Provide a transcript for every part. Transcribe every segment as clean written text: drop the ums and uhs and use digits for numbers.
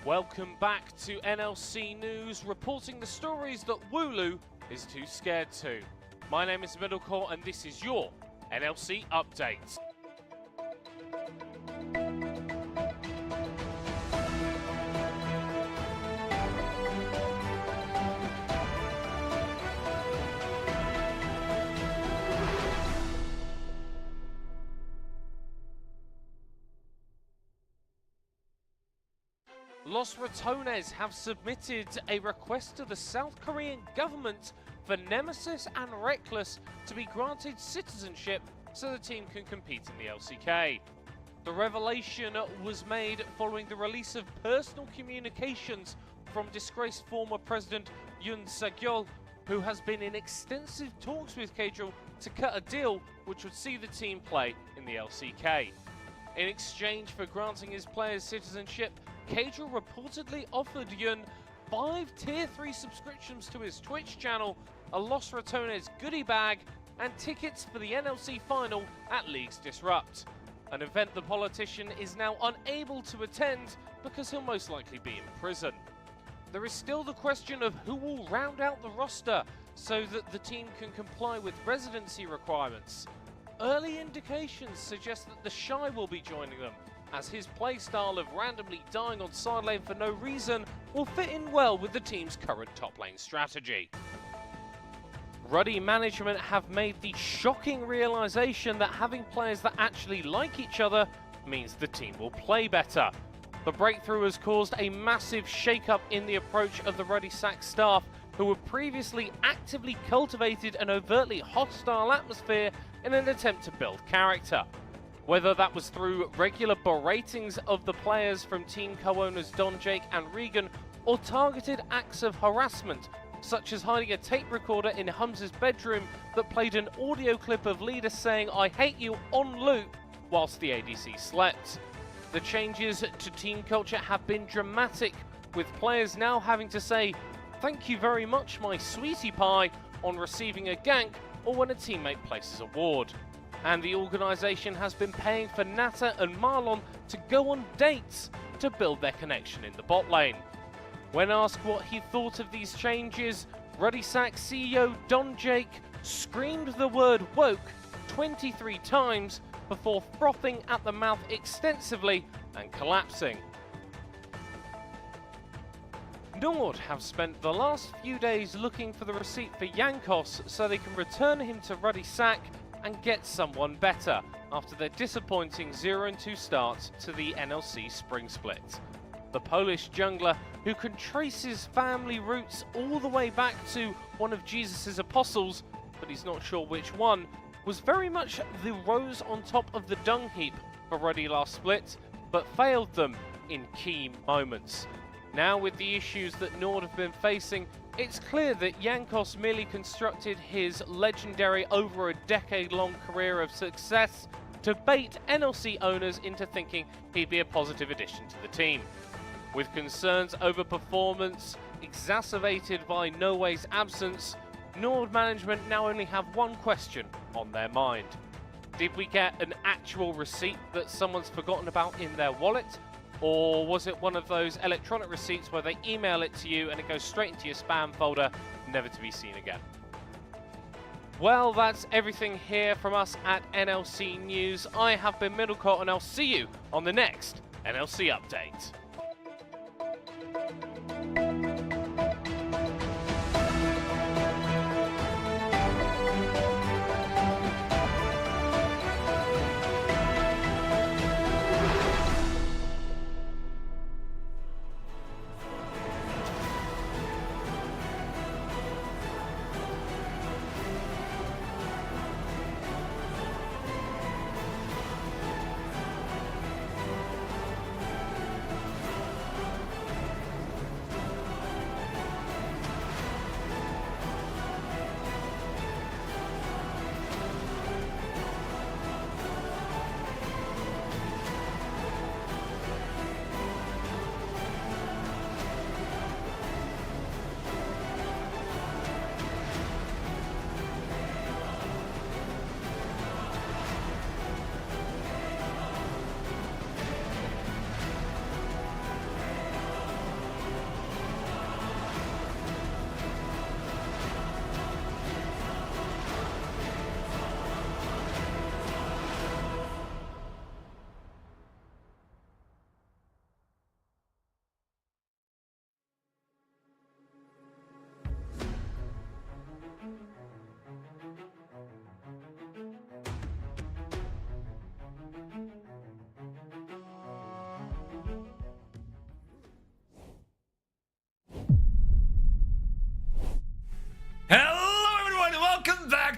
Welcome back to NLC News, reporting the stories that Wooloo is too scared to. My name is Middlecourt and this is your NLC Update. Los Ratones have submitted a request to the South Korean government for Nemesis and Reckless to be granted citizenship so the team can compete in the LCK. The revelation was made following the release of personal communications from disgraced former President Yoon Suk-yeol, who has been in extensive talks with K-Drill to cut a deal which would see the team play in the LCK. In exchange for granting his players citizenship, K-Drill reportedly offered Yoon 5 Tier 3 subscriptions to his Twitch channel, a Los Ratones goodie bag, and tickets for the NLC final at Leagues Disrupt. An event the politician is now unable to attend because he'll most likely be in prison. There is still the question of who will round out the roster so that the team can comply with residency requirements. Early indications suggest that the Shy will be joining them, as his playstyle of randomly dying on side lane for no reason will fit in well with the team's current top lane strategy. Ruddy management have made the shocking realization that having players that actually like each other means the team will play better. The breakthrough has caused a massive shake-up in the approach of the Ruddy Sack staff, who have previously actively cultivated an overtly hostile atmosphere in an attempt to build character. Whether that was through regular beratings of the players from team co-owners Don Jake and Regan, or targeted acts of harassment, such as hiding a tape recorder in Humza's bedroom that played an audio clip of leader saying "I hate you" on loop whilst the ADC slept. The changes to team culture have been dramatic, with players now having to say "Thank you very much, my sweetie pie" on receiving a gank or when a teammate places a ward. And the organisation has been paying for Nata and Marlon to go on dates to build their connection in the bot lane. When asked what he thought of these changes, Ruddy Sack CEO Don Jake screamed the word woke 23 times before frothing at the mouth extensively and collapsing. Nord have spent the last few days looking for the receipt for Jankos so they can return him to Ruddy Sack and get someone better after their disappointing 0-2 start to the NLC Spring Split. The Polish jungler, who can trace his family roots all the way back to one of Jesus' apostles, but he's not sure which one, was very much the rose on top of the dung heap for Ruddy last split, but failed them in key moments. Now, with the issues that Nord have been facing, it's clear that Jankos merely constructed his legendary over a decade-long career of success to bait NLC owners into thinking he'd be a positive addition to the team. With concerns over performance exacerbated by No Way's absence, Nord management now only have one question on their mind. Did we get an actual receipt that someone's forgotten about in their wallet? Or was it one of those electronic receipts where they email it to you and it goes straight into your spam folder, never to be seen again? Well, that's everything here from us at NLC News. I have been Middlecourt and I'll see you on the next NLC Update.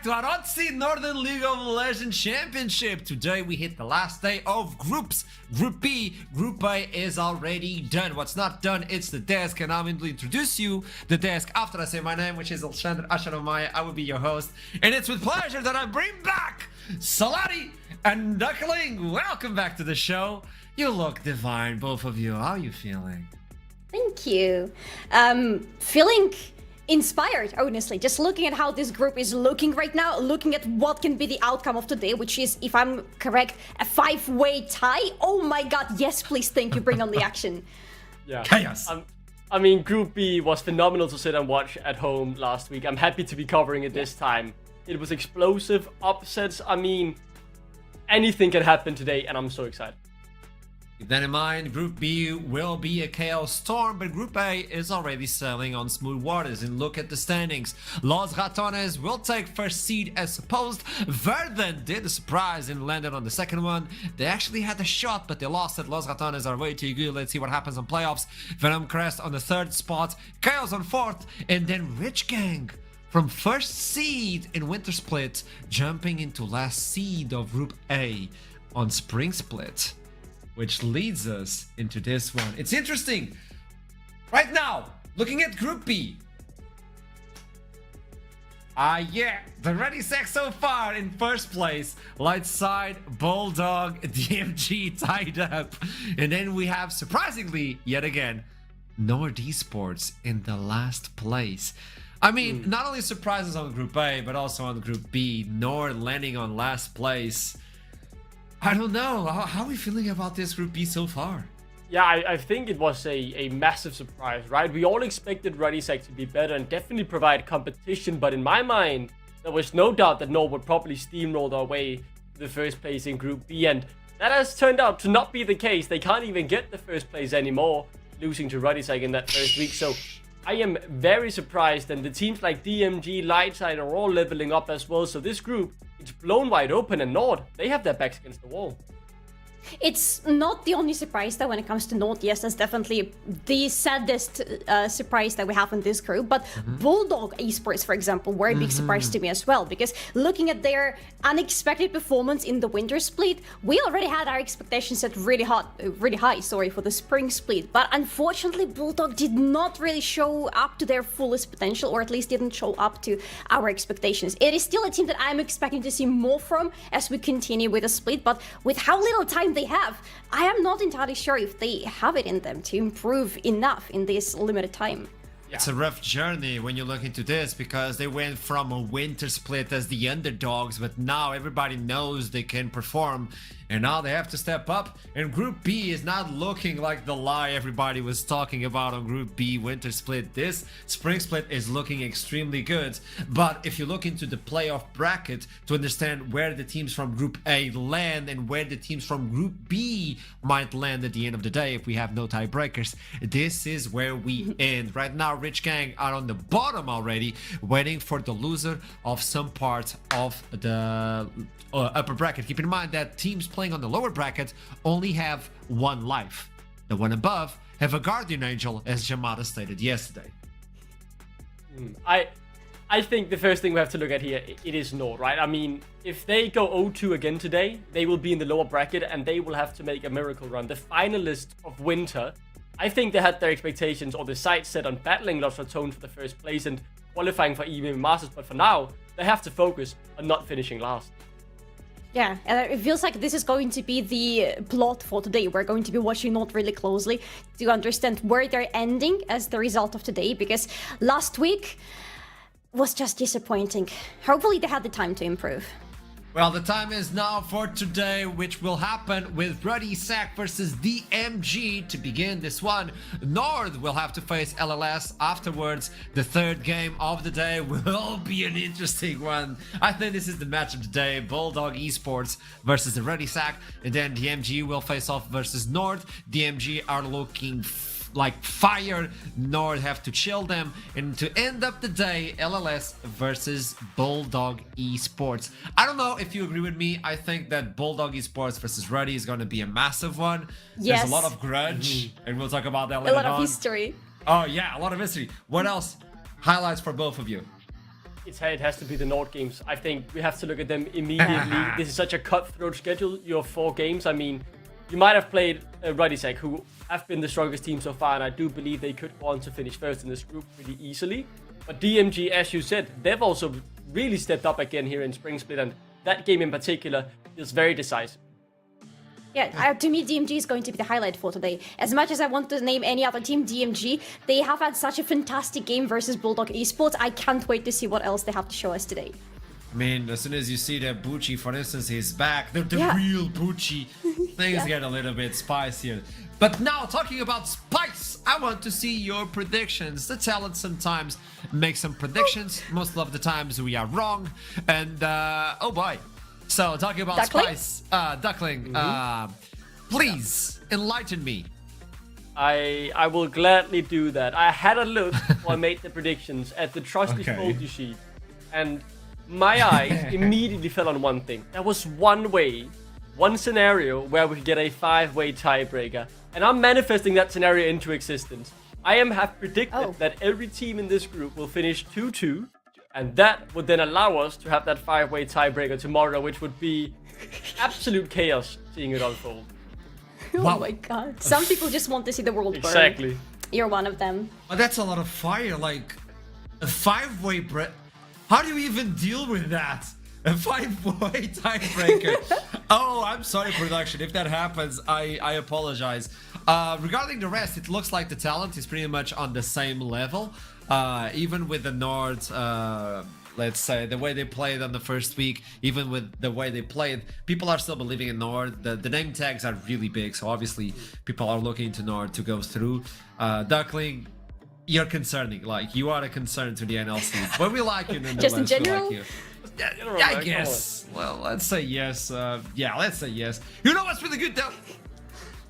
back to Arozzi Northern League of Legends Championship. Today we hit the last day of groups. Group B, Group A is already done. What's not done, it's the desk, and I'm going to introduce you the desk after I say my name, which is Alexander Ashanomaya. I will be your host, and it's with pleasure that I bring back Salati and Duckling. Welcome back to the show. You look divine, both of you. How are you feeling? Thank you. Feeling inspired, honestly. Just looking at how this group is looking right now, looking at what can be the outcome of today, which is, if I'm correct, a 5-way tie. Oh my god, yes, please, thank you, bring on the action. Yeah. Chaos. I mean, Group B was phenomenal to sit and watch at home last week. I'm happy to be covering it this time. It was explosive, upsets. I mean, anything can happen today, and I'm so excited. Keep that in mind, Group B will be a chaos storm, but Group A is already sailing on smooth waters. And look at the standings. Los Ratones will take first seed as supposed. Verden did a surprise and landed on the second one. They actually had a shot, but they lost it. Los Ratones are way too good. Let's see what happens on playoffs. Venom Crest on the third spot. Chaos on fourth. And then Rich Gang from first seed in Winter Split, jumping into last seed of Group A on Spring Split. Which leads us into this one. It's interesting. Right now, looking at Group B. The Ready Sack so far in first place. Light Side, Bulldog, DMG tied up. And then we have, surprisingly, yet again, Nord Esports in the last place. I mean, not only surprises on Group A, but also on Group B. Nord landing on last place. I don't know. How are we feeling about this Group B so far? Yeah, I think it was a massive surprise, right? We all expected Ruddysack to be better and definitely provide competition, but in my mind, there was no doubt that Nord would probably steamroll their way to the first place in Group B, and that has turned out to not be the case. They can't even get the first place anymore, losing to Ruddysack in that first week, so I am very surprised, and the teams like DMG, Lightside are all leveling up as well, so this group, it's blown wide open, and Nord, they have their backs against the wall. It's not the only surprise though when it comes to Nord. Yes, that's definitely the saddest surprise that we have in this group. But Bulldog Esports, for example, were a big surprise to me as well. Because looking at their unexpected performance in the Winter Split, we already had our expectations set really high, for the Spring Split. But unfortunately, Bulldog did not really show up to their fullest potential, or at least didn't show up to our expectations. It is still a team that I'm expecting to see more from as we continue with the split. But with how little time they have, I am not entirely sure if they have it in them to improve enough in this limited time. It's a rough journey when you look into this, because they went from a Winter Split as the underdogs, but now everybody knows they can perform, and now they have to step up. And Group B is not looking like the lie everybody was talking about on Group B Winter Split. This Spring Split is looking extremely good, but if you look into the playoff bracket to understand where the teams from Group A land and where the teams from Group B might land at the end of the day, if we have no tiebreakers, this is where we end. Right now, Rich Gang are on the bottom already, waiting for the loser of some part of the upper bracket. Keep in mind that teams playing on the lower bracket only have one life. The one above have a guardian angel, as Jamada stated yesterday. I think the first thing we have to look at here, it is Nord, right? I mean, if they go 0-2 again today, they will be in the lower bracket and they will have to make a miracle run. The finalists of Winter, I think they had their expectations or the sights set on battling Los Ratones for the first place and qualifying for EMEA Masters, but for now, they have to focus on not finishing last. Yeah, and it feels like this is going to be the plot for today. We're going to be watching Nord really closely to understand where they're ending as the result of today, because last week was just disappointing. Hopefully they had the time to improve. Well, the time is now for today, which will happen with Ruddy Sack versus DMG to begin this one. Nord will have to face LLS afterwards. The third game of the day will be an interesting one. I think this is the match of the day. Bulldog Esports versus the Ruddy Sack. And then DMG will face off versus Nord. DMG are looking like fire. Nord have to chill them, and to end up the day, LLS versus Bulldog Esports. I don't know if you agree with me. I think that Bulldog Esports versus Ruddy is going to be a massive one. Yes. There's a lot of grudge, and we'll talk about that later A lot of on. history. Oh yeah, a lot of history. What else? Highlights for both of you. it has to be the Nord games. I think we have to look at them immediately. This is such a cutthroat schedule. Your 4 games. I mean, you might have played Radisek, who have been the strongest team so far, and I do believe they could go on to finish first in this group pretty easily. But DMG, as you said, they've also really stepped up again here in Spring Split, and that game in particular is very decisive. Yeah, to me, DMG is going to be the highlight for today. As much as I want to name any other team, DMG, they have had such a fantastic game versus Bulldog Esports. I can't wait to see what else they have to show us today. I mean, as soon as you see that Bucci, for instance, is back, the Yeah. real Bucci, things get a little bit spicier. But now, talking about spice, I want to see your predictions. The talent sometimes make some predictions. Most of the times we are wrong. And, oh boy. So, talking about Duckling? spice, Duckling, please enlighten me. I will gladly do that. I had a look while I made the predictions at the trusty Okay. Spolty sheet, and my eyes immediately fell on one thing. There was one scenario where we could get a 5-way tiebreaker, and I'm manifesting that scenario into existence. I have predicted that every team in this group will finish 2-2, and that would then allow us to have that 5-way tiebreaker tomorrow, which would be absolute chaos seeing it unfold. Oh my god. Some people just want to see the world burn. Exactly. You're one of them. Oh, that's a lot of fire, like a 5-way How do you even deal with that? A 5-way tiebreaker. Oh, I'm sorry, production. If that happens, I apologize. Regarding the rest, it looks like the talent is pretty much on the same level. Even with the Nord, let's say, the way they played on the first week, even with the way they played, people are still believing in Nord. The name tags are really big, so obviously people are looking into Nord to go through. Duckling, you're concerning. Like, you are a concern to the NLC, but we like you nonetheless. Just in We general? like you. Yeah, General, I man, guess. Well, let's say yes. Yeah, let's say yes. You know what's really good though?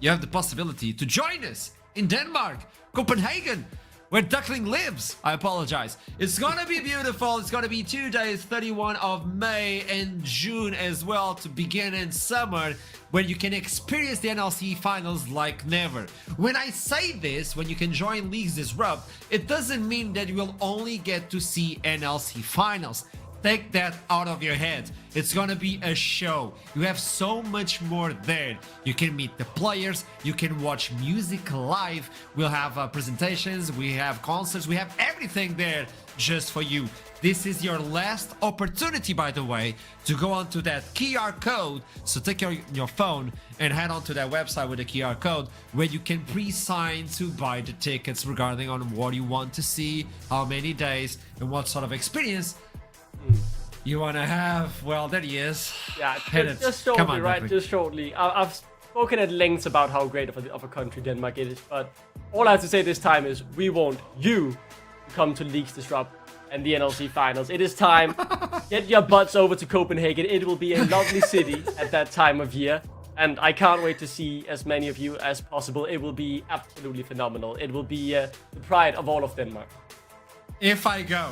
You have the possibility to join us in Denmark, Copenhagen, where Duckling lives. I apologize. It's gonna be beautiful. It's gonna be 2 days, 31 of May and June as well, to begin in summer, where you can experience the NLC finals like never. When I say this, when you can join Leagues Disrupt, it doesn't mean that you will only get to see NLC finals. Take that out of your head. It's gonna be a show. You have so much more there. You can meet the players, you can watch music live, we'll have presentations, we have concerts, we have everything there just for you. This is your last opportunity, by the way, to go onto that QR code. So take your phone and head onto that website with the QR code, where you can pre-sign to buy the tickets regarding on what you want to see, how many days, and what sort of experience you want to have. Well, there he is. Yeah, Hit just it. shortly, Come on, right? Duckling. Just shortly. I've spoken at length about how great of a country Denmark is, but all I have to say this time is we want you to come to Leagues Disrupt and the NLC finals. It is time. Get your butts over to Copenhagen. It will be a lovely city at that time of year, and I can't wait to see as many of you as possible. It will be absolutely phenomenal. It will be the pride of all of Denmark. If I go,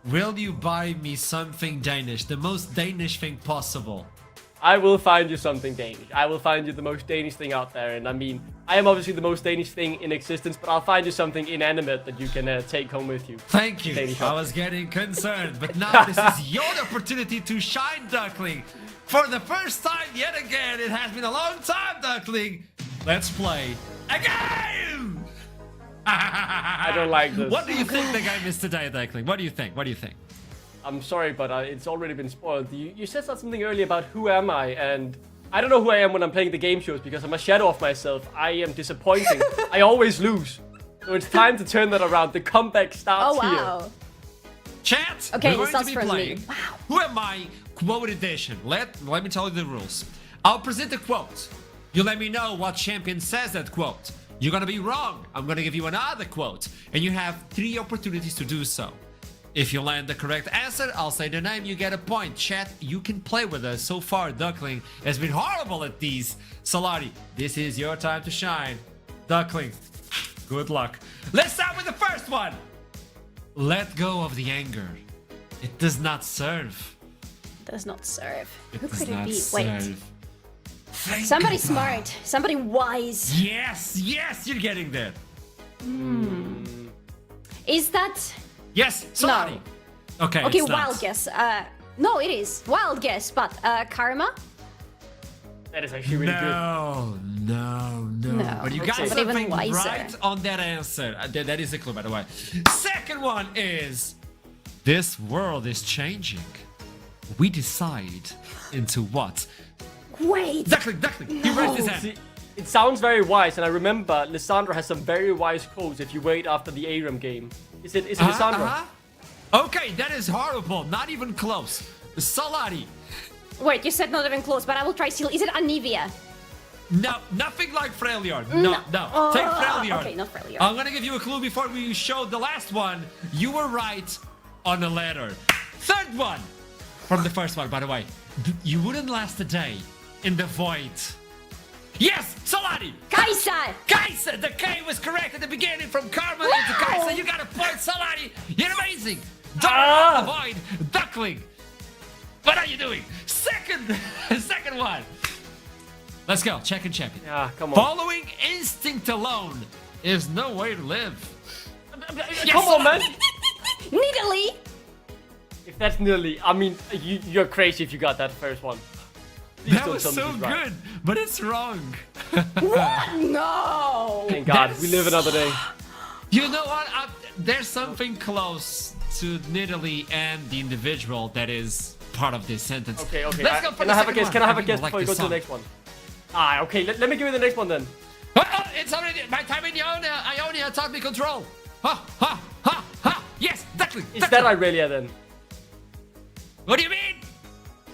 will you buy me something Danish? The most Danish thing possible. I will find you something Danish. I will find you the most Danish thing out there. And I mean, I am obviously the most Danish thing in existence, but I'll find you something inanimate that you can take home with you. Thank you. Danish I was getting concerned, but now this is your opportunity to shine, Duckling. For the first time yet again, it has been a long time, Duckling. Let's play again. I don't like this. What do you think the game is today, Duckling? What do you think? What do you think? I'm sorry, but it's already been spoiled. You said something earlier about who am I, and I don't know who I am when I'm playing the game shows because I'm a shadow of myself. I am disappointing. I always lose. So it's time to turn that around. The comeback starts Oh wow. here. Chat, Okay, we're this going to starts be from me. playing Wow. Who Am I? Quote edition. Let me tell you the rules. I'll present a quote. You let me know what champion says that quote. You're gonna be wrong. I'm gonna give you another quote, and you have 3 opportunities to do so. If you land the correct answer, I'll say the name, you get a point. Chat, you can play with us. So far, Duckling has been horrible at these. Solari, this is your time to shine. Duckling, good luck. Let's start with the first one. Let go of the anger. It does not serve. Does not serve. It Who does could it not be? serve. Wait. Think Somebody about- smart. Somebody wise. Yes, you're getting there. Is that... Yes, Solari. No. Okay, Okay, it's not. wild guess. No, it is. Wild guess, but Karma? That is actually really good. No. But you got Okay. But even something wiser. right on that answer. That is a clue, by the way. Second one is, this world is changing. We decide into what? Wait! Duckling, he raised his hand. See, it sounds very wise, and I remember Lissandra has some very wise quotes if you wait after the ARAM game. Is it Lissandra? Okay, that is horrible. Not even close. Salari. Wait, you said not even close, but I will try still. Is it Anivia? No, nothing like Freljord. No. Take Freljord. Okay, not Freljord. I'm gonna give you a clue before we show the last one. You were right on the letter. Third one. From the first one, by the way. You wouldn't last a day in the void. Yes, Salari. Kaisa! Kaisa! The K was correct at the beginning from Karma into Kaisa. You got a point, Salari. You're amazing. Don't avoid Duckling. What are you doing? Second one. Let's go. Check and champion. Yeah, come on. Following instinct alone is no way to live. Yes, Come on, man. Nidalee! If that's nearly, I mean, you're crazy if you got that first one. Please That don't was tell me so this is right. good, but it's wrong. No! Thank God, That's- we live another day. You know what? There's something close to Nidalee and the individual that is part of this sentence. Okay. Let's go for Can the I have a second guess? one. Can I have a think guess you'll like before you go this to the song. next one? Okay. Let me give you the next one then. It's already my time in Ionia taught me control. Ha! Yes, Duckling. Is that Irelia then? What do you mean?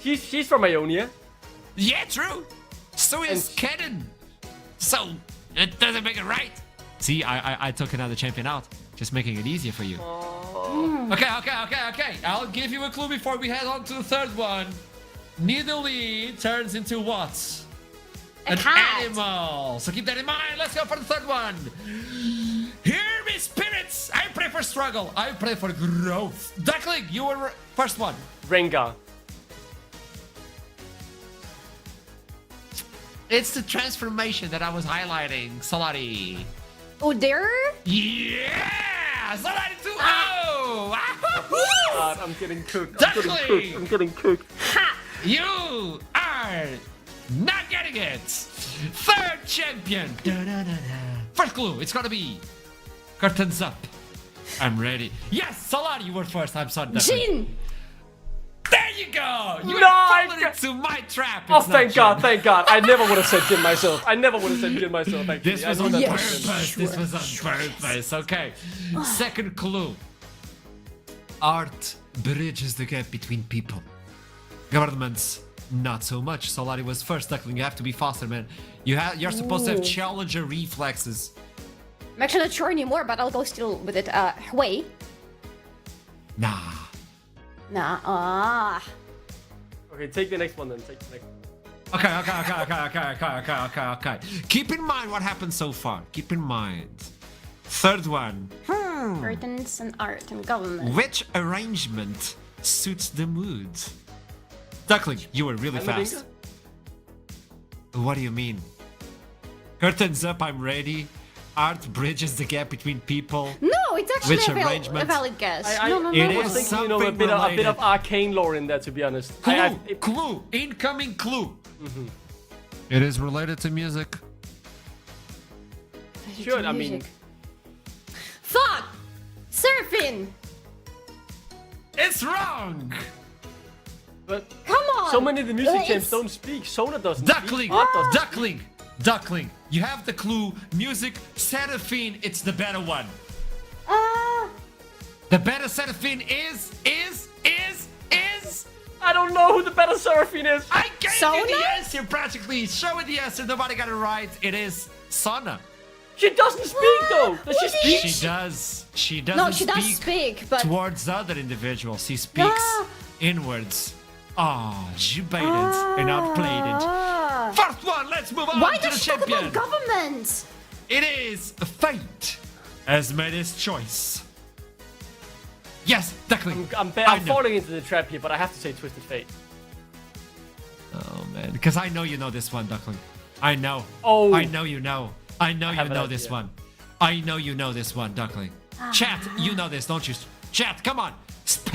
She's from Ionia. Yeah, true. So is And- Kennen. So it doesn't make it right. See, I took another champion out, just making it easier for you. Okay. I'll give you a clue before we head on to the third one. Nidalee turns into what? An cat. animal. So keep that in mind. Let's go for the third one. Hear me, spirits. I pray for struggle. I pray for growth. Duckling, you were first one. Rengar. It's the transformation that I was highlighting. Salari. Udyr? Yeah! Salari 2-0! God, I'm getting cooked. Duckling! I'm getting cooked. Ha! You are not getting it. Third champion. First clue. It's gonna be curtains up. I'm ready. Yes, Salari, you were first. I'm sorry. Duckling. Jin! There you go. You No, have fallen I- into my trap. Oh, It's not thank God, Jin. thank God. I never would have said Jin myself. Actually. This was I know on that purpose. person. This was on purpose. Okay. Second clue. Art bridges the gap between people. Governments, not so much. Solari was first, Duckling. You have to be faster, man. You're supposed to have challenger reflexes. I'm actually not sure anymore, but I'll go still with it. Hui? Nah. Nah, Okay, take the next one then. Take the next one. Okay. Keep in mind what happened so far. Keep in mind. Third one. Curtains and art and government. Which arrangement suits the mood? Duckling, you were really fast. What do you mean? Curtains up, I'm ready. Art bridges the gap between people. No, it's actually Which a arrangement? valid guess. I No. It I was is thinking, a bit something of related. arcane lore in there, to be honest. Clue! Incoming clue! It is related to music. Sure, I mean, Fuck! Surfing! It's wrong! but Come on! so many of the music It's- champs don't speak. Sona doesn't Duckling! speak. Art doesn't. Duckling! You have the clue. Music, Seraphine, it's the better one. The better Seraphine is. I don't know who the better Seraphine is. I gave you Sona? the answer practically. Show it the answer. Nobody got it right. It is Sona. She doesn't speak though. Does she What speak? She does. She doesn't No, she does speak, but towards other individuals. She speaks Ah. inwards. Oh, you baited and outplayed it. Ah. First one, let's move on Why to the does she talk champion. about government? It is fate has made his choice. Yes, Duckling. I'm I know. falling into the trap here, but I have to say Twisted Fate. Oh man, because I know you know this one, Duckling. I know. Oh. I know you know. I know you have an know this idea. one. I know you know this one, Duckling. Chat, you know this, don't you? Chat, come on.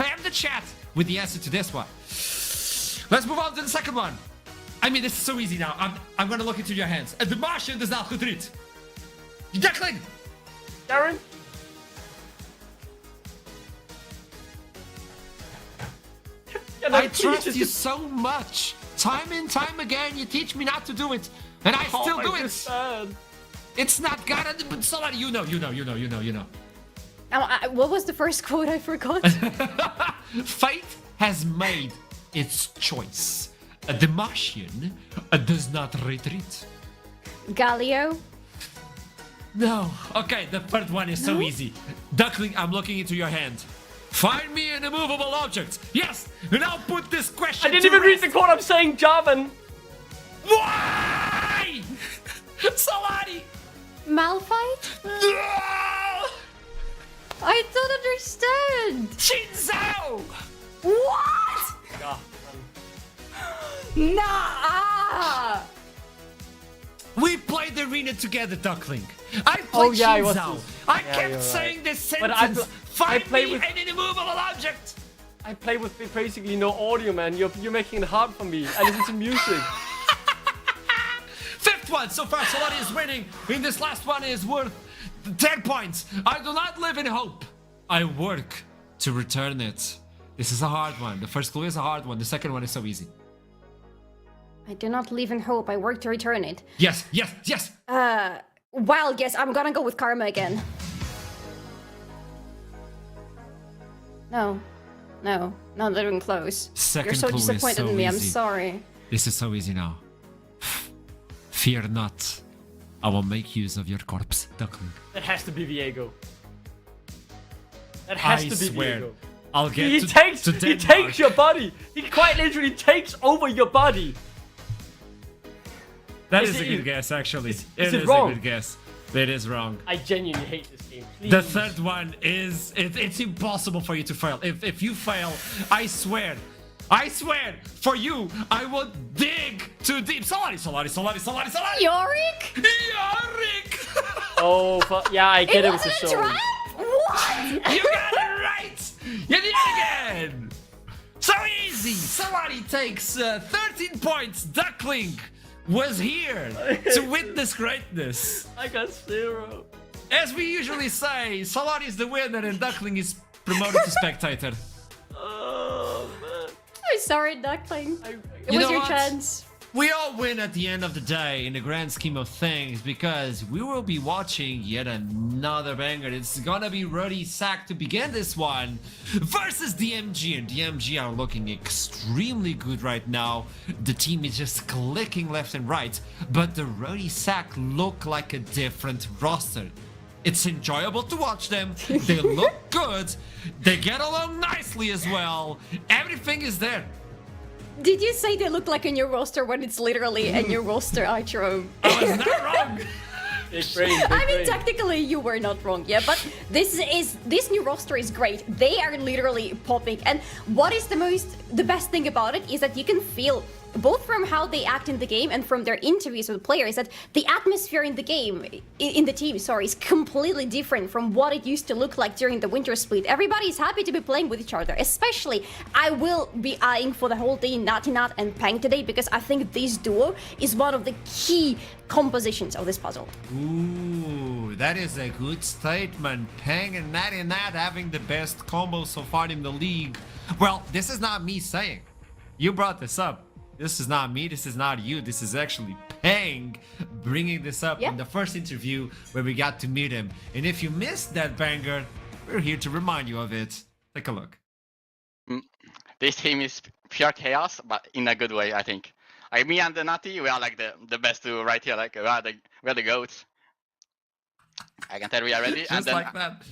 Spam the chat with the answer to this one. Let's move on to the second one. I mean, this is so easy now. I'm gonna look into your hands. The Martian does not retreat. Duckling! Darren? I trust you so much. Time and time again, you teach me not to do it, and I still do it. Sad. It's not gonna. But somebody, you know. What was the first quote? I forgot. Fate has made its choice. The Martian does not retreat. Galio? No. Okay, the third one is so easy. Duckling, I'm looking into your hand. Find me an immovable object. Yes, and I'll put this question. I didn't even read the quote. I'm saying Javan. Why? Salani. Malphite? No! I don't understand. Shinzao. What? Yeah. Nah. We played the arena together, Duckling. I played Oh, yeah, I was Shinzao. too. I Yeah, kept you're saying right. this But I sentence. pl- Find I play me with- an immovable object. I play with basically no audio, man. You're making it hard for me. I listen to music. Fifth one. So far, Solani is winning. And this last one is worth 10 points. I do not live in hope. I work to return it. This is a hard one. The first clue is a hard one. The second one is so easy. I do not live in hope. I work to return it. Yes. Wild guess. I'm gonna go with karma again. No, not even close. Second You're so clue is disappointed so in me. I'm easy. sorry. This is so easy now. Fear not. I will make use of your corpse, Duckling. That has to be Viego. That has I to be swear. Viego. I'll get He to takes Denmark. your body. He quite literally takes over your body. That Is is a it- good guess, actually. is It it is wrong? a good guess. It is wrong. I genuinely hate this game. Please. The third one is it's impossible for you to fail. If you fail, I swear, for you, I will dig too deep. Solani. Yorick? Yorick! Oh, yeah, I get it with the wasn't a show. trap? What? You got it right! You did it again! So easy! Solani takes 13 points. Duckling was here to witness greatness. I got 0. As we usually say, Solani is the winner and Duckling is promoted to spectator. Oh, man. I'm sorry, Duckling. It You was know your what? chance. We all win at the end of the day in the grand scheme of things because we will be watching yet another banger. It's gonna be Ruddy Sack to begin this one versus DMG, and DMG are looking extremely good right now. The team is just clicking left and right, but the Ruddy Sack look like a different roster. It's enjoyable to watch them. They look good. They get along nicely as well. Everything is there. Did you say they look like a new roster when it's literally a new roster, Archer? I was not wrong. Big brain, big I mean, brain. technically you were not wrong, yeah, but this new roster is great. They are literally popping, and what is the best thing about it is that you can feel both from how they act in the game and from their interviews with players that the atmosphere in the game, in the team, sorry, is completely different from what it used to look like during the winter split. Everybody is happy to be playing with each other. Especially, I will be eyeing for the whole team, Natinat and Pang today, because I think this duo is one of the key compositions of this puzzle. Ooh, that is a good statement. Pang and Natty Nat having the best combo so far in the league. Well, this is not me saying. You brought this up. This is not me, this is not you, this is actually Pang bringing this up in the first interview where we got to meet him. And if you missed that banger, we're here to remind you of it. Take a look. This team is pure chaos, but in a good way, I think. Like me and the Natty, we are like the best two right here. Like we are the goats. I can tell we are ready. Just and then, like that.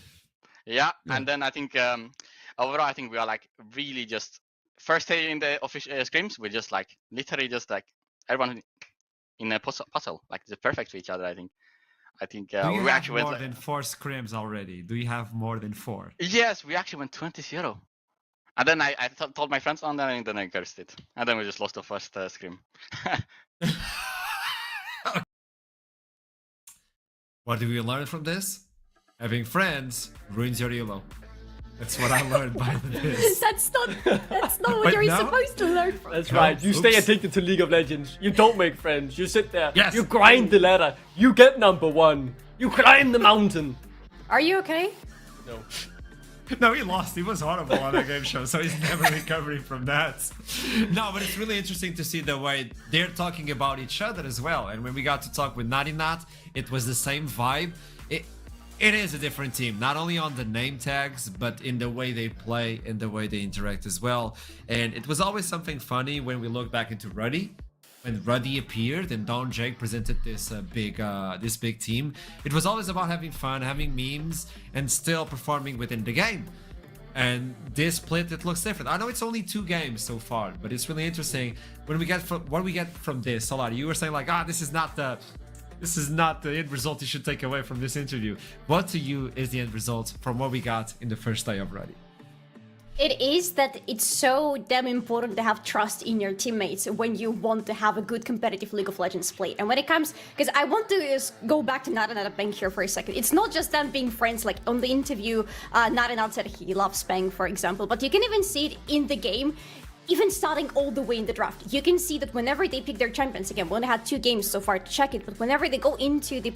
Yeah, and then I think overall, I think we are like really just first day in the official scrims. We're just like literally just like everyone in a puzzle, like the perfect for each other. I think Do you we have actually more went. than 4 scrims already? Do you have more than 4? Yes, we actually went 20-0. And then I told my friends on that, and then I cursed it. And then we just lost the first scrim. What do we learn from this? Having friends ruins your elo. That's what I learned by this. That's not what But you're no. supposed to learn from. That's No, right. You stay oops. addicted to League of Legends. You don't make friends. You sit there. Yes. You grind the ladder. You get number 1. You climb the mountain. Are you okay? No. No, he lost. He was horrible on that game show, so he's never recovering from that. No, but it's really interesting to see the way they're talking about each other as well. And when we got to talk with Narinat, it was the same vibe. It is a different team, not only on the name tags, but in the way they play and the way they interact as well. And it was always something funny when we look back into Ruddy. When Ruddy appeared and Don Jake presented this big team, it was always about having fun, having memes, and still performing within the game. And this split, it looks different. I know it's only 2 games so far, but it's really interesting when we get what we get from this. Solari, you were saying like, this is not the end result you should take away from this interview. What to you is the end result from what we got in the first day of Ruddy? It is that it's so damn important to have trust in your teammates when you want to have a good competitive League of Legends play. And when it comes, because I want to just go back to Narinat Bang here for a second. It's not just them being friends. Like on the interview, Narinat said he loves Bang, for example, but you can even see it in the game. Even starting all the way in the draft, you can see that whenever they pick their champions, again, we only had 2 games so far to check it, but whenever they go into the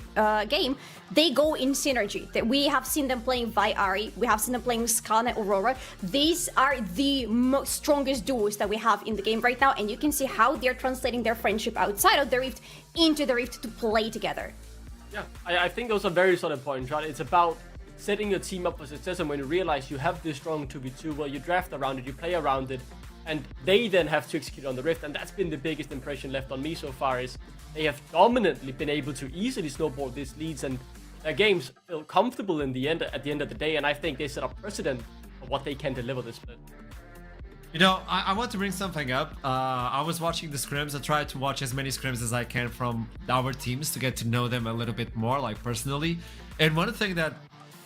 game, they go in synergy. We have seen them playing Vi Ari, we have seen them playing Skana Aurora. These are the most strongest duos that we have in the game right now, and you can see how they're translating their friendship outside of the Rift into the Rift to play together. Yeah, I think those are very solid points, right? It's about setting your team up for success, and when you realize you have this strong 2v2, well, you draft around it, you play around it, and they then have to execute on the Rift, and that's been the biggest impression left on me so far, is they have dominantly been able to easily snowball these leads, and their games feel comfortable at the end of the day, and I think they set up precedent of what they can deliver this split. You know, I want to bring something up. I was watching the scrims. I tried to watch as many scrims as I can from our teams to get to know them a little bit more, like personally. And one thing that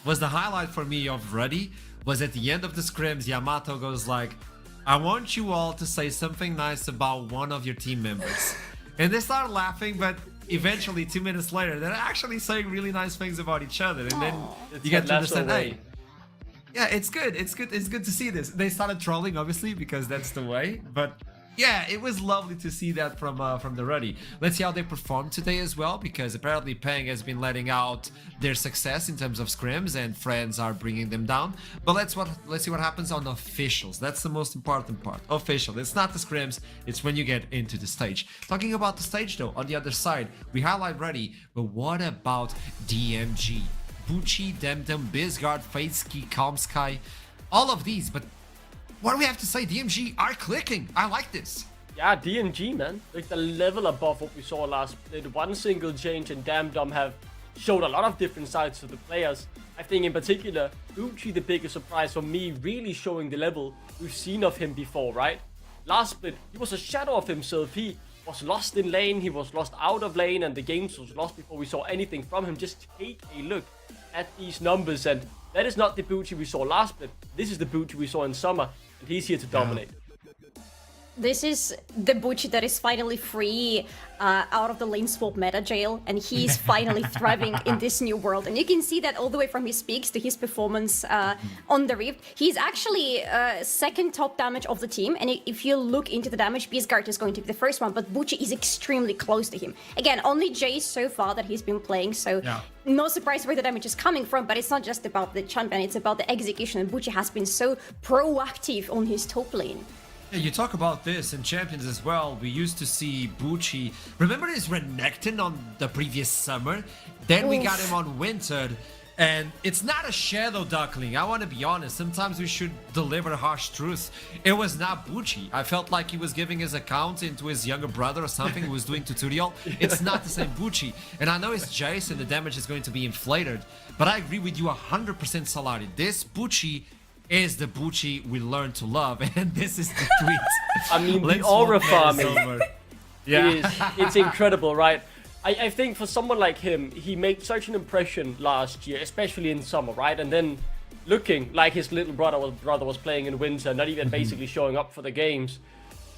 was the highlight for me of Ruddy was at the end of the scrims, Yamato goes like, I want you all to say something nice about one of your team members. And they start laughing, but eventually 2 minutes later, they're actually saying really nice things about each other. And then you get to understand, hey, yeah, it's good. It's good to see this. They started trolling, obviously, because that's the way. But yeah, it was lovely to see that from the Ruddy. Let's see how they perform today as well, because apparently Peng has been letting out their success in terms of scrims, and friends are bringing them down. But let's see what happens on officials. That's the most important part. Official. It's not the scrims. It's when you get into the stage. Talking about the stage though, on the other side, we highlight Ruddy, but what about DMG? Bucci, Demdem, Bizgard, Fadeski, Kalmsky, all of these, but what do we have to say? DMG are clicking. I like this. Yeah, DMG, man. Like the level above what we saw last split. One single change and Damdom have showed a lot of different sides to the players. I think in particular, Bucci, the biggest surprise for me, really showing the level we've seen of him before, right? Last split, he was a shadow of himself. He was lost in lane, he was lost out of lane, and the games was lost before we saw anything from him. Just take a look at these numbers, and that is not the Bucci we saw last split. This is the Bucci we saw in summer, and he's here to dominate. This is the Bucci that is finally free out of the lane swap meta jail, and he's finally thriving in this new world. And you can see that all the way from his peaks to his performance on the Rift. He's actually second top damage of the team, and if you look into the damage, Beastguard is going to be the first one, but Bucci is extremely close to him. Again, only Jace so far that he's been playing, so no surprise where the damage is coming from, but it's not just about the champion, it's about the execution, and Bucci has been so proactive on his top lane. Yeah, you talk about this in Champions as well. We used to see Bucci. Remember his Renekton on the previous summer? Then we got him on Wintered. And it's not a shadow duckling, I want to be honest. Sometimes we should deliver harsh truths. It was not Bucci. I felt like he was giving his account into his younger brother or something who was doing tutorial. It's not the same Bucci. And I know it's Jace and the damage is going to be inflated. But I agree with you 100%, Solari. This Bucci is the Bucci we learned to love, and this is the tweet. I mean, the aura farming. Yeah, it's incredible, right? I think for someone like him, he made such an impression last year, especially in summer, right? And then looking like his little brother was playing in winter, not even basically showing up for the games.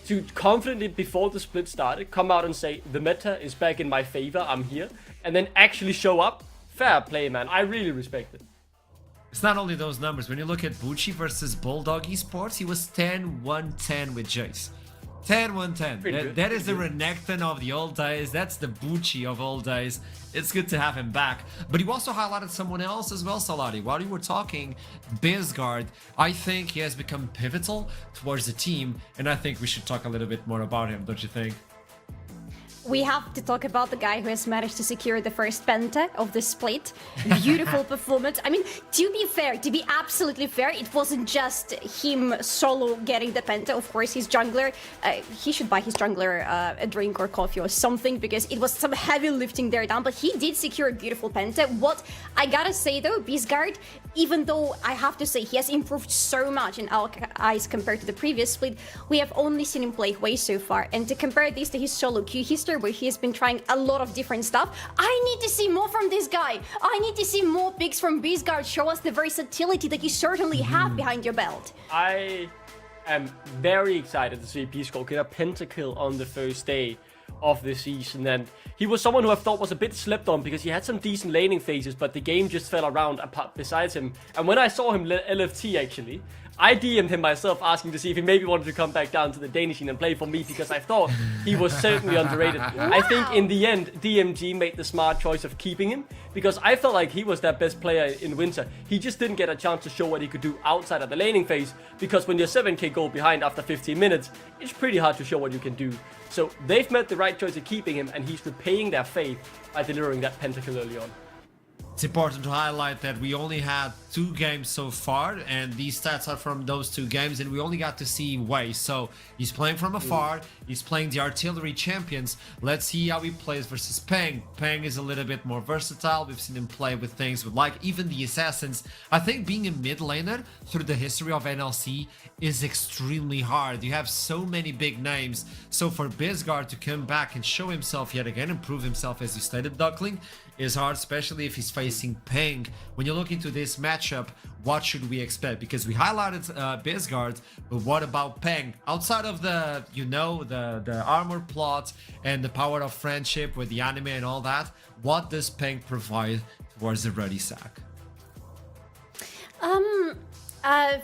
To confidently, before the split started, come out and say, the meta is back in my favor, I'm here. And then actually show up. Fair play, man. I really respect it. It's not only those numbers. When you look at Bucci versus Bulldog Esports, he was 10-1-10 with Jace. 10-1-10. That is the Renekton of the old days. That's the Bucci of old days. It's good to have him back. But you also highlighted someone else as well, Salati. While you were talking, Bizgard, I think he has become pivotal towards the team, and I think we should talk a little bit more about him, don't you think? We have to talk about the guy who has managed to secure the first penta of the split. Beautiful performance. I mean, to be fair, to be absolutely fair, it wasn't just him solo getting the penta. Of course, his jungler, he should buy his jungler a drink or coffee or something, because it was some heavy lifting there down, but he did secure a beautiful penta. What I gotta say though, Bizgard, even though I have to say he has improved so much in our eyes compared to the previous split, we have only seen him play way so far. And to compare this to his solo queue history, where he has been trying a lot of different stuff, I need to see more from this guy. I need to see more picks from Bizgard. Show us the versatility that you certainly have behind your belt. I am very excited to see Bizgard get a pentakill on the first day of the season, and he was someone who I thought was a bit slept on because he had some decent laning phases, but the game just fell around besides him. And when I saw him LFT actually, I DM'd him myself asking to see if he maybe wanted to come back down to the Danish scene and play for me, because I thought he was certainly underrated. Wow. I think in the end, DMG made the smart choice of keeping him, because I felt like he was their best player in Winter. He just didn't get a chance to show what he could do outside of the laning phase, because when you're 7k goal behind after 15 minutes, it's pretty hard to show what you can do. So they've made the right choice of keeping him, and he's repaying their faith by delivering that pentakill early on. It's important to highlight that we only had 2 games so far, and these stats are from those 2 games, and we only got to see Wei. So he's playing from afar, he's playing the artillery champions. Let's see how he plays versus Peng. Peng is a little bit more versatile. We've seen him play with things with like even the assassins. I think being a mid laner through the history of NLC is extremely hard. You have so many big names. So for Bizgard to come back and show himself yet again and prove himself, as you stated, Duckling, is hard, especially if he's facing Peng. When you look into this matchup, what should we expect? Because we highlighted Bizgard, but what about Peng? Outside of the, you know, the armor plot and the power of friendship with the anime and all that, what does Peng provide towards the Ruddy Sack?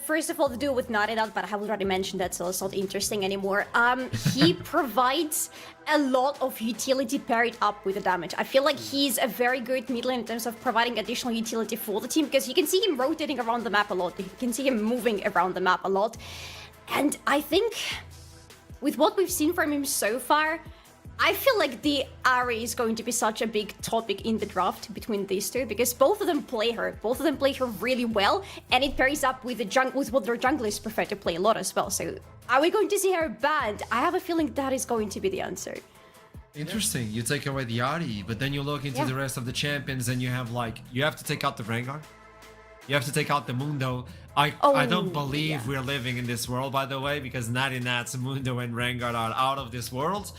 First of all, to do with Naughty Dog, but I have already mentioned that, so it's not interesting anymore. He provides a lot of utility paired up with the damage. I feel like he's a very good mid lane in terms of providing additional utility for the team, because you can see him rotating around the map a lot. You can see him moving around the map a lot. And I think with what we've seen from him so far, I feel like the Ahri is going to be such a big topic in the draft between these two, because both of them play her. Both of them play her really well, and it pairs up with with what their junglers prefer to play a lot as well. So are we going to see her banned? I have a feeling that is going to be the answer. Interesting. You take away the Ahri, but then you look into the rest of the champions and you have like, you have to take out the Rengar. You have to take out the Mundo. I don't believe we're living in this world, by the way, because Nats, Mundo, and Rengar are out of this world.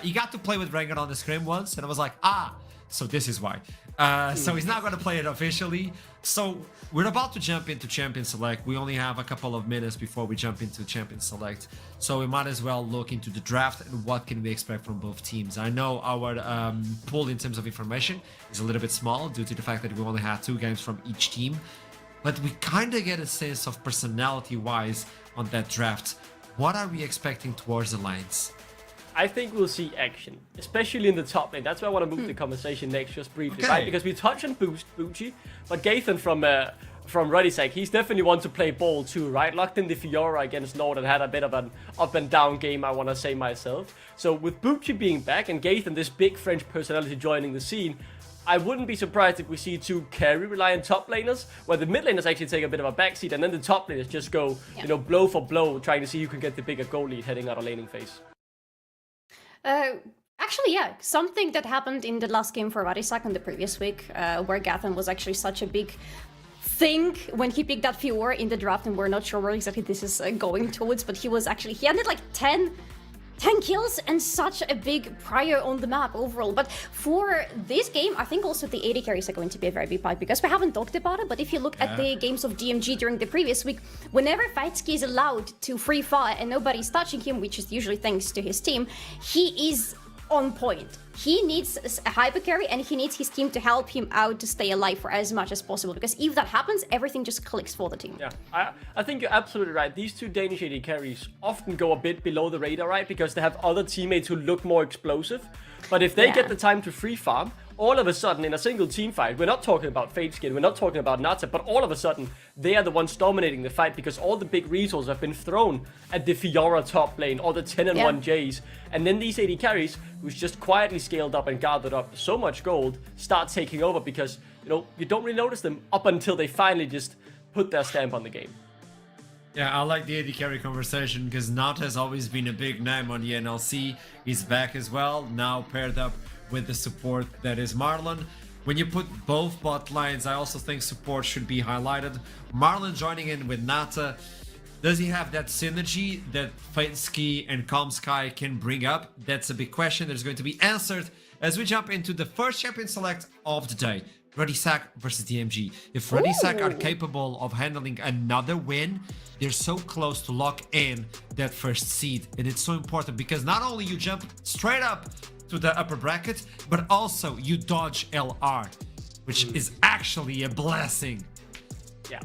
He got to play with Rengar on the scrim once, and I was like, so this is why. So he's not going to play it officially. So we're about to jump into Champion Select. We only have a couple of minutes before we jump into Champion Select. So we might as well look into the draft and what can we expect from both teams. I know our pool in terms of information is a little bit small due to the fact that we only had 2 games from each team. But we kind of get a sense of personality-wise on that draft. What are we expecting towards the lanes? I think we'll see action, especially in the top lane. That's why I want to move the conversation next, just briefly, right? Because we touched on Bucci, but Gaethan from Ruddy Sack, he's definitely one to play ball too, right? Locked in the Fiora against Nord and had a bit of an up and down game, I want to say myself. So with Bucci being back and Gaethan, this big French personality joining the scene, I wouldn't be surprised if we see 2 carry-reliant top laners, where the mid laners actually take a bit of a backseat, and then the top laners just go, you know, blow for blow, trying to see who can get the bigger goal lead heading out of laning phase. Actually, yeah, something that happened in the last game for Radisak on the previous week, where Gathan was actually such a big thing when he picked that Fiora in the draft, and we're not sure where exactly this is going towards, but he ended like 10 kills and such a big prior on the map overall. But for this game, I think also the AD carries are going to be a very big part, because we haven't talked about it, but if you look at the games of DMG during the previous week, whenever Fightsky is allowed to free fire and nobody's touching him, which is usually thanks to his team, he is on point. He needs a hyper carry and he needs his team to help him out to stay alive for as much as possible, because if that happens, everything just clicks for the team. Yeah, I think you're absolutely right. These two Danish AD carries often go a bit below the radar, right? Because they have other teammates who look more explosive. But if they get the time to free farm, all of a sudden in a single team fight, we're not talking about Fateskin, we're not talking about Nata, but all of a sudden they are the ones dominating the fight because all the big resources have been thrown at the Fiora top lane or the 10-1 Jays. And then these AD carries, who's just quietly scaled up and gathered up so much gold, start taking over because, you know, you don't really notice them up until they finally just put their stamp on the game. Yeah, I like the AD carry conversation because Nat has always been a big name on the NLC. He's back as well, now paired up with the support that is Marlon. When you put both bot lines, I also think support should be highlighted. Marlon joining in with Nata, does he have that synergy that Fatesky and Calmsky can bring up? That's a big question that's going to be answered as we jump into the first champion select of the day. Ruddy Sack versus DMG. If Ruddy Sack are capable of handling another win, they're so close to lock in that first seed. And it's so important because not only you jump straight up to the upper bracket, but also you dodge LR, which is actually a blessing. Yeah,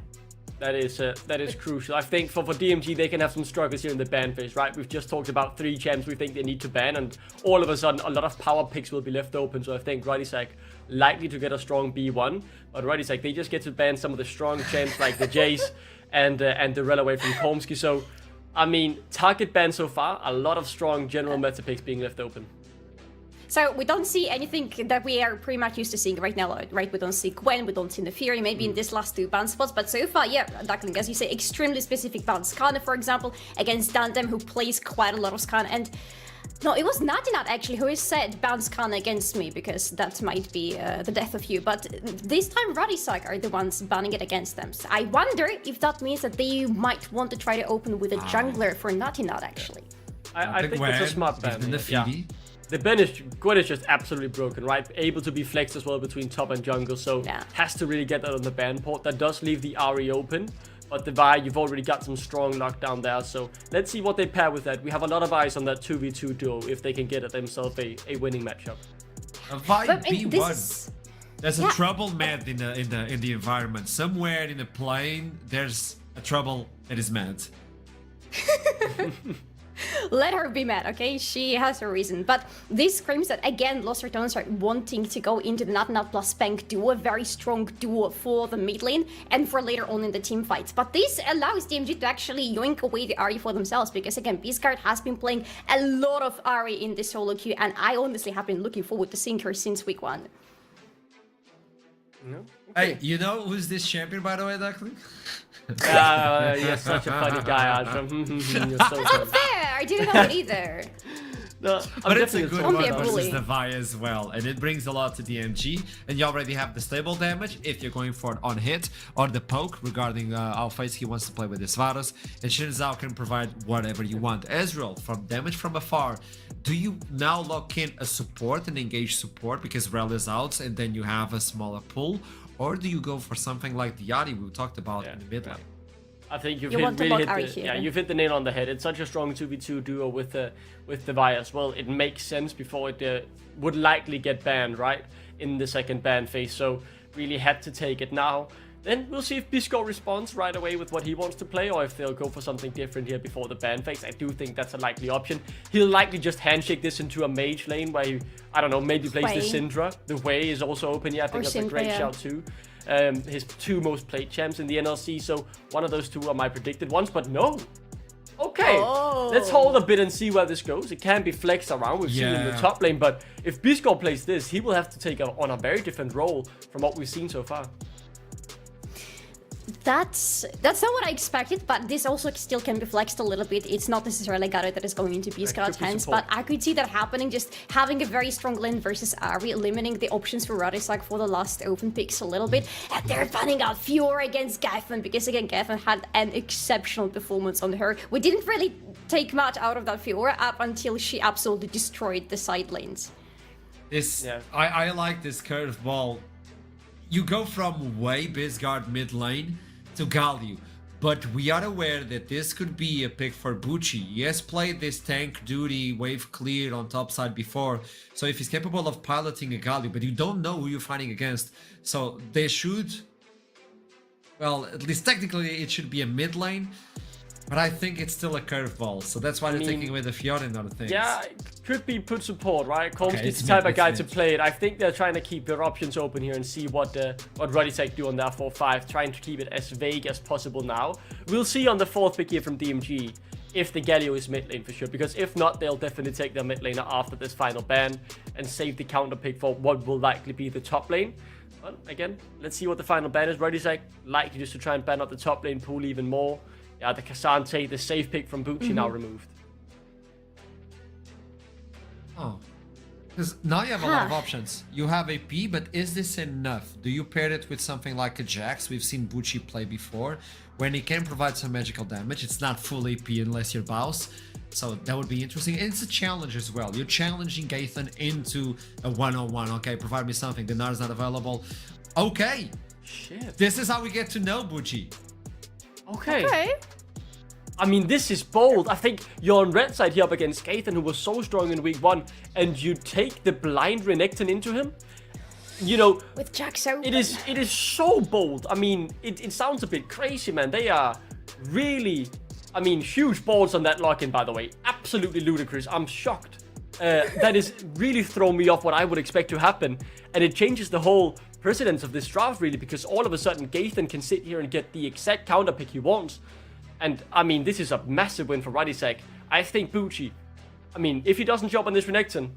that is crucial. I think for DMG, they can have some struggles here in the ban phase, right? We've just talked about 3 champs we think they need to ban, and all of a sudden, a lot of power picks will be left open. So I think Ruddy Sack likely to get a strong B1, but Ruddy Sack, they just get to ban some of the strong champs like the Jays and the Relaway from Komsky. So, I mean, target ban so far, a lot of strong general meta picks being left open. So we don't see anything that we are pretty much used to seeing right now, right? We don't see Gwen, we don't see the Fury, maybe in this last 2 ban spots, but so far, yeah, Duckling, as you say, extremely specific ban. Skarner, for example, against Dandem, who plays quite a lot of Skarner, and no, it was Natinat actually who said ban Skarner against me, because that might be the death of you, but this time Ruddy Sack are the ones banning it against them. So I wonder if that means that they might want to try to open with a jungler for Natinat, actually. I think it's a smart ban. Yeah. The Gwen is just absolutely broken, right? Able to be flexed as well between top and jungle, so has to really get that on the ban port. That does leave the Ahri open, but the Vi, you've already got some strong lockdown there, so let's see what they pair with that. We have a lot of eyes on that 2v2 duo if they can get themselves a winning matchup. A Vi B1. There's a trouble mad in the environment. Somewhere in the plane, there's a trouble that is mad. Let her be mad, okay? She has her reason. But this screams that, again, Lost Returns are wanting to go into the Natinat plus Spank duo, a very strong duo for the mid lane and for later on in the team fights. But this allows DMG to actually yoink away the Ahri for themselves, because, again, Beastguard has been playing a lot of Ahri in this solo queue, and I honestly have been looking forward to seeing her since week 1. No? Hey, you know who's this champion, by the way, Duckling? You're such a funny guy, Arthur. You're so Not fair! I didn't know it either. No, but it's a good one Don't be a versus bully. the Vi as well, and it brings a lot to DMG, and you already have the stable damage if you're going for it on hit, or the poke regarding how face he wants to play with his Varus, and Shin Zhao can provide whatever you want. Ezreal, from damage from afar, do you now lock in a support and engage support because Rel is out, and then you have a smaller pool, or do you go for something like the Yari we talked about in the mid lane? I think you've you've hit the nail on the head. It's such a strong 2v2 duo with the Vi as well. It makes sense before it would likely get banned, right, in the second ban phase. So really had to take it now. Then we'll see if Bisco responds right away with what he wants to play, or if they'll go for something different here before the ban phase. I do think that's a likely option. He'll likely just handshake this into a mage lane where he, I don't know, maybe plays the Syndra. The Way is also open. Yeah, I think that's a great shout too. His 2 most played champs in the NLC, so one of those 2 are my predicted ones, but no. Okay, let's hold a bit and see where this goes. It can be flexed around, we've seen in the top lane, but if Bisco plays this, he will have to take on a very different role from what we've seen so far. That's not what I expected, but this also still can be flexed a little bit. It's not necessarily Garrett that is going into Beastguard's hands, but I could see that happening, just having a very strong lane versus Ahri, limiting the options for Ruddy Sack for the last open picks a little bit, and they're banning out Fiora against Gaffin, because again, Gaffin had an exceptional performance on her. We didn't really take much out of that Fiora up until she absolutely destroyed the side lanes. I like this curveball. You go from way Bisguard mid lane to Galio. But we are aware that this could be a pick for Bucci. He has played this tank duty wave clear on top side before, so if he's capable of piloting a Galio, but you don't know who you're fighting against, so they should, well, at least technically it should be a mid lane, but I think it's still a curveball, so that's why they're taking away the Fjord and other things. Yeah, it could be put support, right? Combs Okay, is the type of guy to mid. play it. I think they're trying to keep their options open here and see what Radisek do on their 4-5, trying to keep it as vague as possible now. We'll see on the 4th pick here from DMG if the Galio is mid lane for sure, because if not, they'll definitely take their mid laner after this final ban and save the counter pick for what will likely be the top lane. But again, let's see what the final ban is. Radisek likely just to try and ban out the top lane pool even more. Yeah, the Cassante, the safe pick from Bucci now removed. Oh, because now you have a lot of options. You have AP, but is this enough? Do you pair it with something like a Jax? We've seen Bucci play before, when he can provide some magical damage. It's not full AP unless you're Baus, so that would be interesting. And it's a challenge as well. You're challenging Gaethan into a one-on-one. Okay, provide me something. Dinar's not available. Okay, Shit. this is how we get to know Bucci. Okay. I mean, this is bold. I think you're on red side here up against Gaethan, who was so strong in week 1, and you take the blind Renekton into him. You know, With Jax open. it is so bold. I mean, it sounds a bit crazy, man. They are really, I mean, huge balls on that lock-in, by the way. Absolutely ludicrous. I'm shocked. That is really thrown me off what I would expect to happen. And it changes the whole precedence of this draft, really, because all of a sudden, Gaethan can sit here and get the exact counter pick he wants. And, I mean, this is a massive win for Radisek. I think Bucci, I mean, if he doesn't jump on this Renekton,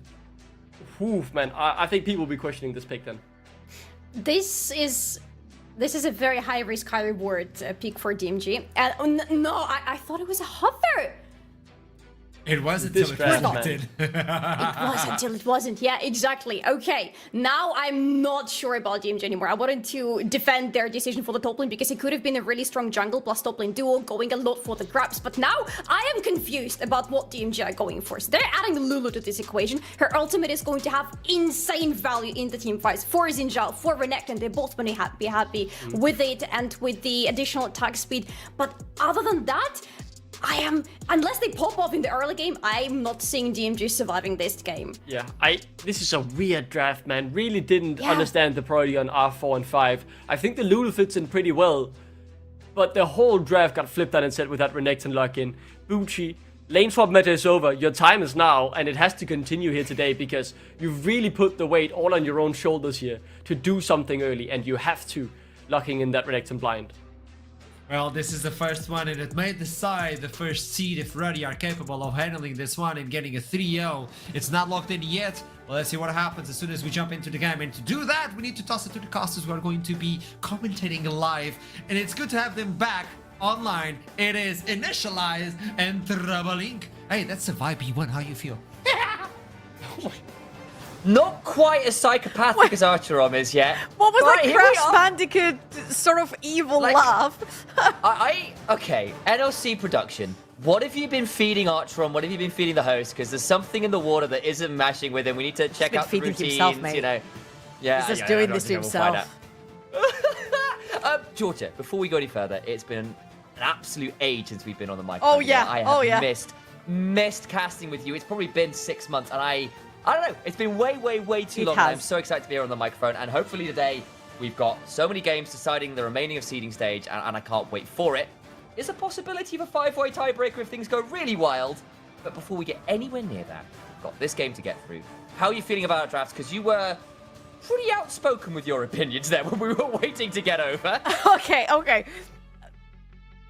oof, man, I think people will be questioning this pick then. This is a very high risk, high reward pick for DMG. And I thought it was a hover. It was This until it was draft, locked man. in. It was until it wasn't. Yeah, exactly. Okay, now I'm not sure about DMG anymore. I wanted to defend their decision for the top lane because it could have been a really strong jungle plus top lane duo going a lot for the grabs. But now I am confused about what DMG are going for. So they're adding Lulu to this equation. Her ultimate is going to have insane value in the team fights for Xinjiao, for Renekton. They're both going to be happy with it and with the additional attack speed. But other than that, unless they pop off in the early game, I'm not seeing DMG surviving this game. Yeah, this is a weird draft, man. Really didn't understand the priority on R4 and 5. I think the Lulu fits in pretty well, but the whole draft got flipped on and set with that Renekton lock-in. Bucci, lane swap meta is over. Your time is now, and it has to continue here today because you've really put the weight all on your own shoulders here to do something early, and you have to, locking in that Renekton blind. Well, this is the first one, and it may decide the first seed if Ruddy are capable of handling this one and getting a 3-0. It's not locked in yet, but let's see what happens as soon as we jump into the game. And to do that, we need to toss it to the casters who are going to be commentating live. And it's good to have them back online. It is Initialized and Troubling. Hey, that's a vibe E1. How you feel? Not quite as psychopathic as Archeron is yet. What was but that here we Crash are. Bandicoot sort of evil Like- laugh? Okay, NLC production. What have you been feeding Archeron? What have you been feeding the host? Because there's something in the water that isn't mashing with him. We need to check been out the feeding routines, himself, mate. you know. Yeah, He's just yeah, doing I this to think we'll find himself. out. Georgia, before we go any further, it's been an absolute age since we've been on the microphone. Oh, yeah. I have Oh, yeah. missed casting with you. It's probably been 6 months, and I don't know. It's been way too It long. has. I'm so excited to be here on the microphone, and hopefully today we've got so many games deciding the remaining of seeding stage, and I can't wait for it. There's a possibility of a 5-way tiebreaker if things go really wild, but before we get anywhere near that, we've got this game to get through. How are you feeling about our drafts? Because you were pretty outspoken with your opinions there when we were waiting to get over. Okay.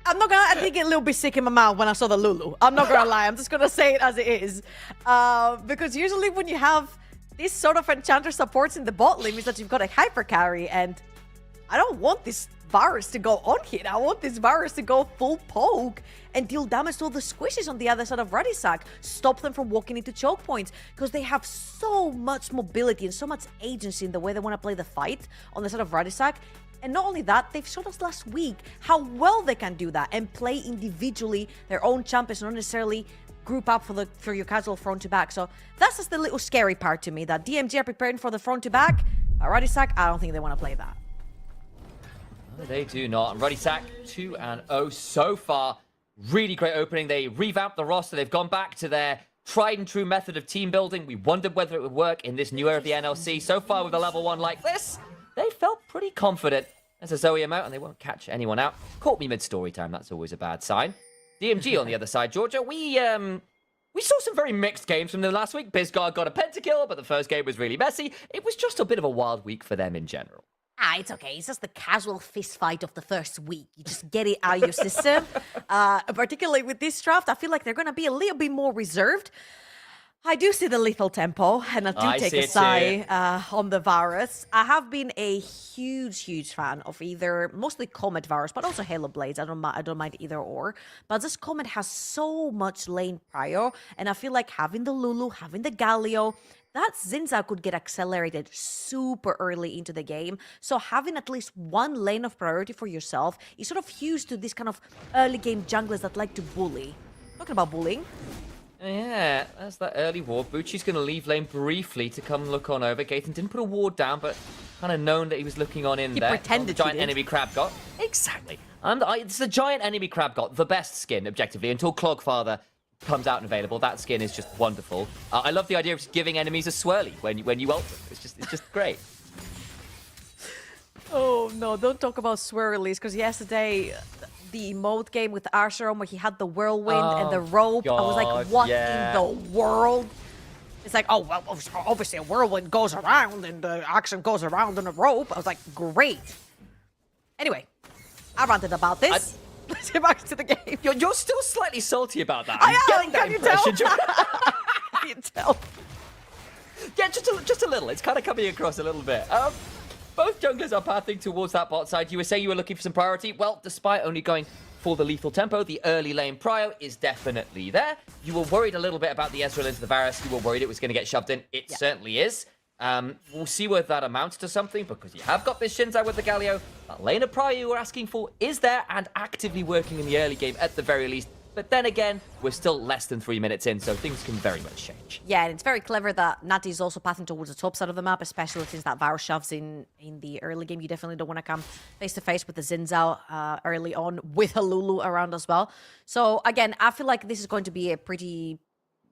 I'm not gonna. I did get a little bit sick in my mouth when I saw the Lulu. I'm not gonna lie. I'm just gonna say it as it is, because usually when you have this sort of enchanter supports in the bot lane, means that you've got a hyper carry, and I don't want this virus to go on here. I want this virus to go full poke and deal damage to all the squishes on the other side of Radisak. Stop them from walking into choke points, because they have so much mobility and so much agency in the way they want to play the fight on the side of Radisak. And not only that, they've showed us last week how well they can do that and play individually their own champions, not necessarily group up for your casual front to back. So that's just the little scary part to me, that DMG are preparing for the front to back. Radisak, I don't think they want to play that. No, they do not. And Ruddy Sack 2-0 so far. Really great opening. They revamped the roster. They've gone back to their tried and true method of team building. We wondered whether it would work in this new era of the NLC. So far with a level 1 like this, they felt pretty confident. There's a Zoe out, and they won't catch anyone out. Caught me mid-story time. That's always a bad sign. DMG on the other side, Georgia. We saw some very mixed games from them last week. Bizgard got a pentakill, but the first game was really messy. It was just a bit of a wild week for them in general. It's okay. It's just the casual fist fight of the first week. You just get it out of your system. Particularly with this draft, I feel like they're going to be a little bit more reserved. I do see the lethal tempo, and I do take a side on the Varus. I have been a huge fan of either, mostly Comet Varus, but also Halo Blades. I don't mind either or. But this Comet has so much lane prior, and I feel like having the Lulu, having the Galio, that Zinza could get accelerated super early into the game. So having at least one lane of priority for yourself is sort of huge to this kind of early game junglers that like to bully. Talking about bullying. Yeah, that's that early ward. Bucci's going to leave lane briefly to come look on over. Gaten didn't put a ward down, but kind of known that he was looking on in there. He pretended giant enemy crab got. Exactly. It's the giant enemy crab got, the best skin, objectively, until Clogfather comes out and available. That skin is just wonderful. I love the idea of just giving enemies a swirly when you ult them. It's just great. Oh no, don't talk about swirlies, because yesterday the emote game with Arsharon where he had the whirlwind and the rope, I was like, what in the world? It's like, oh, well, obviously a whirlwind goes around and the action goes around on a rope. I was like, great. Anyway, I ranted about this. Let's get back to the game. You're still slightly salty about that. I I'm am, getting can that you impression. tell? Can you tell? Yeah, just a little. It's kind of coming across a little bit. Both junglers are pathing towards that bot side. You were saying you were looking for some priority. Well, despite only going for the lethal tempo, the early lane prio is definitely there. You were worried a little bit about the Ezreal into the Varus. You were worried it was going to get shoved in. It certainly is. We'll see whether that amounts to something, because you have got this Shinzai with the Galio. That lane of prio you were asking for is there and actively working in the early game at the very least. But then again, we're still less than 3 minutes in, so things can very much change. Yeah, and it's very clever that Natty is also pathing towards the top side of the map, especially since that Varus shoves in the early game. You definitely don't want to come face-to-face with the Zinzao early on, with a Lulu around as well. So, again, I feel like this is going to be a pretty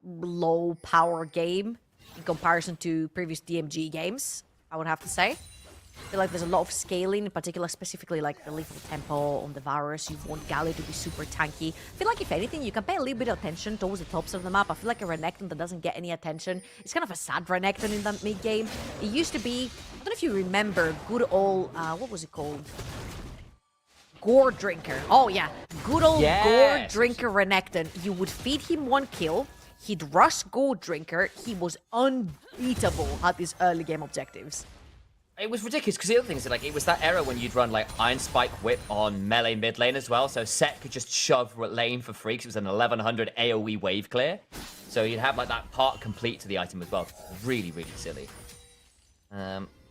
low-power game in comparison to previous DMG games, I would have to say. I feel like there's a lot of scaling, in particular, specifically like the lethal tempo on the Varus. You want Galio to be super tanky. I feel like, if anything, you can pay a little bit of attention towards the top side of the map. I feel like a Renekton that doesn't get any attention, it's kind of a sad Renekton in the mid-game. It used to be, I don't know if you remember, good old, what was it called? Gore Drinker. Oh, yeah. Good old Gore Drinker Renekton. You would feed him one kill, he'd rush Gore Drinker, he was unbeatable at these early game objectives. It was ridiculous, because the other thing is, like, it was that era when you'd run, like, Iron Spike Whip on melee mid lane as well, so Set could just shove lane for free, because it was an 1100 AoE wave clear. So you'd have, like, that part complete to the item as well. Really, really silly.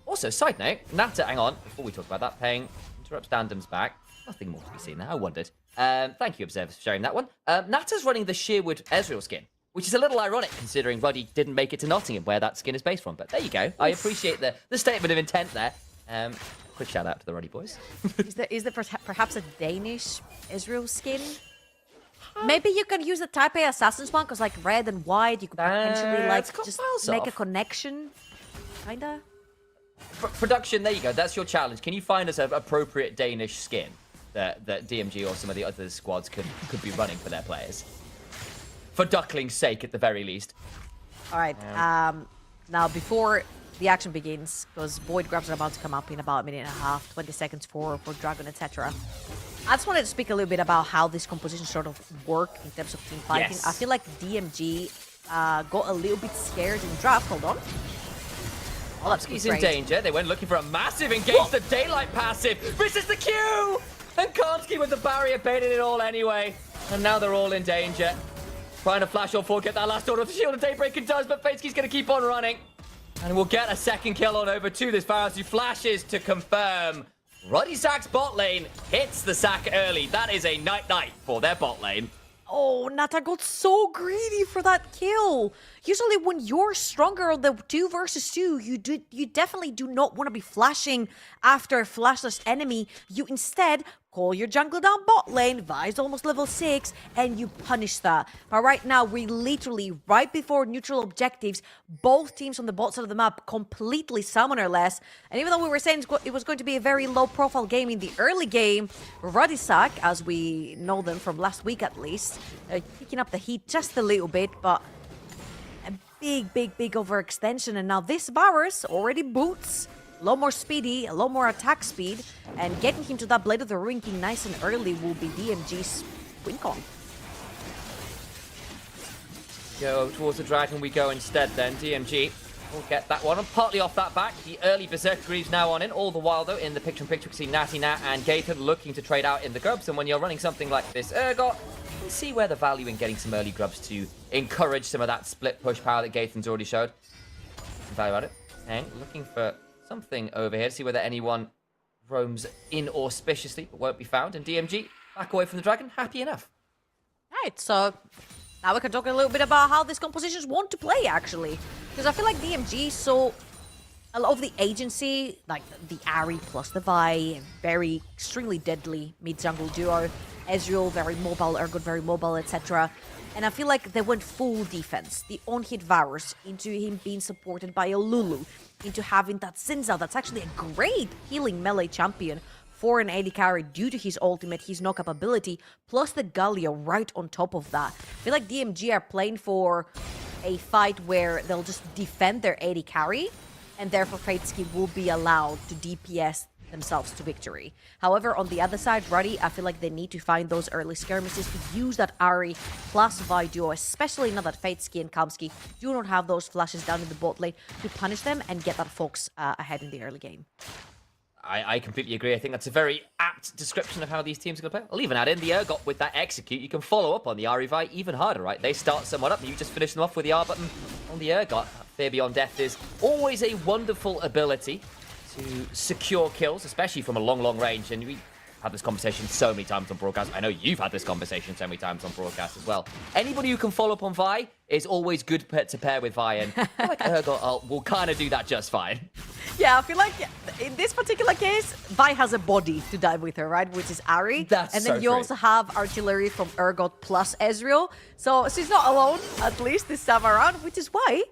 Also, side note, Nata, hang on, before we talk about that, paying interrupts Dandem's back. Nothing more to be seen there, I wondered. Thank you, Observers, for sharing that one. Nata's running the Sheerwood Ezreal skin, which is a little ironic considering Ruddy didn't make it to Nottingham, where that skin is based from. But there you go. I appreciate the statement of intent there. Quick shout out to the Ruddy boys. Is there perhaps a Danish Ezreal skin? Maybe you can use the Type A Assassin's one, because like red and white, you could potentially like just make a connection. Kinda. Production, there you go. That's your challenge. Can you find us an appropriate Danish skin that DMG or some of the other squads could be running for their players? For Duckling's sake, at the very least. All right. Now, before the action begins, because Void Grabs are about to come up in about a minute and a half, 20 seconds for Dragon, etc. I just wanted to speak a little bit about how this composition sort of work in terms of team fighting. Yes. I feel like DMG got a little bit scared in the draft. Hold on. Oh, that's He's in danger. They went looking for a massive engage the Daylight passive. Misses the Q! And Karnski with the barrier baited it all anyway. And now they're all in danger. Trying to flash on forward, get that last order of the Shield of Daybreak and does, but Fateski's going to keep on running. And we'll get a second kill on over to this Varus, who flashes to confirm. Ruddy Sack's bot lane hits the sack early. That is a night-night for their bot lane. Oh, Nata got so greedy for that kill. Usually when you're stronger on the 2 versus 2, you definitely do not want to be flashing after a flashless enemy. You instead call your jungle down bot lane, Vi's almost level 6, and you punish that. But right now, we literally, right before neutral objectives, both teams on the bot side of the map completely summonerless. And even though we were saying it was going to be a very low-profile game in the early game, Radisak, as we know them from last week at least, picking up the heat just a little bit, but a big overextension. And now this Varus already boots. A lot more speedy, a lot more attack speed, and getting him to that Blade of the Ruin King nice and early will be DMG's win con. Go towards the dragon we go instead then. DMG will get that one, and partly off that back. The early Berserker Greaves now on in. All the while though, in the picture-in-picture, we see Natty Nat and Gaither looking to trade out in the grubs, and when you're running something like this Urgot, you see where the value in getting some early grubs to encourage some of that split push power that Gaither's already showed. Value at it. Hang, looking for something over here to see whether anyone roams inauspiciously but won't be found. And DMG back away from the dragon, happy enough. Right, so now we can talk a little bit about how these compositions want to play actually. Because I feel like DMG saw a lot of the agency, like the Ahri plus the Vi, very extremely deadly mid-jungle duo. Ezreal, very mobile, Urgot, very mobile, etc. And I feel like they went full defense. The on-hit Varus into him being supported by a Lulu, into having that Sinzao that's actually a great healing melee champion for an AD carry due to his ultimate, his knock-up ability, plus the Galio right on top of that. I feel like DMG are playing for a fight where they'll just defend their AD carry, and therefore Fatesky will be allowed to DPS themselves to victory. However, on the other side, Ruddy, I feel like they need to find those early skirmishes to use that Ahri plus Vi duo, especially now that Fatesky and Kamsky do not have those flashes down in the bot lane to punish them and get that Fox ahead in the early game. I completely agree. I think that's a very apt description of how these teams are going to play. I'll even add in the Urgot with that execute. You can follow up on the Ahri Vi even harder, right? They start someone up and you just finish them off with the R button on the Urgot. Fear Beyond Death is always a wonderful ability to secure kills, especially from a long range. And we had this conversation so many times on broadcast. I know you've had this conversation so many times on broadcast as well. Anybody who can follow up on Vi is always good to pair with Vi, and I feel like Urgot will kind of do that just fine. Yeah, I feel like in this particular case, Vi has a body to dive with her, right? Which is Ahri. That's and then so you true. also have artillery from Urgot plus Ezreal. So she's not alone, at least this time around, which is why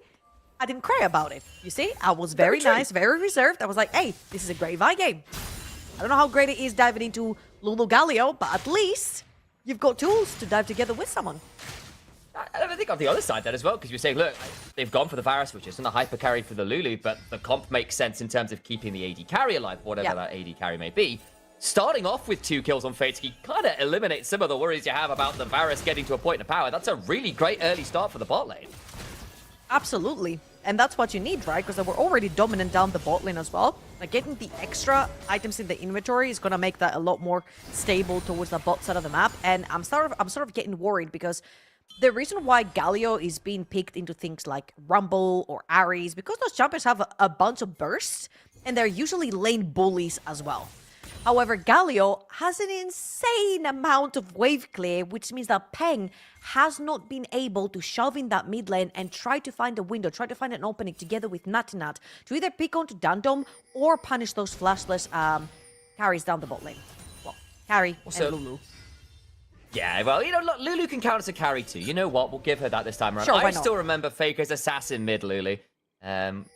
I didn't cry about it. You see, I was very nice, very reserved. I was like, hey, this is a great Vi game. I don't know how great it is diving into Lulu Galio, but at least you've got tools to dive together with someone. I think on the other side then as well, because you're saying, look, they've gone for the Varus, which isn't a hyper carry for the Lulu, but the comp makes sense in terms of keeping the AD carry alive, whatever that AD carry may be. Starting off with 2 kills on Fatesky kind of eliminates some of the worries you have about the Varus getting to a point of power. That's a really great early start for the bot lane. Absolutely. And that's what you need, right? Because they were already dominant down the bot lane as well. Like, getting the extra items in the inventory is going to make that a lot more stable towards the bot side of the map. And I'm sort of getting worried because the reason why Galio is being picked into things like Rumble or Ahri is because those champions have a bunch of bursts, and they're usually lane bullies as well. However, Galio has an insane amount of wave clear, which means that Peng has not been able to shove in that mid lane and try to find a window, try to find an opening together with Natinat to either pick onto Dandom or punish those flashless carries down the bot lane. Well, carry and Lulu. Yeah, well, you know, look, Lulu can count as a carry too. You know what? We'll give her that this time around. Sure, why I not? still remember Faker's assassin mid Lulu.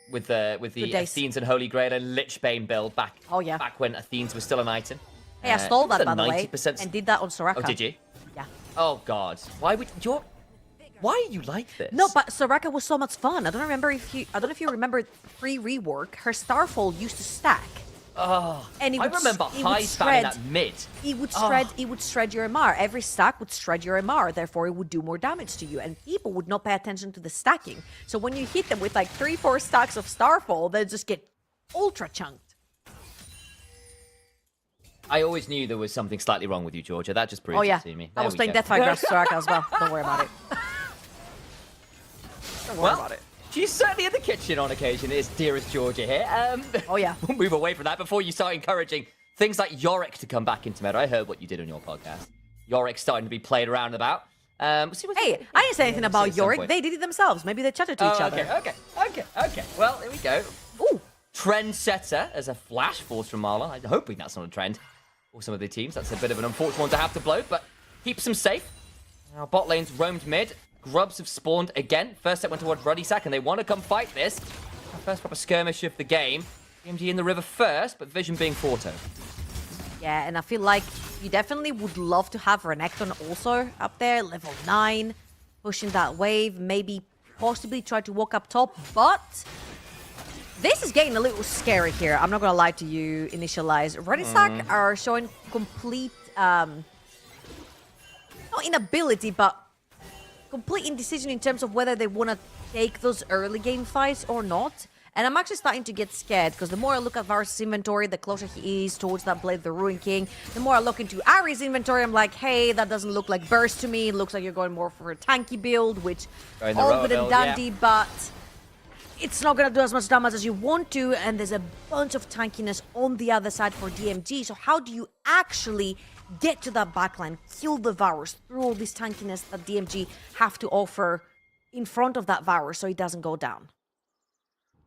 With the Athenes and Holy Grail and Lichbane build back. Oh, yeah. Back when Athenes was still an item. Hey, I stole that, by the way, 90% and did that on Soraka. Oh, did you? Yeah. Oh God, why are you like this? No, but Soraka was so much fun. I don't know if you remember pre-rework, her Starfall used to stack. Oh, And I remember high spamming that mid. It would shred your MR. Every stack would shred your MR, therefore it would do more damage to you. And people would not pay attention to the stacking. So when you hit them with like 3-4 stacks of Starfall, they just get ultra chunked. I always knew there was something slightly wrong with you, Georgia. That just proved it to me. I There was we playing go. Deathfire versus Soraka as well. Don't worry about it. Don't worry about it. She's certainly in the kitchen on occasion, is dearest Georgia here. Oh, yeah. We'll move away from that before you start encouraging things like Yorick to come back into meta. I heard what you did on your podcast. Yorick starting to be played around about. We'll see what Hey, I didn't say anything see about at some Yorick. point. They did it themselves. Maybe they chatted to each other. Okay. Well, here we go. Ooh, trendsetter as a flash force from Marlon. I'm hoping that's not a trend for some of the teams. That's a bit of an unfortunate one to have to blow, but keeps them safe. Now, bot lane's roamed mid. Grubs have spawned again. First set went towards Ruddy Sack, and they want to come fight this. First proper skirmish of the game. DMG in the river first, but Vision being Forto. Yeah, and I feel like you definitely would love to have Renekton also up there, level 9, pushing that wave, maybe possibly try to walk up top, but this is getting a little scary here. I'm not gonna lie to you, Initialize. Redisac are showing complete, not inability, but complete indecision in terms of whether they want to take those early game fights or not. And I'm actually starting to get scared, because the more I look at Varus' inventory, the closer he is towards that Blade of the Ruin King. The more I look into Ari's inventory, I'm like, hey, that doesn't look like burst to me. It looks like you're going more for a tanky build, which all good and dandy, but it's not going to do as much damage as you want to, and there's a bunch of tankiness on the other side for DMG. So how do you actually get to that backline, kill the Varus through all this tankiness that DMG have to offer in front of that Varus so it doesn't go down?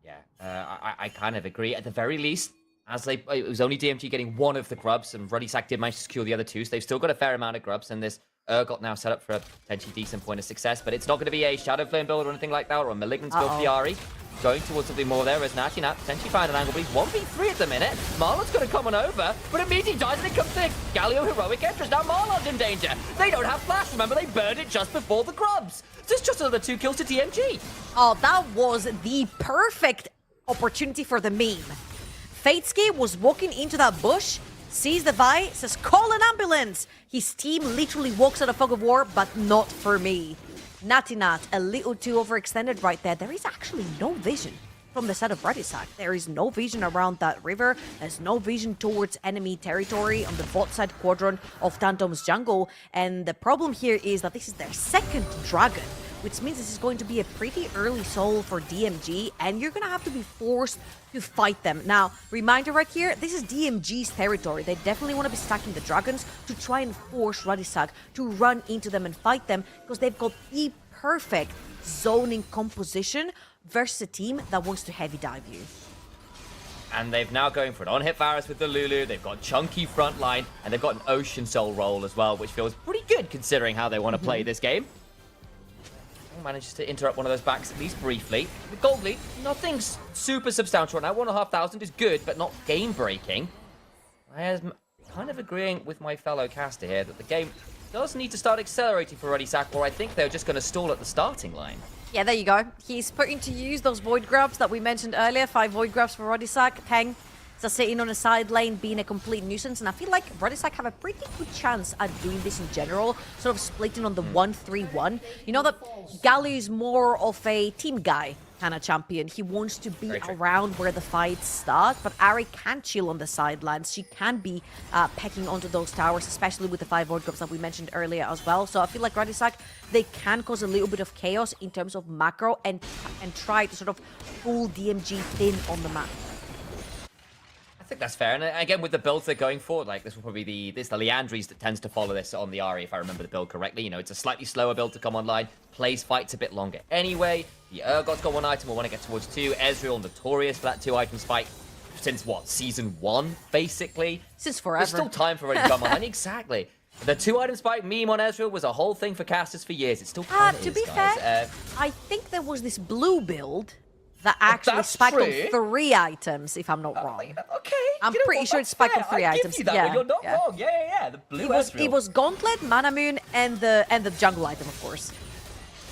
Yeah, I kind of agree. At the very least, as it was only DMG getting one of the grubs, and Ruddy Sack did manage to secure the other two, so they've still got a fair amount of grubs, and this got now set up for a potentially decent point of success, but it's not going to be a Shadow Flame build or anything like that, or a Malignant build for the Ari. Going towards something more there as Natinat potentially find an angle, but he's 1v3 at the minute. Marlon's going to come on over, but immediately dies and it comes thick. Galio heroic entrance. Now Marlon's in danger. They don't have flash. Remember, they burned it just before the grubs. So it's just another 2 kills to DMG. Oh, that was the perfect opportunity for the meme. Fateski was walking into that bush, sees the Vi, says, call an ambulance. His team literally walks out of fog of war, but not for me. Natinat, a little too overextended right there. There is actually no vision from the side of Redisac. There is no vision around that river. There's no vision towards enemy territory on the bot side quadrant of Tantom's jungle. And the problem here is that this is their second dragon, which means this is going to be a pretty early soul for DMG, and you're going to have to be forced to fight them. Now, reminder right here, this is DMG's territory. They definitely want to be stacking the dragons to try and force Redisac to run into them and fight them, because they've got the perfect zoning composition versus a team that wants to heavy dive you. And they've now going for an on-hit Varus with the Lulu. They've got chunky front line, and they've got an Ocean Soul roll as well, which feels pretty good considering how they want to play this game. Manages to interrupt one of those backs at least briefly. With Gold Lead, nothing's super substantial right now. 1,500 is good, but not game-breaking. I am kind of agreeing with my fellow caster here that the game does need to start accelerating for Ruddy Sack, or I think they're just going to stall at the starting line. Yeah, there you go. He's putting to use those Void Grubs that we mentioned earlier. 5 Void Grubs for Redisac. Peng just sitting on a side lane, being a complete nuisance. And I feel like Redisac have a pretty good chance at doing this in general, sort of splitting on the 1-3-1. You know that Galio is more of a team guy kind of champion. He wants to be around where the fights start, but Ari can chill on the sidelines. She can be pecking onto those towers, especially with the 5 Void Grubs that we mentioned earlier as well. So I feel like Redisac, they can cause a little bit of chaos in terms of macro and try to sort of pull DMG thin on the map. I think that's fair, and again, with the builds they're going for, like, this will probably be the Leandries that tends to follow this on the Ari, if I remember the build correctly. You know, it's a slightly slower build to come online, plays fights a bit longer anyway. The Urgot's got 1 item, we'll want to get towards 2. Ezreal notorious for that 2 item spike since, what, Season 1, basically? Since forever. There's still time for it to come online, exactly. The 2 item spike meme on Ezreal was a whole thing for casters for years. It's still kind of To be guys. fair, I think there was this blue build that actually spiked true. on 3 items, if I'm not wrong. Okay. I'm pretty sure it's spiked on 3 items. Give you that one. You're not wrong. Yeah. The blue Ezreal. It was Gauntlet, Mana Moon, and the jungle item, of course.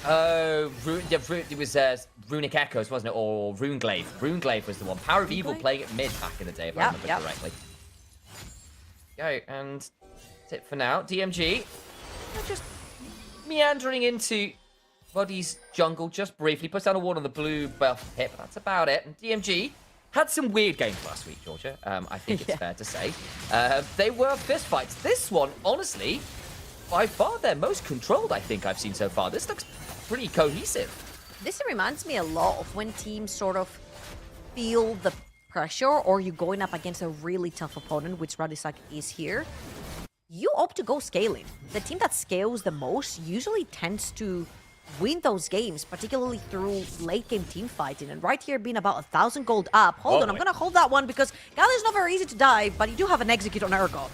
Oh, it was Runic Echoes, wasn't it? Or Runeglaive. Runeglaive was the one. Power of Evil playing it mid back in the day, if I remember correctly. Go, and that's it for now. DMG, just meandering into Buddy's jungle just briefly. Puts down a ward on the blue buff hit, but that's about it. And DMG had some weird games last week, Georgia. I think it's fair to say. They were fist fights. This one, honestly, by far their most controlled I think I've seen so far. This looks pretty cohesive. This reminds me a lot of when teams sort of feel the pressure, or you're going up against a really tough opponent, which Redisac is here. you opt to go scaling. The team that scales the most usually tends to win those games, particularly through late game team fighting. And right here being about 1,000 gold up. Hold on, I'm gonna hold that one because Galley is not very easy to dive, but you do have an execute on Urgot.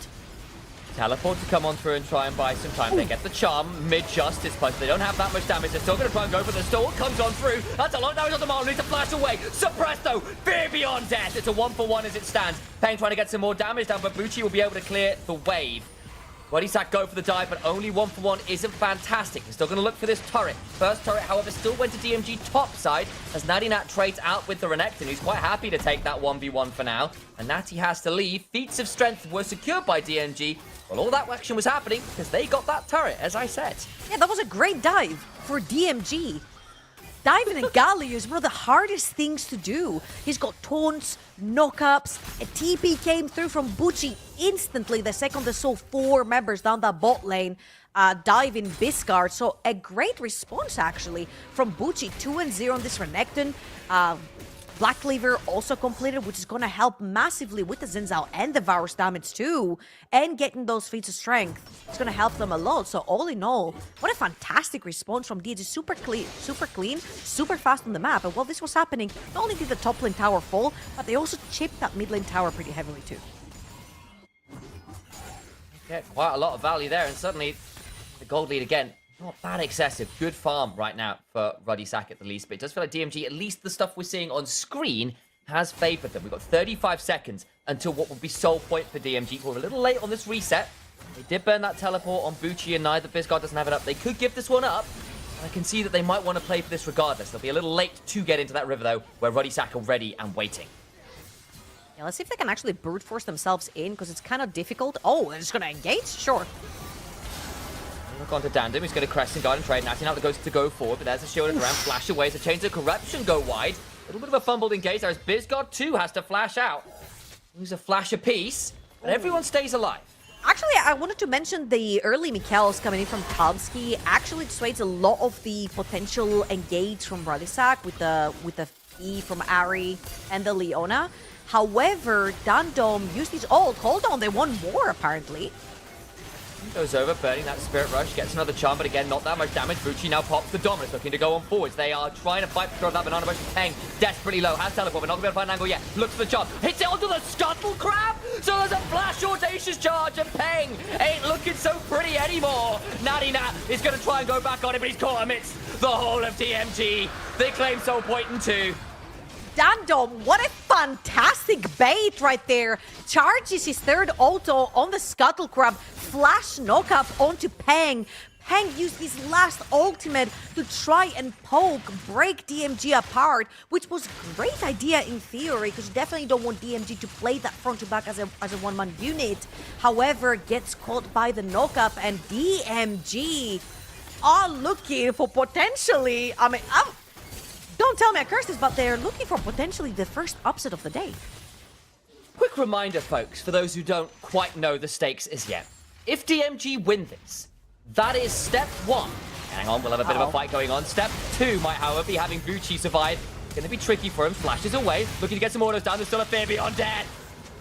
Teleport to come on through and try and buy some time. They get the charm mid-justice, but they don't have that much damage. They're still going to try and go for the stall. Comes on through. That's a lot of damage on the mark. Needs to flash away. Suppressed though. Fear beyond death. It's a 1-for-1 as it stands. Peng trying to get some more damage down, but Bucci will be able to clear the wave. Rodisak go for the dive, but only 1-for-1 isn't fantastic. He's still going to look for this turret. First turret, however, still went to DMG top side as Natty Nat trades out with the Renekton. He's quite happy to take that 1v1 for now. And Natty has to leave. Feats of strength were secured by DMG. Well, all that action was happening because they got that turret, as I said. Yeah, that was a great dive for DMG. Diving in Galio is one of the hardest things to do. He's got taunts, knockups, a TP came through from Bucci instantly the second they saw 4 members down that bot lane diving Biscard. So a great response actually from Bucci. 2-0 on this Renekton. Black Cleaver also completed, which is going to help massively with the Zinzao and the Varus damage too. And getting those feats of strength, it's going to help them a lot. So all in all, what a fantastic response from DG. Super clean, super fast on the map. And while this was happening, not only did the top lane tower fall, but they also chipped that mid lane tower pretty heavily too. Get quite a lot of value there, and suddenly the gold lead again. Not that excessive. Good farm right now for Rodisak at the least, but it does feel like DMG, at least the stuff we're seeing on screen, has favored them. We've got 35 seconds until what would be soul point for DMG. We're a little late on this reset. They did burn that teleport on Bucci, and neither Biscard doesn't have it up. They could give this one up. I can see that they might want to play for this regardless. They'll be a little late to get into that river, though, where Rodisak are ready and waiting. Yeah, let's see if they can actually brute force themselves in, because it's kind of difficult. Oh, they're just going to engage? Sure. Look on to Dandem, he's going to crest and guard and trade. Natty now goes to go forward, but there's a shield around, flash away. So Chains of Corruption go wide. A little bit of a fumbled engage there as Biscard too has to flash out. Lose a flash apiece, but everyone stays alive. Actually, I wanted to mention the early Mikhails coming in from Kalski. Actually, it dissuades a lot of the potential engage from Rodisak with the E from Ari and the Leona. However, Dandom used his ult. Hold on, they want more apparently. Goes over, burning that Spirit Rush, gets another charm, but again, not that much damage. Bucci now pops the Dominus, looking to go on forwards. They are trying to fight for that Banana Bush. Peng, desperately low, has teleport, but not going to be able to find an angle yet. Looks for the charm, hits it onto the Scuttle Crab! So there's a flash audacious charge, and Peng ain't looking so pretty anymore. Natty Nat is going to try and go back on it, but he's caught amidst the whole of DMG. They claim soul point in 2. Dandom, what a fantastic bait right there. Charges his third auto on the Scuttle Crab. Flash knockup onto Peng. Peng used his last ultimate to try and poke, break DMG apart, which was a great idea in theory, because you definitely don't want DMG to play that front to back as a one-man unit. However, gets caught by the knockup, and DMG are looking for potentially, don't tell me I cursed this, but they're looking for potentially the first upset of the day. Quick reminder, folks, for those who don't quite know the stakes as yet. If DMG win this, that is step 1. Hang on, we'll have a bit of a fight going on. Step 2 might, however, be having Bucci survive. Going to be tricky for him. Flashes away, looking to get some autos down. There's still a fear beyond death.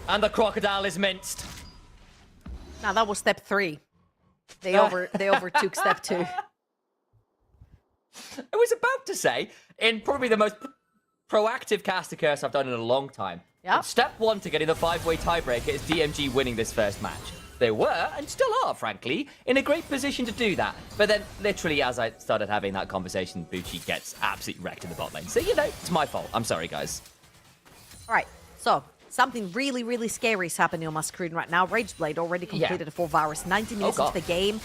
And the crocodile is minced. Now that was step 3. They overtook step 2. I was about to say, in probably the most proactive caster curse I've done in a long time. Yep. Step 1 to getting the 5-way tiebreaker is DMG winning this first match. They were, and still are, frankly, in a great position to do that. But then, literally, as I started having that conversation, Bucci gets absolutely wrecked in the bot lane. So, you know, it's my fault. I'm sorry, guys. All right, so something really, really scary is happening on my screen right now. Rageblade already completed for Varus. 90 minutes into the game,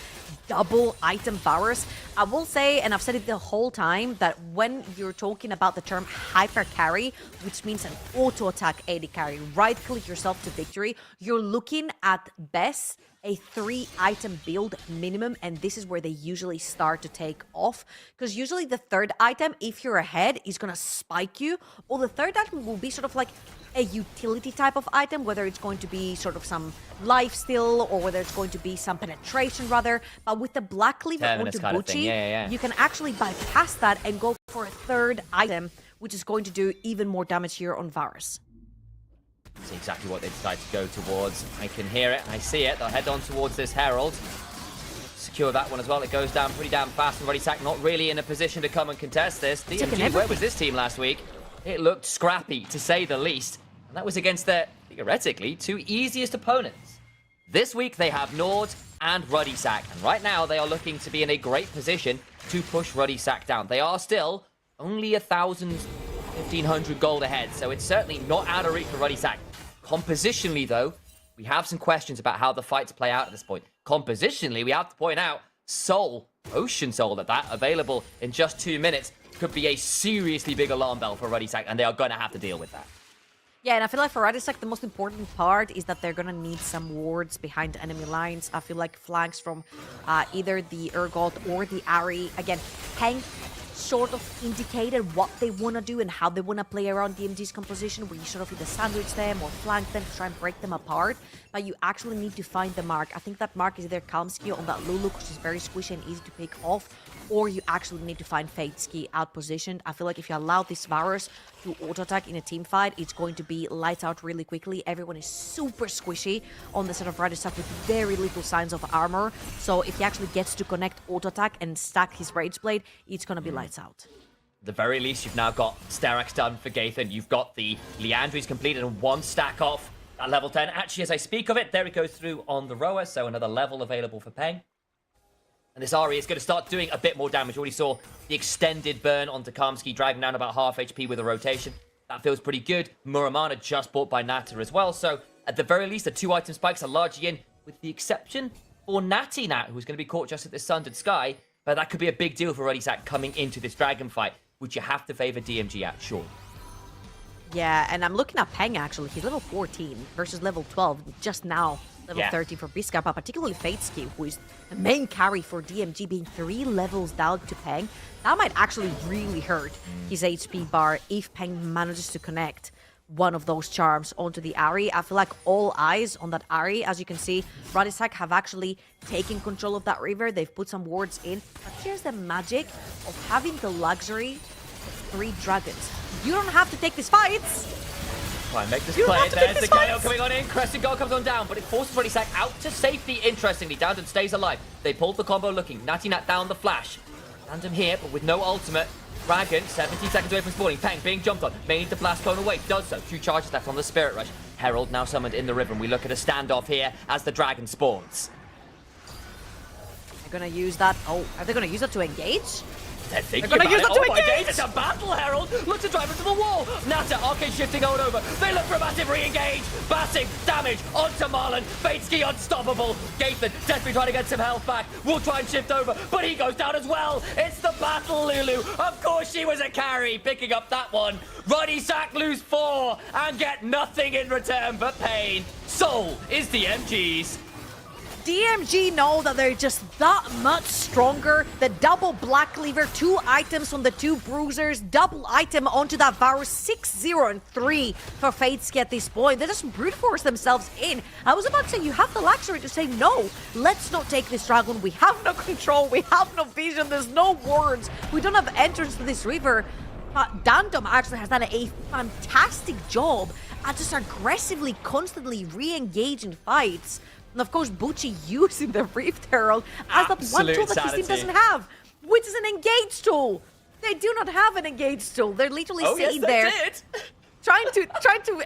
double item Varus. I will say, and I've said it the whole time, that when you're talking about the term hyper carry, which means an auto attack AD carry, right click yourself to victory, you're looking at best a 3-item build minimum, and this is where they usually start to take off, because usually the third item, if you're ahead, is gonna spike you, or the third item will be sort of like a utility type of item, whether it's going to be sort of some lifesteal or whether it's going to be some penetration rather. But with the Black Cleaver onto Bucci, you can actually bypass that and go for a third item, which is going to do even more damage here on Varus. See exactly what they decide to go towards. I can hear it, I see it. They'll head on towards this Herald. Secure that one as well. It goes down pretty damn fast, and ReadySack not really in a position to come and contest this. DMG, where was this team last week? It looked scrappy, to say the least. And that was against their, theoretically, 2 easiest opponents. This week, they have Nord and ReadySack. And right now, they are looking to be in a great position to push ReadySack down. They are still only 1,000, 1,500 gold ahead. So it's certainly not out of reach for ReadySack. Compositionally, though, we have some questions about how the fights play out at this point. Compositionally, we have to point out Soul, Ocean Soul at that, available in just 2 minutes, could be a seriously big alarm bell for ReadySack, and they are going to have to deal with that. Yeah, and I feel like for ReadySack, the most important part is that they're going to need some wards behind enemy lines. I feel like flanks from either the Urgot or the Ahri. Again, Peng sort of indicated what they want to do and how they want to play around DMG's composition, where you sort of either sandwich them or flank them to try and break them apart. But you actually need to find the mark. I think that mark is either Kalmski on that Lulu, which is very squishy and easy to pick off, or you actually need to find Fateski outpositioned. I feel like if you allow this Varus to auto-attack in a team fight, it's going to be lights out really quickly. Everyone is super squishy on the sort of ReadySack with very little signs of armor. So if he actually gets to connect auto-attack and stack his Rage Blade, it's going to be lights out. At the very least, you've now got Sterak's done for Gaithan. You've got the Leandry's completed and 1 stack off at level 10. Actually, as I speak of it, there it goes through on the Roa, so another level available for Peng. And this Ahri is going to start doing a bit more damage. We already saw the extended burn onto Kamsky, dragging down about half HP with a rotation. That feels pretty good. Muramana just bought by Nata as well. So at the very least, the 2-item spikes are largely in, with the exception for Natty Nat, who's going to be caught just at the Sundered Sky. But that could be a big deal for ReadySack coming into this Dragon fight, which you have to favor DMG at, sure. Yeah, and I'm looking at Peng actually. He's level 14 versus level 12 just now. Level 13 for Biscar, but particularly Fateski, who is the main carry for DMG, being 3 levels down to Peng. That might actually really hurt his HP bar if Peng manages to connect one of those charms onto the Ahri. I feel like all eyes on that Ahri. As you can see, ReadySack have actually taken control of that river. They've put some wards in. But here's the magic of having the luxury of 3 dragons. You don't have to take these fights. Try and make this play. There's the KO coming on in. Crescent Guard comes on down, but it forces ReadySack out to safety. Interestingly, Downton stays alive. They pulled the combo looking. Natty Nat down the flash. Random here, but with no ultimate. Dragon, 17 seconds away from spawning. Peng being jumped on. May need to blast cone away. Does so. 2 charges left on the Spirit Rush. Herald now summoned in the river, and we look at a standoff here as the Dragon spawns. They're gonna use that. Oh, are they gonna use it to engage? They're thinking gonna about use it. that to Oh my engage! days, it's a battle, Herald! Look to drive into the wall! Nata, arcade shifting on over. They look for a massive re-engage. Massive damage onto Marlon. Fateski unstoppable. Gaithan desperately trying to get some health back. Will try and shift over, but he goes down as well. It's the battle, Lulu. Of course she was a carry, picking up that one. ReadySack lose 4 and get nothing in return but pain. Soul is the MGs. DMG know that they're just that much stronger. The double Black Cleaver, 2 items on the 2 Bruisers, double item onto that Varus, 6-0 and 3 for Fateski at this point. They just brute force themselves in. I was about to say, you have the luxury to say, no, let's not take this dragon. We have no control, we have no vision, there's no wards. We don't have entrance to this river. Dandom actually has done a fantastic job at just aggressively, constantly re-engaging fights. And of course, Bucci using the Rift Herald as the one tool that his team doesn't have, which is an engage tool. They do not have an engage tool. They're literally sitting there trying to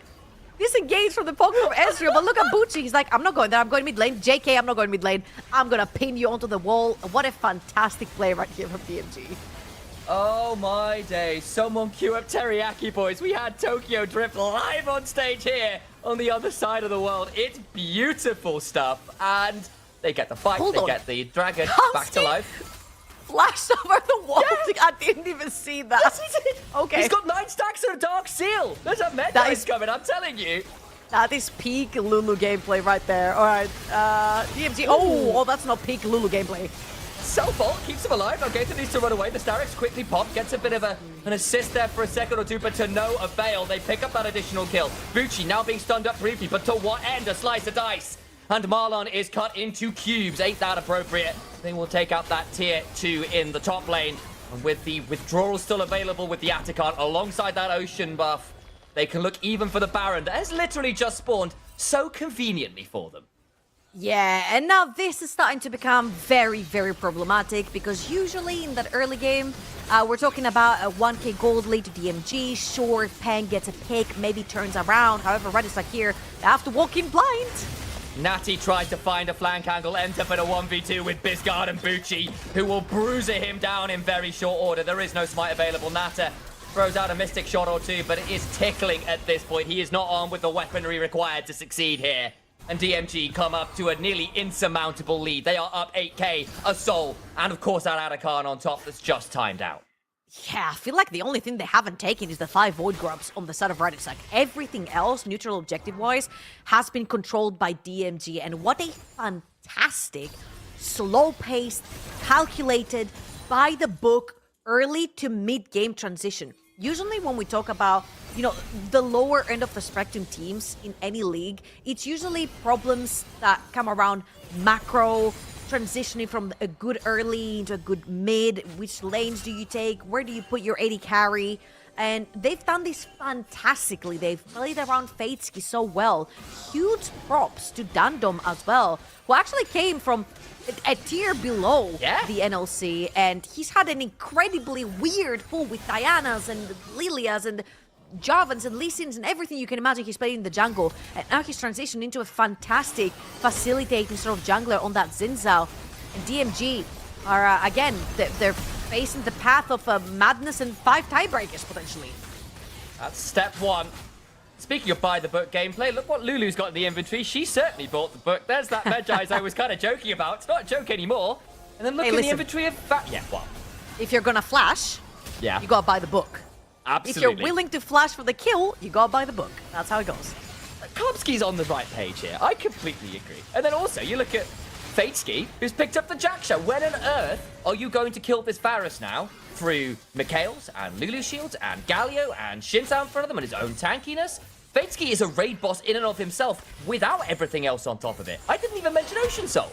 disengage from the poke from Ezreal. But look at Bucci. He's like, I'm not going there. I'm going mid lane. JK, I'm not going mid lane. I'm going to pin you onto the wall. What a fantastic play right here from DMG. Oh my days. Someone queue up Teriyaki, boys. We had Tokyo Drift live on stage here on the other side of the world. It's beautiful stuff. And they get the fight. They get the dragon back to life. Flashed over the wall. Yeah. I didn't even see that. Yes, he did. Okay. He's got 9 stacks and a Dark Seal. There's a meta coming, I'm telling you. That is peak Lulu gameplay right there. All right. DMG. Oh, that's not peak Lulu gameplay. Self-ult keeps him alive. Okay, so needs to run away. The Starix quickly pop, gets a bit of an assist there for a second or two, but to no avail. They pick up that additional kill. Bucci now being stunned up briefly, but to what end? A slice of dice. And Marlon is cut into cubes. Ain't that appropriate? They will take out that tier 2 in the top lane. And with the withdrawal still available with the Atacant alongside that Ocean buff, they can look even for the Baron that has literally just spawned so conveniently for them. Yeah, and now this is starting to become very, very problematic because usually in that early game, we're talking about a 1k gold lead to DMG. Sure, Peng gets a pick, maybe turns around. However, Red is like here, they have to walk in blind. Natty tries to find a flank angle, ends up in a 1v2 with Bisgard and Bucci, who will bruiser him down in very short order. There is no smite available. Nata throws out a mystic shot or two, but it is tickling at this point. He is not armed with the weaponry required to succeed here. And DMG come up to a nearly insurmountable lead. They are up 8k, a soul, and of course that Adakan on top that's just timed out. Yeah, I feel like the only thing they haven't taken is the 5 Void Grubs on the side of Radixac. Everything else, neutral objective-wise, has been controlled by DMG. And what a fantastic, slow-paced, calculated, by-the-book, early to mid-game transition. Usually when we talk about, you know, the lower end of the spectrum teams in any league, it's usually problems that come around macro, transitioning from a good early into a good mid. Which lanes do you take? Where do you put your AD carry? And they've done this fantastically. They've played around Fatesky so well. Huge props to Dandom as well, who actually came from a tier below the NLC, and he's had an incredibly weird pull with Dianas and Lilias and Javans and Lee Sins and everything you can imagine he's played in the jungle. And now he's transitioned into a fantastic facilitating sort of jungler on that Xin Zhao. And DMG are, again, they're facing the path of madness and 5 tiebreakers, potentially. That's step one. Speaking of by-the-book gameplay, look what Lulu's got in the inventory. She certainly bought the book. There's that Medjai's I was kind of joking about. It's not a joke anymore. And then look in the inventory of... Yeah, what? If you're gonna flash, you gotta buy the book. Absolutely. If you're willing to flash for the kill, you gotta buy the book. That's how it goes. Kopsky's on the right page here. I completely agree. And then also, you look at Fatesky, who's picked up the Jack Shot. When on earth are you going to kill this Varus now? Through Mikhail's and Lulu shields and Galio and Shinzao in front of them and his own tankiness? Fatesky is a raid boss in and of himself without everything else on top of it. I didn't even mention Ocean Soul.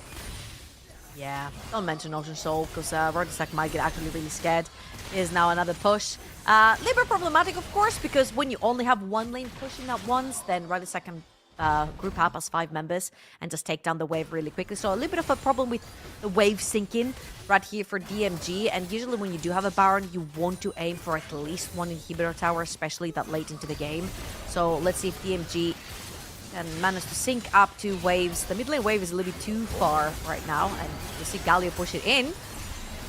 Yeah, don't mention Ocean Soul because Rodisek might get actually really scared. Is now another push. Little bit problematic, of course, because when you only have one lane pushing at once, then Rodisek can group up as 5 members and just take down the wave really quickly. So a little bit of a problem with the wave sinking right here for DMG. And usually when you do have a Baron, you want to aim for at least 1 inhibitor tower, especially that late into the game. So let's see if DMG can manage to sync up 2 waves. The mid lane wave is a little bit too far right now, and you see Galio push it in.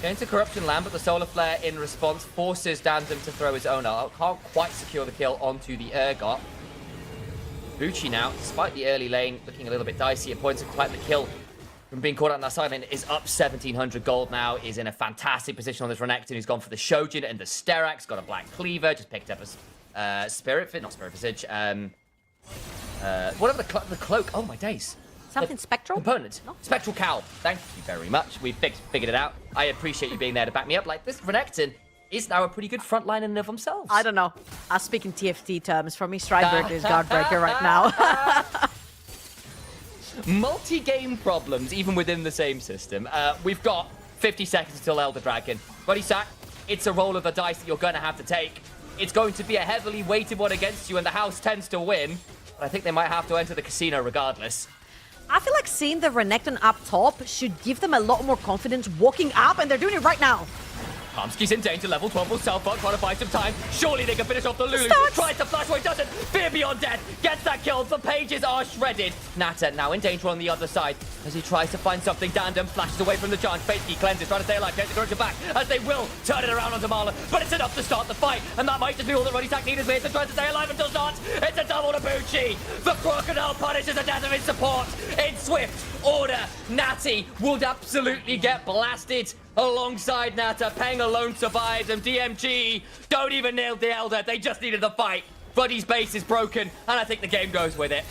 Going to Corruption Land, but the Solar Flare in response forces Dandem to throw his own ult. Can't quite secure the kill onto the Urgot. Bucci now, despite the early lane looking a little bit dicey at points, despite the kill from being caught out on that side lane, is up 1,700 gold now, is in a fantastic position on this Renekton, who's gone for the Shojin and the Sterak's, got a Black Cleaver, just picked up a Spirit Visage, whatever the cloak, oh my days. Something spectral? Component. No? Spectral Cowl. Thank you very much. We've figured it out. I appreciate you being there to back me up. Like, this Renekton is now a pretty good front line in and of themselves. I don't know. I speak in TFT terms. For me, Stridebreaker is Guardbreaker right now. Multi-game problems, even within the same system. We've got 50 seconds until Elder Dragon. Buddy Sack, it's a roll of the dice that you're going to have to take. It's going to be a heavily weighted one against you, and the house tends to win. But I think they might have to enter the casino regardless. I feel like seeing the Renekton up top should give them a lot more confidence walking up, and they're doing it right now. Kamsky's in danger, level 12 will self-fuck, trying to buy some time. Surely they can finish off the Lulu. Tries to flash away, doesn't. Fear beyond death. Gets that kill. The pages are shredded. Nata now in danger on the other side as he tries to find something. Dandem flashes away from the charge. Fatesky cleanses, trying to stay alive. Gets the direction back as they will turn it around onto Marla. But it's enough to start the fight. And that might just be all that Rodisek needs is to try to stay alive and does not. It's a double to Bucci. The Crocodile punishes the death of his support. In swift order, Natty would absolutely get blasted. Alongside Nata, Peng alone survives, and DMG don't even nail the Elder. They just needed the fight. Buddy's base is broken, and I think the game goes with it.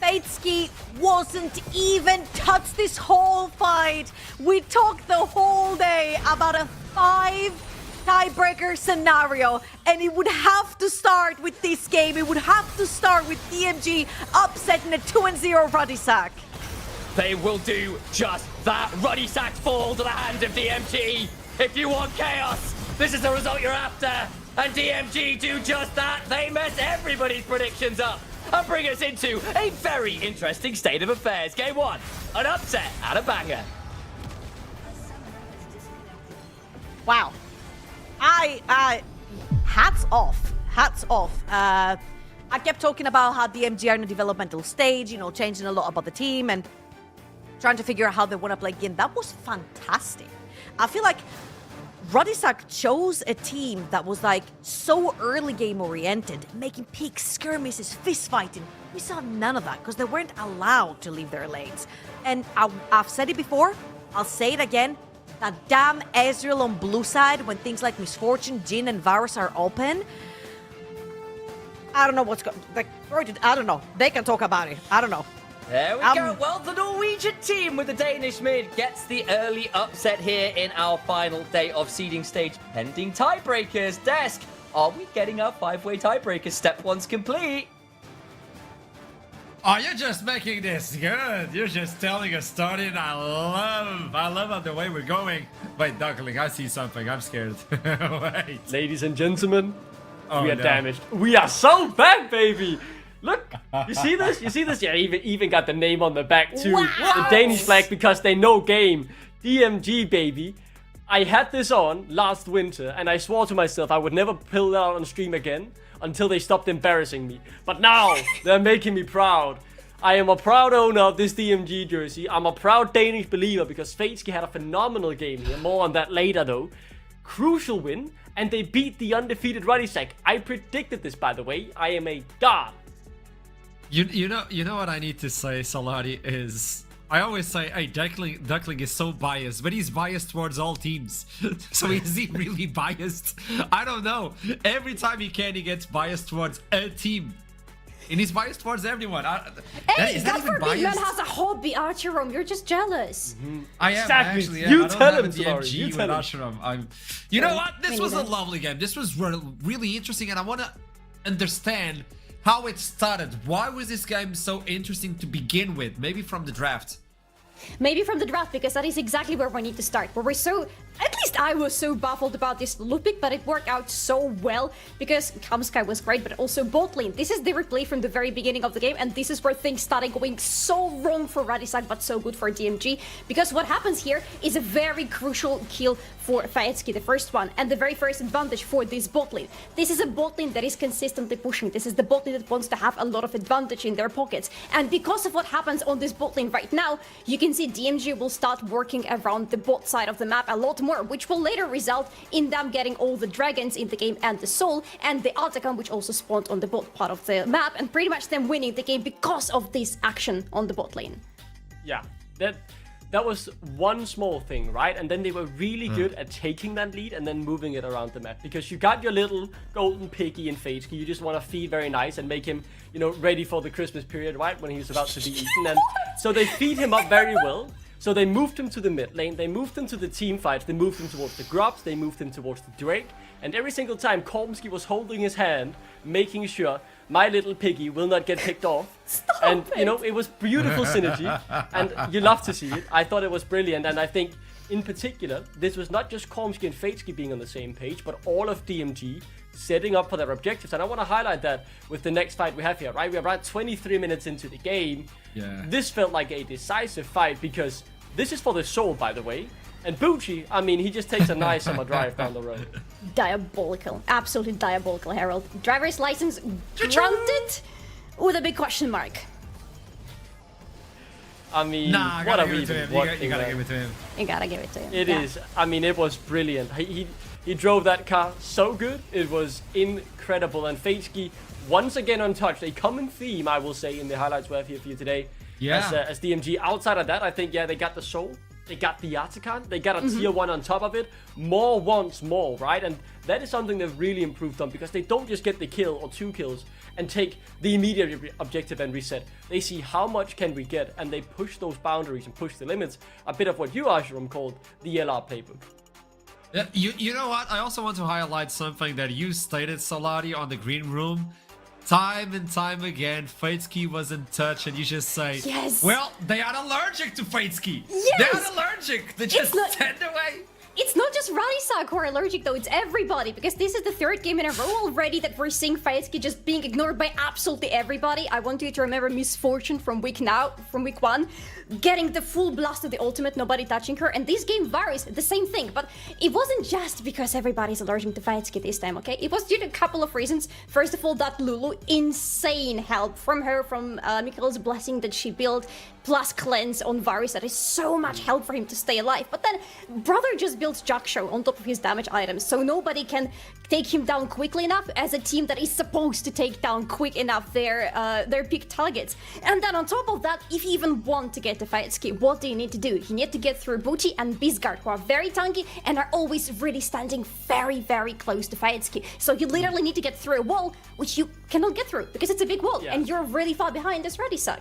Fatesky wasn't even touched this whole fight. We talked the whole day about a 5 tiebreaker scenario, and it would have to start with this game. It would have to start with DMG upsetting a 2-0 Rodisek. They will do just that. Rodisek fall to the hands of DMG. If you want chaos, this is the result you're after. And DMG do just that. They mess everybody's predictions up and bring us into a very interesting state of affairs. Game 1, an upset and a banger. Wow. I hats off. I kept talking about how DMG are in a developmental stage, you know, changing a lot about the team and trying to figure out how they want to play game. That was fantastic. I feel like Radisak chose a team that was like so early game oriented, making picks, skirmishes, fist fighting. We saw none of that because they weren't allowed to leave their lanes. And I've said it before, I'll say it again. That damn Ezreal on blue side when things like Misfortune, Jhin, and Varus are open. I don't know what's going. Like, I don't know. They can talk about it. I don't know. There we go. Well, the Norwegian team with the Danish mid gets the early upset here in our final day of seeding stage pending tiebreakers. Desk, are we getting our 5-way tiebreakers? Step 1's complete. Oh, you're just making this good. You're just telling a story, and I love the way we're going. Wait, Duckling, I see something. I'm scared. Wait. Ladies and gentlemen, we are no. damaged. We are so bad, baby. Look, you see this? You see this? Yeah, even got the name on the back too. Wow. The Danish flag because they know game. DMG, baby. I had this on last winter, and I swore to myself I would never pull it out on stream again until they stopped embarrassing me. But now, they're making me proud. I am a proud owner of this DMG jersey. I'm a proud Danish believer because Fatesky had a phenomenal game here. More on that later, though. Crucial win, and they beat the undefeated Radisak. I predicted this, by the way. I am a god. You know what I need to say, Salari, is I always say, hey, Duckling is so biased, but he's biased towards all teams. So is he really biased? I don't know. Every time he gets biased towards a team. And he's biased towards everyone. Hey, is that even forbidden man biased? has a hobby, Archerom. You're just jealous. I am Exactly. actually. Yeah. You I don't tell have him, a Salari. DMG You with tell him. Ashram. You know what? This Me was a neither. lovely game. This was really interesting, and I want to understand how it started. Why was this game so interesting to begin with? Maybe from the draft. Maybe from the draft, because that is exactly where we need to start. Where we're so, at least I was so baffled about this loop pick, but it worked out so well because Kamsky was great, but also bot lane. This is the replay from the very beginning of the game, and this is where things started going so wrong for Radisak, but so good for DMG. Because what happens here is a very crucial kill for Faetsky, the first one, and the very first advantage for this bot lane. This is a bot lane that is consistently pushing. This is the bot lane that wants to have a lot of advantage in their pockets. And because of what happens on this bot lane right now, you can see DMG will start working around the bot side of the map a lot more, which will later result in them getting all the dragons in the game and the soul and the Artakan, which also spawned on the bot part of the map, and pretty much them winning the game because of this action on the bot lane. Yeah, that was one small thing, right? And then they were really good at taking that lead and then moving it around the map. Because you got your little golden piggy in Fatesky. You just want to feed very nice and make him, you know, ready for the Christmas period, right? When he's about to be eaten. And so they feed him up very well. So they moved him to the mid lane, they moved him to the team fights, they moved him towards the grubs, they moved him towards the Drake. And every single time, Kormsky was holding his hand, making sure my little piggy will not get picked off. Stop and, it. you know, it was beautiful synergy. And you love to see it. I thought it was brilliant. And I think, in particular, this was not just Kormsky and Fatesky being on the same page, but all of DMG setting up for their objectives. And I want to highlight that with the next fight we have here, right? We're about 23 minutes into the game. Yeah. This felt like a decisive fight because this is for the soul, by the way. And Bucci, I mean, he just takes a nice summer drive down the road. Diabolical. Absolutely diabolical, Herald. Driver's license granted with a big question mark. I mean, Nah, I what gotta are give we it to even him. watching? You gotta man? give it to him. You gotta give it to him. It is. I mean, it was brilliant. He drove that car so good. It was incredible. And Fatesky, once again untouched. A common theme, I will say, in the highlights we have here for you today. Yeah. As DMG. Outside of that, I think, yeah, they got the soul. They got the Artakan. They got a tier 1 on top of it. More wants more, right? And that is something they've really improved on because they don't just get the kill or 2 kills and take the immediate objective and reset. They see how much can we get and they push those boundaries and push the limits. A bit of what you, Ashram, called the LR playbook. Yeah, you know what? I also want to highlight something that you stated, Salari, on the green room. Time and time again, Fatesky was in touch, and you just say, Yes. well, they are allergic to Fatesky. Yes. They are allergic. They just not- stand away. It's not just Ralisak who are allergic though, it's everybody, because this is the third game in a row already that we're seeing Faetzky just being ignored by absolutely everybody. I want you to remember Misfortune from week 1, getting the full blast of the ultimate, nobody touching her, and this game Varus, the same thing, but it wasn't just because everybody's allergic to Faetzky this time, okay? It was due to a couple of reasons. First of all, that Lulu, insane help from her, from Mikhail's blessing that she built, plus cleanse on Varus, that is so much help for him to stay alive. But then Brother just builds Jaksho on top of his damage items, so nobody can take him down quickly enough as a team that is supposed to take down quick enough their big targets. And then on top of that, if you even want to get to Faetzky, what do you need to do? You need to get through Booty and Bisgard, who are very tanky and are always really standing very, very close to Faetzky. So you literally need to get through a wall, which you cannot get through because it's a big wall, and you're really far behind as Radisak.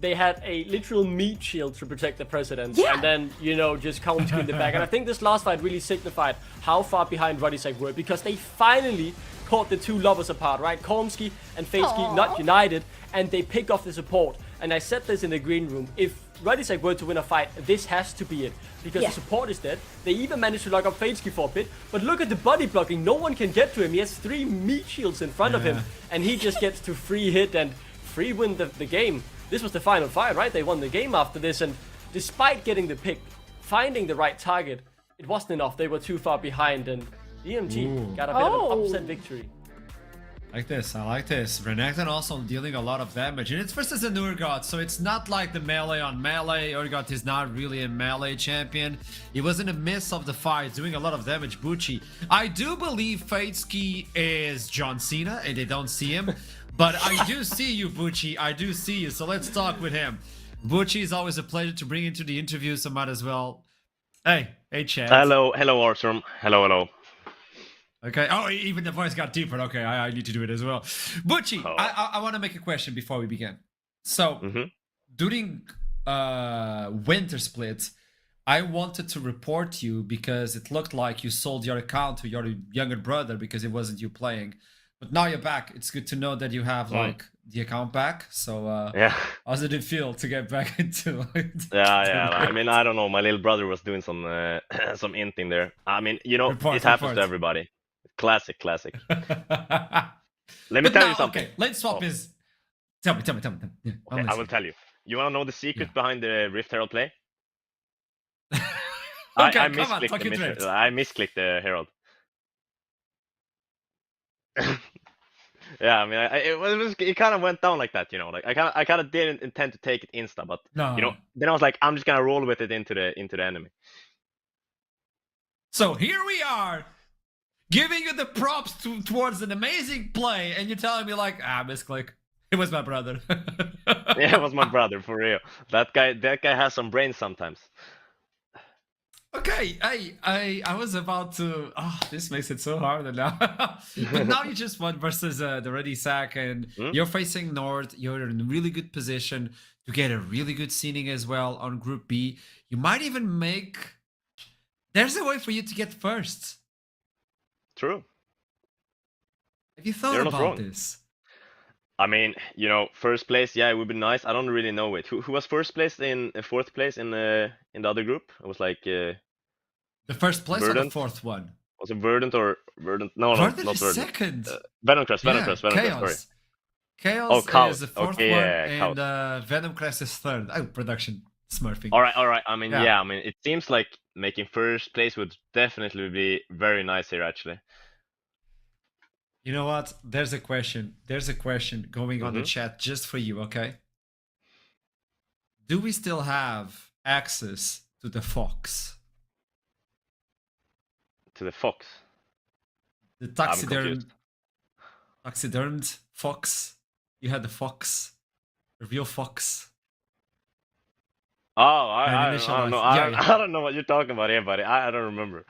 They had a literal meat shield to protect the president, Yeah. and then, you know, just counter in the back. And I think this last fight really signified how far behind Radisak were, because they finally caught the two lovers apart, right? Kormsky and Faetzky not united, and they pick off the support. And I said this in the green room, if Radisak were to win a fight, this has to be it, because the support is dead. They even managed to lock up Faetzky for a bit, but look at the body blocking, no one can get to him. He has 3 meat shields in front of him, and he just gets to free hit and free win the game. This was the final fight, right? They won the game after this, and despite getting the pick, finding the right target, it wasn't enough. They were too far behind, and DMG got a bit of an upset victory. I like this. Renekton also dealing a lot of damage, and it's versus an Urgot, so it's not like the melee on melee. Urgot is not really a melee champion. He was in the midst of the fight, doing a lot of damage. Bucci. I do believe Faetzky is John Cena, and they don't see him. But I do see you, Bucci. I do see you. So let's talk with him. Bucci is always a pleasure to bring into the interview, so might as well. Hey, Chad. Hello, Arthur. Hello. Okay. Oh, even the voice got deeper. Okay, I need to do it as well. Bucci, I want to make a question before we begin. So, during Winter Split, I wanted to report you because it looked like you sold your account to your younger brother because it wasn't you playing. But now you're back. It's good to know that you have like the account back. So how does it feel to get back into it? Yeah. I mean, I don't know. My little brother was doing some inting there. I mean, you know, it happens to everybody. Classic. Let me tell you something. Okay, let's swap his. Tell me. Yeah, okay, I will tell you. You want to know the secret behind the Rift Herald play? Okay, I come on, talk it right. I misclicked the Herald. Yeah, I mean, it kind of went down like that, you know. Like I kind of didn't intend to take it insta, but you know, then I was like, I'm just gonna roll with it into the enemy. So here we are, giving you the props towards an amazing play, and you're telling me like, misclick. It was my brother. Yeah, it was my brother for real. That guy has some brains sometimes. Okay, I was about to. Oh, this makes it so hard now. But now you just won versus the Ready Sack, and you're facing North. You're in a really good position to get a really good seeding as well on Group B. You might even make. There's a way for you to get first. True. Have you thought about this? I mean, you know, first place, yeah, it would be nice. I don't really know it. Who was first place in fourth place in the other group? It was like the first place Verdant? or the fourth one? Was it Verdant or Verdant? No, Verdant not is Verdant. second. Venomcrest. Chaos. Sorry. Chaos is the fourth one, yeah, and Venomcrest is third. Oh, production smurfing. All right. I mean, yeah. I mean, it seems like making first place would definitely be very nice here, actually. You know what? There's a question going on the chat just for you, okay? Do we still have access to the fox? To the fox? The taxidermed fox? You had the fox? The real fox? Oh, I don't know. I don't know what you're talking about here, buddy. I don't remember.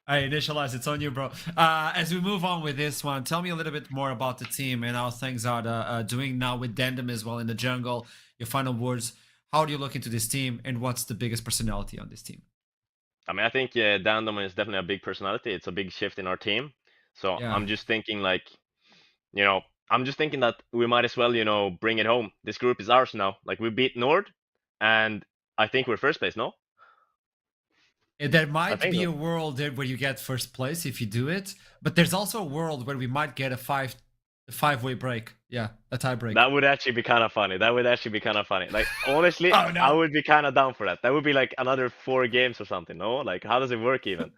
I initialize. It's on you, bro. As we move on with this one, tell me a little bit more about the team and how things are doing now with Dandem as well in the jungle. Your final words. How do you look into this team, and what's the biggest personality on this team? I mean, I think Dandem is definitely a big personality. It's a big shift in our team. So I'm just thinking like, you know, that we might as well, you know, bring it home. This group is ours now. Like we beat Nord, and I think we're first place, no? There might think be so. a world there where you get first place if you do it, but there's also a world where we might get a five-way break. Yeah, a tie break. That would actually be kind of funny. Like, honestly, Oh, no. I would be kind of down for that. That would be like another 4 games or something, no? Like, how does it work even?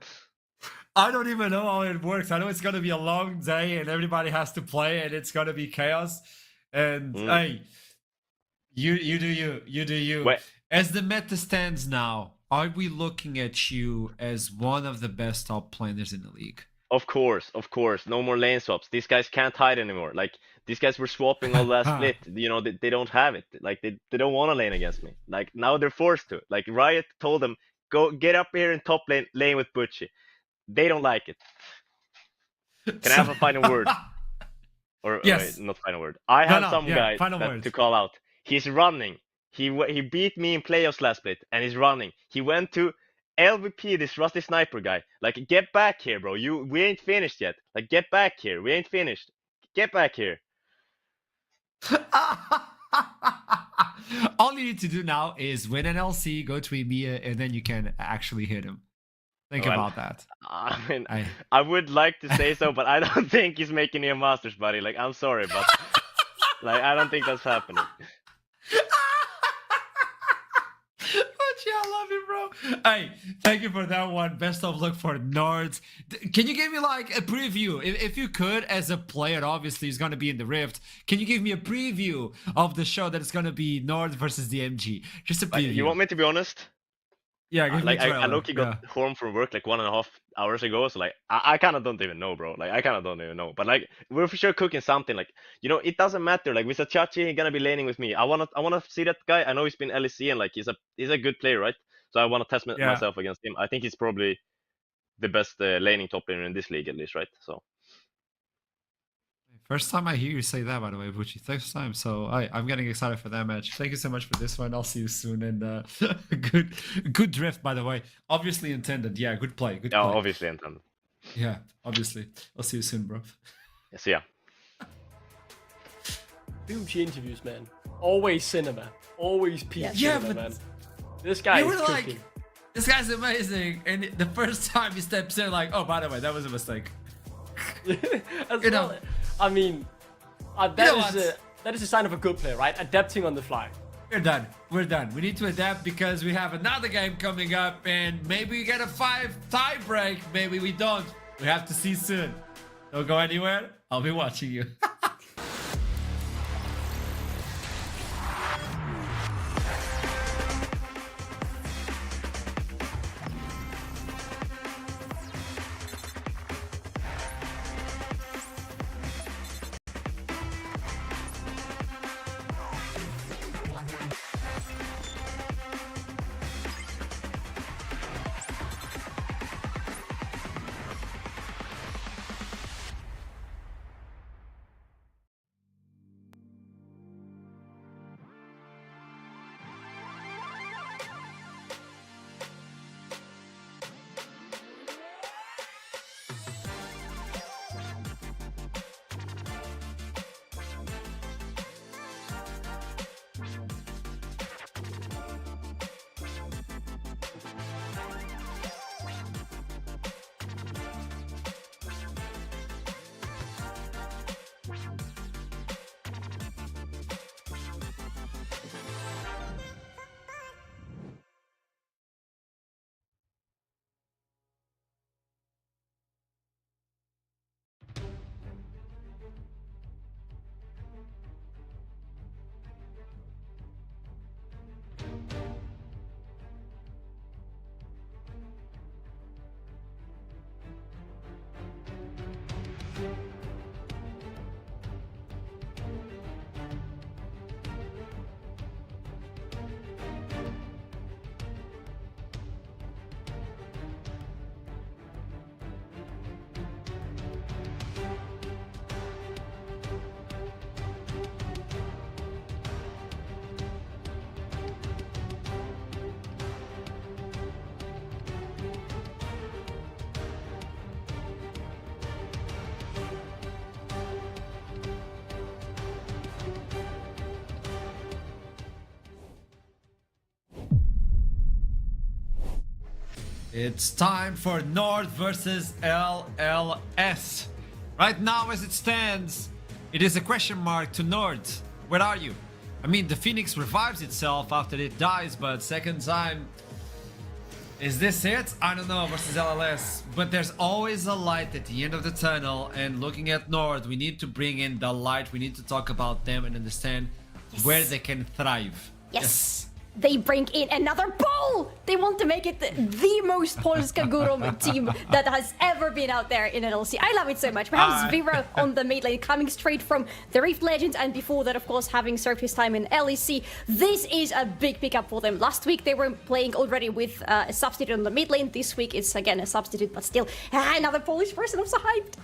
I don't even know how it works. I know it's gonna be a long day and everybody has to play and it's gonna be chaos. And hey, you do you. Wait. As the meta stands now, are we looking at you as one of the best top laners in the league? Of course. No more lane swaps. These guys can't hide anymore. Like, these guys were swapping all last split. You know, they don't have it. Like, they don't want to lane against me. Like, now they're forced to. Like, Riot told them, go get up here in top lane with Butchie. They don't like it. Can I have a final word? Or yes. Wait, not final word. I have some guy to call out. He's running. He beat me in playoffs last split, and he's running. He went to LVP, this Rusty Sniper guy. Like, get back here, bro. We ain't finished yet. Like, get back here. We ain't finished. Get back here. All you need to do now is win an LC, go to EMEA, and then you can actually hit him. Think about that. I mean, I would like to say so, but I don't think he's making you a Masters, buddy. Like, I'm sorry, but like, I don't think that's happening. I love you, bro. Hey, thank you for that one. Best of luck for Nords. Can you give me like a preview? If you could, as a player, obviously he's gonna be in the Rift. Can you give me a preview of the show that is gonna be Nords versus the MG? Just a preview. You want me to be honest? Yeah, give me a trailer. I low-key got home from work like 1.5 hours ago, so like I kind of don't even know, bro. Like, I kind of don't even know, but like, we're for sure cooking something. Like, you know, it doesn't matter. Like, with Sachachi, he's gonna be laning with me. I wanna see that guy. I know he's been LEC and like he's a good player, right? So I wanna test myself against him. I think he's probably the best laning top laner in this league, at least, right? So. First time I hear you say that, by the way, Bucci. First time, so I'm getting excited for that match. Thank you so much for this one. I'll see you soon. And good drift, by the way. Obviously intended. Yeah, good play. Good play. Obviously intended. Yeah, obviously. I'll see you soon, bro. Yes, yeah. Bucci interviews, man. Always cinema. Always peak cinema, man. This guy is cooking. Like, this guy's amazing. And the first time he steps in, like, oh, by the way, that was a mistake. You know. I mean, that is a sign of a good player, right? Adapting on the fly. We're done. We're done. We need to adapt because we have another game coming up, and maybe we get a 5 tie break. Maybe we don't. We have to see soon. Don't go anywhere. I'll be watching you. It's time for Nord versus LLS. Right now, as it stands, it is a question mark to Nord. Where are you? I mean, the Phoenix revives itself after it dies, but second time... Is this it? I don't know versus LLS, but there's always a light at the end of the tunnel, and looking at Nord, we need to bring in the light. We need to talk about them and understand where they can thrive. Yes. They bring in another Bull! They want to make it the most Polska Górą team that has ever been out there in NLC. I love it so much. We have Zvira on the mid lane, coming straight from the Rift Legends, and before that, of course, having served his time in LEC. This is a big pickup for them. Last week, they were playing already with a substitute on the mid lane. This week, it's again a substitute, but still another Polish person. I'm so hyped.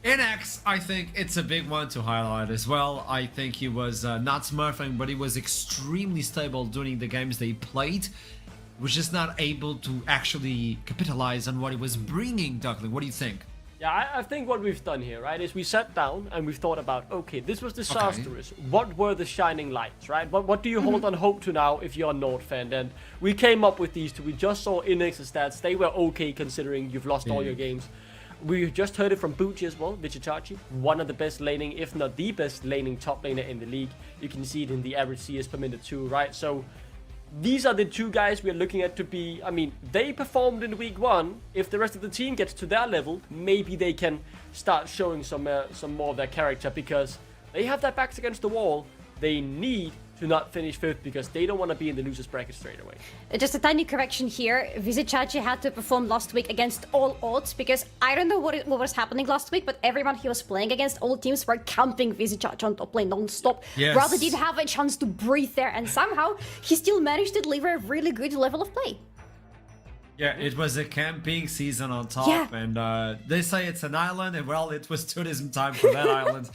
NX, I think it's a big one to highlight as well. I think he was not smurfing, but he was extremely stable during the games they played. He was just not able to actually capitalize on what he was bringing, Duckling. What do you think? Yeah, I think what we've done here, right, is we sat down and we've thought about, okay, this was disastrous. Okay. What were the shining lights, right? What do you hold on hope to now if you're a Nord fan? And we came up with these two. We just saw NX's stats. They were okay considering you've lost all your games. We just heard it from Bucci as well, Vichichachi, one of the best laning, if not the best laning top laner in the league. You can see it in the average CS per minute too, right? So these are the two guys we're looking at to be, I mean, they performed in week 1. If the rest of the team gets to their level, maybe they can start showing some more of their character, because they have their backs against the wall. They need to not finish 5th because they don't want to be in the losers bracket straight away. Just a tiny correction here. Vizicachi had to perform last week against all odds, because I don't know what was happening last week, but everyone he was playing against, all teams were camping Vizicachi on top lane non-stop. Yes. Rather didn't have a chance to breathe there, and somehow he still managed to deliver a really good level of play. Yeah, it was a camping season on top, and they say it's an island, and well, it was tourism time for that island.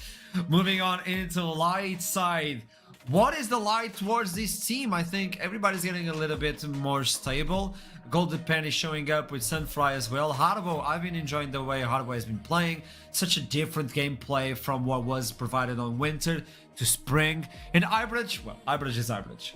Moving on into light side. What is the light towards this team? I think everybody's getting a little bit more stable. Golden Pen is showing up with Sunfry as well. Harbo, I've been enjoying the way Harbo has been playing. Such a different gameplay from what was provided on Winter to Spring. And Ibridge, well, Ibridge is Ibridge.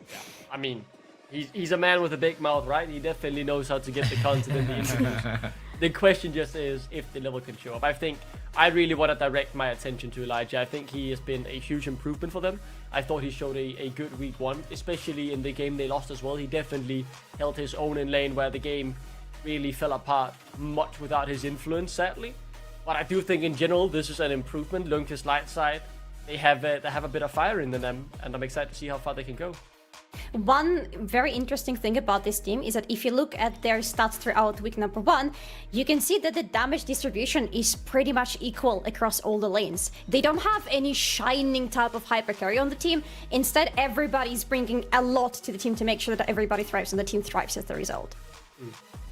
Yeah, I mean, he's a man with a big mouth, right? He definitely knows how to get the content in the interviews. The question just is if the level can show up. I think I really want to direct my attention to Elijah. I think he has been a huge improvement for them. I thought he showed a good week 1, especially in the game they lost as well. He definitely held his own in lane where the game really fell apart much without his influence, sadly. But I do think in general this is an improvement. Lunke's light side, they have a bit of fire in them, and I'm excited to see how far they can go. One very interesting thing about this team is that if you look at their stats throughout week number 1, you can see that the damage distribution is pretty much equal across all the lanes. They don't have any shining type of hypercarry on the team. Instead, everybody's bringing a lot to the team to make sure that everybody thrives and the team thrives as the result.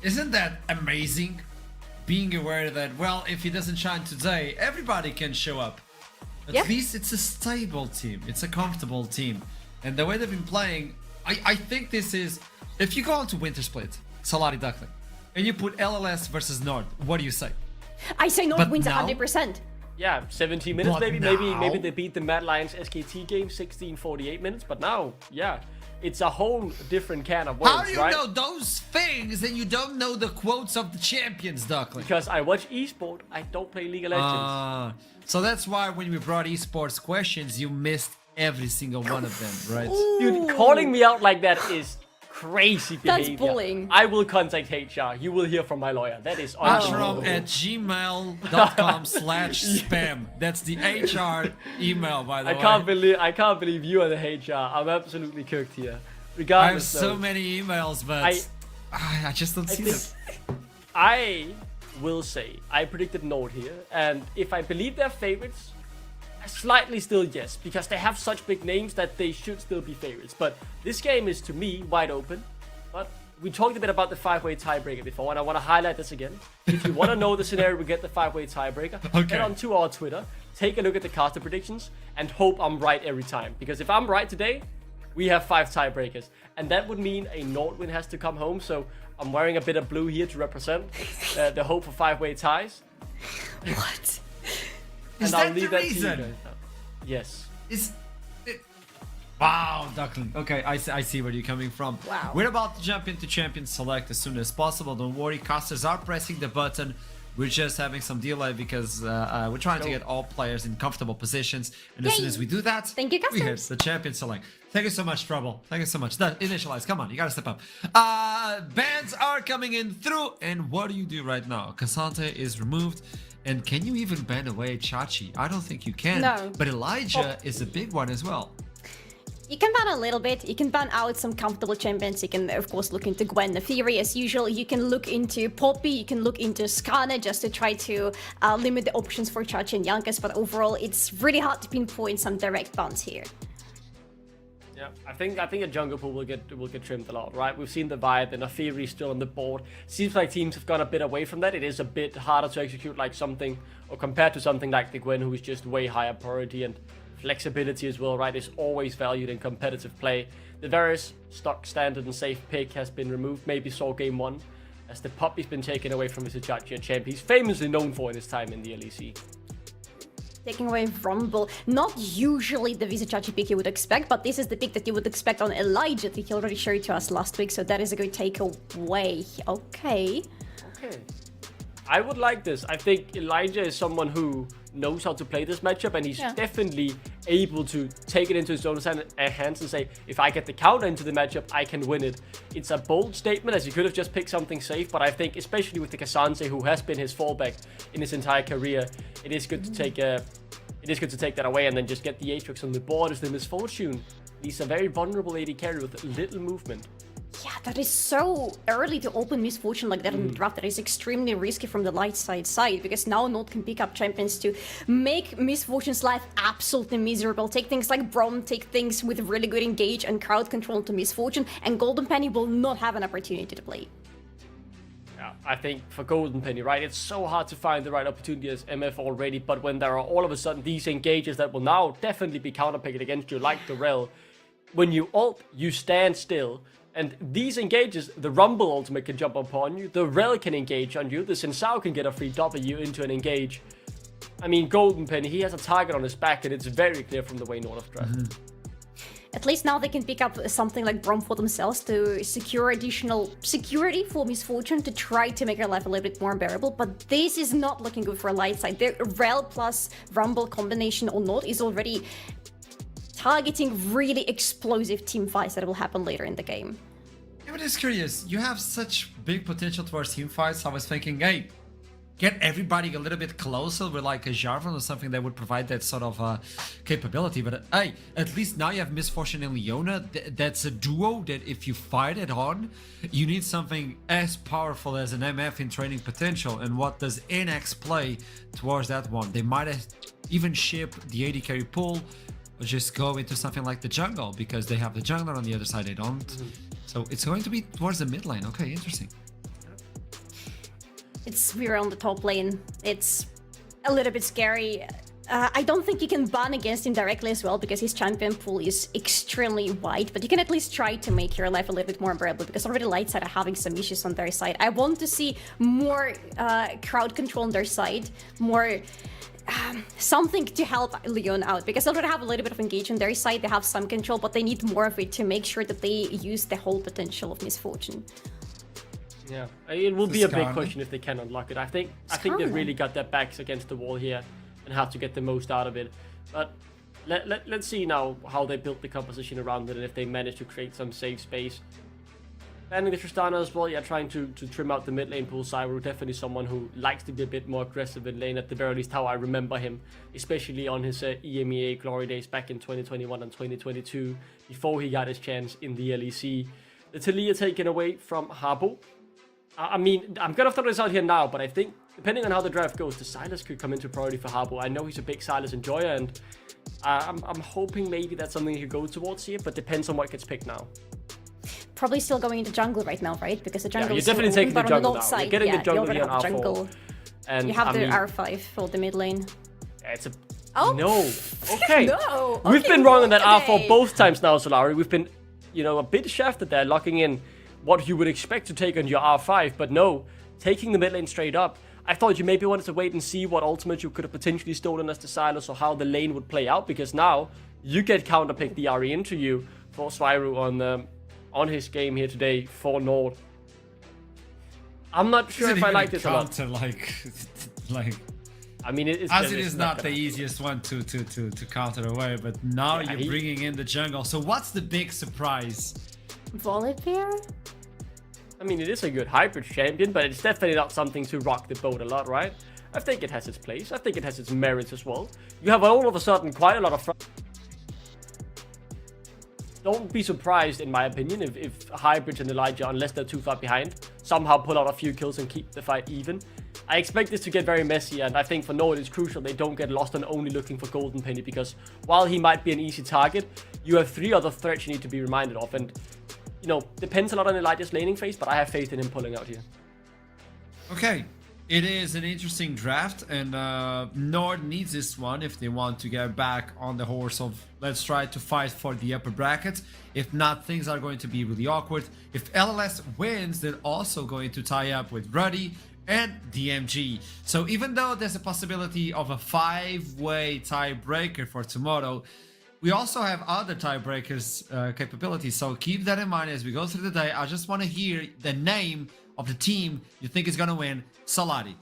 Isn't that amazing? Being aware that, well, if he doesn't shine today, everybody can show up. At least it's a stable team. It's a comfortable team. And the way they've been playing, I think this is... If you go on to Winter Split, Solari Duckling, and you put LLS versus Nord, what do you say? I say Nord wins 100%. Yeah, 17 minutes But maybe they beat the Mad Lions SKT game 16-48 minutes, but now, yeah, it's a whole different can of worms, How do you right? know those things and you don't know the quotes of the champions, Duckling? Because I watch esport, I don't play League of Legends. So that's why when we brought esports questions, you missed every single one of them, right? Dude, calling me out like that is crazy behavior. That's bullying. I will contact HR. You will hear from my lawyer. That is unbelievable. ashram@gmail.com/spam. That's the HR email, by the way. I can't believe you are the HR. I'm absolutely cooked here. I have Regardless, so many emails, but I just don't see them. I will say I predicted Nord here, and if I believe they're favorites, slightly still yes, because they have such big names that they should still be favorites. But this game is, to me, wide open. But we talked a bit about the 5-way tiebreaker before, and I want to highlight this again. If you want to know the scenario we get the 5-way tiebreaker, head on to our Twitter, take a look at the caster predictions, and hope I'm right every time. Because if I'm right today, we have 5 tiebreakers. And that would mean a Nord win has to come home, so I'm wearing a bit of blue here to represent the hope for 5-way ties. What? Is And I'll that the leave that to you reason? guys now. Yes. Wow, Duckling. Okay, I see where you're coming from. Wow. We're about to jump into Champion Select as soon as possible. Don't worry, casters are pressing the button. We're just having some delay because we're trying to get all players in comfortable positions. And as soon as we do that, Thank you, we hit casters. the Champion Select. Thank you so much, Trouble. Thank you so much. Initialize. Come on, you gotta step up. Bans are coming in through. And what do you do right now? Cassante is removed. And can you even ban away Chachi? I don't think you can. No. But Elijah is a big one as well. You can ban a little bit. You can ban out some comfortable champions. You can, of course, look into Gwen the Fury as usual. You can look into Poppy. You can look into Skana just to try to limit the options for Chachi and Yankas. But overall, it's really hard to pinpoint some direct bans here. Yeah, I think a jungle pool will get trimmed a lot, right? We've seen the Vibe and a Fury still on the board. Seems like teams have gone a bit away from that. It is a bit harder to execute like something, or compared to something like the Gwen, who is just way higher priority, and flexibility as well, right, is always valued in competitive play. The various stock, standard, and safe pick has been removed. Maybe saw game 1, as the Poppy's been taken away from his Chachi champ. He's famously known for in his time in the LEC. Taking away Rumble, not usually the Vizichachi pick you would expect, but this is the pick that you would expect on Elijah that he already showed to us last week, so that is a good takeaway. Okay. I would like this. I think Elijah is someone who knows how to play this matchup, and he's definitely able to take it into his own hands and say, if I get the counter into the matchup, I can win it. It's a bold statement, as he could have just picked something safe, but I think, especially with the Cassante, who has been his fallback in his entire career, it is good to take that away and then just get the Aatrox on the board as the Misfortune. He's a very vulnerable AD carry with little movement. Yeah, that is so early to open Misfortune like that in the draft. That is extremely risky from the light side, because now Node can pick up champions to make Misfortune's life absolutely miserable. Take things like Brom, take things with really good engage and crowd control to Misfortune, and Golden Penny will not have an opportunity to play. Yeah, I think for Golden Penny, right, it's so hard to find the right opportunity as MF already, but when there are all of a sudden these engages that will now definitely be counterpicked against you, like the Rel, when you ult, you stand still. And these engages, the Rumble ultimate can jump upon you, the Rel can engage on you, the Sensao can get a free W into an engage. I mean, Golden Penny, he has a target on his back, and it's very clear from the way North have drafted. At least now they can pick up something like Brom for themselves to secure additional security for Misfortune to try to make her life a little bit more unbearable, but this is not looking good for a light side. The Rel plus Rumble combination or not is already targeting really explosive team fights that will happen later in the game. Yeah, but it's curious. You have such big potential towards team fights. I was thinking, hey, get everybody a little bit closer with like a Jarvan or something that would provide that sort of capability. But hey, at least now you have Misfortune and Leona. That's a duo that if you fight it on, you need something as powerful as an MF in training potential. And what does NX play towards that one? They might have even ship the AD carry pool, or just go into something like the jungle, because they have the jungler on the other side, they don't. So it's going to be towards the mid lane. Okay, interesting. We're on the top lane. It's a little bit scary. I don't think you can ban against him directly as well, because his champion pool is extremely wide, but you can at least try to make your life a little bit more unbearable, because already light side are having some issues on their side. I want to see more crowd control on their side, more something to help Leon out, because they already have a little bit of engage on their side. They have some control, but they need more of it to make sure that they use the whole potential of Misfortune. Yeah, it will be a big question if they can unlock it. I think they've really got their backs against the wall here and have to get the most out of it. But let's see now how they build the composition around it, and if they manage to create some safe space. Banning the Tristana as well, yeah, trying to trim out the mid lane pool. Cyber, definitely someone who likes to be a bit more aggressive in lane, at the very least how I remember him, especially on his EMEA glory days back in 2021 and 2022, before he got his chance in the LEC. The Taliyah taken away from Harbo. I mean, I'm gonna throw this out here now, but I think, depending on how the draft goes, the Silas could come into priority for Harbo. I know he's a big Silas enjoyer, and I'm hoping maybe that's something he could go towards here, but depends on what gets picked now. Probably still going into jungle right now, right? Because the jungle you're is definitely still taking the open, but on the jungle north now. side, You're getting the jungle you already here have on the R4. jungle. And You have I the mean, R5 for the mid lane. it's a Oh! no. Okay. No! We've Okay, been wrong on that wrong R4 today. both times now, Solari. We've been, a bit shafted there, locking in what you would expect to take on your R5, but no, taking the mid lane straight up. I thought you maybe wanted to wait and see what ultimate you could have potentially stolen as the Silas, or how the lane would play out, because now you get counterpick the RE into you for Swyru on his game here today for Nord. I'm not sure if I like this a lot. Like I mean, it's as it is not the easiest one to counter away, but now Yeah, you're bringing in the jungle. So what's the big surprise? Volibear? I mean, it is a good hybrid champion, but it's definitely not something to rock the boat a lot, right? I think it has its place. I think it has its merits as well. You have all of a sudden quite a lot of... Don't be surprised, in my opinion, if Hybrids and Elijah, unless they're too far behind, somehow pull out a few kills and keep the fight even. I expect this to get very messy, and I think for Nord it's crucial they don't get lost on only looking for Golden Penny, because while he might be an easy target, you have 3 other threats you need to be reminded of, and, you know, depends a lot on Elijah's laning phase, but I have faith in him pulling out here. Okay, it is an interesting draft, and Nord needs this one if they want to get back on the horse of let's try to fight for the upper bracket. If not, things are going to be really awkward. If LLS wins, they're also going to tie up with Ruddy and DMG. So even though there's a possibility of a 5-way tiebreaker for tomorrow, we also have other tiebreakers capabilities. So keep that in mind as we go through the day. I just want to hear the name of the team you think is going to win. Saladi.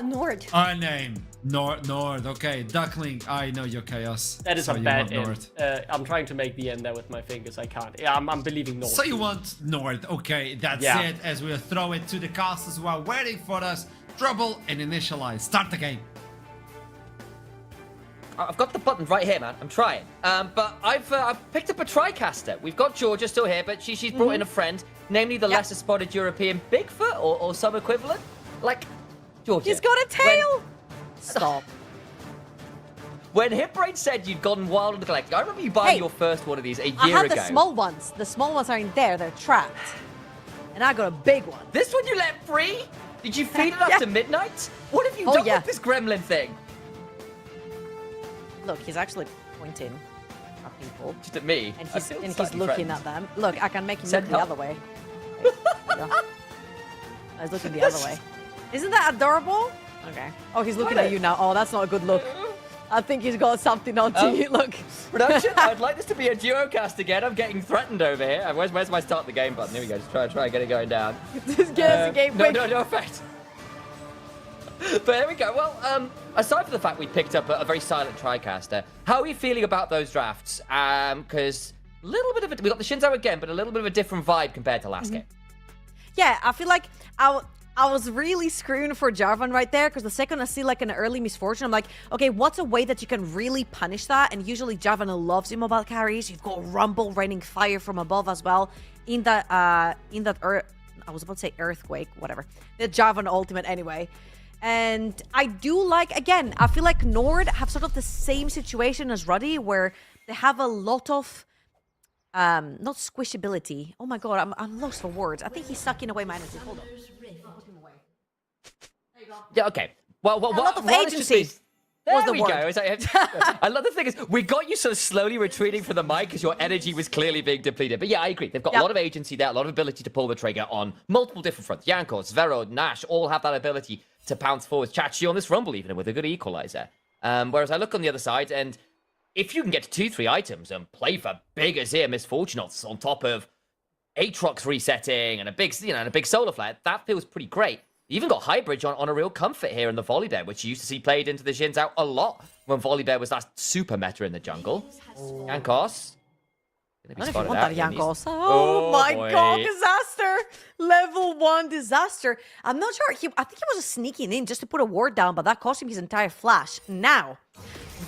Nord. Our name. Nord. Okay. Duckling. I know your chaos. That is so a you bad want end. I'm trying to make the end there with my fingers. I can't. Yeah, I'm believing Nord. So you want Nord. Okay, that's it. As we'll throw it to the casters while waiting for us. Trouble and initialize. Start the game. I've got the button right here, man. I'm trying. But I've picked up a TriCaster. We've got Georgia still here, but she's brought in a friend, namely the lesser spotted European Bigfoot or some equivalent. Like, Georgia. He's got a tail! Stop. When Hipbrain said you'd gone wild on the Galactic, I remember you buying your first one of these a year ago. I had the small ones. The small ones are in there. They're trapped. And I got a big one. This one you let free? Did you feed it after midnight? What have you done with this gremlin thing? Look, he's actually pointing at people. Just at me. And he's looking at them. Look, I can make him look the other way. I was looking the other way. Isn't that adorable? Okay. Oh, he's looking at you now. Oh, that's not a good look. I think he's got something on to you. Look. Production, I'd like this to be a duo cast again. I'm getting threatened over here. Where's my start the game button? Here we go. Just try and get it going down. Just get us a game. No effect. But there we go. Well, aside from the fact we picked up a very silent TriCaster, how are we feeling about those drafts? Because a little bit of we got the Shinzo again, but a little bit of a different vibe compared to last game. Yeah, I feel like I was really screwing for Jarvan right there, because the second I see like an early misfortune, I'm like, okay, what's a way that you can really punish that? And usually Jarvan loves immobile carries. You've got Rumble raining fire from above as well. In that I was about to say earthquake, whatever. The Jarvan ultimate anyway. And I do like, again, I feel like Nord have sort of the same situation as Ruddy, where they have a lot of not squishability. Oh my god, I'm lost for words. I think he's sucking away my energy. Hold on. Yeah, okay. Well, a lot of agency. There we go. I love the thing is, we got you sort of slowly retreating from the mic because your energy was clearly being depleted. But yeah, I agree. They've got a lot of agency there, a lot of ability to pull the trigger on multiple different fronts. Jankos, Vero, Nash all have that ability to pounce forward. Chachi on this Rumble even with a good equalizer. Whereas I look on the other side, and if you can get to 2-3 items and play for big Azir Misfortunates on top of Aatrox resetting and a big solar flare, that feels pretty great. You even got Highbridge on a real comfort here in the Volibear, which you used to see played into the Shins out a lot when Volibear was that super meta in the jungle. Jankos. I don't know if you want that Jankos. Oh my god, disaster! Level 1 disaster. I'm not sure. I think he was just sneaking in just to put a ward down, but that cost him his entire flash. Now,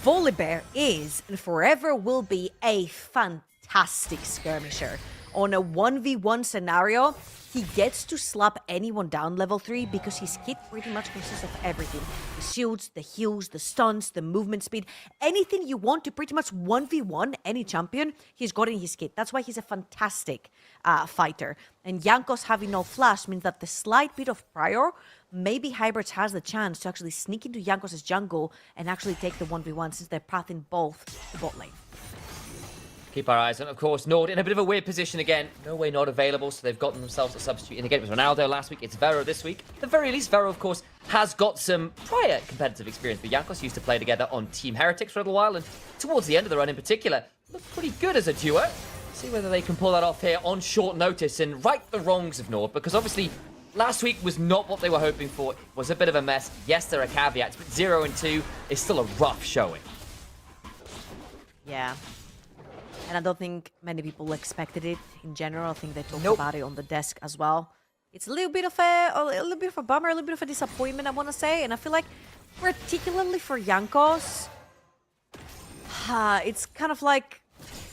Volibear is and forever will be a fantastic skirmisher. On a 1v1 scenario, he gets to slap anyone down level 3 because his kit pretty much consists of everything. The shields, the heals, the stuns, the movement speed. Anything you want to pretty much 1v1 any champion, he's got in his kit. That's why he's a fantastic fighter. And Jankos having no flash means that the slight bit of prior, maybe Hybrids has the chance to actually sneak into Jankos' jungle and actually take the 1v1 since they're pathing both the bot lane. keep our eyes on. Of course, Nord in a bit of a weird position again. No way not available, so they've gotten themselves a substitute in the game. It was Ronaldo last week. It's Vero this week. At the very least, Vero, of course, has got some prior competitive experience with Jankos. Used to play together on Team Heretics for a little while, and towards the end of the run in particular, looked pretty good as a duo. See whether they can pull that off here on short notice and right the wrongs of Nord, because obviously last week was not what they were hoping for. It was a bit of a mess. Yes, there are caveats, but 0-2 is still a rough showing. Yeah. And I don't think many people expected it in general. I think they talked Nope. about it on the desk as well. It's a little bit of a bummer, a little bit of a disappointment, I want to say. And I feel like, particularly for Jankos, it's kind of like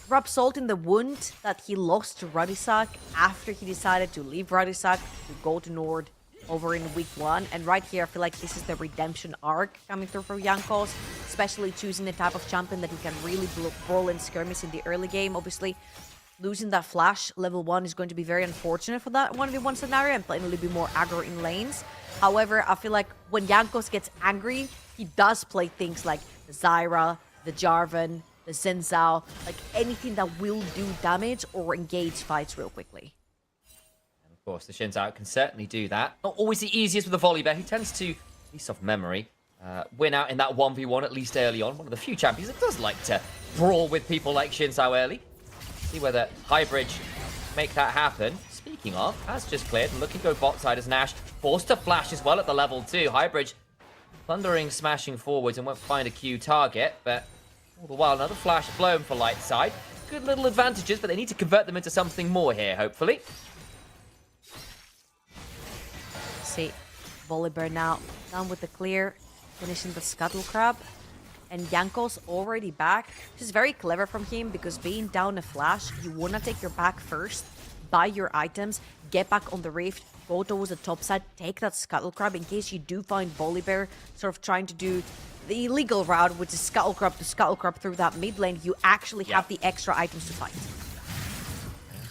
rub salt in the wound that he lost to Radisak after he decided to leave Radisak to go to Nord over in week 1. And right here, I feel like this is the redemption arc coming through for Jankos, especially choosing the type of champion that he can really brawl and skirmish in the early game. Obviously, losing that flash level 1 is going to be very unfortunate for that 1v1 scenario and playing a little bit more aggro in lanes. However, I feel like when Jankos gets angry, he does play things like the Zyra, the Jarvan, the Xin Zhao, like anything that will do damage or engage fights real quickly. Of course, the Xin Zhao can certainly do that. Not always the easiest with the volley bear. He tends to, at least off memory, win out in that 1v1 at least early on. One of the few champions that does like to brawl with people like Xin Zhao early. See whether Highbridge make that happen. Speaking of, has just cleared and looking to go bot side as Nash. Forced to flash as well at the level 2. Highbridge thundering, smashing forwards and won't find a Q target, but all the while another flash blown for light side. Good little advantages, but they need to convert them into something more here, hopefully. See, Volibear now done with the clear, finishing the Scuttle Crab. And Jankos already back, which is very clever from him because being down a flash, you want to take your back first, buy your items, get back on the rift, go towards the top side, take that Scuttle Crab in case you do find Volibear sort of trying to do the illegal route, which is Scuttle Crab to Scuttle Crab through that mid lane. You actually have the extra items to fight.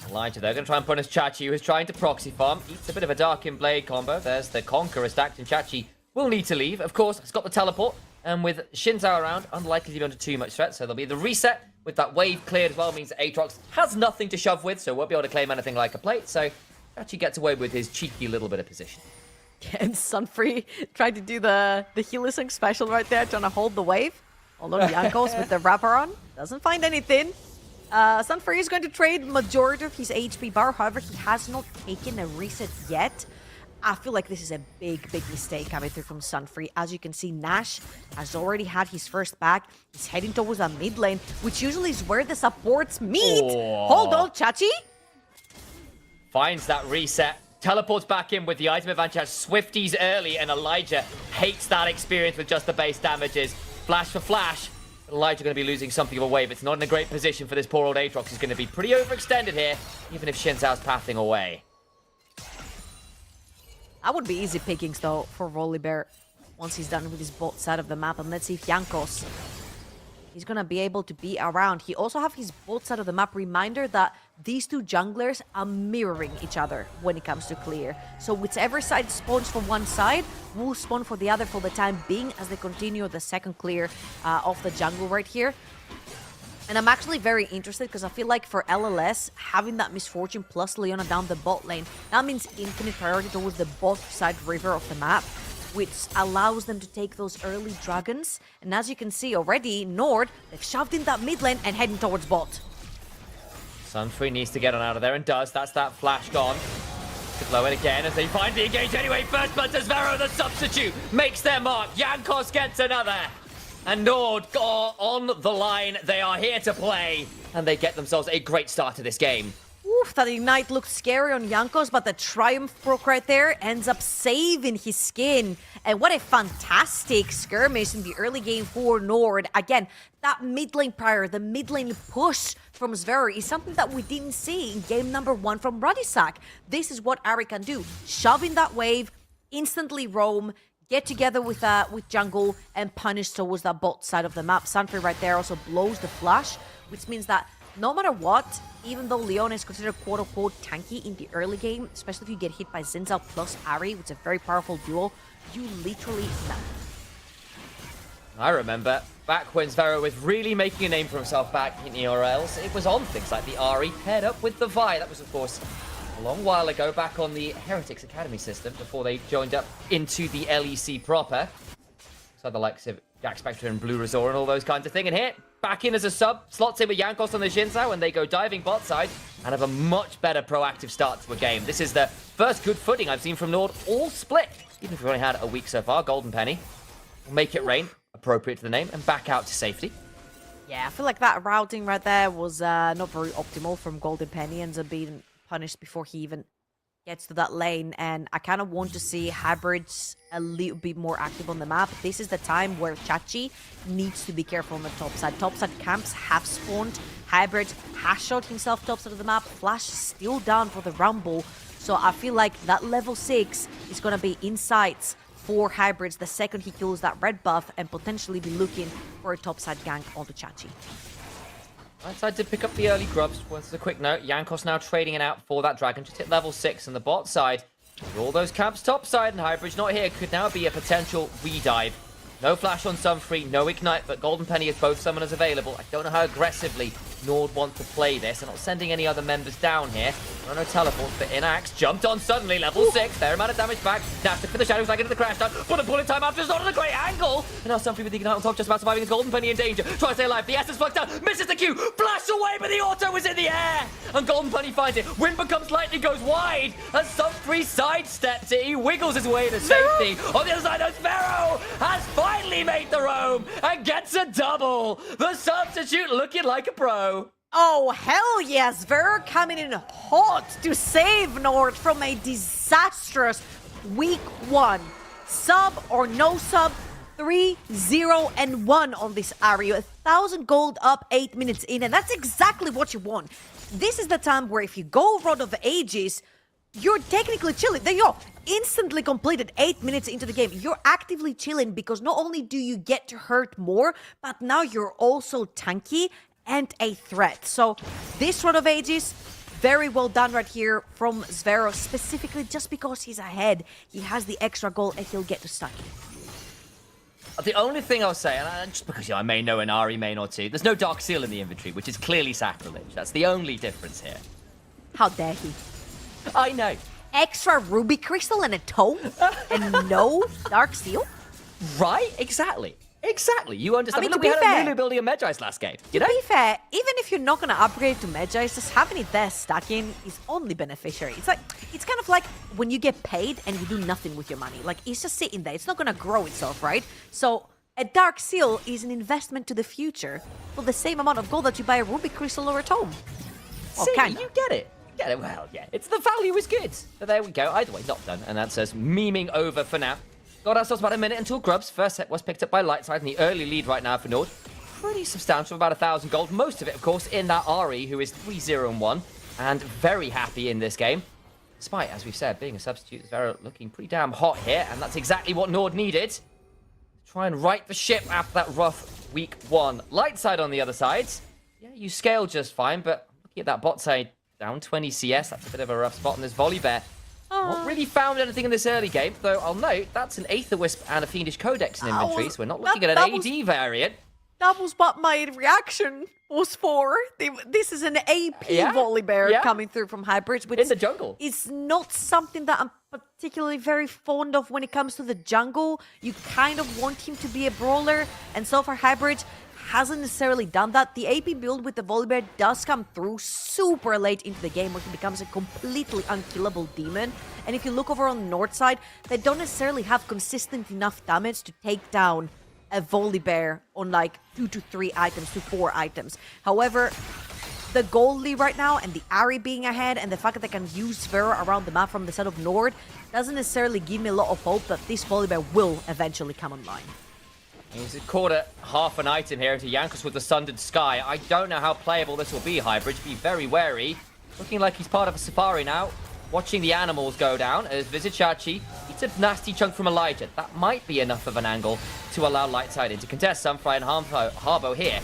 Elijah, they're going to try and punish Chachi, who is trying to proxy farm. Eats a bit of a Darkin Blade combo. There's the Conqueror stacked, and Chachi will need to leave. Of course, it's got the teleport, and with Xin Zhao around, unlikely to be under too much threat, so there'll be the reset with that wave cleared as well. Means that Aatrox has nothing to shove with, so won't be able to claim anything like a plate, so Chachi gets away with his cheeky little bit of position. And Sunfree tried to do the Healisung special right there, trying to hold the wave. Although Jankos with the wrapper on doesn't find anything. Sunfree is going to trade majority of his HP bar. However, he has not taken a reset yet. I feel like this is a big mistake coming through from Sunfree. As you can see, Nash has already had his first back. He's heading towards the mid lane, which usually is where the supports meet. Oh. Hold on, Chachi. Finds that reset. Teleports back in with the item advantage. Has Swifties early, and Elijah hates that experience with just the base damages. Flash for flash. Elijah going to be losing something of a wave. It's not in a great position for this poor old Aatrox. He's going to be pretty overextended here, even if Xin Zhao's pathing away. That would be easy pickings, though, for Volibear once he's done with his bot side of the map. And let's see if Jankos is going to be able to be around. He also have his bot side of the map. Reminder that these two junglers are mirroring each other when it comes to clear. So whichever side spawns for one side will spawn for the other for the time being as they continue the second clear of the jungle right here. And I'm actually very interested because I feel like for LLS, having that Misfortune plus Leona down the bot lane, that means infinite priority towards the bot side river of the map, which allows them to take those early dragons. And as you can see already, Nord, they've shoved in that mid lane and heading towards bot. Sunfree needs to get on out of there and does. That's that flash gone. To blow it again as they find the engage anyway. First blood to Vero, the substitute, makes their mark. Jankos gets another. And Nord on the line. They are here to play. And they get themselves a great start to this game. Oof, that Ignite looked scary on Jankos, but the Triumph proc right there ends up saving his skin. And what a fantastic skirmish in the early game for Nord. Again, that mid lane prior, the mid lane push from Zverer is something that we didn't see in game number 1 from Radisak. This is what Ari can do. Shove in that wave, instantly roam, get together with jungle, and punish towards that bot side of the map. Sunfree right there also blows the flash, which means that no matter what, even though Leon is considered quote-unquote tanky in the early game, especially if you get hit by Xin Zhao plus Ari, which is a very powerful duo, you literally... I remember back when Zvero was really making a name for himself back in ERLs, it was on things like the Ari paired up with the Vi. That was, of course, a long while ago, back on the Heretics Academy system before they joined up into the LEC proper. So the likes of Jack Spectre and Blue Resort and all those kinds of things. And here, back in as a sub, slots in with Jankos on the Shinzao, and they go diving bot side and have a much better proactive start to a game. This is the first good footing I've seen from Nord all split. Even if we've only had a week so far, Golden Penny will make it rain, appropriate to the name, and back out to safety. Yeah, I feel like that routing right there was not very optimal from Golden Penny. Ends up being punished before he even gets to that lane, and I kind of want to see Hybrids a little bit more active on the map. This is the time where Chachi needs to be careful on the top side. Top side camps have spawned. Hybrid has shot himself top side of the map. Flash still down for the Rumble, so I feel like that level 6 is going to be insights for Hybrids the second he kills that red buff, and potentially be looking for a top side gank onto Chachi. Right did pick up the early grubs. Once a quick note, Jankos now trading it out for that dragon. Just hit level 6 on the bot side. With all those camps top side, and Hybrid's not here. Could now be a potential re-dive. No flash on Sunfree, no ignite, but Golden Penny has both summoners available. I don't know how aggressively Nord want to play this. They're not sending any other members down here. No teleports, but Inax jumped on suddenly, level 6. Fair amount of damage back. Dashed for the shadows like into the crash down. But a bullet time after is not at a great angle. And now Sunfree with the ignite on top, just about surviving. Golden Penny in danger. Try to stay alive. The Essence fucked up. Misses the Q. Flash away, but the auto was in the air. And Golden Penny finds it. Wind becomes lightly, goes wide. As Sunfree sidesteps it, he wiggles his way to safety. On the other side, Zvero has finally made the roam and gets a double. The substitute looking like a pro. Oh, hell yes! Zvero coming in hot to save Nord from a disastrous week 1. Sub or no sub, 3-0-1 on this Ari. 1,000 gold up 8 minutes in, and that's exactly what you want. This is the time where if you go Rod of Ages, you're technically chilling. There you go. Instantly completed 8 minutes into the game. You're actively chilling because not only do you get to hurt more, but now you're also tanky and a threat. So this Rod of Ages, very well done right here from Zvero, specifically just because he's ahead. He has the extra goal and he'll get to stack it. The only thing I'll say, and just because I may know an Ari main or two, there's no Dark Seal in the inventory, which is clearly sacrilege. That's the only difference here. How dare he? I know. Extra ruby crystal and a tome and no Dark Seal? Right? Exactly. Exactly. You understand. I mean, Look, to we be had fair, a Lulu building a Medjay's last game. You know? To be fair, even if you're not going to upgrade to Medjay's, just having it there stacking is only beneficiary. It's kind of like when you get paid and you do nothing with your money. Like, it's just sitting there. It's not going to grow itself, right? So a Dark Seal is an investment to the future for the same amount of gold that you buy a ruby crystal or a tome. Well, See, kinda. you get it. You get it. Well, yeah. It's the value is good. So there we go. Either way, not done. And that's us memeing over for now. Got ourselves about a minute until Grubs. First set was picked up by Lightside in the early lead right now for Nord. Pretty substantial, about 1,000 gold. Most of it, of course, in that Ari, who is 3-0-1. And very happy in this game. Despite, as we've said, being a substitute, Zvero looking pretty damn hot here. And that's exactly what Nord needed. Try and right the ship after that rough week 1. Lightside on the other side. Yeah, you scale just fine, but looking at that bot side, down 20 CS. That's a bit of a rough spot. And there's Volibear. Not really found anything in this early game, though I'll note that's an Aether Wisp and a Fiendish Codex in inventory, so we're not looking at an AD variant. That was what my reaction was for. This is an AP Volibear coming through from Hybrids, which in the jungle. Is not something that I'm particularly very fond of when it comes to the jungle. You kind of want him to be a brawler, and so far Hybrids hasn't necessarily done that. The AP build with the Volibear does come through super late into the game where he becomes a completely unkillable demon. And if you look over on the north side, they don't necessarily have consistent enough damage to take down a Volibear on like 2 to 3 items to 4 items. However, the gold lead right now and the Ari being ahead and the fact that they can use Zvero around the map from the side of Nord doesn't necessarily give me a lot of hope that this Volibear will eventually come online. He's caught at half an item here into Jankos with the Sundered Sky. I don't know how playable this will be, Hybrid. Be very wary. Looking like he's part of a safari now. Watching the animals go down as Vizichachi eats a nasty chunk from Elijah. That might be enough of an angle to allow Lightside in to contest Sunfry and Harbo here.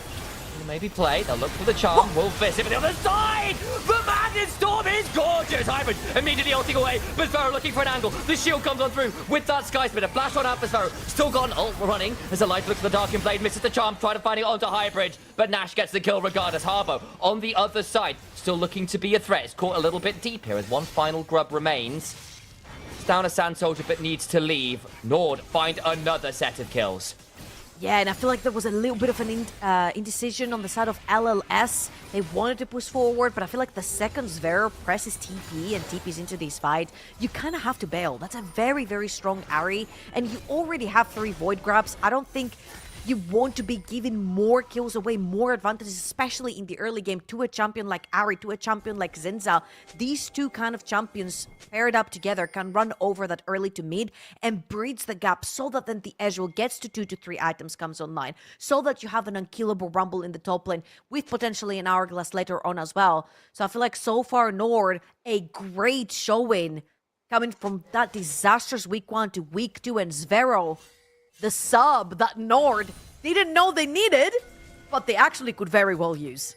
Maybe play. They'll look for the charm. We'll visit, but the other side! The man Lightning Storm is gorgeous! Hybrid immediately ulting away, but Sparrow looking for an angle. The shield comes on through with that Sky Spinner. Flash on out for Sparrow. Still got an ult running as the Light looks for the Darkin Blade, misses the charm, trying to find it onto Hybrid, but Nash gets the kill regardless. Harbo on the other side, still looking to be a threat. It's caught a little bit deep here as one final grub remains. It's down a Sand Soldier, but needs to leave. Nord find another set of kills. Yeah, and I feel like there was a little bit of an indecision on the side of LLS. They wanted to push forward, but I feel like the second Zvero presses TP and TPs into this fight, you kind of have to bail. That's a very, very strong Ahri, and you already have 3 Void Grabs. I don't think you want to be giving more kills away, more advantages, especially in the early game, to a champion like Ahri, to a champion like Zenza. These two kind of champions paired up together can run over that early to mid and bridge the gap so that then the Ezreal gets to 2 to 3 items, comes online, so that you have an unkillable Rumble in the top lane with potentially an Hourglass later on as well. So I feel like so far Nord, a great showing coming from that disastrous week 1 to week 2, and Zvero, the sub that Nord didn't know they needed, but they actually could very well use.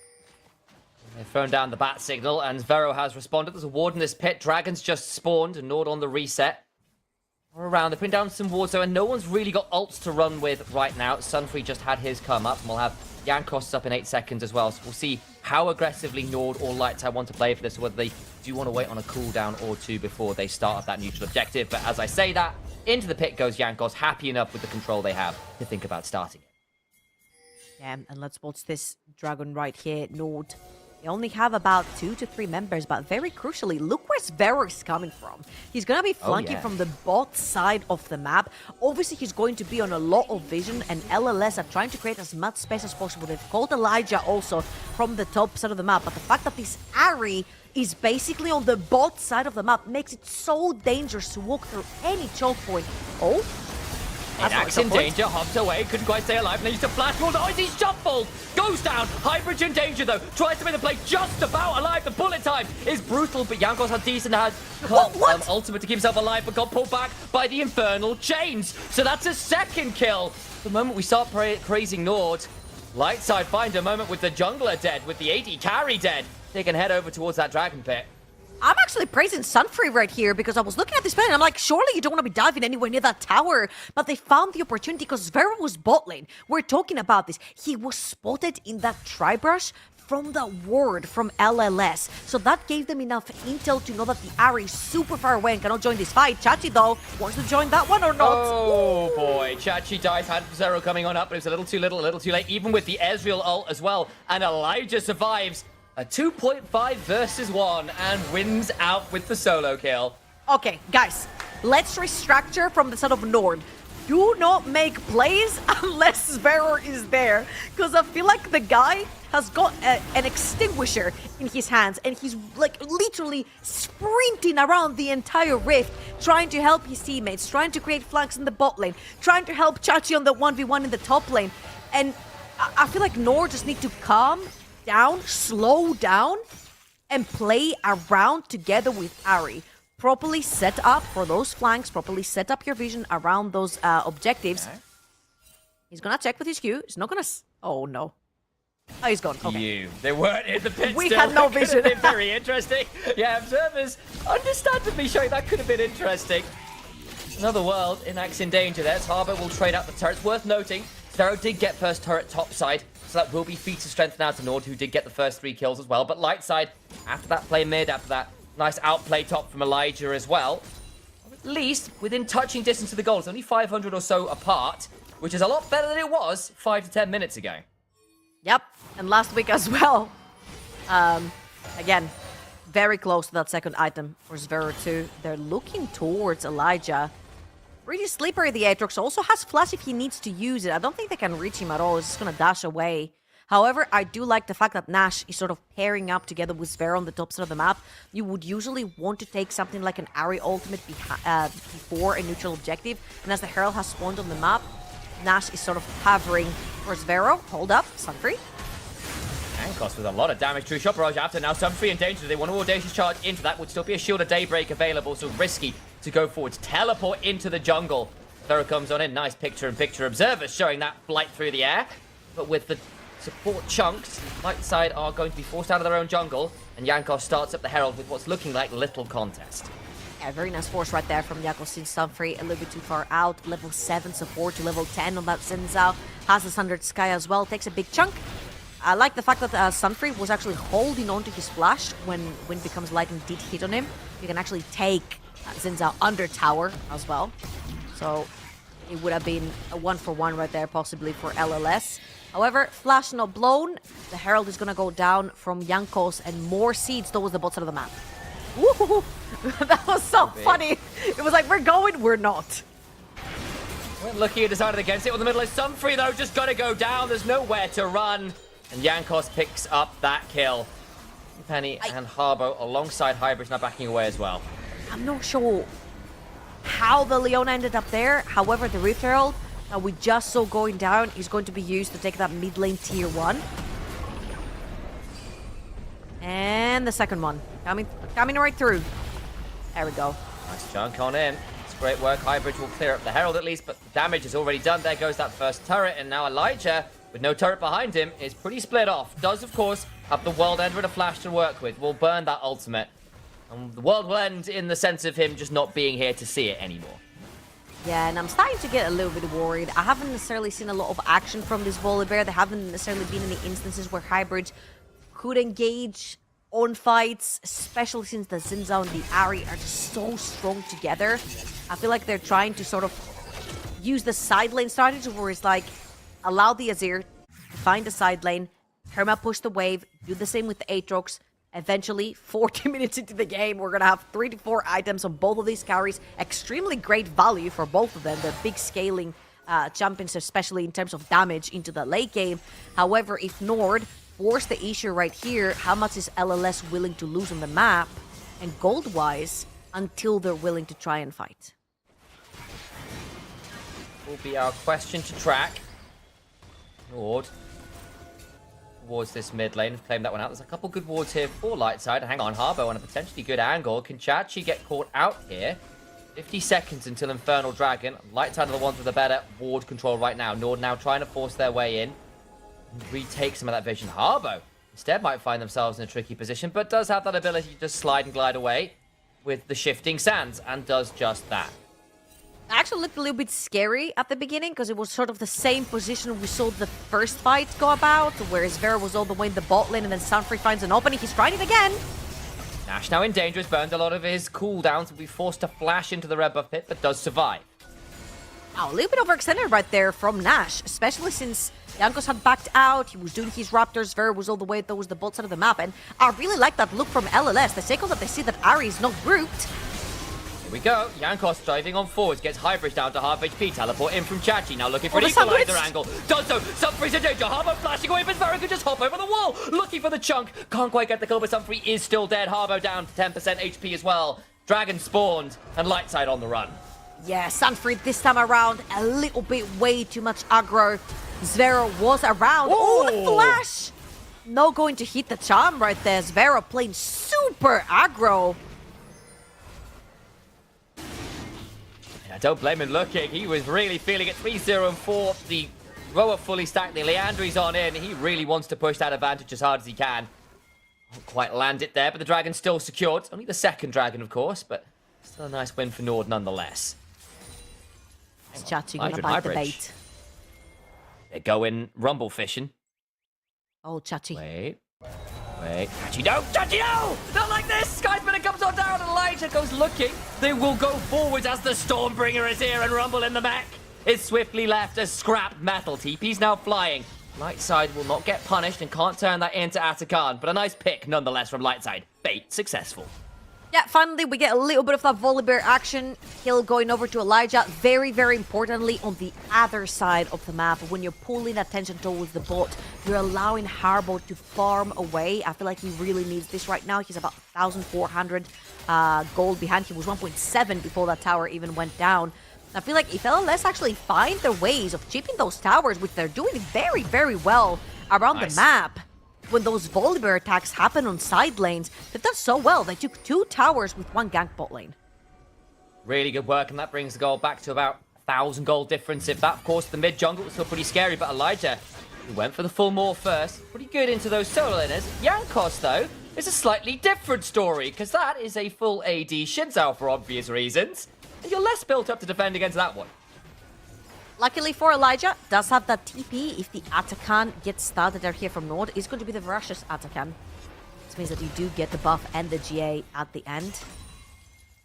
They've thrown down the bat signal, and Zvero has responded. There's a ward in this pit. Dragons just spawned, and Nord on the reset. We're around. They're putting down some wards, though, and no one's really got ults to run with right now. Sunfree just had his come up, and we'll have Jankos up in 8 seconds as well. So we'll see how aggressively Nord or Lightside want to play for this, or whether they do want to wait on a cooldown or 2 before they start up that neutral objective. But as I say that, into the pit goes Jankos, happy enough with the control they have to think about starting it. Yeah, and let's watch this dragon right here. Nord, they only have about 2 to 3 members, but very crucially, look where Zvero is coming from. He's going to be flanking from the bot side of the map. Obviously, he's going to be on a lot of vision, and LLS are trying to create as much space as possible. They've called Elijah also from the top side of the map, but the fact that this Ahri is basically on the bot side of the map makes it so dangerous to walk through any choke point. Oh, Axe in danger, hops away, couldn't quite stay alive, and they used to flash wall. Oh, he's shuffled! Goes down, Hybrid in danger though, tries to make the play just about alive. The bullet time is brutal, but Jankos has decent, has ultimate to keep himself alive, but got pulled back by the Infernal Chains. So that's a second kill. The moment we start praising Nord, Lightside find a moment with the jungler dead, with the AD carry dead. They can head over towards that dragon pit. I'm actually praising Sunfree right here because I was looking at this play and I'm like, surely you don't want to be diving anywhere near that tower. But they found the opportunity because Zvero was bot lane. We're talking about this. He was spotted in that tri-brush from the ward from LLS. So that gave them enough intel to know that the Ahri is super far away and cannot join this fight. Chachi, though, wants to join that one or not? Oh, boy. Chachi dies, had Zero coming on up, but it was a little too little, a little too late, even with the Ezreal ult as well. And Elijah survives. A 2.5 versus 1 and wins out with the solo kill. Okay, guys, let's restructure from the side of Nord. Do not make plays unless Zvero is there, because I feel like the guy has got an extinguisher in his hands and he's like literally sprinting around the entire rift, trying to help his teammates, trying to create flanks in the bot lane, trying to help Chachi on the 1v1 in the top lane. And I feel like Nord just need to calm down, slow down, and play around together with Ahri. Properly set up for those flanks, properly set up your vision around those objectives. Okay. He's gonna check with his Q. He's not gonna... Oh, no. Oh, he's gone. Okay. They weren't in the pit. We still. had no That vision. could have been very interesting. Yeah, observers understandably showing that could have been interesting. Another world in Axe in danger there. Harbour will trade out the turrets. Worth noting, Zvero did get first turret topside, so that will be feat of strength now to Nord, who did get the first 3 kills as well. But Lightside, after that play mid, after that nice outplay top from Elijah as well, at least within touching distance of the goal. It's only 500 or so apart, which is a lot better than it was 5 to 10 minutes ago. Yep, and last week as well. Again, very close to that second item for Zvero too. They're looking towards Elijah. Really slippery, the Aatrox. Also has flash if he needs to use it. I don't think they can reach him at all. He's just going to dash away. However, I do like the fact that Nash is sort of pairing up together with Zvero on the top side of the map. You would usually want to take something like an Ahri ultimate before a neutral objective. And as the Herald has spawned on the map, Nash is sort of hovering for Zvero. Hold up, Sunfree. Jankos with a lot of damage. True shot barrage after now. Sunfree in danger. They want to audacious charge into that. Would still be a shield of daybreak available, so risky to go forwards. Teleport into the jungle. Zvero comes on in. Nice picture-in-picture observers showing that flight through the air. But with the support chunks. Light side are going to be forced out of their own jungle, and Jankos starts up the Herald with what's looking like little contest. Yeah, very nice force right there from Jankos since Sunfree a little bit too far out. Level 7 support to level 10 on that Xin has the Sundered Sky as well, takes a big chunk. I like the fact that Sunfree was actually holding on to his flash when Wind Becomes Lightning did hit on him. You can actually take Xin under tower as well. So it would have been a 1-for-1 right there possibly for LLS. However, flash not blown. The Herald is going to go down from Jankos and more seeds towards the bot side of the map. Woo! That was so funny. It was like, we're going, we're not. Went lucky and decided against it. With the middle is Sunfree, though, just got to go down. There's nowhere to run. And Jankos picks up that kill. Penny and Harbo alongside Hybrid now backing away as well. I'm not sure how the Leona ended up there. However, the Rift Herald that we just saw going down is going to be used to take that mid lane tier 1. And the second one. Coming right through. There we go. Nice chunk on in. It's great work. Hybrid will clear up the Herald at least, but the damage is already done. There goes that first turret, and now Elijah, with no turret behind him, is pretty split off. Does, of course, have the World End with a flash to work with. Will burn that ultimate. And the world will end in the sense of him just not being here to see it anymore. Yeah, and I'm starting to get a little bit worried. I haven't necessarily seen a lot of action from this Volibear. There haven't necessarily been any instances where Hybrid could engage on fights, especially since the Xin and the Ahri are just so strong together. I feel like they're trying to sort of use the side lane strategy where it's like, allow the Azir to find the side lane, Herma push the wave, do the same with the Aatrox. Eventually, 40 minutes into the game, we're going to have 3 to 4 items on both of these carries. Extremely great value for both of them. They're big scaling champions, especially in terms of damage into the late game. However, if Nord force the issue right here, how much is LLS willing to lose on the map and gold-wise until they're willing to try and fight? Will be our question to track. Nord towards this mid lane. Claim that one out. There's a couple good wards here for Lightside. Hang on, Harbo on a potentially good angle. Can Chachi get caught out here? 50 seconds until Infernal Dragon. Lightside are the ones with the better ward control right now. Nord now trying to force their way in. Retake some of that vision. Harbo instead might find themselves in a tricky position, but does have that ability to just slide and glide away with the shifting sands, and does just that. It actually looked a little bit scary at the beginning because it was sort of the same position we saw the first fight go about, whereas Vera was all the way in the bot lane and then Sunfree finds an opening. He's trying it again. Nash now in danger. Has burned a lot of his cooldowns. Will be forced to flash into the red buff pit, but does survive. Oh, a little bit overextended right there from Nash, especially since Jankos had backed out. He was doing his Raptors. Vera was all the way towards the bot side of the map, and I really like that look from LLS. The second that they see that Ahri is not grouped. Here we go. Jankos driving on forwards. Gets Hybrid down to half HP. Teleport in from Chachi. Now looking for an the equalizer sandwich. angle. Does so. Sunfree's in danger. Harbo flashing away, but Vera could just hop over the wall. Looking for the chunk. Can't quite get the kill, but Sunfree is still dead. Harbo down to 10% HP as well. Dragon spawned, and Lightside on the run. Yeah, Sunfree this time around, a little bit way too much aggro. Zvera was around. Oh, the flash! No going to hit the charm right there. Zvera playing super aggro. I don't blame him looking. He was really feeling it. 3-0 and 4. The rower fully stacked. The Leandri's on in. He really wants to push that advantage as hard as he can. Won't quite land it there, but the dragon's still secured. Only the second dragon, of course, but still a nice win for Nord nonetheless. Is Chachi gonna bite the bait? They're going rumble fishing. Oh, Chachi. Wait. Chachi, no! Chachi, no! Not like this! Skyspinner comes on down and Elijah goes looking. They will go forwards as the Stormbringer is here and rumble in the mech. It's swiftly left as scrap metal. TP's now flying. Lightside will not get punished and can't turn that into Atakan, but a nice pick nonetheless from Lightside. Bait successful. Yeah, finally we get a little bit of that Volibear action. Kill going over to Elijah. Very, very importantly, on the other side of the map, when you're pulling attention towards the bot, you're allowing Harbo to farm away. I feel like he really needs this right now. He's about 1,400 gold behind. He was 1.7 before that tower even went down. I feel like if LLS actually find the ways of chipping those towers, which they're doing very, very well around the map, when those Volibear attacks happen on side lanes, they've done so well. They took 2 towers with 1 gank bot lane. Really good work, and that brings the goal back to about 1,000 gold difference. If that, of course, the mid jungle was still pretty scary, but Elijah He went for the full morph first. Pretty good into those solo laners. Jankos, though, is a slightly different story, because that is a full AD Shinzao for obvious reasons. And you're less built up to defend against that one. Luckily for Elijah, does have that TP if the Atakan gets started out here from Nord. It's going to be the Voracious Atakan. This means that you do get the buff and the GA at the end.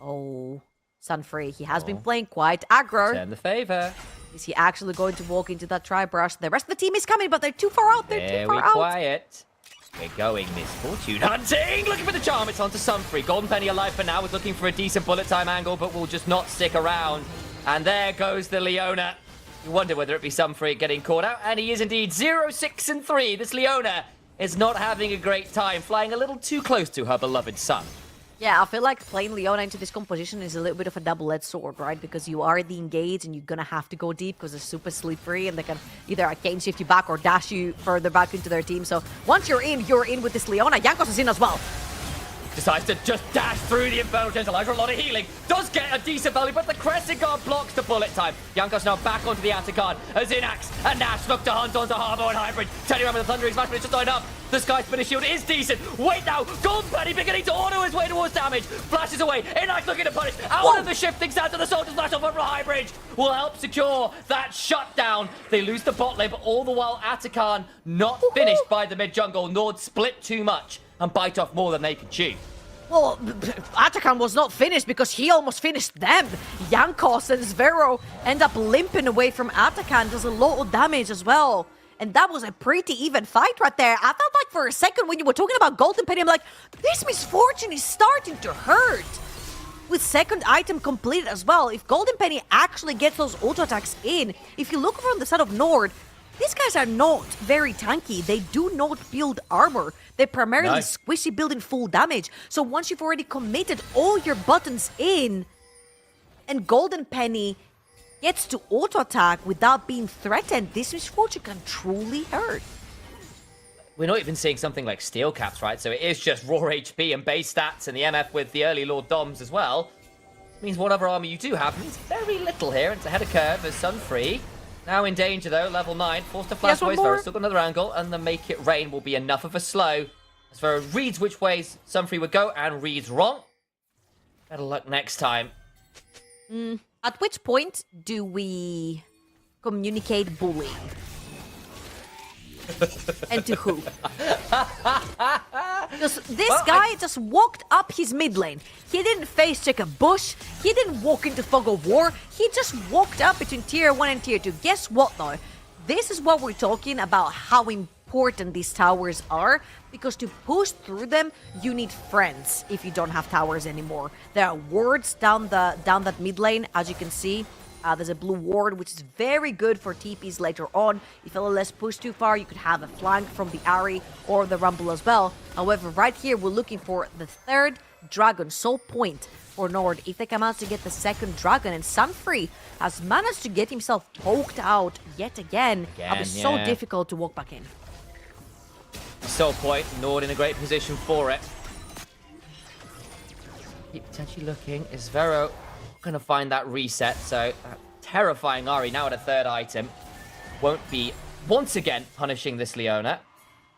Oh, Sunfree, he has been playing quite aggro. Turn the favor. Is he actually going to walk into that Tri-Brush? The rest of the team is coming, but they're too far out. They're too far out. Quiet. We're going Misfortune hunting. Looking for the charm. It's onto Sunfree. Golden Penny alive for now. Is looking for a decent bullet time angle, but will just not stick around. And there goes the Leona. You wonder whether it be Sunfree getting caught out, and he is indeed 0-6-3. This Leona is not having a great time, flying a little too close to her beloved son. Yeah, I feel like playing Leona into this composition is a little bit of a double-edged sword, right? Because you are the engage and you're gonna have to go deep because they're super slippery and they can either arcane shift you back or dash you further back into their team. So once you're in with this Leona. Jankos is in as well. Decides to just dash through the Infernal Tantalizer. A lot of healing. Does get a decent value, but the Crescent Guard blocks the bullet time. Jankos now back onto the Atakan as Inax and Nash look to hunt onto Harbo and Hybrid. Turning around with the Thundering Smash, but it's just not enough. The Sky Spinner Shield is decent. Wait now. Golden Penny beginning to auto his way towards damage. Flashes away. Inax looking to punish. Out of the shifting sound to the Soldier Smash off over Hybrid. Will help secure that shutdown. They lose the bot lane, but all the while Atakan not finished by the mid jungle. Nord split too much and bite off more than they could chew. Well, Atakan was not finished because he almost finished them. Jankos and Zvero end up limping away from Atakan. Does a lot of damage as well. And that was a pretty even fight right there. I felt like for a second when you were talking about Golden Penny, I'm like, this Misfortune is starting to hurt. With second item completed as well, if Golden Penny actually gets those auto attacks in, if you look over on the side of Nord, these guys are not very tanky. They do not build armor. They primarily squishy build in full damage. So once you've already committed all your buttons in, and Golden Penny gets to auto attack without being threatened, this Misfortune can truly hurt. We're not even seeing something like steel caps, right? So it is just raw HP and base stats, and the MF with the early Lord Doms as well. Means whatever armor you do have means very little here. It's ahead of curve as Sunfree. Now in danger though, level 9, forced to flash away. Still got another angle, and the Make It Rain will be enough of a slow. As Vera reads which ways Sunfree would go and reads wrong. Better luck next time. At which point do we communicate bullying? And to who? Because this guy just walked up his mid lane. He didn't face check a bush. He didn't walk into fog of war. He just walked up between tier 1 and tier 2. Guess what though? This is what we're talking about, how important these towers are. Because to push through them, you need friends if you don't have towers anymore. There are wards down that mid lane, as you can see. There's a blue ward, which is very good for TPs later on. If LLS push too far, you could have a flank from the Ahri or the Rumble as well. However, right here, we're looking for the third dragon, sole point for Nord. If they come out to get the second dragon, and Sunfree has managed to get himself poked out yet again. It was so difficult to walk back in. Soul point, Nord in a great position for it. Keep potentially looking. Is Vero gonna find that reset? So terrifying Ahri now at a third item. Won't be once again punishing this Leona.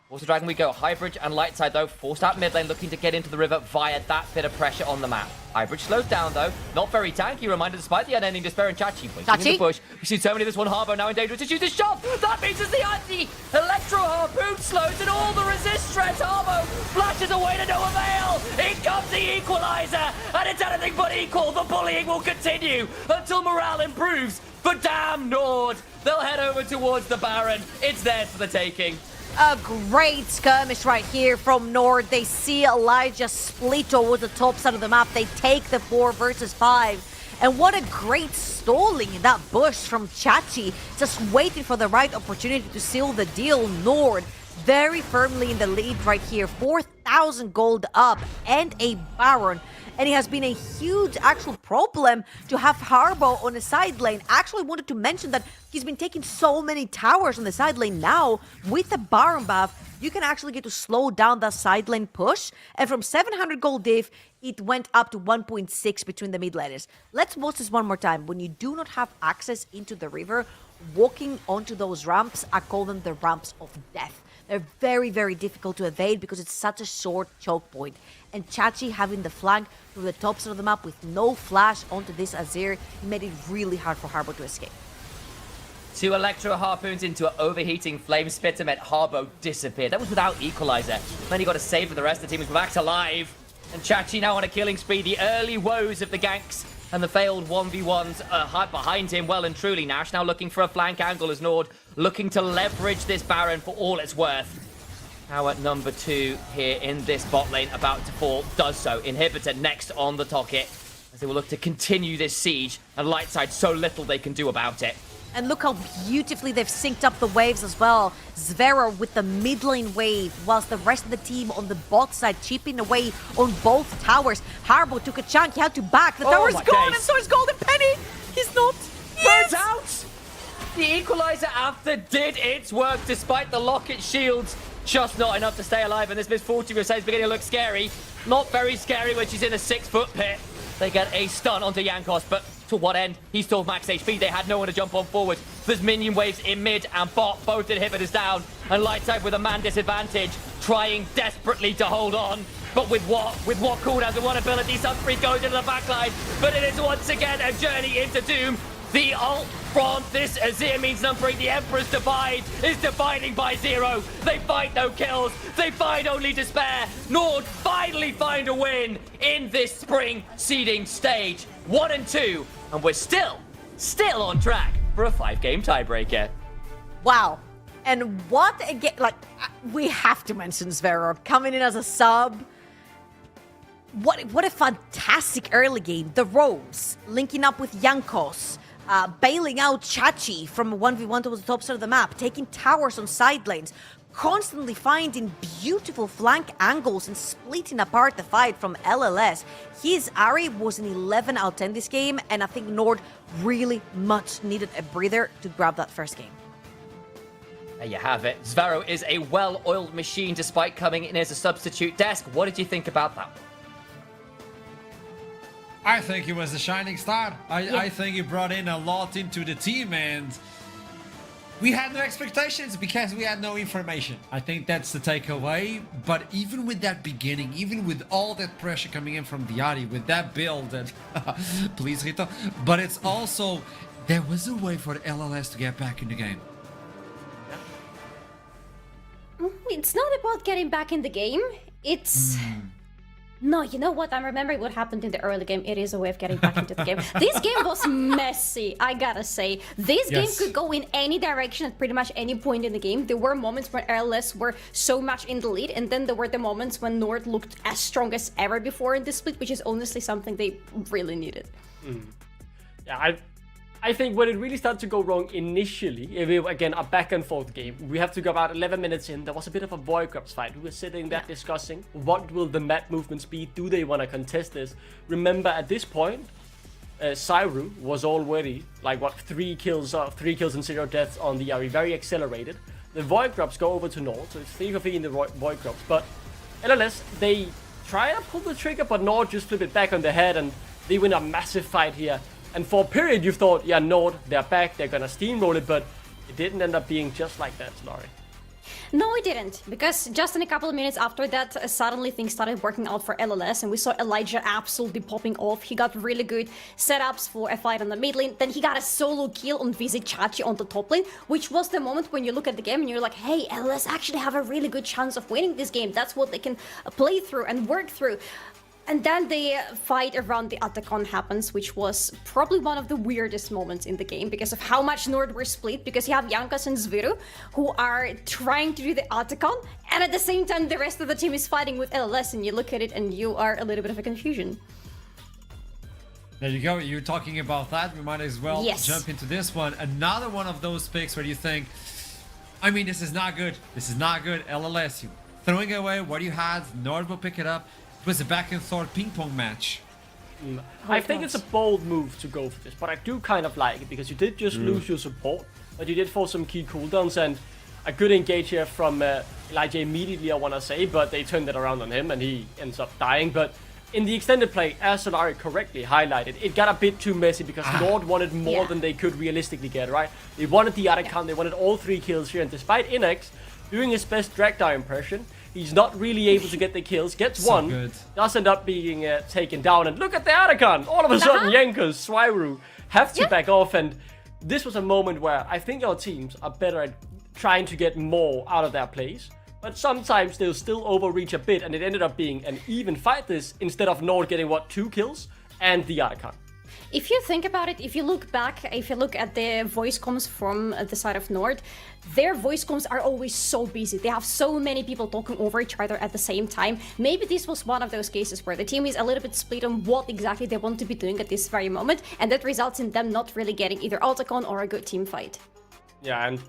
Water Dragon we go. Highbridge and Lightside though forced out mid lane, looking to get into the river via that bit of pressure on the map. Highbridge slows down though. Not very tanky, reminder despite the unending despair and Chachi waiting in the bush. We see so many of this one Harbo now in danger to shoot his shot. That means it's the anti-electro harpoon slows and all the resist threats. Harbo flashes away to no avail. In comes the equalizer, and it's anything but equal. The bullying will continue until morale improves. But damn Nord, they'll head over towards the Baron. It's theirs for the taking. A great skirmish right here from Nord. They see Elijah split towards the top side of the map. They take the 4 versus 5. And what a great stalling in that bush from Chachi. Just waiting for the right opportunity to seal the deal. Nord very firmly in the lead right here. 4,000 gold up and a Baron. And it has been a huge actual problem to have Harbo on the side lane. Actually wanted to mention that he's been taking so many towers on the side lane now. With the Baron buff, you can actually get to slow down that side lane push. And from 700 gold diff, it went up to 1.6 between the mid laners. Let's watch this one more time. When you do not have access into the river, walking onto those ramps, I call them the ramps of death. They're very, very difficult to evade because it's such a short choke point. And Chachi having the flank through the top side of the map with no flash onto this Azir made it really hard for Harbo to escape. 2 Electro Harpoons into an overheating Flame Spitter meant Harbo disappeared. That was without Equalizer. Then he got a save for the rest of the team. He's back to life. And Chachi now on a killing spree. The early woes of the ganks and the failed 1v1s are behind him well and truly. Nash now looking for a flank angle as Nord looking to leverage this Baron for all it's worth. Tower number 2 here in this bot lane about to fall. Does so. Inhibitor next on the Tocket as they will look to continue this siege. And Lightside so little they can do about it. And look how beautifully they've synced up the waves as well. Zvero with the mid lane wave, whilst the rest of the team on the bot side chipping away on both towers. Harbo took a chunk, he had to back. The tower's gone, and so is Golden Penny. He's not. Burns out! The Equalizer after did its work despite the Locket shields. Just not enough to stay alive, and this Miss Fortune is beginning to look scary. Not very scary when she's in a 6-foot pit. They get a stun onto Jankos, but to what end? He's still max HP. They had no one to jump on forward. There's minion waves in mid and bot. Both inhibitors down. And Lightside with a man disadvantage, trying desperately to hold on. But with what? With what cooldowns and what ability? Sunfree goes into the backline. But it is once again a journey into doom. The ult from this Azir means numbering. The Emperor's Divide is dividing by 0. They find no kills. They find only despair. Nord finally find a win in this spring seeding stage. 1 and 2. And we're still on track for a 5-game tiebreaker. Wow. And what again, like, we have to mention Zvero coming in as a sub. What a fantastic early game. The Rose linking up with Jankos. Bailing out Chachi from a 1v1 towards the top side of the map, taking towers on side lanes, constantly finding beautiful flank angles and splitting apart the fight from LLS. His Ahri was an 11 out of 10 this game, and I think Nord really much needed a breather to grab that first game. There you have it. Zvero is a well-oiled machine despite coming in as a substitute desk. What did you think about that? I think he was a shining star. I think he brought in a lot into the team, and we had no expectations because we had no information. I think that's the takeaway. But even with that beginning, even with all that pressure coming in from Diari, with that build, and please Rito, but it's also, there was a way for the LLS to get back in the game. It's not about getting back in the game. It's... No, you know what? I'm remembering what happened in the early game. It is a way of getting back into the game. This game was messy, I gotta say. This game could go in any direction at pretty much any point in the game. There were moments when LLS were so much in the lead, and then there were the moments when Nord looked as strong as ever before in this split, which is honestly something they really needed. Yeah, I think when it really started to go wrong initially, again, a back and forth game, we have to go about 11 minutes in, there was a bit of a Void Grubs fight. We were sitting there discussing, what will the map movements be? Do they want to contest this? Remember, at this point, Cyru was already, like, what, 3 kills and 0 deaths on the Ahri, very accelerated. The Void Grubs go over to Nord, so it's 3 for 3 in the Void Grubs, but LLS, they try to pull the trigger, but Nord just flip it back on the head, and they win a massive fight here. And for a period, you thought, yeah, Nord, they're back, they're gonna steamroll it, but it didn't end up being just like that, Laurie. No, it didn't, because just in a couple of minutes after that, suddenly things started working out for LLS, and we saw Elijah absolutely popping off. He got really good setups for a fight on the mid lane, then he got a solo kill on Visit Chachi on the top lane, which was the moment when you look at the game and you're like, hey, LLS actually have a really good chance of winning this game. That's what they can play through and work through. And then the fight around the Atacon happens, which was probably one of the weirdest moments in the game because of how much Nord were split, because you have Jankos and Zvero who are trying to do the Atacon, and at the same time the rest of the team is fighting with LLS, and you look at it and you are a little bit of a confusion. There you go. You're talking about that. We might as well jump into this one. Another one of those picks where you think, I mean, this is not good. This is not good. LLS, you throwing away what you had. Nord will pick it up. It was a back and forth ping pong match. I think it's a bold move to go for this, but I do kind of like it because you did just lose your support, but you did force some key cooldowns, and a good engage here from Elijah immediately, I want to say, but they turned it around on him and he ends up dying. But in the extended play, as Solari correctly highlighted, it got a bit too messy because Nord wanted more than they could realistically get, right? They wanted the other count, they wanted all 3 kills here, and despite Inex doing his best Dragdar impression, he's not really able to get the kills, gets So one, good. does end up being taken down, and look at the Arakan! All of a sudden, Yenkos, Swairu have to back off, and this was a moment where I think our teams are better at trying to get more out of their plays. But sometimes they'll still overreach a bit, and it ended up being an even fight this, instead of Nord getting, 2 kills, and the Arakan. If you think about it, if you look back, if you look at the voice comms from the side of Nord, their voice comms are always so busy. They have so many people talking over each other at the same time. Maybe this was one of those cases where the team is a little bit split on what exactly they want to be doing at this very moment, and that results in them not really getting either Altacon or a good team fight. Yeah, and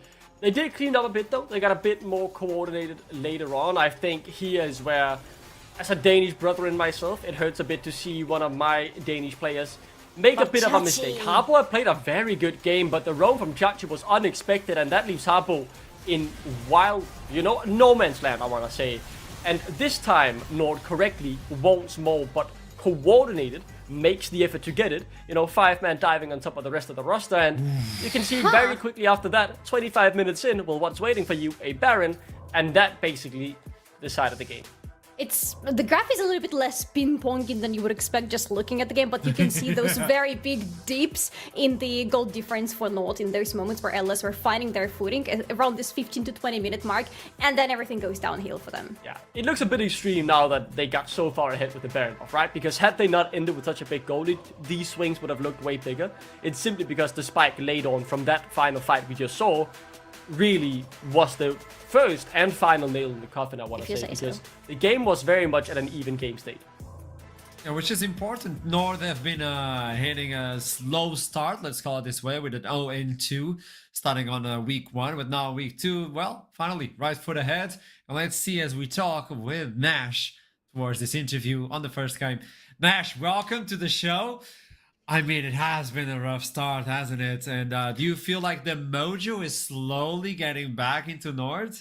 they did clean up a bit though. They got a bit more coordinated later on. I think here is where, as a Danish brother in myself, it hurts a bit to see one of my Danish players make a bit of a mistake. Harbo had played a very good game, but the roam from Chachi was unexpected, and that leaves Harbo in wild, no man's land, I want to say. And this time, Nord correctly wants more, but coordinated, makes the effort to get it. 5-man diving on top of the rest of the roster, and you can see very quickly after that, 25 minutes in, well, what's waiting for you? A Baron, and that basically decided the game. The graph is a little bit less pinpointing than you would expect just looking at the game, but you can see those very big dips in the gold difference for Nord in those moments where LS were finding their footing around this 15 to 20 minute mark, and then everything goes downhill for them. Yeah, it looks a bit extreme now that they got so far ahead with the Baron buff, right? Because had they not ended with such a big goal lead, these swings would have looked way bigger. It's simply because the spike laid on from that final fight we just saw really was the first and final nail in the coffin, I want to say, because the game was very much at an even game state. Yeah, which is important. Nord have been hitting a slow start, let's call it this way, with an 0-2 starting on week 1, but now week 2, well, finally, right foot ahead. And let's see as we talk with Nash towards this interview on the first game. Nash, welcome to the show. I mean, it has been a rough start, hasn't it? And do you feel like the mojo is slowly getting back into Nord?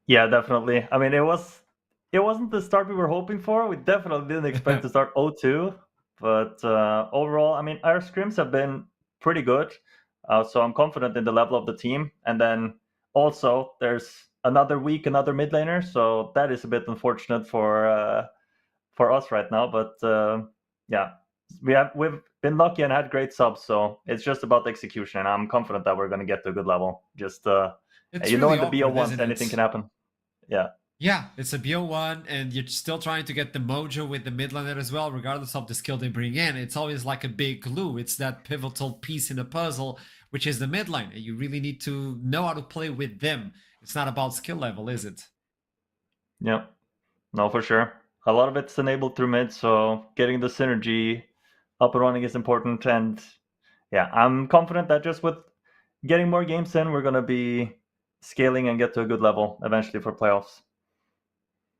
Yeah, definitely. I mean, it wasn't the start we were hoping for. We definitely didn't expect to start 0-2. But overall, I mean, our scrims have been pretty good. So I'm confident in the level of the team. And then also, there's another week, another mid laner. So that is a bit unfortunate for us right now. But yeah. We've been lucky and had great subs, so it's just about execution, and I'm confident that we're going to get to a good level. Just It's in really the awkward, BO1, isn't anything it? can happen. Yeah. Yeah, it's a BO1, and you're still trying to get the mojo with the mid laner as well, regardless of the skill they bring in. It's always like a big glue. It's that pivotal piece in a puzzle, which is the mid lane. You really need to know how to play with them. It's not about skill level, is it? Yeah. No, for sure. A lot of it's enabled through mid, so getting the synergy up and running is important. And yeah, I'm confident that just with getting more games in, we're going to be scaling and get to a good level eventually for playoffs.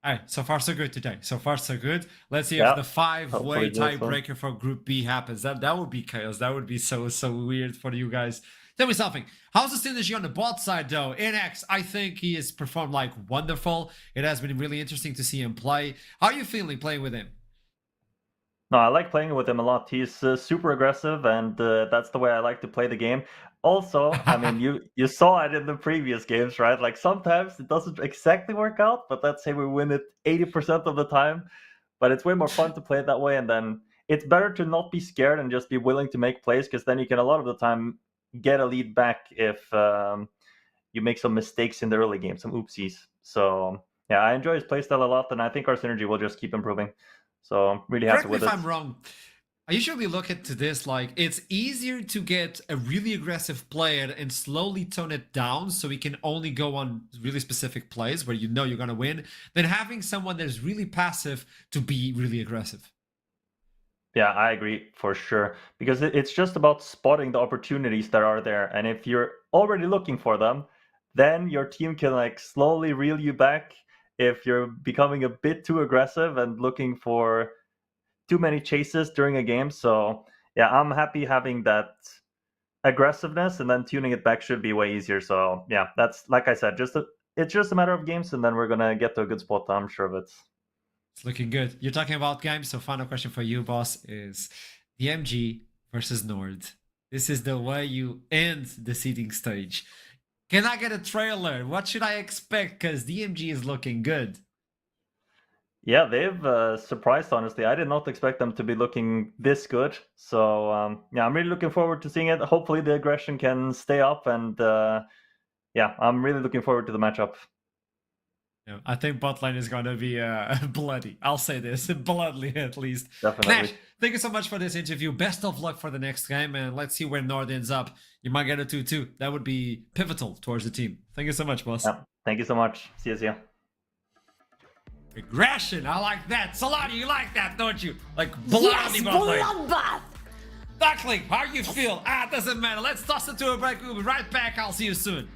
All right, so far so good today. So far so good. Let's see if the 5-way tiebreaker for Group B happens. That would be chaos. That would be so weird for you guys. Tell me something. How's the synergy on the bot side though? Inex, I think he has performed like wonderful. It has been really interesting to see him play. How are you feeling playing with him? No, I like playing with him a lot. He's super aggressive, and that's the way I like to play the game. Also, I mean, you saw it in the previous games, right? Like sometimes it doesn't exactly work out, but let's say we win it 80% of the time. But it's way more fun to play it that way, and then it's better to not be scared and just be willing to make plays, because then you can a lot of the time get a lead back if you make some mistakes in the early game, some oopsies. So yeah, I enjoy his playstyle a lot, and I think our synergy will just keep improving. So I'm really happy with it. Correct me if I'm wrong. I usually look at this like it's easier to get a really aggressive player and slowly tone it down so he can only go on really specific plays where you know you're going to win than having someone that's really passive to be really aggressive. Yeah, I agree for sure. Because it's just about spotting the opportunities that are there. And if you're already looking for them, then your team can like slowly reel you back if you're becoming a bit too aggressive and looking for too many chases during a game. So yeah, I'm happy having that aggressiveness, and then tuning it back should be way easier. So yeah, that's like I said, it's just a matter of games, and then we're gonna get to a good spot. I'm sure of it. It's looking good. You're talking about games, so final question for you, boss, is DMG versus Nord. This is the way you end the seeding stage. Can I get a trailer? What should I expect? Because DMG is looking good. Yeah, they've surprised, honestly. I did not expect them to be looking this good. So, yeah, I'm really looking forward to seeing it. Hopefully the aggression can stay up. And, yeah, I'm really looking forward to the matchup. Yeah, I think bot lane is going to be bloody. I'll say this, bloodly at least. Definitely. Nash, thank you so much for this interview. Best of luck for the next game, and let's see where Nord ends up. You might get a 2-2. That would be pivotal towards the team. Thank you so much, boss. Yeah, thank you so much. See you. Aggression, I like that. Solani, you like that, don't you? Like blood on the bot lane. Bloodbath! Duckling, how you feel? It doesn't matter. Let's toss it to a break. We'll be right back. I'll see you soon.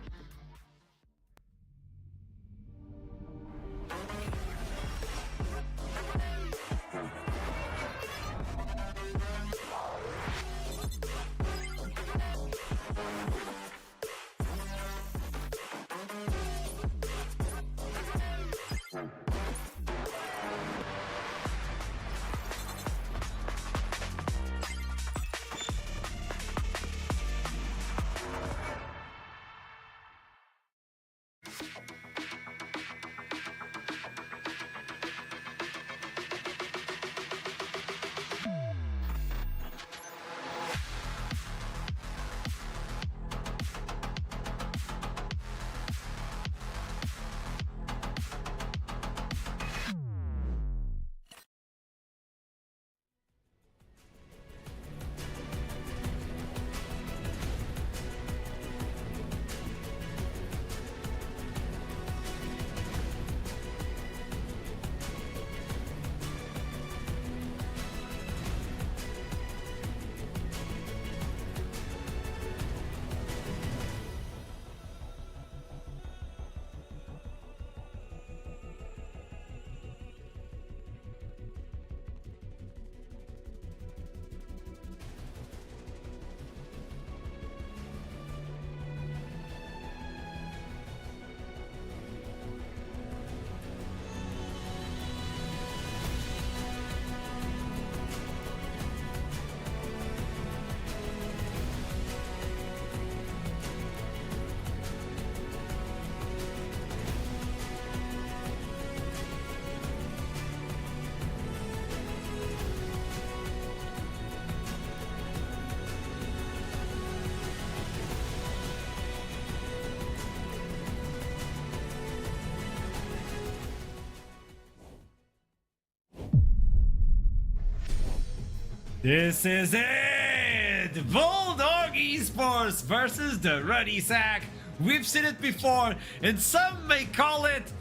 This is it! Bulldog Esports versus the Ruddy Sack. We've seen it before, and some may call it...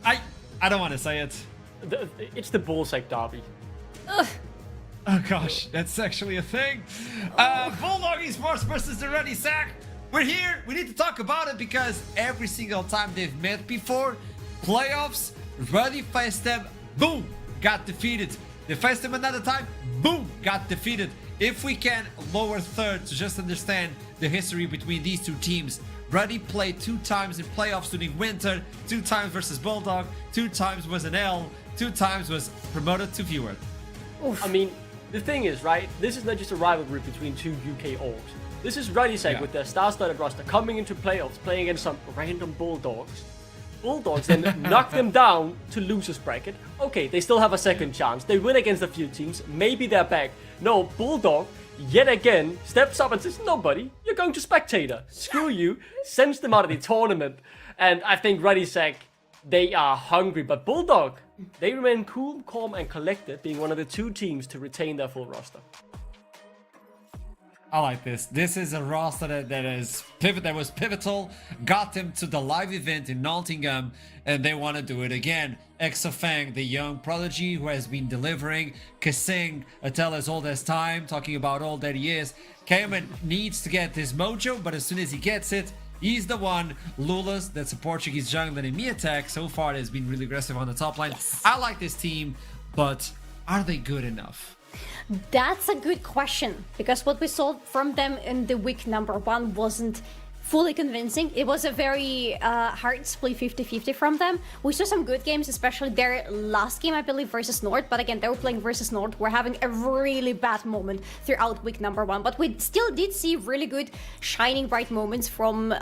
I don't want to say it. It's the Bullsack derby. Ugh. Oh gosh, that's actually a thing. Bulldog Esports versus the Ruddy Sack. We're here. We need to talk about it because every single time they've met before, playoffs, Ruddy faced them, boom, got defeated. They faced them another time, boom, got defeated. If we can lower third to just understand the history between these two teams. Ruddy played 2 times in playoffs during winter, 2 times versus Bulldog, 2 times was an L, 2 times was promoted to viewer. Oof. I mean, the thing is, right, this is not just a rivalry between 2 UK orgs. This is Ruddy Sack with their star-studded roster coming into playoffs, playing against some random Bulldogs. Bulldogs then knock them down to losers bracket. Okay, they still have a second chance. They win against a few teams. Maybe they're back. No, Bulldog, yet again, steps up and says, no, buddy, you're going to spectator. Screw you. Sends them out of the tournament. And I think Ruddy Sack, they are hungry. But Bulldog, they remain cool, calm, and collected, being one of the 2 teams to retain their full roster. I like this. This is a roster that was pivotal, got them to the live event in Nottingham, and they want to do it again. Exofang, the young prodigy who has been delivering, Kasing, a tell as old as time, talking about all that he is. Cayman needs to get this mojo, but as soon as he gets it, he's the one. Lulas, that's a Portuguese jungler in me attack, so far has been really aggressive on the top line. Yes. I like this team, but are they good enough? That's a good question, because what we saw from them in the week number 1 wasn't fully convincing. It was a very hard split 50-50 from them. We saw some good games, especially their last game, I believe, versus Nord. But again, they were playing versus Nord. We're having a really bad moment throughout week number 1. But we still did see really good shining bright moments from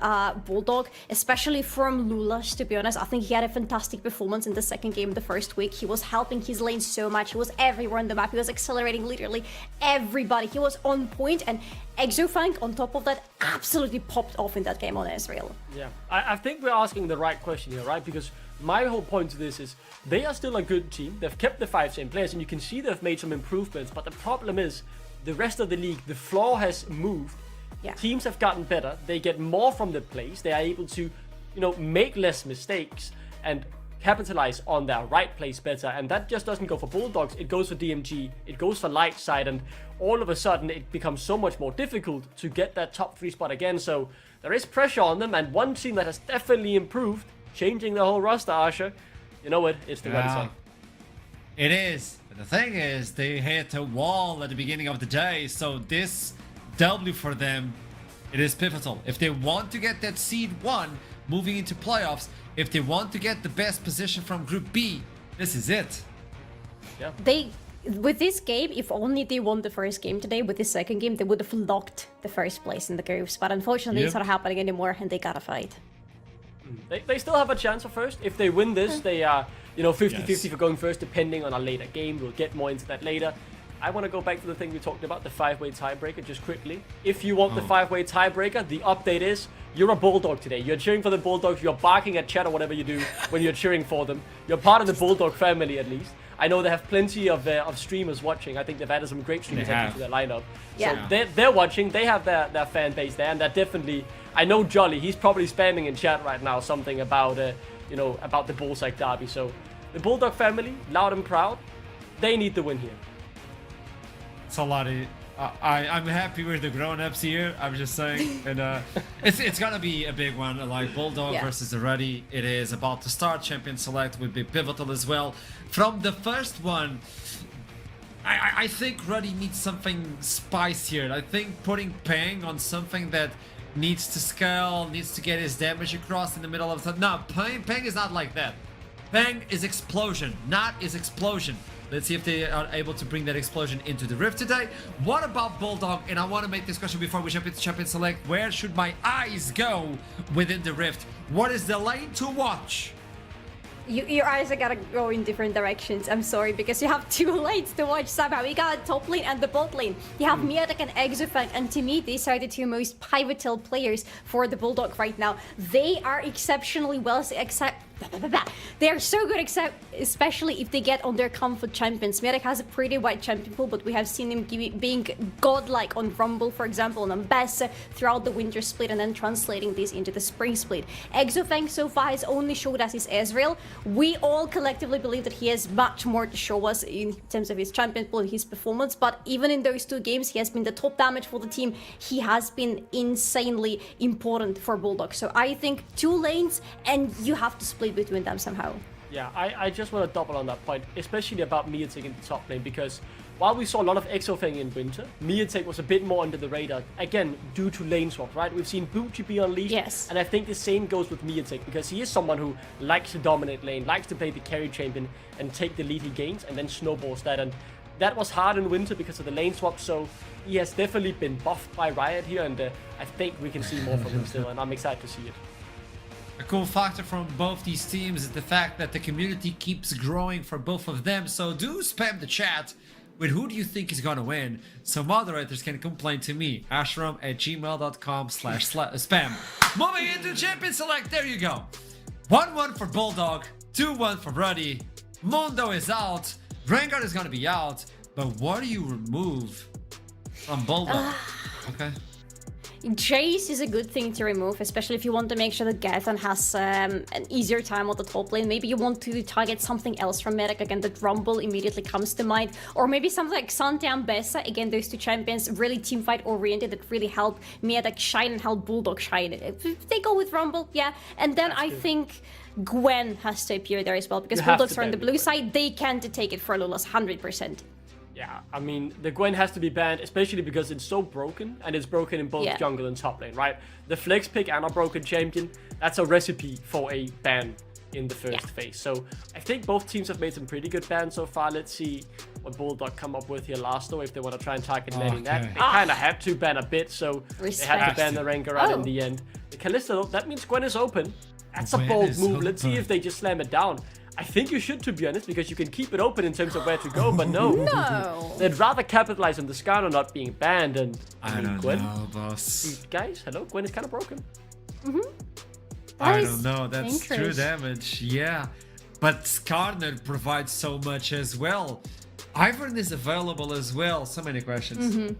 Bulldog, especially from Lulas, to be honest. I think he had a fantastic performance in the second game the first week. He was helping his lane so much. He was everywhere on the map. He was accelerating literally everybody. He was on point, and Exofang, on top of that, absolutely popped off in that game on Ezreal. Yeah, I think we're asking the right question here, right? Because my whole point to this is they are still a good team. They've kept the 5 same players, and you can see they've made some improvements. But the problem is the rest of the league, the floor has moved. Yeah. Teams have gotten better. They get more from the plays. They are able to, make less mistakes and capitalize on their right plays better. And that just doesn't go for Bulldogs. It goes for DMG. It goes for Lightside. And all of a sudden, it becomes so much more difficult to get that top 3 spot again. So there is pressure on them. And one team that has definitely improved, changing the whole roster, Asher, you know what? It's the Ready side. It is. But the thing is, they hit a wall at the beginning of the day. So this W for them, it is pivotal. If they want to get that seed 1 moving into playoffs, if they want to get the best position from Group B, this is it. Yeah. With this game, if only they won the first game today, with the second game, they would have locked the first place in the groups. But unfortunately, it's not happening anymore, and they gotta fight. They still have a chance for first. If they win this, they are, 50-50 for going first, depending on a later game. We'll get more into that later. I want to go back to the thing we talked about, the 5-way tiebreaker, just quickly. If you want the 5-way tiebreaker, the update is you're a Bulldog today. You're cheering for the Bulldogs. You're barking at chat or whatever you do when you're cheering for them. You're part of the Bulldog family, at least. I know they have plenty of streamers watching. I think they've added some great streamers to their lineup. Yeah. So they're watching. They have their fan base there, and they're definitely. I know Jolly. He's probably spamming in chat right now something about about the Bullseye derby. So the Bulldog family, loud and proud, they need the win here. Salati, I'm happy with the grown-ups here. I'm just saying, and it's gonna be a big one. Like Bulldog versus Arozzi. It is about to start. Champion Select will be pivotal as well. From the first one, I think Arozzi needs something spicier. I think putting Pang on something that needs to scale, needs to get his damage across in the middle of the... No, Pang is not like that. Pang is explosion, not is explosion. Let's see if they are able to bring that explosion into the Rift today. What about Bulldog? And I want to make this question before we jump into Champion Select. Where should my eyes go within the Rift? What is the lane to watch? Your eyes are gonna go in different directions. I'm sorry, because you have 2 lanes to watch somehow. You got top lane and the bot lane. You have Miatek and Exofang, and to me, these are the 2 most pivotal players for the Bulldog right now. They are exceptionally well, they are so good, especially if they get on their comfort champions. Miatek has a pretty wide champion pool, but we have seen him being godlike on Rumble, for example, and on Bessa throughout the winter split, and then translating this into the spring split. Exofang so far has only showed us his Ezreal. We all collectively believe that he has much more to show us in terms of his champion pool and his performance, but even in those 2 games, he has been the top damage for the team. He has been insanely important for Bulldog. So I think 2 lanes, and you have to split between them somehow. Yeah, I just want to double on that point, especially about Miatek in the top lane, because while we saw a lot of Exofang in winter, Miatek was a bit more under the radar, again, due to lane swaps, right? We've seen Bucci be unleashed, and I think the same goes with Miatek, because he is someone who likes to dominate lane, likes to play the carry champion and take the lead he gains, and then snowballs that, and that was hard in winter because of the lane swap, so he has definitely been buffed by Riot here, and I think we can see more from him still, and I'm excited to see it. A cool factor from both these teams is the fact that the community keeps growing for both of them. So do spam the chat with who do you think is gonna win, so moderators can complain to me. ashram@gmail.com/spam. Moving into Champion Select, there you go. 1-1 for Bulldog, 2-1 for Arozzi. Mundo is out, Rengar is gonna be out, but what do you remove from Bulldog? Okay. Jace is a good thing to remove, especially if you want to make sure that Gathon has an easier time on the top lane. Maybe you want to target something else from Medic. Again, that Rumble immediately comes to mind. Or maybe something like Sante and Bessa. Again, those 2 champions really teamfight oriented that really help Medic shine and help Bulldog shine. If they go with Rumble, yeah. And then I think Gwen has to appear there as well, because Bulldogs are on the blue side. They can take it for Lulas 100%. Yeah, I mean, the Gwen has to be banned, especially because it's so broken, and it's broken in both jungle and top lane, right? The flex pick and a broken champion, that's a recipe for a ban in the first phase. So I think both teams have made some pretty good bans so far. Let's see what Bulldog come up with here last, though, if they want to try and target laning that. They kind of had to ban a bit, so they had to ban the Rengar in the end. The Kalista, that means Gwen is open. That's a bold move. Let's see if they just slam it down. I think you should, to be honest, because you can keep it open in terms of where to go, but no. They'd rather capitalize on the Skarner not being banned, and I mean, Gwen. Know, boss. Guys, hello, Gwen is kind of broken. I don't know, that's true damage, yeah. But Skarner provides so much as well. Ivern is available as well, so many questions.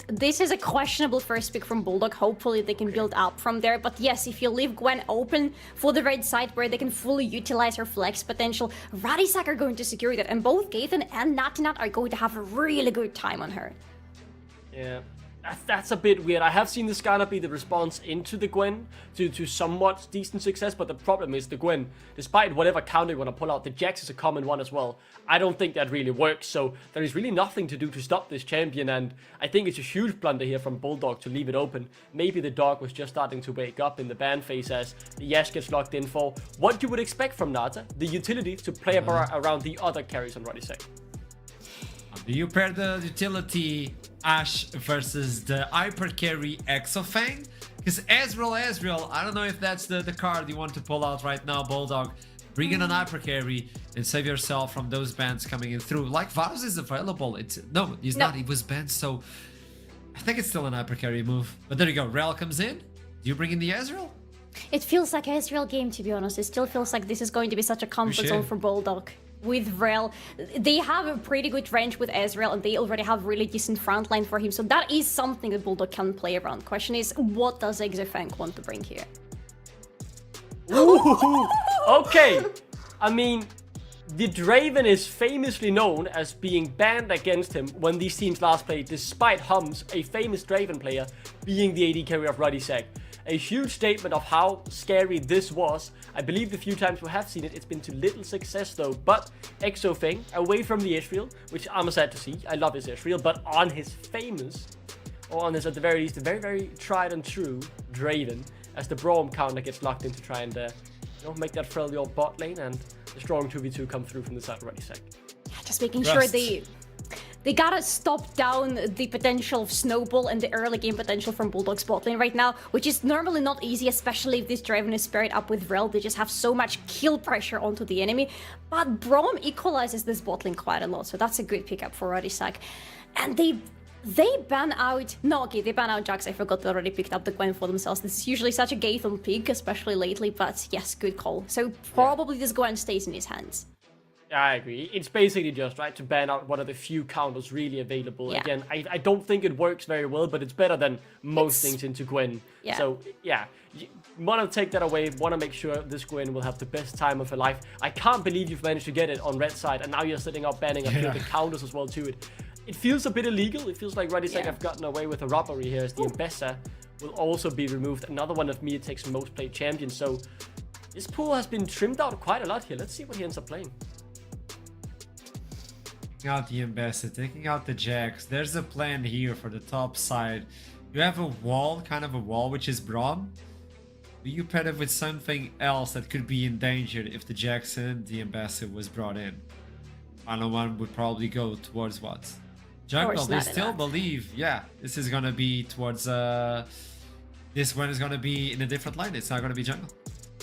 This is a questionable first pick from Bulldog. Hopefully they can build up from there. But yes, if you leave Gwen open for the red side where they can fully utilize her flex potential, Radisak are going to secure that. And both Gaithen and Natinat are going to have a really good time on her. Yeah. That's a bit weird. I have seen the Skarner be the response into the Gwen to somewhat decent success, but the problem is the Gwen, despite whatever counter you want to pull out, the Jax is a common one as well. I don't think that really works, so there is really nothing to do to stop this champion, and I think it's a huge blunder here from Bulldog to leave it open. Maybe the dog was just starting to wake up in the ban phase as the Yash gets locked in for what you would expect from Nata, the utility to play around the other carries on Radisak. Do you pair the utility Ashe versus the hyper carry Exofang? Because Ezreal, I don't know if that's the card you want to pull out right now, Bulldog. Bring in an hyper carry and save yourself from those bans coming in through. Like Varus is available. No, he's not. He was banned, so I think it's still an hyper carry move. But there you go. Rel comes in. Do you bring in the Ezreal? It feels like an Ezreal game, to be honest. It still feels like this is going to be such a comfort zone for Bulldog. With Rel, they have a pretty good range with Ezreal, and they already have really decent frontline for him, so that is something that Bulldog can play around. Question is, what does Exofang want to bring here? Ooh, okay, I mean, the Draven is famously known as being banned against him when these teams last played, despite Hums, a famous Draven player, being the AD carry of Radisak. A huge statement of how scary this was. I believe the few times we have seen it, it's been to little success though. But Exofang, away from the Ezreal, which I'm sad to see, I love his Ezreal, but on his famous, or on his at the very least, a very, very tried and true Draven, as the Braum counter gets locked in to try and make that friendly old bot lane, and the strong 2v2 come through from the side of Radisak. Yeah, just making sure they gotta stop down the potential of Snowball and the early game potential from Bulldog's bot lane right now, which is normally not easy, especially if this Draven is paired up with Rel. They just have so much kill pressure onto the enemy. But Braum equalizes this bot lane quite a lot, so that's a good pickup for Radisak. And they ban out... No, okay, they ban out Jax. I forgot they already picked up the Gwen for themselves. This is usually such a Gaethon pick, especially lately, but yes, good call. So probably this Gwen stays in his hands. Yeah, I agree. It's basically just, to ban out one of the few counters really available. Yeah. Again, I don't think it works very well, but it's better than most things into Gwen. Yeah. So, yeah, you want to take that away, want to make sure this Gwen will have the best time of her life. I can't believe you've managed to get it on red side, and now you're sitting up banning a few of the counters as well to it. It feels a bit illegal. It feels like Radisak have gotten away with a robbery here, as the Ambessa will also be removed. Another one of Miatek's most played champions, so this pool has been trimmed out quite a lot here. Let's see what he ends up playing. Taking out the Ambassador, taking out the Jax. There's a plan here for the top side. You have a wall, kind of a wall, which is Braum. Do you pair it with something else that could be endangered if the Jax and the Ambassador was brought in? Final one would probably go towards what? Jungle. They still believe, this is gonna be towards this one is gonna be in a different line. It's not gonna be jungle.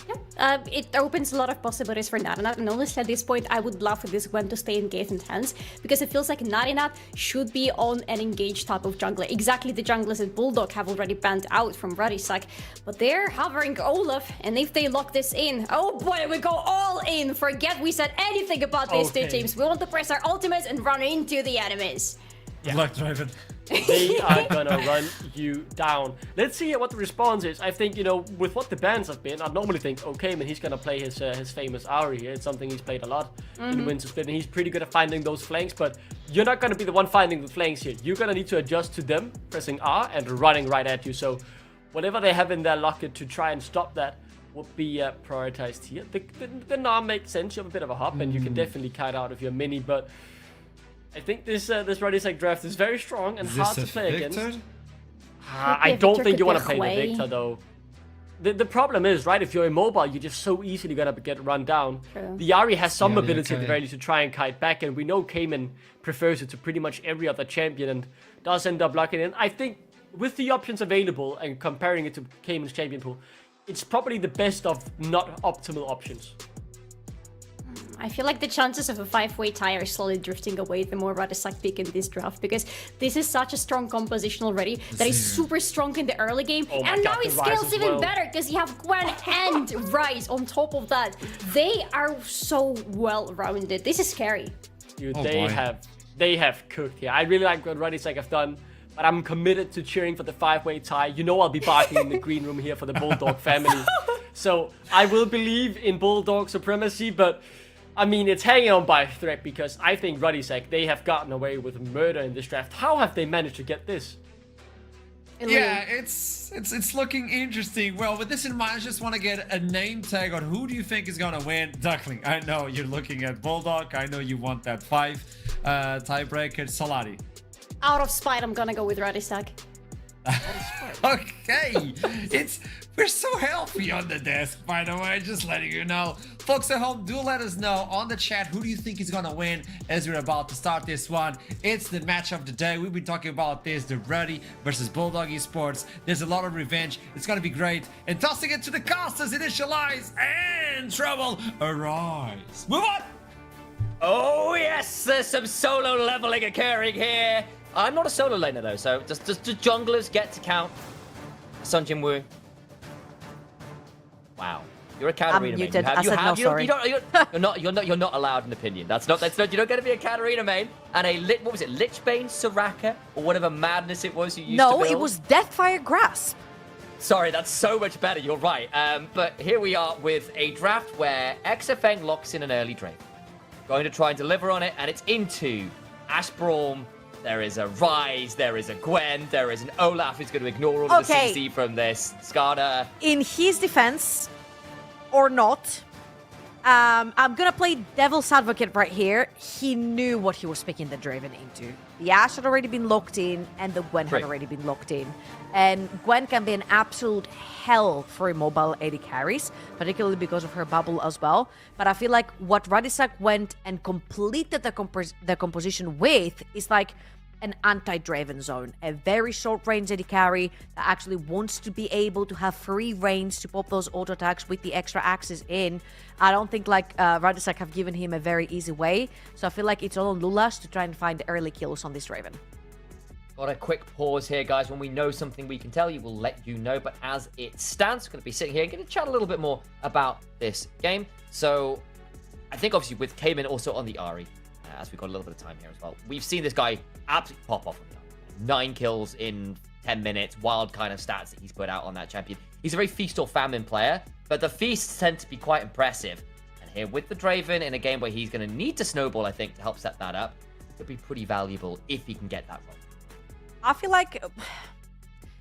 Yep. It opens a lot of possibilities for Natinat, and honestly at this point I would love for this Gwen to stay in Gaethan's hands, because it feels like Natinat should be on an engaged type of jungler. Exactly the junglers that Bulldog have already banned out from Radisak, but they're hovering Olaf, and if they lock this in, oh boy, we go all in. Forget we said anything about these two teams. We want to press our ultimates and run into the enemies. Good luck, Draven. They are gonna run you down. Let's see what the response is. I think, with what the bans have been, I'd normally think, okay, man, he's gonna play his famous Ahri here. It's something he's played a lot in Winter Split, and he's pretty good at finding those flanks, but you're not gonna be the one finding the flanks here. You're gonna need to adjust to them, pressing R and running right at you. So whatever they have in their locket to try and stop that would be prioritized here. The Gnar makes sense. You have a bit of a hop, and you can definitely kite out of your mini, but I think this Radisek draft is very strong and Is hard this to a play Victor? against. Could be I a don't Victor, think could you be want a to play the Hui. Victor though. The problem is, right, if you're immobile, you're just so easily gonna get run down. True. The Ahri has some Yeah, the ability at the Kai. very least to try and kite back, and we know Cayman prefers it to pretty much every other champion and does end up locking in. I think with the options available and comparing it to Cayman's champion pool, it's probably the best of not optimal options. I feel like the chances of a 5-way tie are slowly drifting away the more Radisek pick in this draft, because this is such a strong composition already that is super strong in the early game, Oh my and God, now it the Ryze scales as even well. better because you have Gwen and Ryze on top of that. They are so well rounded. This is scary. Dude, Oh, they boy. have cooked here. I really like what Radisek have done, but I'm committed to cheering for the 5-way tie. You know I'll be barking in the green room here for the Bulldog family. So I will believe in Bulldog supremacy, but I mean, it's hanging on by a thread because I think Radisek, they have gotten away with murder in this draft. How have they managed to get this? Yeah, it's looking interesting. Well, with this in mind, I just want to get a name tag on who do you think is gonna win. Duckling, I know you're looking at Bulldog. I know you want that 5 tiebreaker. Solari. Out of spite, I'm gonna go with Radisek. Okay, we're so healthy on the desk, by the way, just letting you know. Folks at home, do let us know on the chat who do you think is gonna win as we're about to start this one. It's the match of the day. We've been talking about this, the Ruddy versus Bulldog Esports. There's a lot of revenge. It's gonna be great. And tossing it to the casters, initialize, and trouble arise. Move on! Oh yes, there's some solo leveling occurring here. I'm not a solo laner though, so just the junglers get to count. Sun Jin Woo. Wow, you're a Katarina main. muted. I said no, sorry. You're not allowed an opinion. That's not. You don't get to be a Katarina main and a what was it, Lichbane, Soraka, or whatever madness it was you used to No, build? it was Deathfire Grasp. Sorry, that's so much better. You're right. But here we are with a draft where XFN locks in an early Drake. Going to try and deliver on it, and it's into Ash Braum. There is a Ryze, there is a Gwen, there is an Olaf who's going to ignore all of the Okay. CC from this. Skada. In his defense, or not, I'm gonna play devil's advocate right here. He knew what he was picking the Draven into. The Ashe had already been locked in, and the Gwen Right. had already been locked in. And Gwen can be an absolute hell for immobile AD carries, particularly because of her bubble as well. But I feel like what Radisek went and completed the composition with is like an anti-Draven zone, a very short-range AD carry that actually wants to be able to have free range to pop those auto attacks with the extra axes in. I don't think like Radisek have given him a very easy way, so I feel like it's all on Lulash to try and find early kills on this Draven. Got a quick pause here, guys. When we know something we can tell you, we'll let you know. But as it stands, we're going to be sitting here and going to chat a little bit more about this game. So I think obviously with Cayman also on the Ahri, as we've got a little bit of time here as well, we've seen this guy absolutely pop off on the Ahri. 9 kills in 10 minutes, wild kind of stats that he's put out on that champion. He's a very feast or famine player, but the feasts tend to be quite impressive. And here with the Draven in a game where he's going to need to snowball, I think, to help set that up, could be pretty valuable if he can get that wrong. I feel like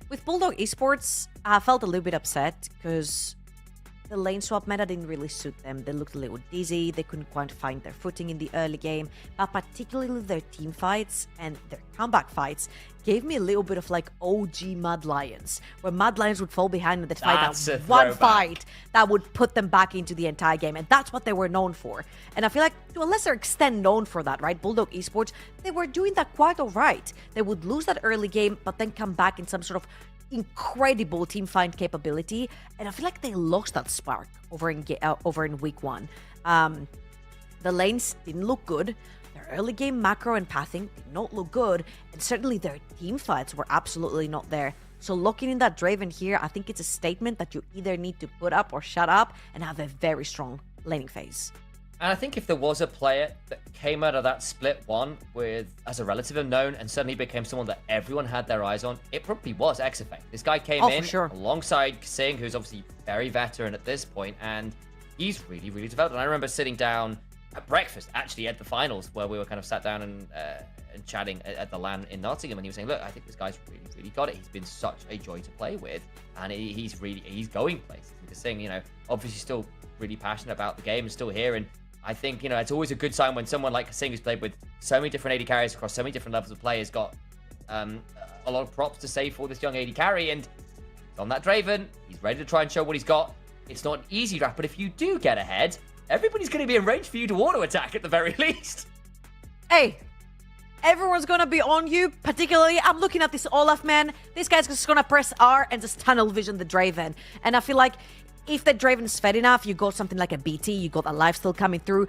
with Bulldog Esports, I felt a little bit upset because the lane swap meta didn't really suit them. They looked a little dizzy, they couldn't quite find their footing in the early game, but particularly their team fights and their comeback fights gave me a little bit of like OG Mad Lions, where Mad Lions would fall behind in the fight, That's a that one throwback. fight that would put them back into the entire game, and that's what they were known for. And I feel like to a lesser extent known for that, right? Bulldog Esports, they were doing that quite all right. They would lose that early game, but then come back in some sort of incredible team fight capability, and I feel like they lost that spark over in week 1. The lanes didn't look good. Their early game macro and pathing did not look good, and certainly their team fights were absolutely not there. So locking in that Draven here, I think it's a statement that you either need to put up or shut up and have a very strong laning phase. And I think if there was a player that came out of that split one with as a relative unknown and suddenly became someone that everyone had their eyes on, it probably was XFN. This guy came Oh, in for sure. alongside Singh, who's obviously very veteran at this point, and he's really, really developed. And I remember sitting down at breakfast, actually at the finals, where we were kind of sat down and chatting at the LAN in Nottingham, and he was saying, look, I think this guy's really, really got it. He's been such a joy to play with, and he's going places. And Singh, you know, obviously still really passionate about the game and still here, and I think, you know, it's always a good sign when someone like Sing, who's played with so many different AD carries across so many different levels of play, has got a lot of props to say for this young AD carry. And he's on that Draven. He's ready to try and show what he's got. It's not an easy draft, but if you do get ahead, everybody's going to be in range for you to auto-attack at the very least. Hey, everyone's gonna be on you. Particularly, I'm looking at this Olaf, man. This guy's just gonna press R and just tunnel vision the Draven. And I feel like if the Draven is fed enough, you got something like a BT, you got a lifesteal coming through,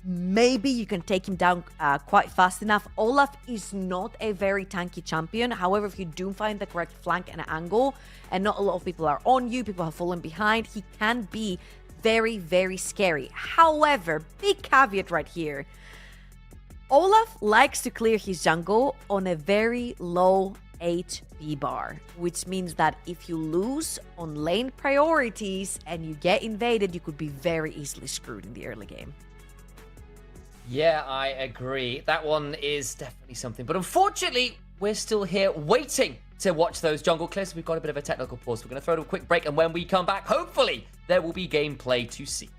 maybe you can take him down quite fast enough. Olaf is not a very tanky champion. However, if you do find the correct flank and angle, and not a lot of people are on you, people have fallen behind, he can be very, very scary. However, big caveat right here. Olaf likes to clear his jungle on a very low HP bar, which means that if you lose on lane priorities and you get invaded, you could be very easily screwed in the early game. Yeah, I agree. That one is definitely something. But unfortunately, we're still here waiting to watch those jungle clips. We've got a bit of a technical pause. We're going to throw it a quick break, and when we come back, hopefully, there will be gameplay to see.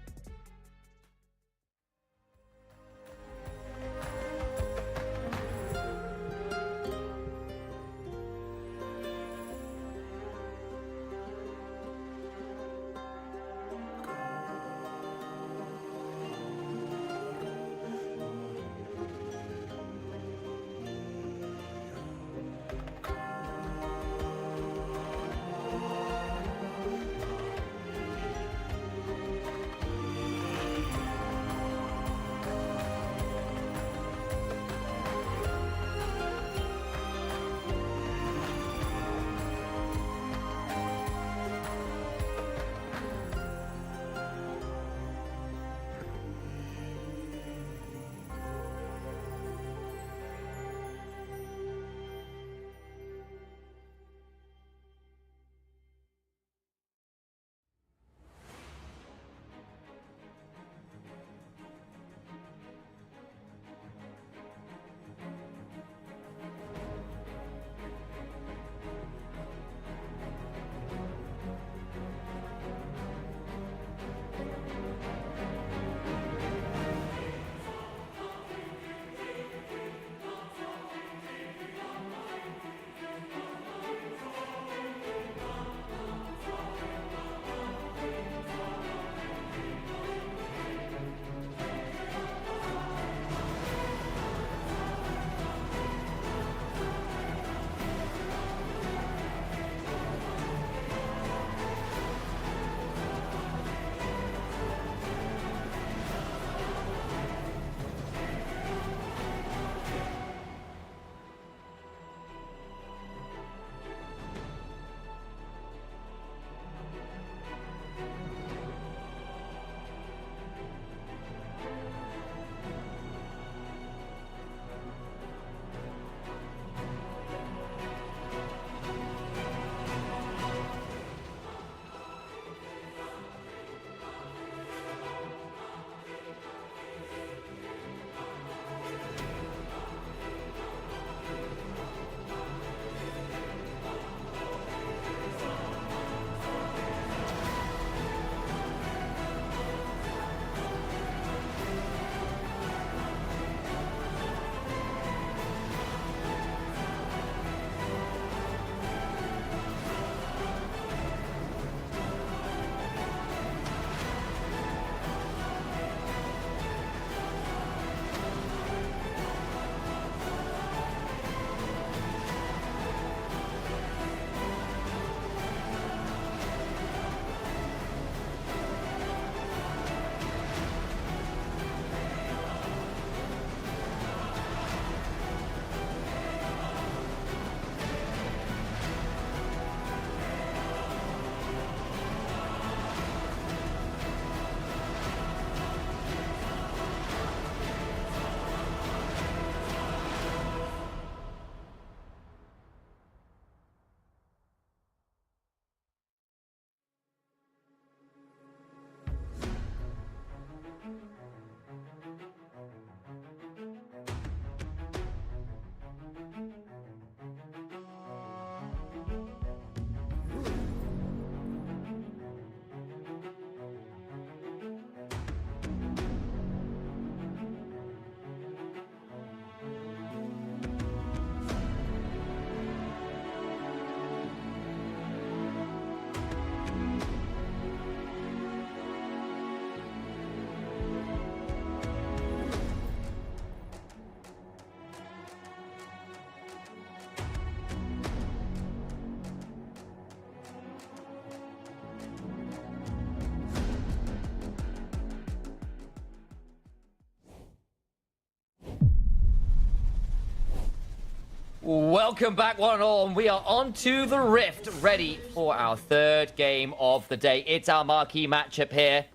Welcome back, one and all, and we are on to the Rift, ready for our third game of the day. It's our marquee matchup here,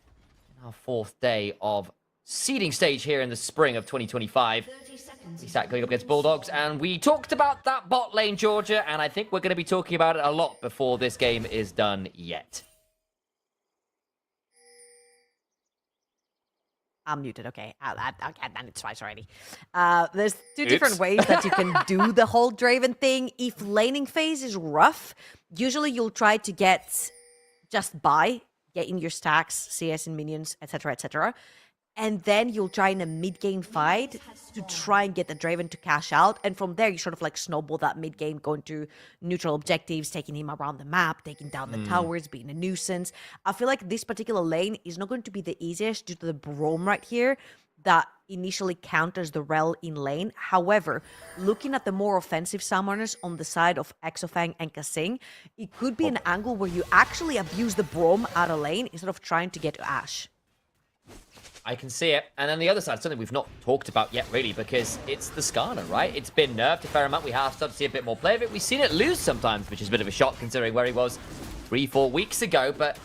our fourth day of seeding stage here in the spring of 2025. We sat going up against Bulldogs, and we talked about that bot lane, Georgia, and I think we're going to be talking about it a lot before this game is done yet. I'm muted, okay. And it's twice already. There's two different ways that you can do the whole Draven thing. If laning phase is rough, usually you'll try to get in your stacks, CS and minions, etc., etc. And then you'll try in a mid-game fight to try and get the Draven to cash out. And from there, you sort of like snowball that mid-game, going to neutral objectives, taking him around the map, taking down the towers, being a nuisance. I feel like this particular lane is not going to be the easiest due to the Braum right here that initially counters the Rel in lane. However, looking at the more offensive summoners on the side of Exofang and Kasing, it could be an angle where you actually abuse the Braum out of lane instead of trying to get to Ashe. I can see it. And then the other side, something we've not talked about yet, really, because it's the Skarner, right? It's been nerfed a fair amount. We have started to see a bit more play of it. We've seen it lose sometimes, which is a bit of a shock considering where he was 3-4 weeks ago. But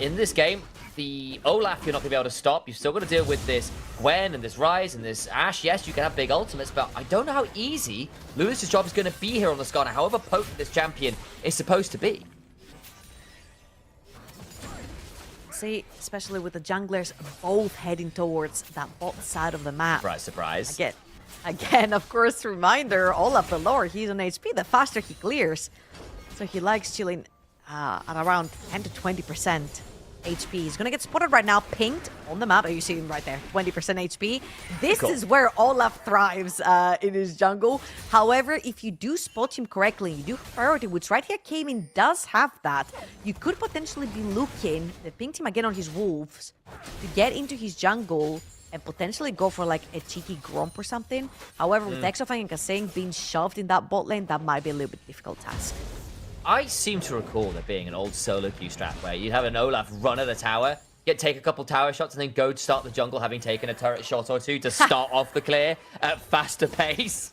in this game, the Olaf you're not going to be able to stop. You've still got to deal with this Gwen and this Ryze and this Ashe. Yes, you can have big ultimates, but I don't know how easy Lewis's job is going to be here on the Skarner, however potent this champion is supposed to be. Especially with the junglers both heading towards that bot side of the map. Surprise, surprise. Again, of course, reminder, Olaf, the lower he's on HP, the faster he clears. So he likes chilling at around 10 to 20% HP. He's going to get spotted right now, pinged on the map. You see him right there, 20% HP. This is where Olaf thrives in his jungle. However, if you do spot him correctly, you do have priority, which right here Cayman does have that. You could potentially be looking, they pinged him again on his wolves, to get into his jungle and potentially go for like a cheeky Gromp or something. However, with Exofang and Kasing being shoved in that bot lane, that might be a little bit difficult task. I seem to recall there being an old solo queue strat where you'd have an Olaf run at the tower, take a couple tower shots, and then go to start the jungle, having taken a turret shot or two to start off the clear at faster pace.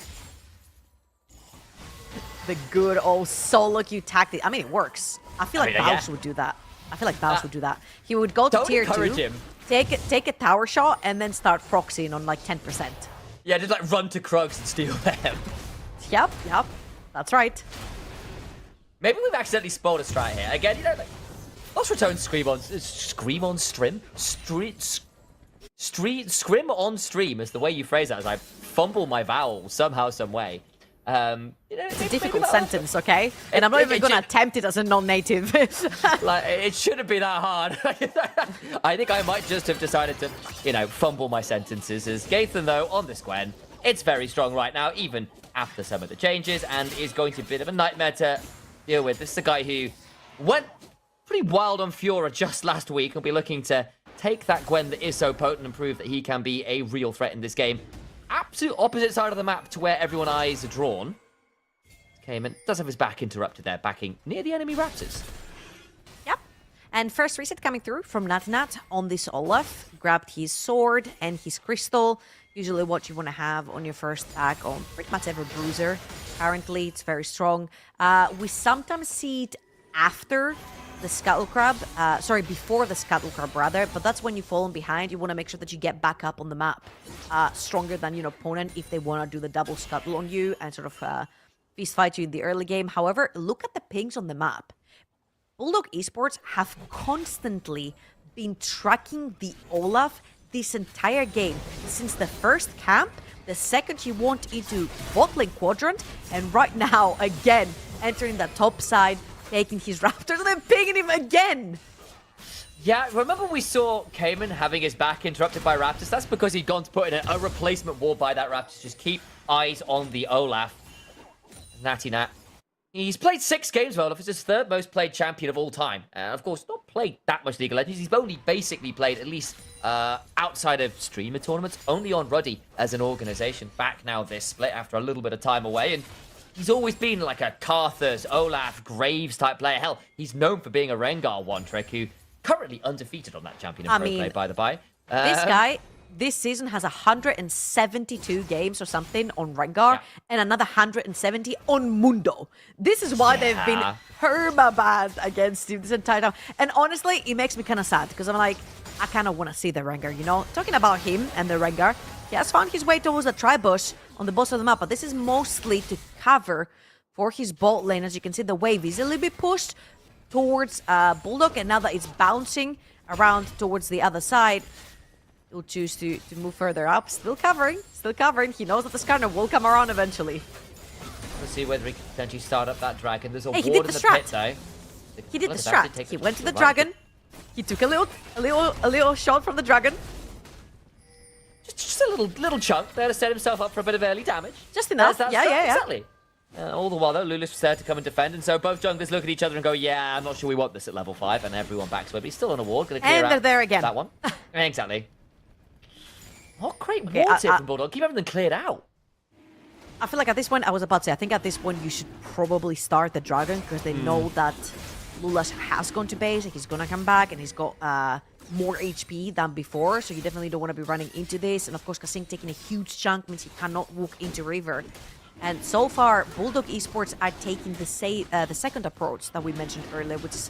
The good old solo queue tactic. I mean, it works. I feel like Baus would do that. would do that. He would go to tier 2, him. take a tower shot, and then start proxying on like 10%. Yeah, just like run to Krugs and steal them. Yep, that's right. Maybe we've accidentally spoiled a strat here. Again, you know, like, let's return Scrim on stream is the way you phrase that, as I fumble my vowels somehow, some way. You know, it's a difficult sentence, okay? And I'm not even going to attempt it as a non-native. Like, it shouldn't be that hard. I think I might just have decided to, you know, fumble my sentences. As Gaethan, though, on this Gwen, it's very strong right now, even after some of the changes, and is going to be a bit of a nightmare to deal with. This is a guy who went pretty wild on Fiora just last week. He'll be looking to take that Gwen that is so potent and prove that he can be a real threat in this game. Absolute opposite side of the map to where everyone's eyes are drawn. Cayman does have his back interrupted there, backing near the enemy Raptors. Yep. And first reset coming through from Natinat on this Olaf. Grabbed his sword and his crystal. Usually what you want to have on your first attack on pretty much every bruiser. Currently, it's very strong. We sometimes see it after the Scuttle Crab. Before the Scuttle Crab, rather. But that's when you fall in behind. You want to make sure that you get back up on the map. Stronger than your opponent if they want to do the double Scuttle on you and sort of feast fight you in the early game. However, look at the pings on the map. Bulldog Esports have constantly been tracking the Olaf this entire game. Since the first camp, the second he went into bot lane quadrant, and right now, again, entering the top side, taking his Raptors, and then pinging him again! Yeah, remember we saw Cayman having his back interrupted by Raptors? That's because he'd gone to put in a replacement wall by that Raptors. Just keep eyes on the Olaf. Natty Nat. He's played 6 games for Olaf. He's his 3rd most played champion of all time. And of course, not played that much League of Legends. He's only basically played, at least outside of streamer tournaments, only on Ruddy as an organization. Back now this split after a little bit of time away. And he's always been like a Carthus, Olaf, Graves type player. Hell, he's known for being a Rengar one-trick who currently undefeated on that champion in pro play, by the by. This guy this season has 172 games or something on Rengar and another 170 on Mundo. This is why they've been perma-banned against him this entire time. And honestly, it makes me kind of sad because I'm like, I kind of want to see the Rengar, you know? Talking about him and the Rengar, he has found his way towards the tri-bush on the boss of the map, but this is mostly to cover for his bot lane. As you can see, the wave is a little bit pushed towards Bulldog, and now that it's bouncing around towards the other side, he'll choose to move further up. Still covering. He knows that the Skarner will come around eventually. We'll see whether he can potentially start up that dragon. There's a Hey, he ward did in the the pit, though. He did the Look at that, strat. He it went to the right. dragon. He took a little shot from the dragon. Just a little chunk there to set himself up for a bit of early damage. Just enough. That's Yeah. Exactly. All the while, though, Lulus was there to come and defend, and so both junglers look at each other and go, yeah, I'm not sure we want this at level 5, and everyone backs away, but he's still on a ward, going to clear And out they're there again. that one. Exactly. What great Okay, wards here from Bulldog. Keep everything cleared out. I feel like at this point, I was about to say, I think at this point you should probably start the dragon because they know that Lulash has gone to base, and he's going to come back, and he's got more HP than before, so you definitely don't want to be running into this. And of course, Kasing taking a huge chunk means he cannot walk into river. And so far, Bulldog Esports are taking the second approach that we mentioned earlier, which is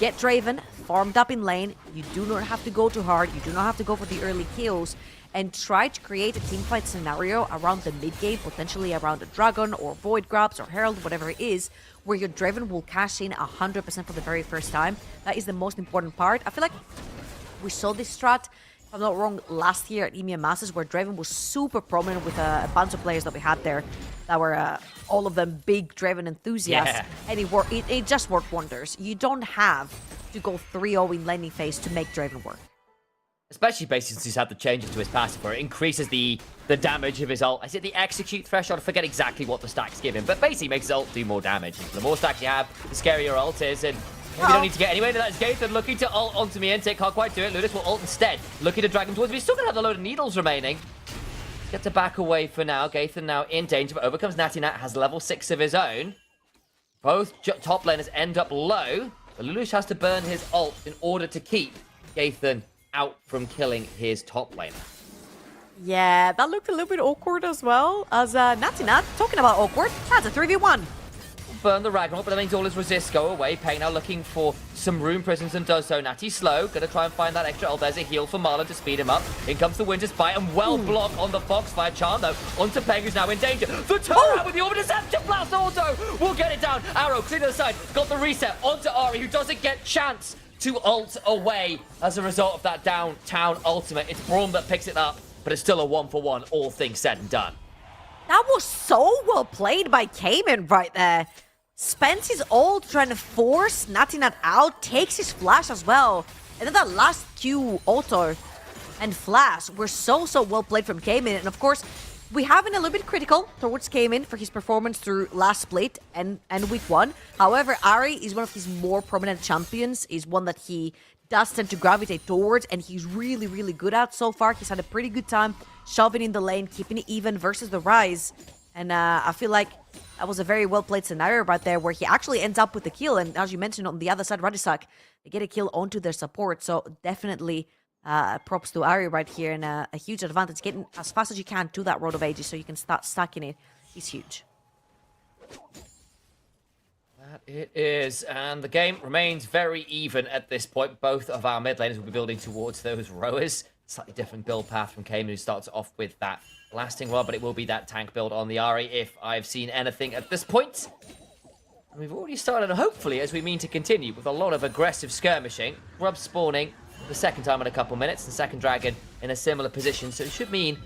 get Draven farmed up in lane. You do not have to go too hard. You do not have to go for the early kills. And try to create a teamfight scenario around the mid game, potentially around a Dragon or Void Grabs or Herald, whatever it is, where your Draven will cash in 100% for the very first time. That is the most important part. I feel like we saw this strat, if I'm not wrong, last year at EMEA Masters, where Draven was super prominent with a bunch of players that we had there that were all of them big Draven enthusiasts. Yeah. And it just worked wonders. You don't have to go 3-0 in laning phase to make Draven work. Especially basically since he's had the changes to his passive where it increases the damage of his ult. Is it the execute threshold? I forget exactly what the stacks give him, but basically makes his ult do more damage. The more stacks you have, the scarier your ult is, and maybe you don't need to get anywhere. That is Gaithan looking to ult onto Miente, can't quite do it. Ludus will ult instead, looking to drag him towards him. He's still going to have a load of needles remaining. Get to back away for now. Gaithan now in danger, but overcomes Natty Nat, has level 6 of his own. Both top laners end up low, but Lulush has to burn his ult in order to keep Gaithan out from killing his top laner. Yeah, that looked a little bit awkward as well. As Natty Nat, talking about awkward, that's a 3v1. Burn the Ragnarok, but that means all his resists go away. Payne now looking for some rune prisons and does so. Natty's slow, gonna try and find that extra ult. There's a heal for Marlon to speed him up. In comes the Winter Spite, and well blocked on the Foxfire Charm though. Onto Peng, who's now in danger. The turnaround with the Orbital Deception Blast auto will get it down. Arrow, clear to the side, got the reset onto Ari, who doesn't get chance to ult away as a result of that downtown ultimate. It's Braum that picks it up, but it's still a 1-for-1, all things said and done. That was so well played by Cayman right there. Spends his ult trying to force Natty Nat out, takes his flash as well. And then that last Q auto and flash were so well played from Cayman. And of course, we have been a little bit critical towards Cayman for his performance through last split and week 1. However, Ari is one of his more prominent champions, is one that he does tend to gravitate towards, and he's really good at so far. He's had a pretty good time shoving in the lane, keeping it even versus the Rise. And I feel like that was a very well-played scenario right there where he actually ends up with the kill. And as you mentioned, on the other side, Radisak, they get a kill onto their support. So definitely props to Ari right here, and a huge advantage. Getting as fast as you can to that Road of Ages so you can start stacking it is huge. That it is, and the game remains very even at this point. Both of our mid laners will be building towards those rowers. Slightly different build path from Cayman, who starts off with that blasting rod, but it will be that tank build on the Ari if I've seen anything at this point. And we've already started, hopefully, as we mean to continue, with a lot of aggressive skirmishing. Grub spawning the second time in a couple minutes, and second dragon in a similar position, so it should mean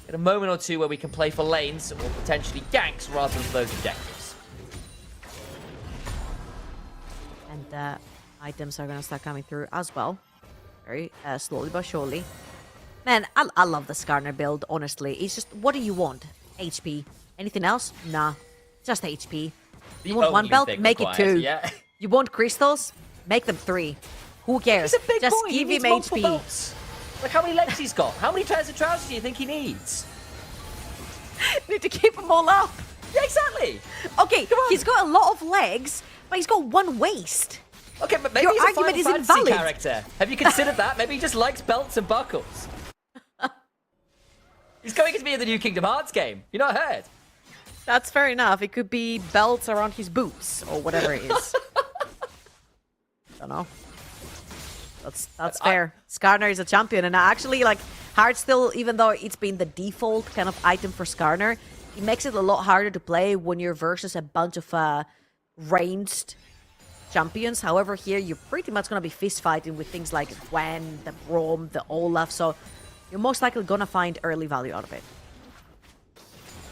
in a moment or two where we can play for lanes or potentially ganks rather than for those objectives. And items are going to start coming through as well. Very slowly but surely. Man, I love the Skarner build, honestly. It's just, what do you want? HP. Anything else? Nah. Just HP. You want one belt? Make it 2. Yeah. You want crystals? Make them 3. Who cares? He's a big Just boy. He give needs him multiple HP. belts. Like, how many legs he's got? How many pairs of trousers do you think he needs? Need to keep them all up. Yeah, exactly. Okay, he's got a lot of legs, but he's got one waist. Okay, but maybe Your he's a argument Final is Fantasy invalid. character. Have you considered that? Maybe he just likes belts and buckles. He's going to be in the new Kingdom Hearts game. You not heard? That's fair enough. It could be belts around his boots or whatever it is. Don't know. That's fair. Skarner is a champion, and actually, like, Heart still, even though it's been the default kind of item for Skarner, it makes it a lot harder to play when you're versus a bunch of ranged champions. However, here you're pretty much going to be fist fighting with things like Gwen, the Braum, the Olaf, so you're most likely going to find early value out of it.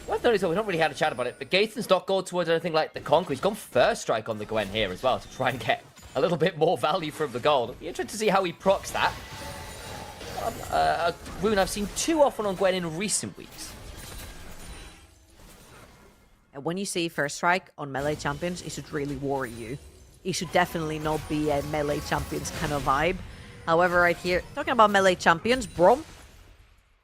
Worth noticing, we've not really had a chat about it, but Gaethan's not going towards anything like the Conquer. He's gone first strike on the Gwen here as well to try and get a little bit more value from the gold. It'll be interesting to see how he procs that. A rune I've seen too often on Gwen in recent weeks. And when you see first strike on melee champions, it should really worry you. It should definitely not be a melee champions kind of vibe. However, right here, talking about melee champions, Braum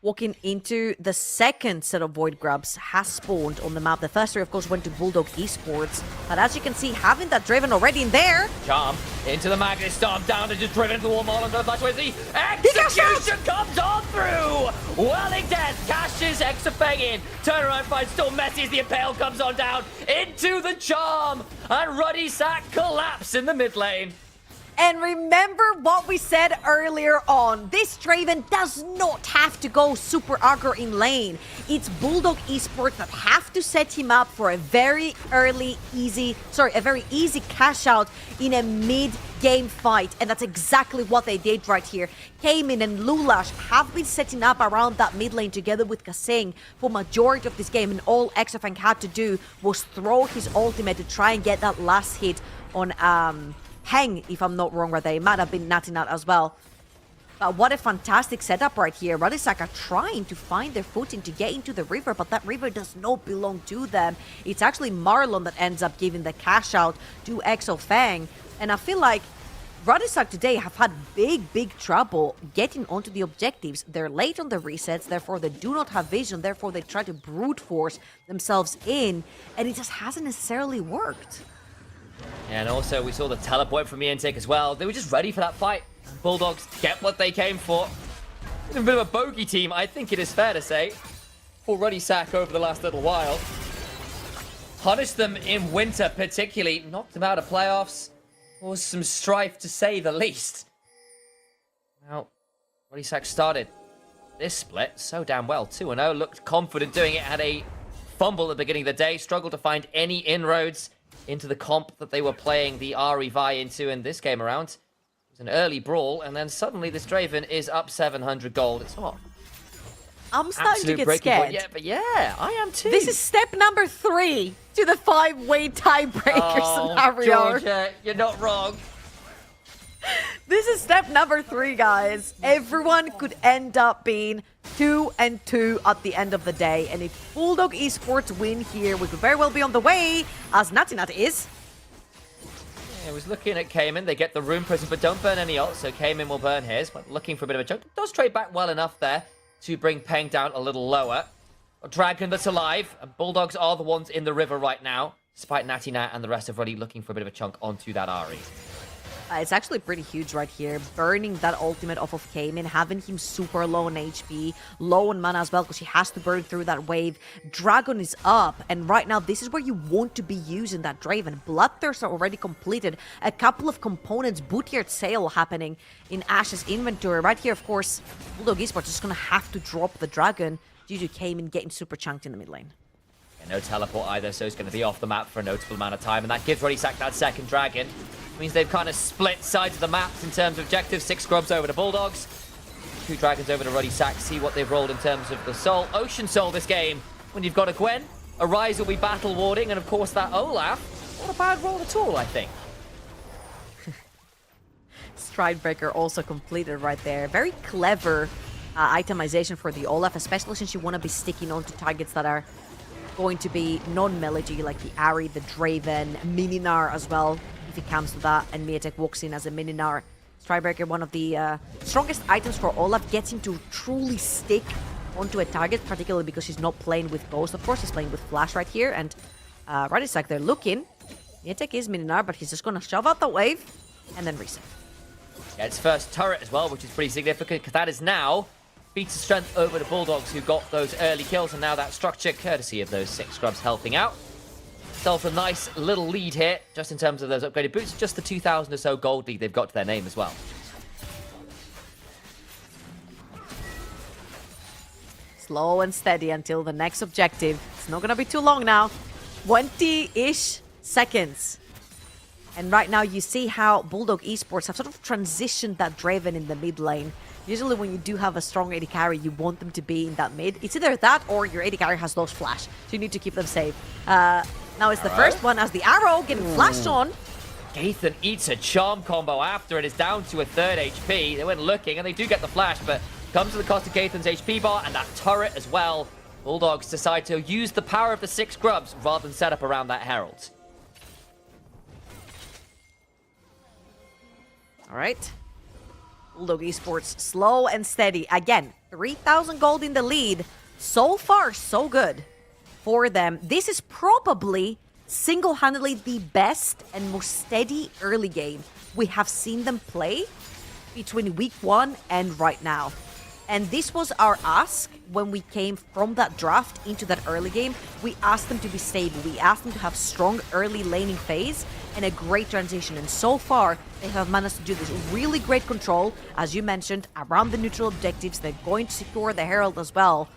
walking into the second set of Void Grabs has spawned on the map. The first three, of course, went to Bulldog Esports. But as you can see, having that Draven already in there. Charm into the Magnet Storm, down to just Driven into the wall, Marlon to the flash away. The execution comes on through! Welling Death cashes Exafeng in. Turnaround fight still messy as the Impale comes on down into the Charm. And Ruddy Sack collapse in the mid lane. And remember what we said earlier on. This Draven does not have to go super aggro in lane. It's Bulldog Esports that have to set him up for a very easy cash out in a mid-game fight. And that's exactly what they did right here. Cayman and Lulash have been setting up around that mid lane together with Kasing for majority of this game. And all Exafeng had to do was throw his ultimate to try and get that last hit on Heng, if I'm not wrong, where they might have been natting out as well. But what a fantastic setup right here. Radisak are trying to find their footing to get into the river, but that river does not belong to them. It's actually Marlon that ends up giving the cash out to Exafeng. And I feel like Radisak today have had big trouble getting onto the objectives. They're late on the resets, therefore they do not have vision, therefore they try to brute force themselves in, and it just hasn't necessarily worked. And also, we saw the teleport from Iantic as well. They were just ready for that fight. Bulldogs get what they came for. A bit of a bogey team, I think it is fair to say, for Ruddy Sack over the last little while. Punished them in winter, particularly. Knocked them out of playoffs. Was some strife, to say the least. Well, Ruddy Sack started this split so damn well. 2-0, looked confident doing it. Had a fumble at the beginning of the day. Struggled to find any inroads into the comp that they were playing the Ahri Vi into in this game around. It was an early brawl, and then suddenly this Draven is up 700 gold. It's not. I'm starting to get scared. Yeah, but yeah, I am too. This is step number 3 to the 5-way tiebreaker scenario. Georgia, you're not wrong. This is step number 3, guys. Everyone could end up being 2-2 at the end of the day. And if Bulldog Esports win here, we could very well be on the way, as Natinat is. Yeah, I was looking at Cayman. They get the Rune Prison, but don't burn any ult, so Cayman will burn his. But looking for a bit of a chunk. Does trade back well enough there to bring Peng down a little lower. A Dragon that's alive. And Bulldogs are the ones in the river right now, despite Natinat and the rest of Ruddy looking for a bit of a chunk onto that Ahri. It's actually pretty huge right here. Burning that ultimate off of Cayman, having him super low on HP, low on mana as well, because he has to burn through that wave. Dragon is up, and right now this is where you want to be using that Draven. Bloodthirsts are already completed. A couple of components, Bootyard sale happening in Ash's inventory. Right here, of course, Bulldog Esports is going to have to drop the Dragon due to Cayman getting super chunked in the mid lane. Yeah, no teleport either, so he's going to be off the map for a notable amount of time, and that gives Ruddy Sack that second Dragon. Means they've kind of split sides of the maps in terms of objectives. 6 Scrubs over to Bulldogs, 2 Dragons over to Ruddy Sack. See what they've rolled in terms of the Soul. Ocean Soul this game. When you've got a Gwen, a Ryze will be battle warding, and of course that Olaf. Not a bad roll at all, I think. Stridebreaker also completed right there. Very clever itemization for the Olaf, especially since you want to be sticking on to targets that are going to be non-melee, like the Ahri, the Draven, Mininar as well, if it comes to that, and Miatek walks in as a Mininar. Stridebreaker, one of the strongest items for Olaf, gets him to truly stick onto a target, particularly because he's not playing with Ghost. Of course, he's playing with Flash right here, and right is like they're looking. Miatek is Mininar, but he's just going to shove out the wave and then reset. Yeah, it's first turret as well, which is pretty significant, because that is now feats of strength over the Bulldogs, who got those early kills, and now that structure, courtesy of those 6 scrubs helping out. Self a nice little lead here, just in terms of those upgraded boots, just the 2,000 or so gold lead they've got to their name as well. Slow and steady until the next objective. It's not gonna be too long now. 20-ish seconds. And right now you see how Bulldog Esports have sort of transitioned that Draven in the mid lane. Usually when you do have a strong AD carry, you want them to be in that mid. It's either that or your AD carry has lost flash. So you need to keep them safe. Now it's the first one as the arrow getting flashed on. Gaithan eats a charm combo after it is down to a 3rd HP. They went looking and they do get the flash, but comes to the cost of Gaithan's HP bar and that turret as well. Bulldogs decide to use the power of the 6 scrubs rather than set up around that Herald. All right. Bulldog Esports slow and steady. Again, 3,000 gold in the lead. So far, so good for them. This is probably single-handedly the best and most steady early game we have seen them play between week 1 and right now. And this was our ask when we came from that draft into that early game. We asked them to be stable. We asked them to have strong early laning phase and a great transition. And so far, they have managed to do this really great control, as you mentioned, around the neutral objectives. They're going to secure the Herald as well.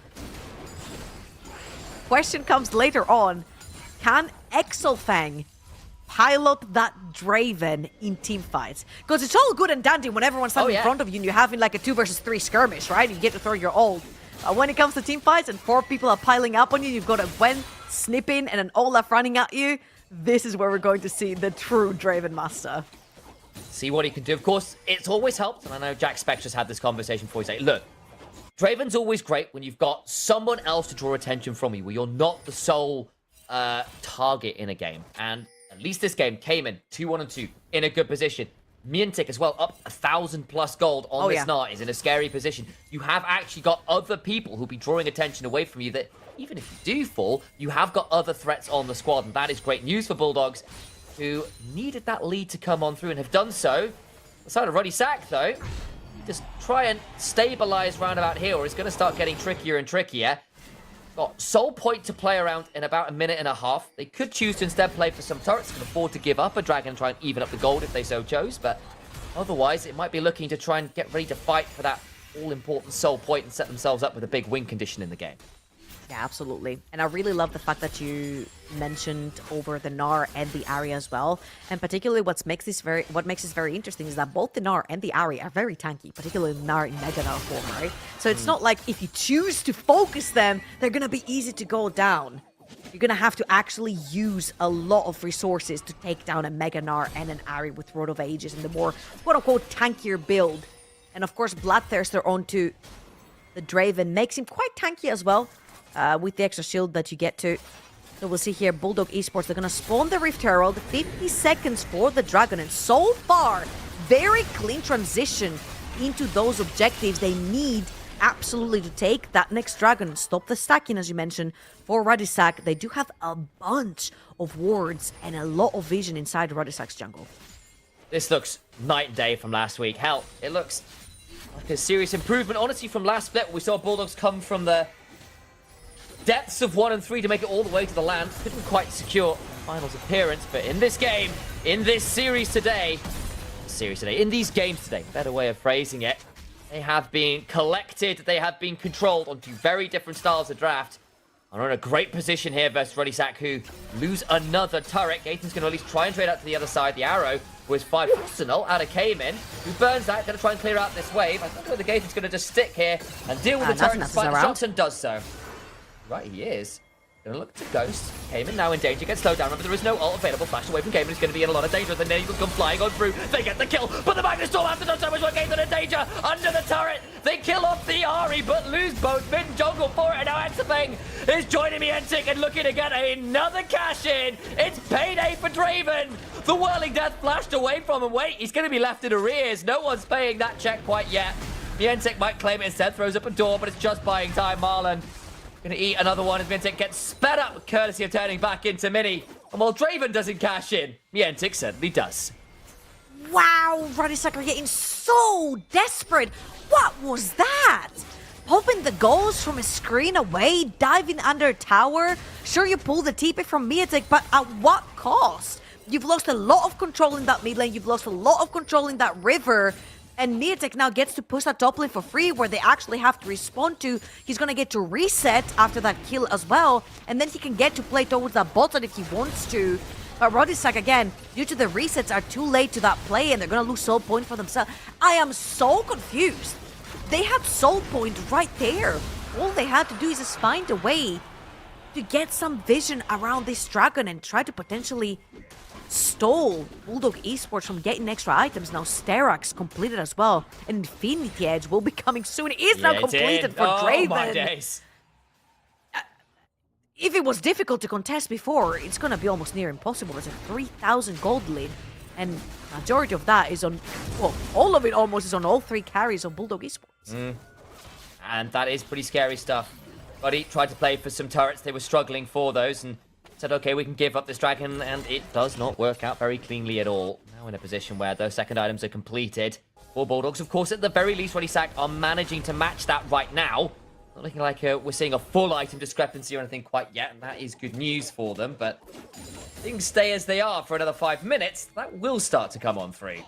Question comes later on. Can Exelfang pilot that Draven in team fights? Because it's all good and dandy when everyone's standing in front of you and you're having like a 2 versus 3 skirmish, right? You get to throw your ult. When it comes to team fights and 4 people are piling up on you, you've got a Gwen snipping and an Olaf running at you. This is where we're going to see the true Draven master. See what he can do. Of course, it's always helped, and I know Jack Spectra's had this conversation before. He's like, look, Draven's always great when you've got someone else to draw attention from you, where you're not the sole target in a game. And at least this game came in 2-1-2 in a good position. Mientik as well, up 1,000+ gold on this Gnar, is in a scary position. You have actually got other people who'll be drawing attention away from you that even if you do fall, you have got other threats on the squad. And that is great news for Bulldogs, who needed that lead to come on through and have done so. The side of Ruddy Sack, though, just try and stabilize round about here, or it's going to start getting trickier and trickier. Got Soul Point to play around in about a minute and a half. They could choose to instead play for some turrets, can afford to give up a dragon and try and even up the gold if they so chose, but otherwise it might be looking to try and get ready to fight for that all-important Soul Point and set themselves up with a big win condition in the game. Yeah, absolutely. And I really love the fact that you mentioned over the Gnar and the Ahri as well. And particularly what makes this very interesting is that both the Gnar and the Ahri are very tanky, particularly the Gnar in Mega Gnar form, right? So it's not like if you choose to focus them, they're going to be easy to go down. You're going to have to actually use a lot of resources to take down a Mega Gnar and an Ahri with Road of Ages and the more quote-unquote tankier build. And of course, Bloodthirster onto the Draven makes him quite tanky as well. With the extra shield that you get to. So we'll see here, Bulldog Esports, they're going to spawn the Rift Herald, 50 seconds for the Dragon, and so far, very clean transition into those objectives. They need absolutely to take that next Dragon, stop the stacking, as you mentioned, for Radisak. They do have a bunch of wards and a lot of vision inside Radisak's jungle. This looks night and day from last week. Hell, it looks like a serious improvement, honestly, from last split. We saw Bulldogs come from the depths of 1 and 3 to make it all the way to the land. Couldn't quite secure finals appearance, but in this game, in this series today, in these games today, better way of phrasing it, they have been collected, they have been controlled onto very different styles of draft. And are in a great position here versus Ruddy Sack, who lose another turret. Gaten's going to at least try and trade out to the other side. The arrow was 5 Arsenal out of Cayman, who burns that, going to try and clear out this wave. I think the Gaten's going to just stick here and deal with the turret despite the shots, and does so. Right, he is. Gonna look to Ghost. Cayman now in danger, gets slowed down. Remember, there is no ult available. Flash away from Cayman. He's going to be in a lot of danger. The Eagles come flying on through. They get the kill, but the Magnus Storm after done so much. Cayman in danger. Under the turret. They kill off the Ahri, but lose both. Mid jungle for it. And now Exafeng is joining Mientik and looking to get another cash in. It's payday for Draven. The Whirling Death flashed away from him. Wait, he's going to be left in arrears. No one's paying that check quite yet. Mientik might claim it instead. Throws up a door, but it's just buying time. Marlon gonna eat another one as Mientik gets sped up, courtesy of turning back into Mini. And while Draven doesn't cash in, Mientik certainly does. Wow, Radisak are getting so desperate. What was that? popping the goals from a screen away, diving under a tower. Sure, you pull the TP from Miatek, but at what cost? You've lost a lot of control in that mid lane, you've lost a lot of control in that river, and Miatek now gets to push that top lane for free, where they actually have to respond to. He's gonna get to reset after that kill as well, and then he can get to play towards that bot side if he wants to. But Roddysack, again, due to the resets, are too late to that play, and they're gonna lose soul point for themselves. I am so confused. They had soul point right there. All they had to do is just find a way to get some vision around this dragon and try to potentially stall Bulldog Esports from getting extra items. Now Sterax completed as well. And Infinity Edge will be coming soon. It is now completed for Draven. My days. If it was difficult to contest before, it's gonna be almost near impossible. There's a 3,000 gold lead. And majority of that is on, well, all of it almost is on all 3 carries of Bulldog Esports. And that is pretty scary stuff. Buddy tried to play for some turrets. They were struggling for those and said, okay, we can give up this dragon, and it does not work out very cleanly at all. Now in a position where those second items are completed. For Bulldogs, of course, at the very least, Roddysack are managing to match that right now. Not looking like we're seeing a full item discrepancy or anything quite yet, and that is good news for them, but things stay as they are for another 5 minutes. That will start to come on 3.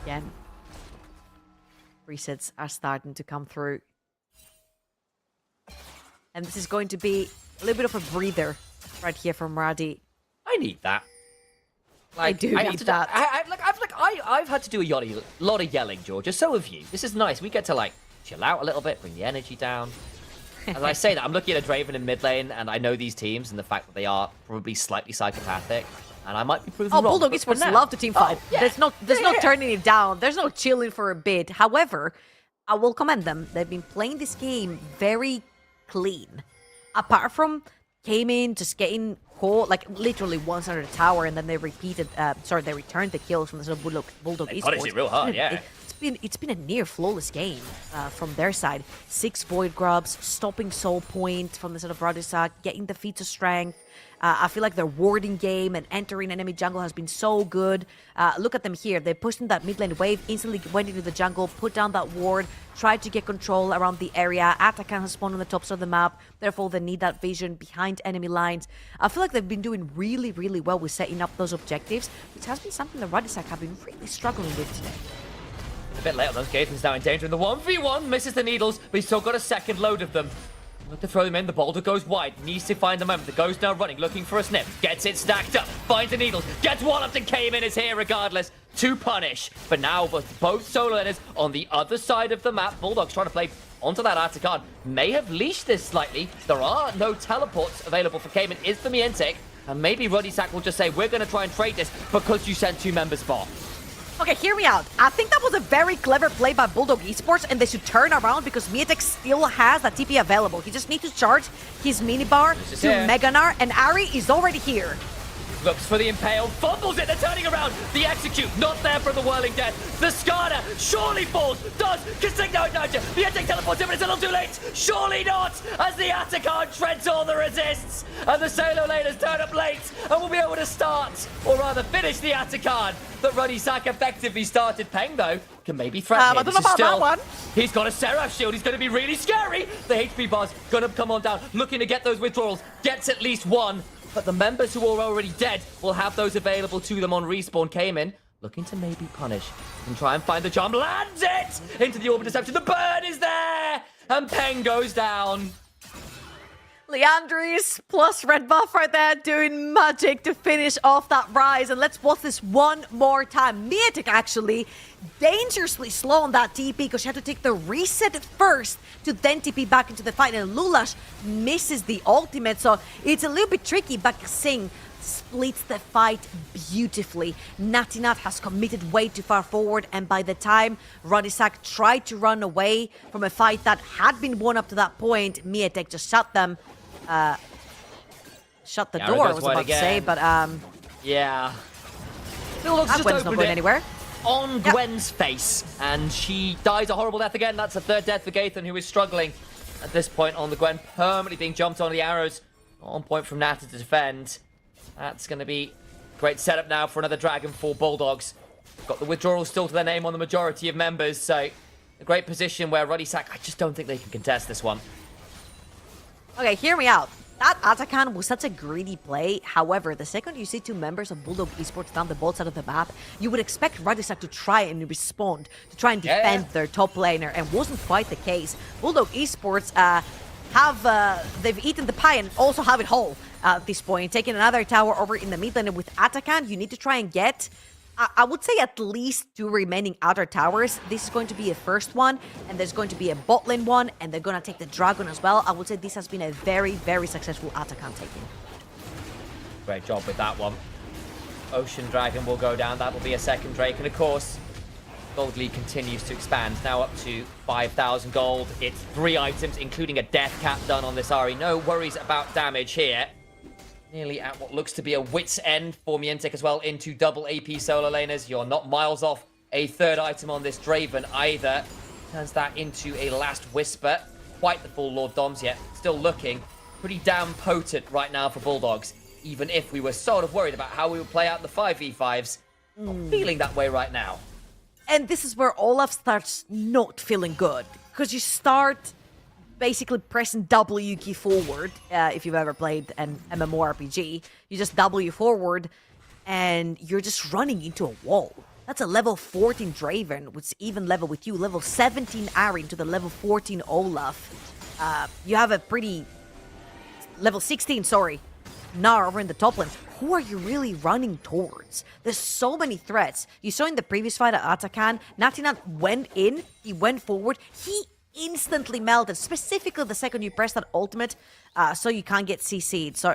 Again, resets are starting to come through. And this is going to be a little bit of a breather right here from Radi. I need that. I do need that. I've had to do a lot of yelling, Georgia. So have you. This is nice. We get to, like, chill out a little bit, bring the energy down. As I say that, I'm looking at a Draven in mid lane, and I know these teams and the fact that they are probably slightly psychopathic. And I might be proven wrong. Bulldog Esports love to team fight. Yeah. There's no turning it down. There's no chilling for a bit. However, I will commend them. They've been playing this game very clean. Apart from came in, just getting caught, like literally once under the tower, and then they repeated, they returned the kills from the Bulldog Esports. Punished it real hard, yeah. It's been a near flawless game from their side. 6 Void Grubs, stopping Soul Point from the sort of Roddysack, getting the feats of strength. I feel like their warding game and entering enemy jungle has been so good. Look at them here. They pushed in that mid lane wave, instantly went into the jungle, put down that ward, tried to get control around the area. Atakan has spawned on the tops of the map, therefore they need that vision behind enemy lines. I feel like they've been doing really, really well with setting up those objectives, which has been something that Roddysack have been really struggling with today. A bit late on those Gaitons now in danger in the 1v1. Misses the needles, but he's still got a second load of them. Look to throw them in. The boulder goes wide. Needs to find the moment. The Ghost now running, looking for a sniff. Gets it stacked up. Finds the needles. Gets walloped and came in is here regardless to punish. But now with both solo laners on the other side of the map, Bulldogs trying to play onto that Atakan. May have leashed this slightly. There are no teleports available for Cayman. Is the Mientic. And maybe Roddysack will just say, we're going to try and trade this because you sent 2 members bot. Okay, hear me out. I think that was a very clever play by Bulldog Esports, and they should turn around because Miatek still has that TP available. He just needs to charge his minibar to Meganar, and Ari is already here. Looks for the Impale, fumbles it, they're turning around. The Execute, not there for the Whirling Death. The Skada surely falls, does Casigno ignite. The Miatek teleports in, but it's a little too late. Surely not, as the Atakan treads all the resists. And the solo laners turn up late, and will be able to start, or rather finish the Atakan that Roddysack effectively started. Peng, though, can maybe threaten him. I don't know about that one. He's got a Seraph shield, he's going to be really scary. The HP bar's going to come on down, looking to get those withdrawals. Gets at least one. But the members who are already dead will have those available to them on respawn. Came in, looking to maybe punish and try and find the charm. Lands it into the Orb Deception. The bird is there, and Peng goes down. Leandris plus red buff right there doing magic to finish off that rise. And let's watch this one more time. Miatek actually dangerously slow on that TP because she had to take the reset first to then TP back into the fight. And Lulash misses the ultimate, so it's a little bit tricky, but Singh splits the fight beautifully. Natinat has committed way too far forward, and by the time Roddysack tried to run away from a fight that had been won up to that point, Miatek just shut them. Shut the door, I was about to say, but yeah. That Gwen's not going anywhere. On Gwen's face, and she dies a horrible death again. That's a 3rd death for Gaithan, who is struggling at this point on the Gwen, permanently being jumped on the arrows. On point from Nata to defend. That's going to be great setup now for another dragon for Bulldogs. Got the withdrawal still to their name on the majority of members, so a great position where Ruddy Sack, I just don't think they can contest this one. Okay, hear me out. That Atakan was such a greedy play. However, the second you see two members of Bulldog Esports down the both side of the map, you would expect Radisak to try and respond, to try and defend their top laner, and wasn't quite the case. Bulldog Esports they've eaten the pie and also have it whole at this point, taking another tower over in the mid lane. With Atakan, you need to try and get, I would say, at least 2 remaining outer towers. This is going to be a first one, and there's going to be a bot lane one, and they're going to take the dragon as well. I would say this has been a very, very successful Atakan taking. Great job with that one. Ocean Dragon will go down. That will be a second Drake. And of course, Gold League continues to expand. Now up to 5,000 gold. It's 3 items, including a death cap done on this Ahri. No worries about damage here. Nearly at what looks to be a wit's end for Mientek as well into double AP solo laners. You're not miles off a 3rd item on this Draven either. Turns that into a last whisper. Quite the full Lord Doms yet. Still looking pretty damn potent right now for Bulldogs. Even if we were sort of worried about how we would play out the 5v5s. Not feeling that way right now. And this is where Olaf starts not feeling good. Because you start basically pressing W key forward. If you've ever played an MMORPG, you just W forward and you're just running into a wall. That's a level 14 Draven, which is even level with you. Level 17 Ahri to the level 14 Olaf. You have a pretty... level 16, sorry. Gnar over in the top lane. Who are you really running towards? There's so many threats. You saw in the previous fight at Atakan, Natinat went in, he went forward, he instantly melted, specifically the second you press that ultimate, so you can't get CC'd. So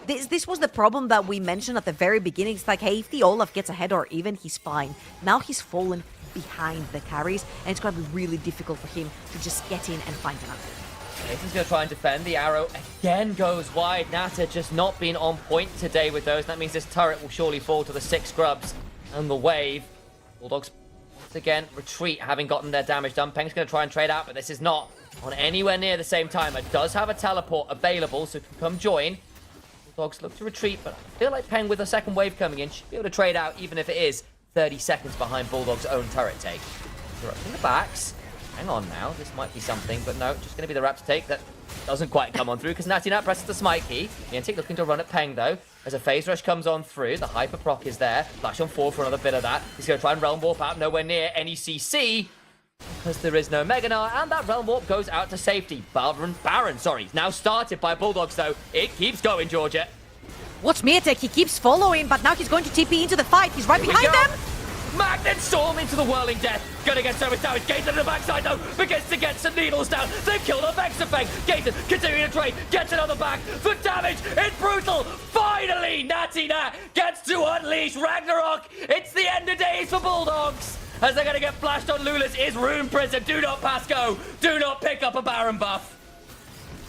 this was the problem that we mentioned at the very beginning. It's like, hey, if the Olaf gets ahead or even, he's fine. Now he's fallen behind the carries, and it's going to be really difficult for him to just get in and find another. Nathan's going to try and defend. The arrow again goes wide. Nata just not been on point today with those. That means this turret will surely fall to the 6 scrubs and the wave. Bulldogs once again retreat, having gotten their damage done. Peng's going to try and trade out, but this is not on anywhere near the same time. It does have a teleport available, so can come join. Bulldogs look to retreat, but I feel like Peng with a second wave coming in should be able to trade out, even if it is 30 seconds behind Bulldog's own turret take. Interrupting the backs. Hang on now, this might be something, but no, just going to be the Raptor take that doesn't quite come on through because Natty Nat presses the smite key. Niantic looking to run at Peng though, as a phase rush comes on through. The hyper proc is there. Flash on 4 for another bit of that. He's going to try and Realm Warp out, nowhere near any CC because there is no Mega Gnar, and that Realm Warp goes out to safety. Baron, now started by Bulldogs though. It keeps going, Georgia. Watch Miatek, he keeps following, but now he's going to TP into the fight. He's right behind them. Magnet Storm into the Whirling Death. Gonna get so much damage. Gaten to the backside though. Begins to get some needles down. They killed off Exafeng. Gaten continuing to trade. Gets another back. The damage is brutal. Finally, Natty Nat gets to unleash Ragnarok. It's the end of days for Bulldogs. As they're gonna get flashed on Lula's is Rune Prison. Do not pass go. Do not pick up a Baron buff.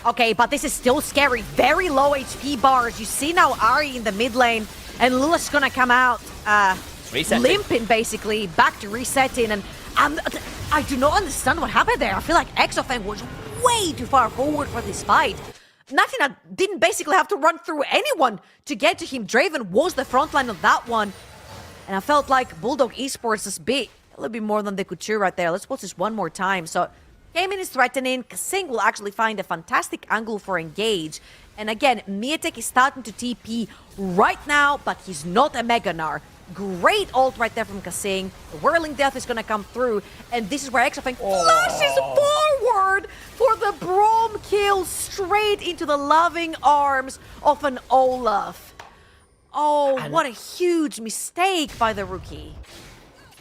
Okay, but this is still scary. Very low HP bars. You see now Ahri in the mid lane, and Lula's gonna come out limping, basically, back to resetting, and I do not understand what happened there. I feel like Exafeng was way too far forward for this fight. Natina didn't basically have to run through anyone to get to him. Draven was the front line of that one, and I felt like Bulldog Esports is big. A little bit more than they could chew right there. Let's watch this one more time. So, Cayman is threatening. Kasing will actually find a fantastic angle for engage. And again, Miatek is starting to TP right now, but he's not a Mega Gnar. Great ult right there from Kasing. The Whirling Death is going to come through, and this is where Exafeng flashes forward for the Braum kill straight into the loving arms of an Olaf. Oh, what a huge mistake by the rookie.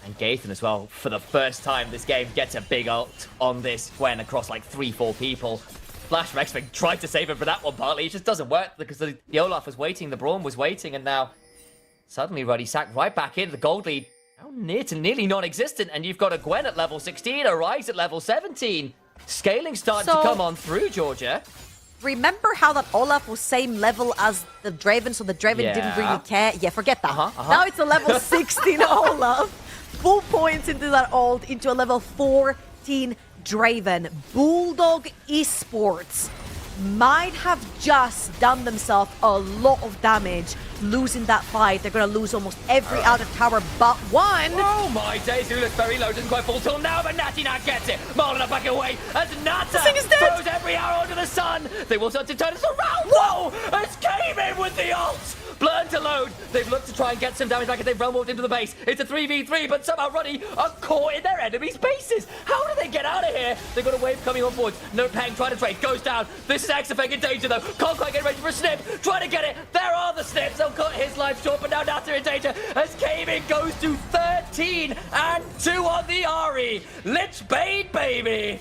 And Gaten as well, for the first time this game, gets a big ult on this Gwen across like 3-4 people. Flash from Exafeng tried to save him for that one partly. It just doesn't work because the Olaf was waiting, the Braum was waiting, and now suddenly Ruddy Sack right back into the gold lead. Now near to nearly non-existent, and you've got a Gwen at level 16, a Rise at level 17. Scaling starting to come on through, Georgia. Remember how that Olaf was same level as the Draven, so the Draven didn't really care? Yeah, forget that. Now it's a level 16 Olaf. Full points into that ult, into a level 14 Draven. Bulldog Esports might have just done themselves a lot of damage losing that fight. They're going to lose almost every other tower but one. Oh my days, who looks very low, doesn't quite fall till now, but Natty Nat gets it. Marlon back away as Nata thing is dead. throws every arrow under the sun. They will start to turn this around. Whoa! As came in with the ult. Blurn to load. They've looked to try and get some damage back as they've run walked into the base. It's a 3v3, but somehow Ruddy are caught in their enemy's bases. How do they get out of here? They've got a wave coming on board. No Peng trying to trade. Goes down. This is Exafeng in danger though. Can't quite get ready for a snip. Trying to get it. There are the snips. They'll cut his life short, but now Nata in danger as Cayman goes to 13 and 2 on the Ari. Lich Bane, baby.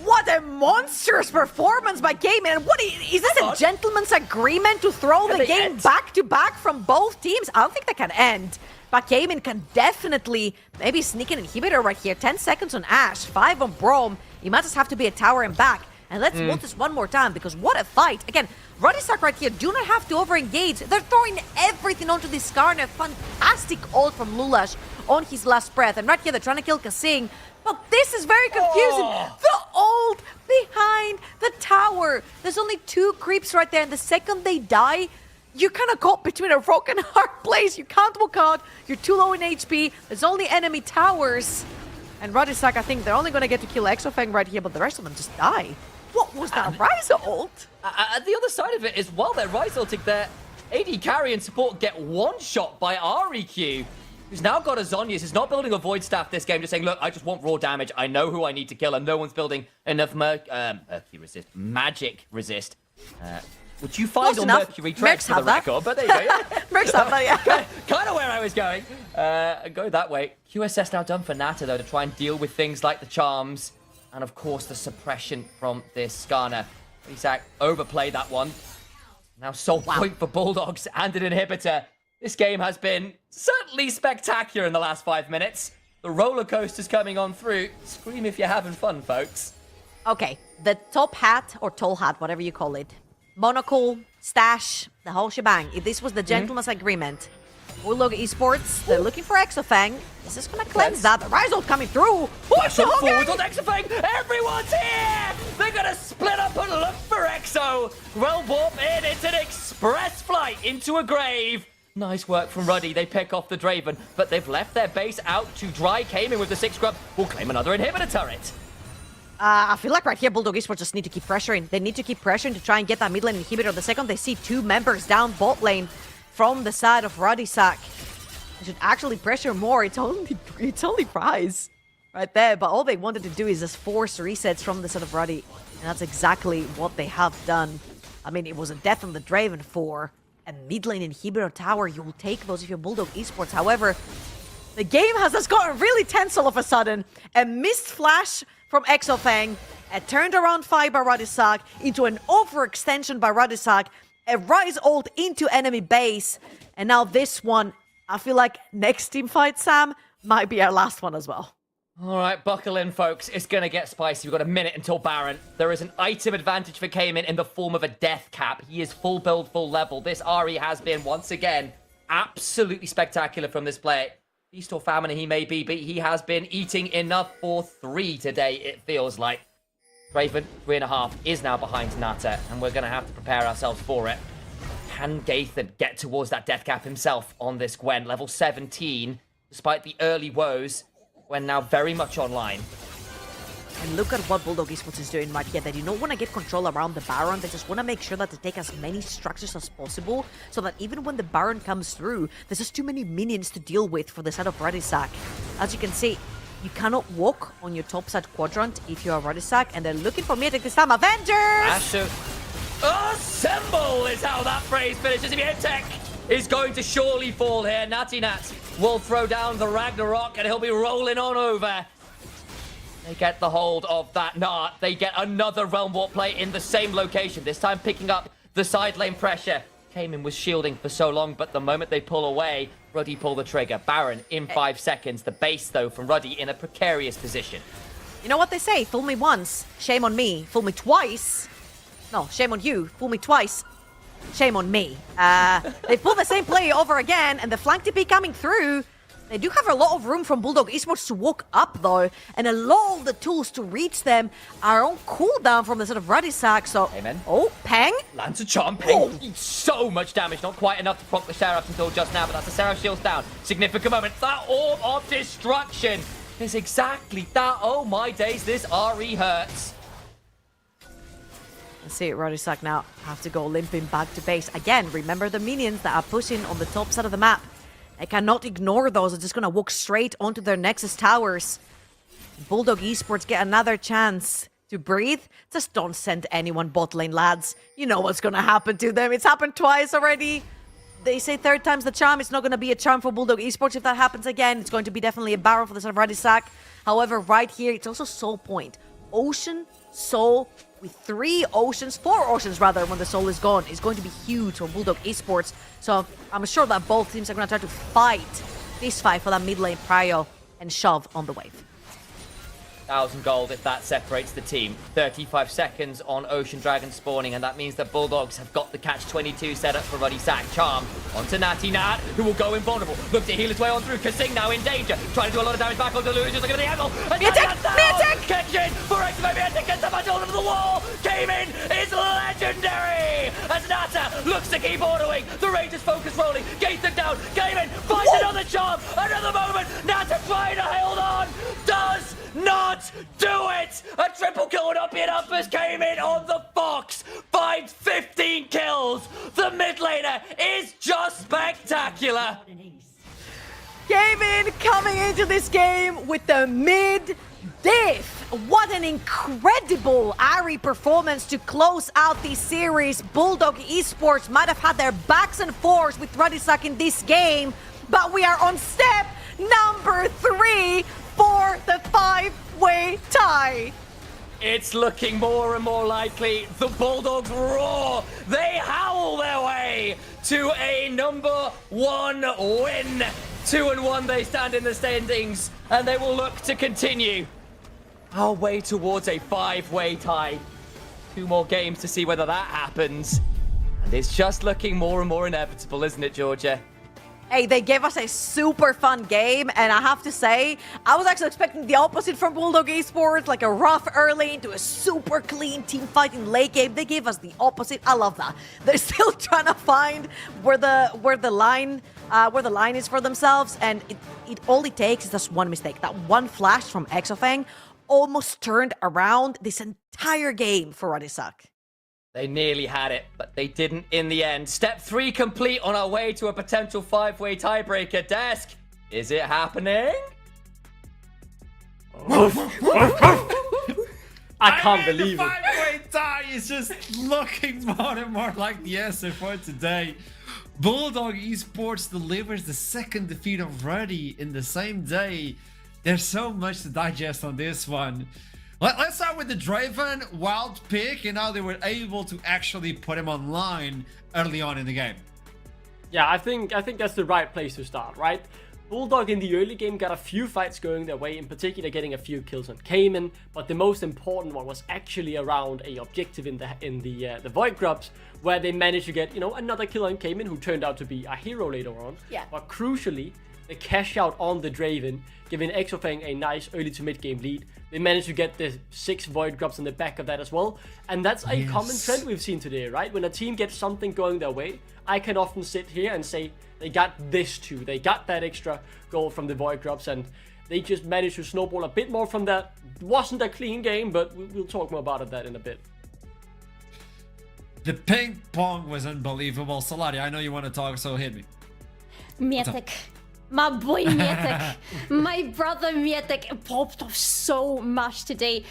What a monstrous performance by Cayman. What is this a gentleman's agreement to throw the game back to back from both teams? I don't think that can end. But Cayman can definitely maybe sneak an inhibitor right here. 10 seconds on Ash, 5 on Braum. He might just have to be a tower and back. And let's watch this one more time because what a fight. Again, Ruddysack right here do not have to over-engage. They're throwing everything onto this Skarner. Fantastic ult from Lulash on his last breath. And right here they're trying to kill Kasing. But this is very confusing. The ult behind the tower. There's only 2 creeps right there. And the second they die, you're kind of caught between a rock and a hard place. You can't walk out. You're too low in HP. There's only enemy towers. And Ruddysack, I think they're only going to get to kill Exafeng right here, but the rest of them just die. What was that Rise ult? The other side of it is while they're Rise ulting, their AD carry and support get one-shot by REQ, who's now got a Zhonya's, who's not building a Void Staff this game, just saying, look, I just want raw damage. I know who I need to kill, and no one's building enough Mercury resist, magic resist. Which you find on Mercury tracks for the record, but there you go. Yeah. Mercs have that, yeah. Kind of where I was going. Go that way. QSS now done for Nata, though, to try and deal with things like the charms. And, of course, the suppression from this Skarner. Isaac overplayed that one. Now sole point for Bulldogs and an inhibitor. This game has been certainly spectacular in the last 5 minutes. The roller coaster's coming on through. Scream if you're having fun, folks. Okay, the top hat or tall hat, whatever you call it. Monocle, stash, the whole shebang. If this was the gentleman's agreement. Bulldog Esports, they're looking for Exafeng. Is this gonna cleanse that? The Rise ult coming through! Push on forward on Exafeng! Everyone's here! They're gonna split up and look for Exo! Realm Warp in, it's an express flight into a grave! Nice work from Ruddy, they pick off the Draven, but they've left their base out to dry. Cayman with the 6 scrub will claim another inhibitor turret. I feel like right here, Bulldog Esports just need to keep pressuring. They need to keep pressuring to try and get that mid lane inhibitor. The second they see 2 members down bot lane from the side of Ruddysack, they should actually pressure more. It's only Rise right there, but all they wanted to do is just force resets from the side of Ruddy, and that's exactly what they have done. I mean, it was a death on the Draven for a mid lane inhibitor tower. You will take those if you're Bulldog Esports. However, the game has just gotten really tense all of a sudden. A missed flash from Exafeng, a turned around fight by Ruddysack into an overextension by Ruddysack, a Rise ult into enemy base, and now this one. I feel like next team fight, Sam, might be our last one as well. All right, buckle in, folks. It's going to get spicy. We've got a minute until Baron. There is an item advantage for Cayman in the form of a death cap. He is full build, full level. This Ari has been, once again, absolutely spectacular from this player. Feast or famine he may be, but he has been eating enough for 3 today, it feels like. Draven, 3.5, is now behind Nata, and we're going to have to prepare ourselves for it. Can Gathan get towards that death cap himself on this Gwen? Level 17, despite the early woes, Gwen now very much online. And look at what Bulldog Esports is doing right here. They do not want to get control around the Baron. They just want to make sure that they take as many structures as possible so that even when the Baron comes through, there's just too many minions to deal with for the side of Ruddysack. As you can see, you cannot walk on your top side quadrant if you're a Ruddysack, and they're looking for me this time. Avengers! Asher. Assemble is how that phrase finishes. If Tech is going to surely fall here. Natty Nat will throw down the Ragnarok, and he'll be rolling on over. They get the hold of that Nart. They get another Realm Warp play in the same location, this time picking up the side lane pressure. Cayman was shielding for so long, but the moment they pull away, Ruddy pull the trigger. Baron in 5 seconds. The base, though, from Ruddy in a precarious position. You know what they say? Fool me once, shame on me. Fool me twice. No, shame on you. Fool me twice, shame on me. They pull the same play over again, and the flank TP coming through. They do have a lot of room from Bulldog Esports to walk up, though, and a lot of the tools to reach them are on cooldown from the sort of Radisac, so... Amen. Oh, Peng? Lands a charm, Peng. So much damage, not quite enough to proc the Seraph until just now, but that's the Seraph shield's down. Significant moment. That Orb of Destruction is exactly that. Oh my days, this RE hurts. Let's see, Radisac now have to go limping back to base. Again, remember the minions that are pushing on the top side of the map. They cannot ignore those. They're just going to walk straight onto their Nexus towers. Bulldog Esports get another chance to breathe. Just don't send anyone bot lane, lads. You know what's going to happen to them. It's happened twice already. They say third time's the charm. It's not going to be a charm for Bulldog Esports if that happens again. It's going to be definitely a barrel for the sort of Radisac. However, right here, it's also Soul Point. Ocean, Soul, with 4 oceans rather, when the Soul is gone, is going to be huge for Bulldog Esports. So I'm sure that both teams are going to try to fight this fight for that mid lane prio and shove on the wave. 1,000 gold if that separates the team. 35 seconds on Ocean Dragon spawning, and that means that Bulldogs have got the catch-22 set up for Radisac. Charm onto Natty Nat, who will go invulnerable. Look to heal his way on through. Kasing now in danger, trying to do a lot of damage back onto Luigi. Look at the angle. Miatek! Kitchen for Expo. Miatek gets the match all over the wall. Came in is legendary as Nata looks to keep ordering. The Rangers focus rolling. Gator down. Came in. Finds another charm. Another moment. Nata trying to hold on. Does not do it! A triple kill and uppers came in on the Fox. 15 kills. The mid laner is just spectacular. Gaming coming into this game with the mid diff. What an incredible Ari performance to close out this series. Bulldog Esports might have had their backs and forths with Radisac in this game, but we are on step number 3 for the 5-way tie. It's looking more and more likely. The Bulldogs roar. They howl their way to a number 1 win. 2-1 they stand in the standings, and they will look to continue our way towards a 5-way tie. 2 more games to see whether that happens. And it's just looking more and more inevitable, isn't it, Georgia? Hey, they gave us a super fun game, and I have to say, I was actually expecting the opposite from Bulldog Esports, like a rough early into a super clean team fight in late game. They gave us the opposite. I love that. They're still trying to find where the line is for themselves, and all it takes is just one mistake. That one flash from Exofeng almost turned around this entire game for Radisac. They nearly had it, but they didn't in the end. Step 3 complete on our way to a potential 5-way tiebreaker. Desk, is it happening? I can't believe the it. 5-way tie is just looking more and more like the answer for today. Bulldog Esports delivers the second defeat already in the same day. There's so much to digest on this one. Let's start with the Draven wild pick and how they were able to actually put him online early on in the game. Yeah, I think that's the right place to start, right? Bulldog in the early game got a few fights going their way, in particular getting a few kills on Cayman, but the most important one was actually around a objective in the Void Grubs, where they managed to get, another kill on Cayman, who turned out to be a hero later on. Yeah. But crucially, the cash out on the Draven, giving Exofeng a nice early to mid game lead. They managed to get the 6 Void Grubs on the back of that as well. And that's a common trend we've seen today, right? When a team gets something going their way, I can often sit here and say, they got this too. They got that extra goal from the Void Grubs, and they just managed to snowball a bit more from that. Wasn't a clean game, but we'll talk more about that in a bit. The ping pong was unbelievable. Solari, I know you want to talk, so hit me. Miatek. My boy Miatek, my brother Miatek popped off so much today.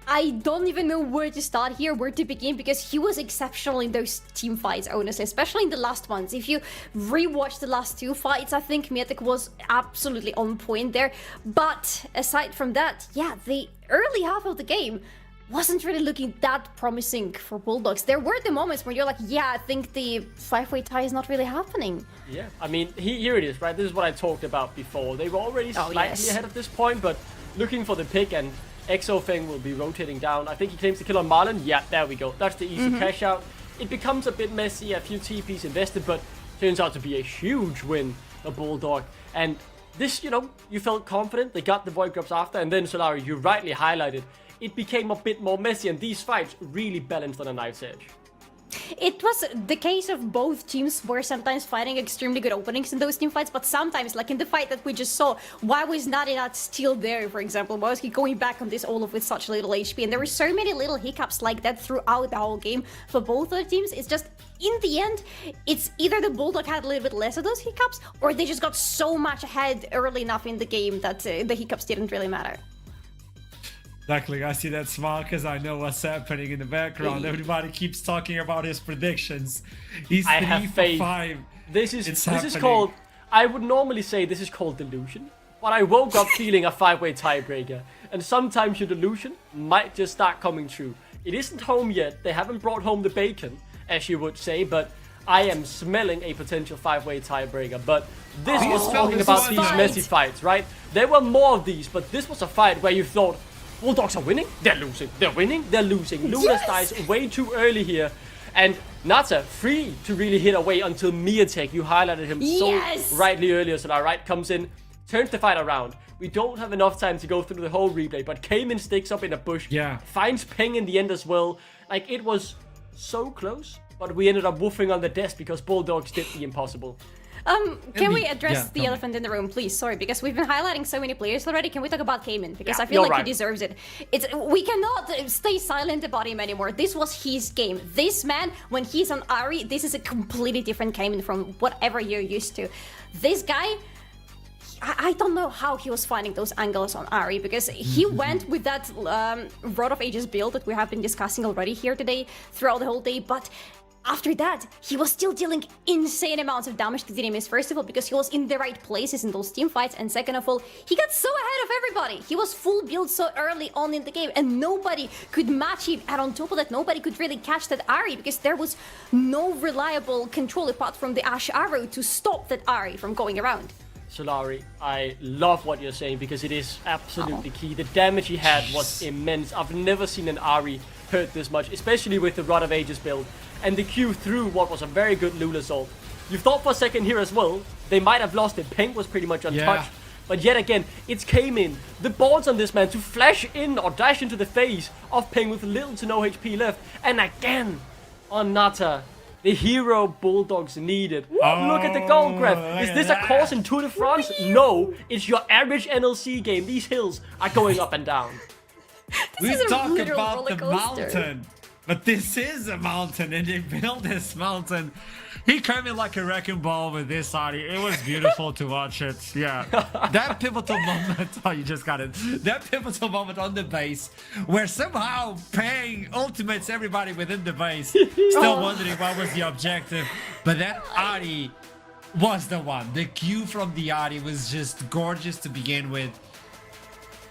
I don't even know where to start here, where to begin, because he was exceptional in those team fights, honestly, especially in the last ones. If you rewatch the last 2 fights, I think Miatek was absolutely on point there. But aside from that, yeah, the early half of the game wasn't really looking that promising for Bulldogs. There were the moments where you're like, yeah, I think the 5-way tie is not really happening. Yeah, I mean, here it is, right? This is what I talked about before. They were already slightly ahead at this point, but looking for the pick, and Exofeng will be rotating down. I think he claims the kill on Marlon. Yeah, there we go. That's the easy cash out. It becomes a bit messy, a few TPs invested, but turns out to be a huge win for Bulldog. And this, you felt confident. They got the Void Grubs after, and then Solari, you rightly highlighted, it became a bit more messy, and these fights really balanced on a knife's edge. It was the case of both teams were sometimes fighting extremely good openings in those team fights, but sometimes, like in the fight that we just saw, why was Narinat still there, for example? Why was he going back on this Olaf with such little HP? And there were so many little hiccups like that throughout the whole game for both of the teams. It's just, in the end, it's either the Bulldog had a little bit less of those hiccups, or they just got so much ahead early enough in the game that the hiccups didn't really matter. Exactly, I see that smile because I know what's happening in the background. Everybody keeps talking about his predictions. He's 3 for 5. This is called, I would normally say this is called delusion, but I woke up feeling a 5-way tiebreaker, and sometimes your delusion might just start coming true. It isn't home yet, they haven't brought home the bacon, as you would say, but I am smelling a potential 5-way tiebreaker. But this was talking about these messy fights, right? There were more of these, but this was a fight where you thought, Bulldogs are winning, they're losing, they're winning, they're losing. Lunas dies way too early here. And Nata, free to really hit away until Miatek, you highlighted him so rightly earlier, so right, comes in, turns the fight around. We don't have enough time to go through the whole replay, but Cayman sticks up in a bush, finds Peng in the end as well. Like, it was so close, but we ended up woofing on the desk because Bulldogs did the impossible. Can we address the elephant in the room, please? Sorry, because we've been highlighting so many players already. Can we talk about Cayman? Because I feel like he deserves it. We cannot stay silent about him anymore. This was his game. This man, when he's on Ahri, this is a completely different Cayman from whatever you're used to. This guy, I don't know how he was finding those angles on Ahri, because he went with that Rod of Ages build that we have been discussing already here today throughout the whole day, but after that, he was still dealing insane amounts of damage to the enemies, first of all, because he was in the right places in those team fights, and second of all, he got so ahead of everybody. He was full build so early on in the game, and nobody could match him, and on top of that, nobody could really catch that Ahri, because there was no reliable control apart from the Ash Arrow to stop that Ahri from going around. Solari, I love what you're saying, because it is absolutely key. The damage he had was immense. I've never seen an Ahri hurt this much, especially with the Rod of Ages build. And the Q through what was a very good Lula assault. You thought for a second here as well, they might have lost it. Peng was pretty much untouched. But yet again, it's Cayman. The balls on this man to flash in or dash into the face of Peng with little to no HP left. And again, on Nata, the hero Bulldogs needed. Look at the goal grab. Is this a course in Tour de France? No, it's your average NLC game. These hills are going up and down. We talk about the mountain. But this is a mountain, and they built this mountain. He came in like a wrecking ball with this, Adi. It was beautiful to watch it. Yeah. That pivotal moment. Oh, you just got it. That pivotal moment on the base, where somehow Peng ultimates everybody within the base. Still wondering what was the objective. But that Adi was the one. The Q from the Adi was just gorgeous to begin with.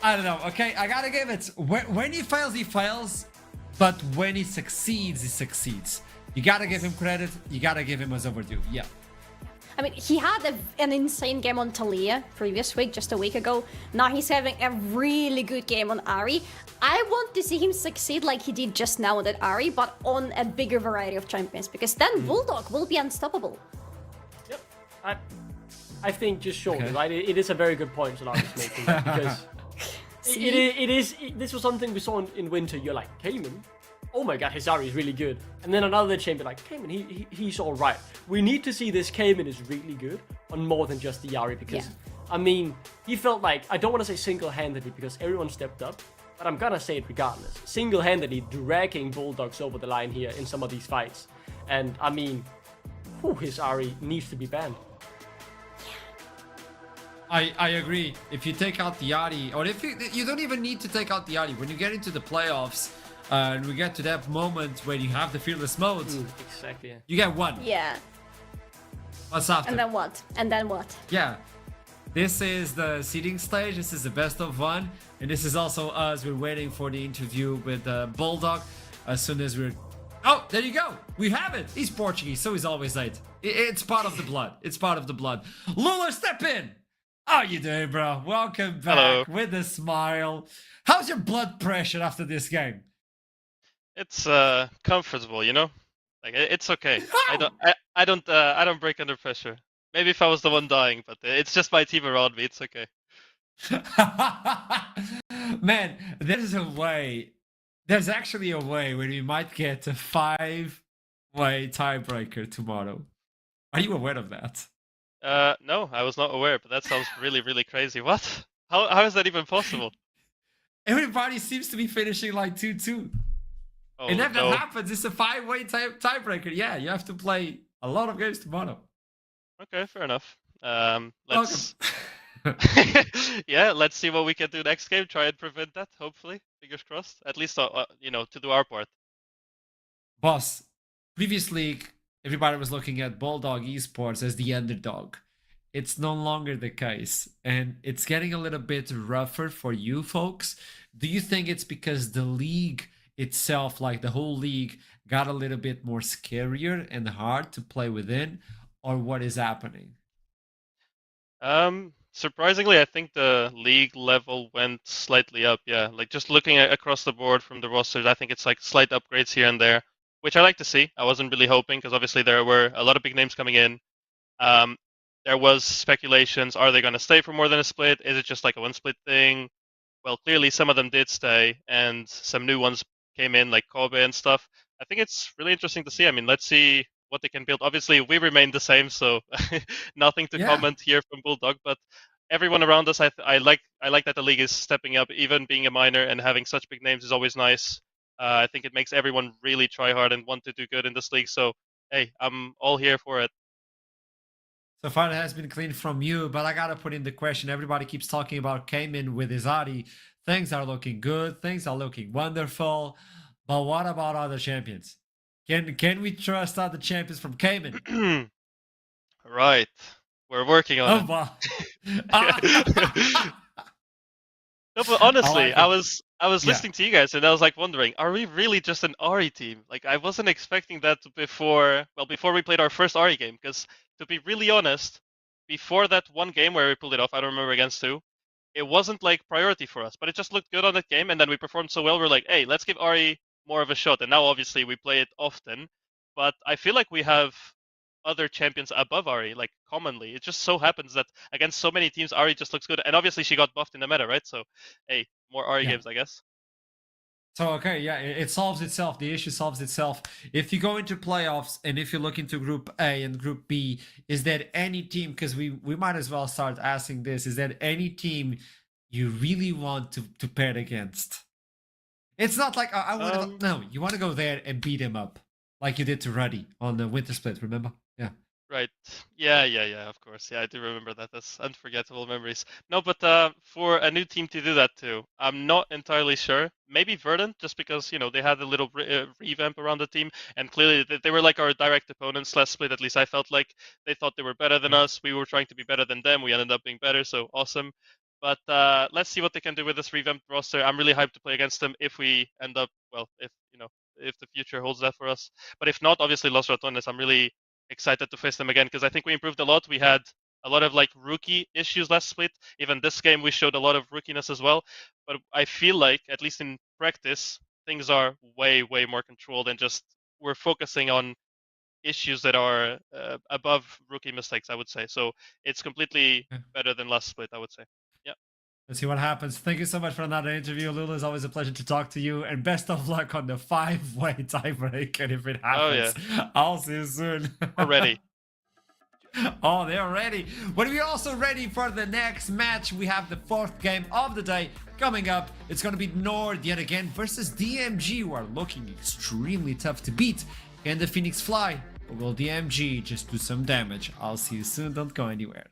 I don't know. Okay, I gotta give it. When he fails. But when he succeeds, he succeeds. You gotta give him credit. You gotta give him as overdue. Yeah. I mean, he had an insane game on Talia previous week, just a week ago. Now he's having a really good game on Ahri. I want to see him succeed like he did just now on that Ahri, but on a bigger variety of champions, because then Bulldog will be unstoppable. Yep. I think just shortly, right? It is a very good point Solari's making, because this was something we saw in winter. You're like, Cayman? Oh my god, his Ahri is really good. And then another champion like, Cayman, he's alright. We need to see this Cayman is really good on more than just the Ahri, because, I mean, he felt like, I don't want to say single-handedly because everyone stepped up, but I'm gonna say it regardless. Single-handedly dragging Bulldogs over the line here in some of these fights. And, I mean, his Ahri needs to be banned. I agree. If you take out the Ahri, or if you don't even need to take out the Ahri, when you get into the playoffs, and we get to that moment where you have the fearless mode, exactly. You get one. Yeah. What's after? And then what? And then what? Yeah. This is the seeding stage. This is the best of one, and this is also us. We're waiting for the interview with Bulldog. As soon as we're... Oh, there you go. We have it. He's Portuguese, so he's always late. It's part of the blood. It's part of the blood. Lula, step in. How you doing, bro? Welcome back. With a smile. How's your blood pressure after this game? It's comfortable, you know. Like it's okay. I don't break under pressure. Maybe if I was the one dying, but it's just my team around me. It's okay. Man, there's actually a way where we might get a 5-way tiebreaker tomorrow. Are you aware of that? No, I was not aware, but that sounds really, really crazy. What? How is that even possible? Everybody seems to be finishing like 2-2. Oh, And if no. that happens, it's a 5-way tiebreaker. Yeah, you have to play a lot of games tomorrow. Okay, fair enough. Let's Welcome. let's see what we can do next game. Try and prevent that. Hopefully, fingers crossed. At least to do our part. Boss, previously everybody was looking at Bulldog Esports as the underdog. It's no longer the case, and it's getting a little bit rougher for you folks. Do you think it's because the league itself, like the whole league, got a little bit more scarier and hard to play within, or what is happening? Surprisingly, I think the league level went slightly up. Yeah, like just looking at across the board from the rosters, I think it's like slight upgrades here and there, which I like to see. I wasn't really hoping because obviously there were a lot of big names coming in. There was speculations: are they going to stay for more than a split? Is it just like a one-split thing? Well, clearly some of them did stay, and some new ones came in, like Kobe and stuff. I think it's really interesting to see. I mean, let's see what they can build. Obviously, we remain the same, so nothing to comment here from Bulldog. But everyone around us, I like that the league is stepping up. Even being a minor and having such big names is always nice. I think it makes everyone really try hard and want to do good in this league. So, hey, I'm all here for it. So far, it has been clean from you, but I gotta put in the question. Everybody keeps talking about Cayman with Izadi. Things are looking good. Things are looking wonderful. But what about other champions? Can we trust other champions from Cayman? Right, we're working on it. Wow. No, but honestly, I I was listening to you guys and I was like wondering, are we really just an Ari team? Like I wasn't expecting that before we played our first Ari game, because to be really honest, before that one game where we pulled it off, I don't remember against who, it wasn't like priority for us, but it just looked good on that game, and then we performed so well, we're like, hey, let's give Ari more of a shot. And now obviously we play it often, but I feel like we have other champions above Ari, like commonly. It just so happens that against so many teams, Ari just looks good. And obviously she got buffed in the meta, right? So, hey, more Ari games, I guess. So, okay, yeah, it solves itself. The issue solves itself. If you go into playoffs and if you look into Group A and Group B, is there any team, because we might as well start asking this, is there any team you really want to pair against? It's not like, I want to go, no, you want to go there and beat him up, like you did to Ruddy on the Winter Split, remember? Yeah. Right. Yeah, of course. Yeah, I do remember that. That's unforgettable memories. No, but for a new team to do that too, I'm not entirely sure. Maybe Verdant, just because, they had a little revamp around the team, and clearly they were like our direct opponents last split. At least I felt like they thought they were better than us. We were trying to be better than them. We ended up being better, so awesome. But let's see what they can do with this revamped roster. I'm really hyped to play against them if we end up, well, if the future holds that for us. But if not, obviously Los Ratones, I'm really excited to face them again, because I think we improved a lot. We had a lot of like rookie issues last split. Even this game we showed a lot of rookiness as well, but I feel like at least in practice things are way more controlled, and just we're focusing on issues that are above rookie mistakes, I would say. So it's completely better than last split, I would say. Yeah. Let's see what happens. Thank you so much for another interview, Lulu. It's always a pleasure to talk to you, and best of luck on the 5-way tiebreak. And if it happens, I'll see you soon. We're ready. Oh, they're ready. But we're also ready for the next match. We have the 4th game of the day coming up. It's going to be Nord yet again versus DMG, who are looking extremely tough to beat. Can the Phoenix fly? Or will DMG just do some damage? I'll see you soon. Don't go anywhere.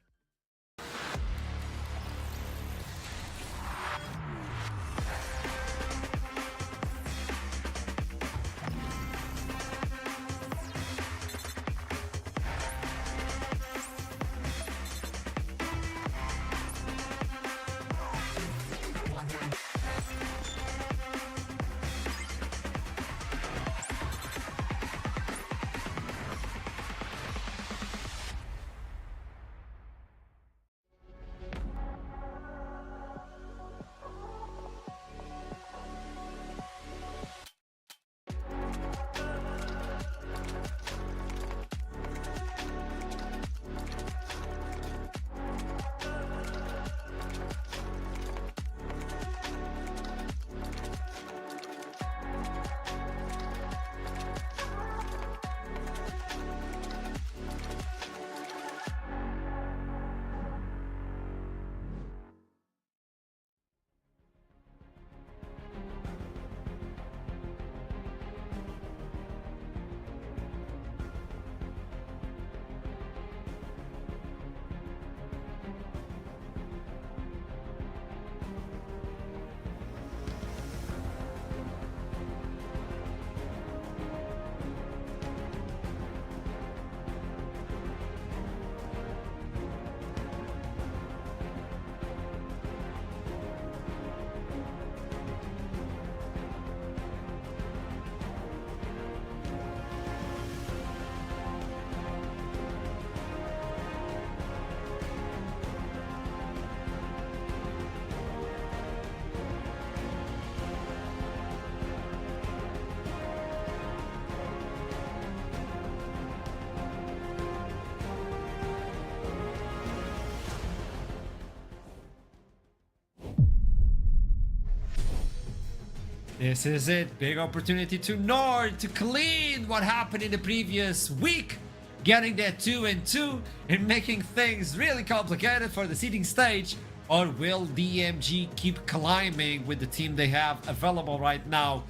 This is it. Big opportunity to Nord to clean what happened in the previous week. Getting that 2-2 and making things really complicated for the seeding stage. Or will DMG keep climbing with the team they have available right now?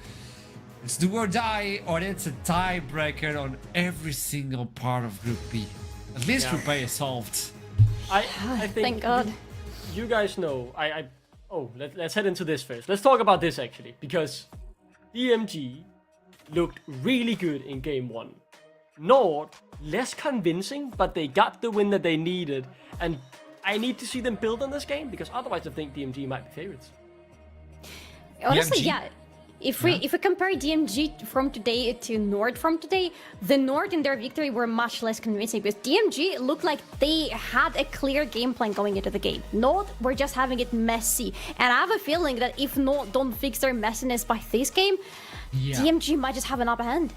It's do or die, or it's a tiebreaker on every single part of Group B. At least Group A is solved. I think Thank God. you guys know. Let's head into this first. Let's talk about this actually, because DMG looked really good in game 1. Nord, less convincing, but they got the win that they needed. And I need to see them build on this game, because otherwise I think DMG might be favorites. Honestly, DMG? yeah. If we compare DMG from today to Nord from today, the Nord in their victory were much less convincing because DMG looked like they had a clear game plan going into the game. Nord were just having it messy, and I have a feeling that if Nord don't fix their messiness by this game, DMG might just have an upper hand.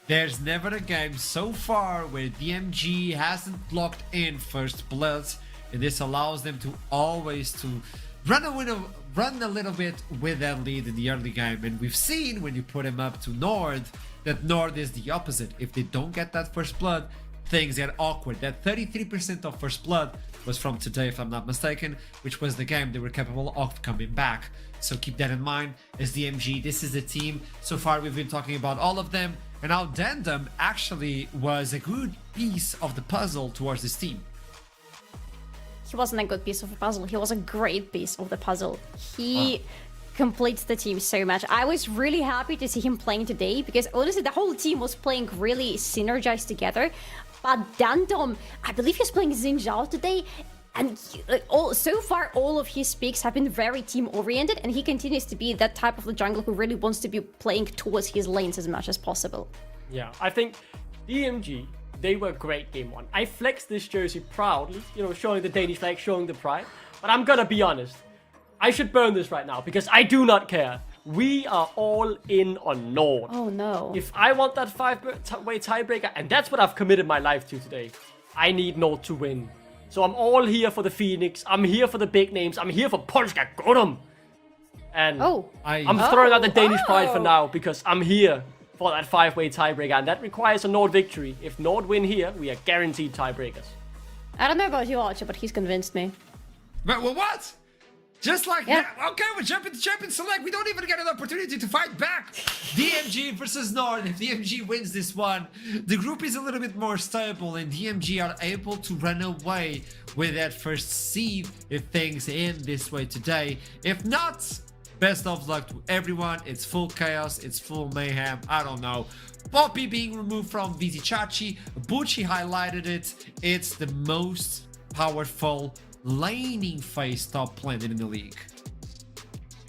There's never a game so far where DMG hasn't locked in first blood, and this allows them to always to run a little bit with that lead in the early game. And we've seen when you put him up to Nord that Nord is the opposite. If they don't get that first blood, things get awkward. That 33% of first blood was from today, if I'm not mistaken, which was the game they were capable of coming back. So keep that in mind as DMG. This is the team. So far we've been talking about all of them, and now Dandom actually was a good piece of the puzzle towards this team. He wasn't a good piece of the puzzle. He was a great piece of the puzzle. He completes the team so much. I was really happy to see him playing today because honestly, the whole team was playing really synergized together. But Dandom, I believe he's playing Xin Zhao today. And so far, all of his picks have been very team-oriented, and he continues to be that type of the jungler who really wants to be playing towards his lanes as much as possible. Yeah, I think DMG, they were great game 1. I flexed this jersey proudly, showing the Danish flag, showing the pride. But I'm gonna be honest, I should burn this right now because I do not care. We are all in on Nord. Oh no. If I want that 5-way tiebreaker, and that's what I've committed my life to today, I need Nord to win. So I'm all here for the Phoenix, I'm here for the big names, I'm here for Polska Godum. And I'm throwing out the Danish pride for now because I'm here for that 5-way tiebreaker, and that requires a Nord victory. If Nord win here, we are guaranteed tiebreakers. I don't know about you, Archer, but he's convinced me. But what? Just like that? Okay, we're jumping to Champions Select. We don't even get an opportunity to fight back. DMG versus Nord. If DMG wins this one, the group is a little bit more stable, and DMG are able to run away with that first seed if things end this way today. If not, best of luck to everyone. It's full chaos, it's full mayhem. I don't know. Poppy being removed from Vizichachi. Bucci highlighted it. It's the most powerful laning phase top lane in the league.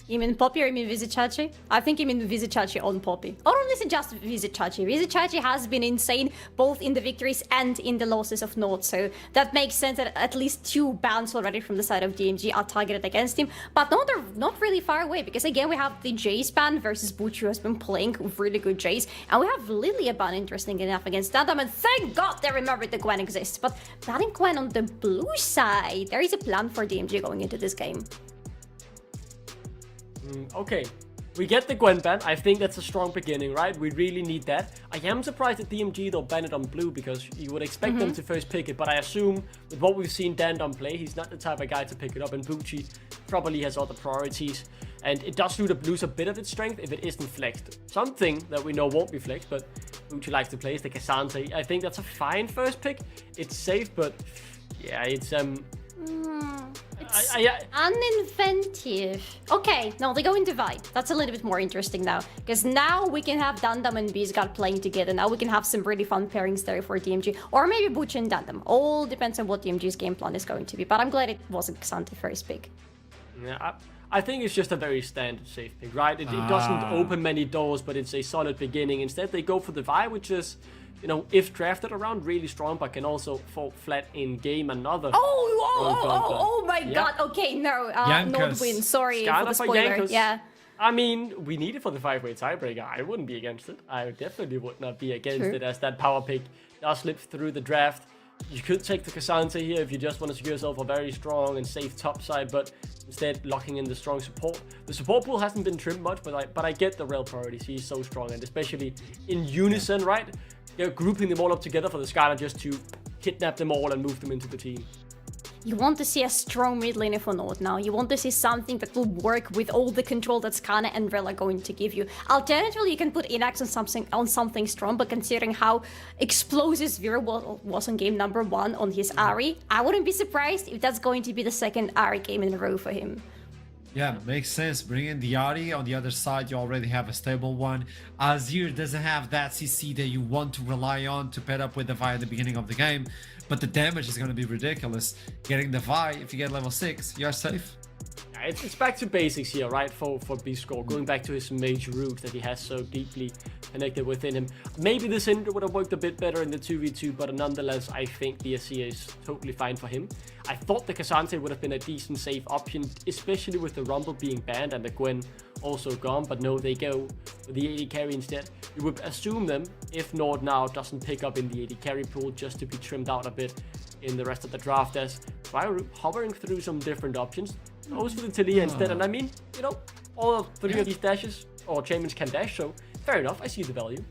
You mean Poppy or you mean Vizichachi? I think you mean Vizichachi on Poppy. Or honestly, just Vizichachi. Vizichachi has been insane both in the victories and in the losses of Nord, so that makes sense that at least 2 bans already from the side of DMG are targeted against him. But no, they're not really far away because again we have the Jace ban versus Bucci, who has been playing really good Jace, and we have Lilia ban, interesting enough, against Dandom, and thank God they remembered that Gwen exists. But banning Gwen on the blue side, there is a plan for DMG going into this game. Okay, we get the Gwen ban. I think that's a strong beginning, right? We really need that. I am surprised that DMG don't ban it on blue because you would expect them to first pick it, but I assume with what we've seen Dandom play, he's not the type of guy to pick it up, and Bucci probably has other priorities. And it does lose a bit of its strength if it isn't flexed. Something that we know won't be flexed, but Bucci likes to play is the Cassante. I think that's a fine first pick. It's safe, but yeah, it's It's uninventive. Okay, no, they go into Vibe. That's a little bit more interesting now. Because now we can have Dandom and Beesgard playing together. Now we can have some really fun pairings there for DMG. Or maybe Bucci and Dandom. All depends on what DMG's game plan is going to be. But I'm glad it wasn't Xante first pick. Yeah, I think it's just a very standard safe pick, right? It doesn't open many doors, but it's a solid beginning. Instead, they go for the Vi, which is, if drafted around, really strong, but can also fall flat in game. Another. Oh my God. Okay, no. Nord win. Sorry for the spoiler. Yeah. I mean, we need it for the 5-way tiebreaker. I wouldn't be against it. I definitely would not be against it, as that power pick does slip through the draft. You could take the Cassante here if you just want to secure yourself a very strong and safe top side, but instead locking in the strong support. The support pool hasn't been trimmed much, but I get the rail priorities. He's so strong, and especially in unison, right? You're grouping them all up together for the Skylar just to kidnap them all and move them into the team. You want to see a strong mid laner for Nord now. You want to see something that will work with all the control that Skana and Rel are going to give you. Alternatively, you can put Inax on something strong, but considering how explosive Zero was on game number 1 on his Ahri, I wouldn't be surprised if that's going to be the second Ahri game in a row for him. Yeah, makes sense. Bring in the Ahri. On the other side, you already have a stable one. Azir doesn't have that CC that you want to rely on to pair up with the Vi at the beginning of the game. But the damage is going to be ridiculous. Getting the Vi, if you get level 6, you're safe. Yeah, it's back to basics here, right, for B-Score. Going back to his mage roots that he has so deeply connected within him. Maybe the Cinder would have worked a bit better in the 2v2, but nonetheless, I think the Azir is totally fine for him. I thought the Cassante would have been a decent safe option, especially with the Rumble being banned and the Gwen also gone, but no, they go with the AD carry instead. You would assume them, if Nord now doesn't pick up in the AD carry pool, just to be trimmed out a bit in the rest of the draft, as by hovering through some different options. Goes for the Talia instead, and I mean, you know, all 3 of these dashes, or champions can dash, so fair enough, I see the value.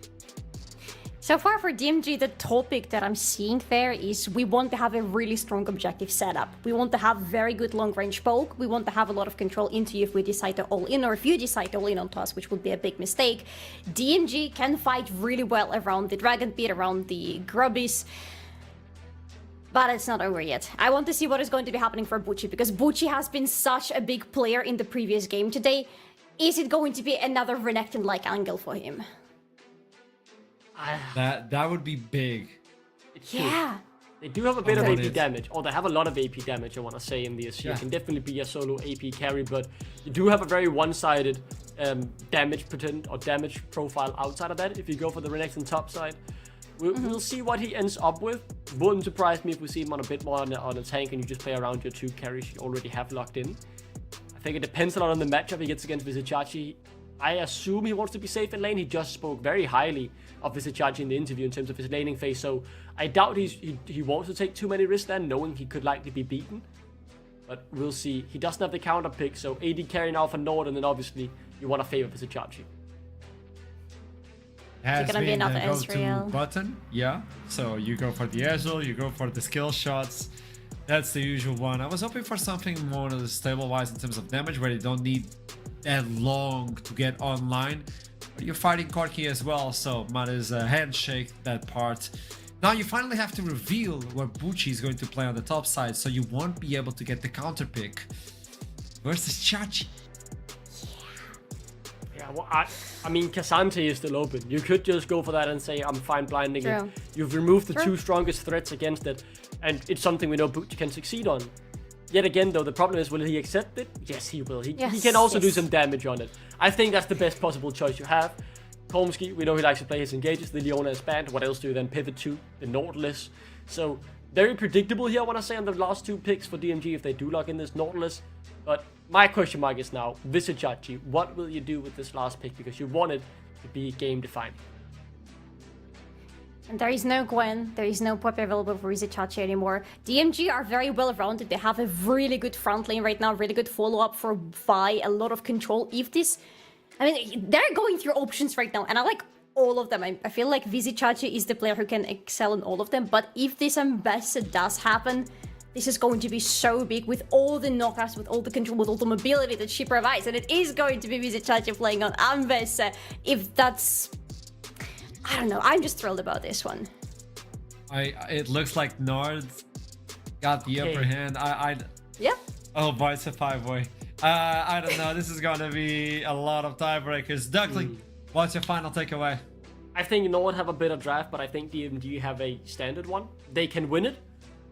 So far for DMG, the topic that I'm seeing there is we want to have a really strong objective setup. We want to have very good long-range poke. We want to have a lot of control into you if we decide to all-in, or if you decide to all-in onto us, which would be a big mistake. DMG can fight really well around the Dragon Pit, around the Grubbies, but it's not over yet. I want to see what is going to be happening for Bucci, because Bucci has been such a big player in the previous game today. Is it going to be another Renekton-like angle for him? That would be big. Yeah. They do have a bit of AP damage, or they have a lot of AP damage, I want to say, in this. Yeah. It can definitely be a solo AP carry, but you do have a very one-sided damage pretend or damage profile outside of that if you go for the Renekton top side. We'll see what he ends up with. Wouldn't surprise me if we see him on a bit more on a tank and you just play around your 2 carries you already have locked in. I think it depends a lot on the matchup he gets against Vizicachi. I assume he wants to be safe in lane. He just spoke very highly of Vizicachi in the interview in terms of his laning phase, so I doubt he wants to take too many risks there, knowing he could likely be beaten. But we'll see. He doesn't have the counter pick, so AD carry now for Nord, and then obviously you want to favor Vizicachi. Has gonna be been another the go-to Ezreal button, yeah. So you go for the Ezreal, you go for the skill shots. That's the usual one. I was hoping for something more stable-wise in terms of damage, where you don't need that long to get online. But you're fighting Corki as well, so might as handshake that part. Now you finally have to reveal where Bucci is going to play on the top side, so you won't be able to get the counter pick versus Chachi. Yeah, well, I mean, Cassante is still open. You could just go for that and say, I'm fine blinding it. You've removed the 2 strongest threats against it, and it's something we know Bucci can succeed on. Yet again, though, the problem is, will he accept it? Yes, he will. He can also do some damage on it. I think that's the best possible choice you have. Komsky, we know he likes to play his engages. The Leona is banned. What else do you then pivot to? The Nautilus. So, very predictable here, I want to say, on the last 2 picks for DMG if they do lock in this Nautilus. But my question mark is now, Vizicachi, what will you do with this last pick? Because you want it to be game-defining. And there is no Gwen, there is no Poppy available for Vizicachi anymore. DMG are very well rounded. They have a really good front lane right now, really good follow-up for Vi, a lot of control. If this... I mean, they're going through options right now, and I like all of them. I feel like Vizicachi is the player who can excel in all of them, but if this Ambassador does happen, this is going to be so big with all the knockouts, with all the control, with all the mobility that she provides, and it is going to be Vizicachi playing on Ambassador. If that's... I don't know, I'm just thrilled about this one. It looks like Nord got the upper hand. Yeah. Oh boy, it's a 5-way. I don't know, this is gonna be a lot of tiebreakers. Duckling, what's your final takeaway? I think Nord have a better draft, but I think DMG have a standard one. They can win it,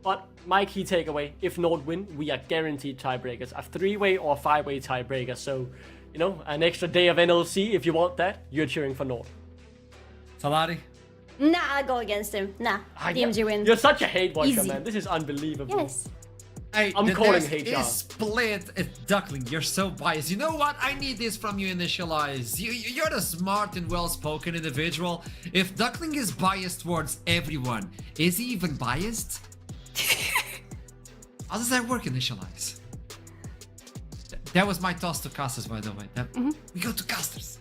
but my key takeaway, if Nord win, we are guaranteed tiebreakers. A 3-way or 5-way tiebreaker, so, you know, an extra day of NLC, if you want that, you're cheering for Nord. Salari? Nah, I'll go against him. Nah, DMG wins. You're such a hate watcher, Easy. man. This is unbelievable. Yes. I'm calling HR. Is split at Duckling. You're so biased. You know what? I need this from you, Initialize. You're the smart and well-spoken individual. If Duckling is biased towards everyone, is he even biased? How does that work, Initialize? That was my toss to casters, by the way. We go to casters.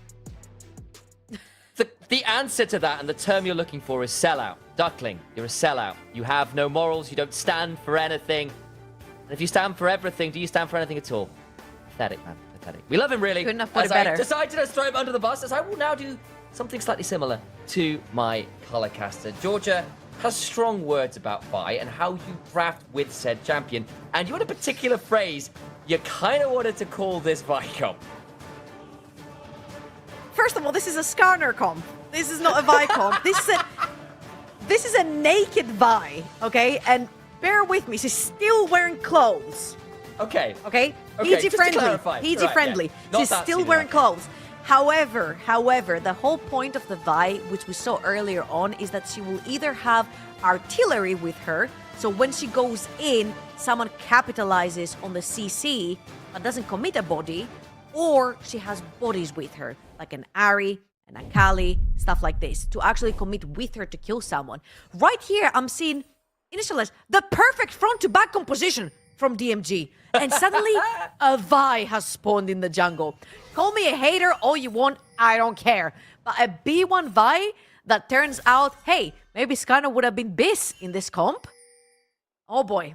The answer to that and the term you're looking for is sellout. Duckling, you're a sellout. You have no morals. You don't stand for anything. And if you stand for everything, do you stand for anything at all? Pathetic, man. Pathetic. We love him, really. Couldn't have put As it better. I decided to throw him under the bus, as I will now do something slightly similar to my color caster. Georgia has strong words about Vi and how you draft with said champion. And you had a particular phrase you kind of wanted to call this Vi comp. First of all, this is a Skarner comp. This is not a Vi comp. This is a naked Vi, okay? And bear with me, she's still wearing clothes. Okay. Okay? Okay, PG just to friendly. clarify. PG Right, friendly. yeah. Not She's that still senior. wearing clothes. However, the whole point of the Vi, which we saw earlier on, is that she will either have artillery with her, so when she goes in, someone capitalizes on the CC but doesn't commit a body, or she has bodies with her, like an Ari, an Akali, stuff like this, to actually commit with her to kill someone. Right here, I'm seeing Initialize, the perfect front-to-back composition from DMG. And suddenly, a Vi has spawned in the jungle. Call me a hater all you want, I don't care. But a B1 Vi that turns out, hey, maybe Skarner would have been Biz in this comp. Oh boy.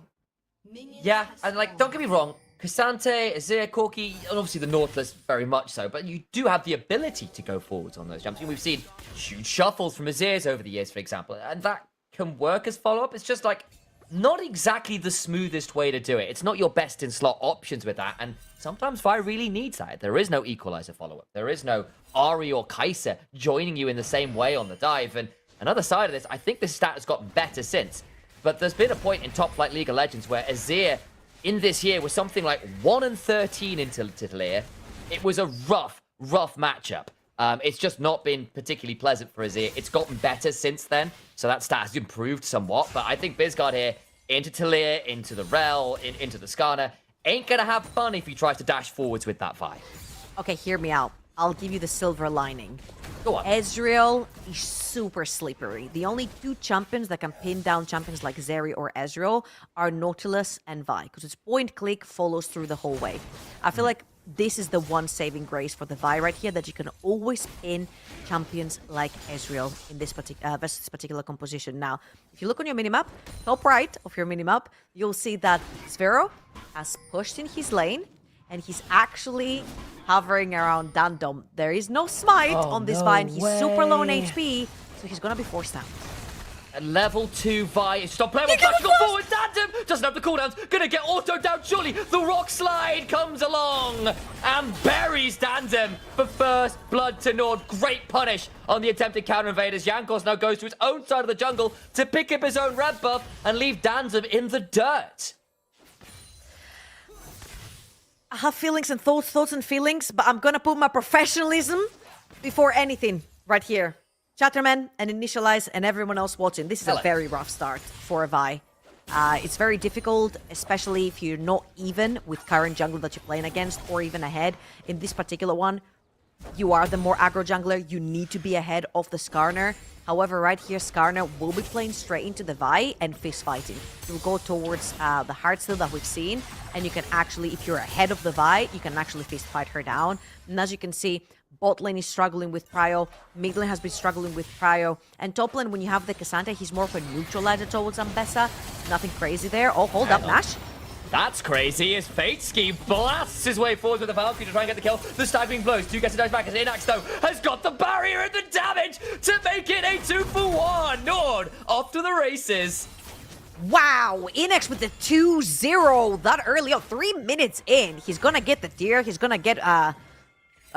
Yeah, and like, don't get me wrong, Cassante, Azir, Corki, and obviously the Nautilus very much so, but you do have the ability to go forwards on those jumps. We've seen huge shuffles from Azir's over the years, for example, and that can work as follow-up. It's just like, not exactly the smoothest way to do it. It's not your best in slot options with that, and sometimes Vi really needs that. There is no equalizer follow-up. There is no Ari or Kai'Sa joining you in the same way on the dive, and another side of this, I think this stat has gotten better since, but there's been a point in top flight League of Legends where Azir in this year was something like 1-13 into Titleer. It was a rough matchup. It's just not been particularly pleasant for Azir. It's gotten better since then, so that stat has improved somewhat. But I think Bizguard here, into Titleer, into the Rel, into the Skarner, ain't gonna have fun if he tries to dash forwards with that Vi. Okay, hear me out. I'll give you the silver lining. Go on. Ezreal is super slippery. The only two champions that can pin down champions like Zeri or Ezreal are Nautilus and Vi, because it's point-click, follows through the whole way. I feel like this is the one saving grace for the Vi right here, that you can always pin champions like Ezreal in this particular composition. Now, if you look on your minimap, top right of your minimap, you'll see that Sphero has pushed in his lane, and he's actually hovering around Dandom. There is no smite on this Vi, and he's super low on HP, so he's gonna be forced out. And level 2 Vi, stop playing, flashing on forward, Dandem doesn't have the cooldowns, gonna get auto down, surely the rock slide comes along and buries Dandem for first blood to Nord. Great punish on the attempted counter invaders. Jankos now goes to his own side of the jungle to pick up his own red buff and leave Dandem in the dirt. I have feelings and thoughts and feelings, but I'm gonna put my professionalism before anything right here. Chatterman and Initialize and everyone else watching, this is a very rough start for a Vi. It's very difficult, especially if you're not even with current jungle that you're playing against, or even ahead. In this particular one, you are the more aggro jungler, you need to be ahead of the Skarner. However, right here, Skarner will be playing straight into the Vi and fist fighting. You'll go towards the Heartsteel that we've seen, and you can actually, if you're ahead of the Vi, you can actually fist fight her down. And as you can see, bot lane is struggling with Prio, mid lane has been struggling with Prio, and top lane, when you have the Cassandra, he's more of a neutralizer towards Ambessa. Nothing crazy there. Oh, hold up, Nash. That's crazy as Fateski blasts his way forward with the Valkyrie to try and get the kill. The staggering blows. 2 gets a dive back as Inax, though, has got the barrier and the damage to make it a 2-for-1. Nord off to the races. Wow, Inax with the 2-0 that early on, 3 minutes in. He's gonna get the deer, he's gonna get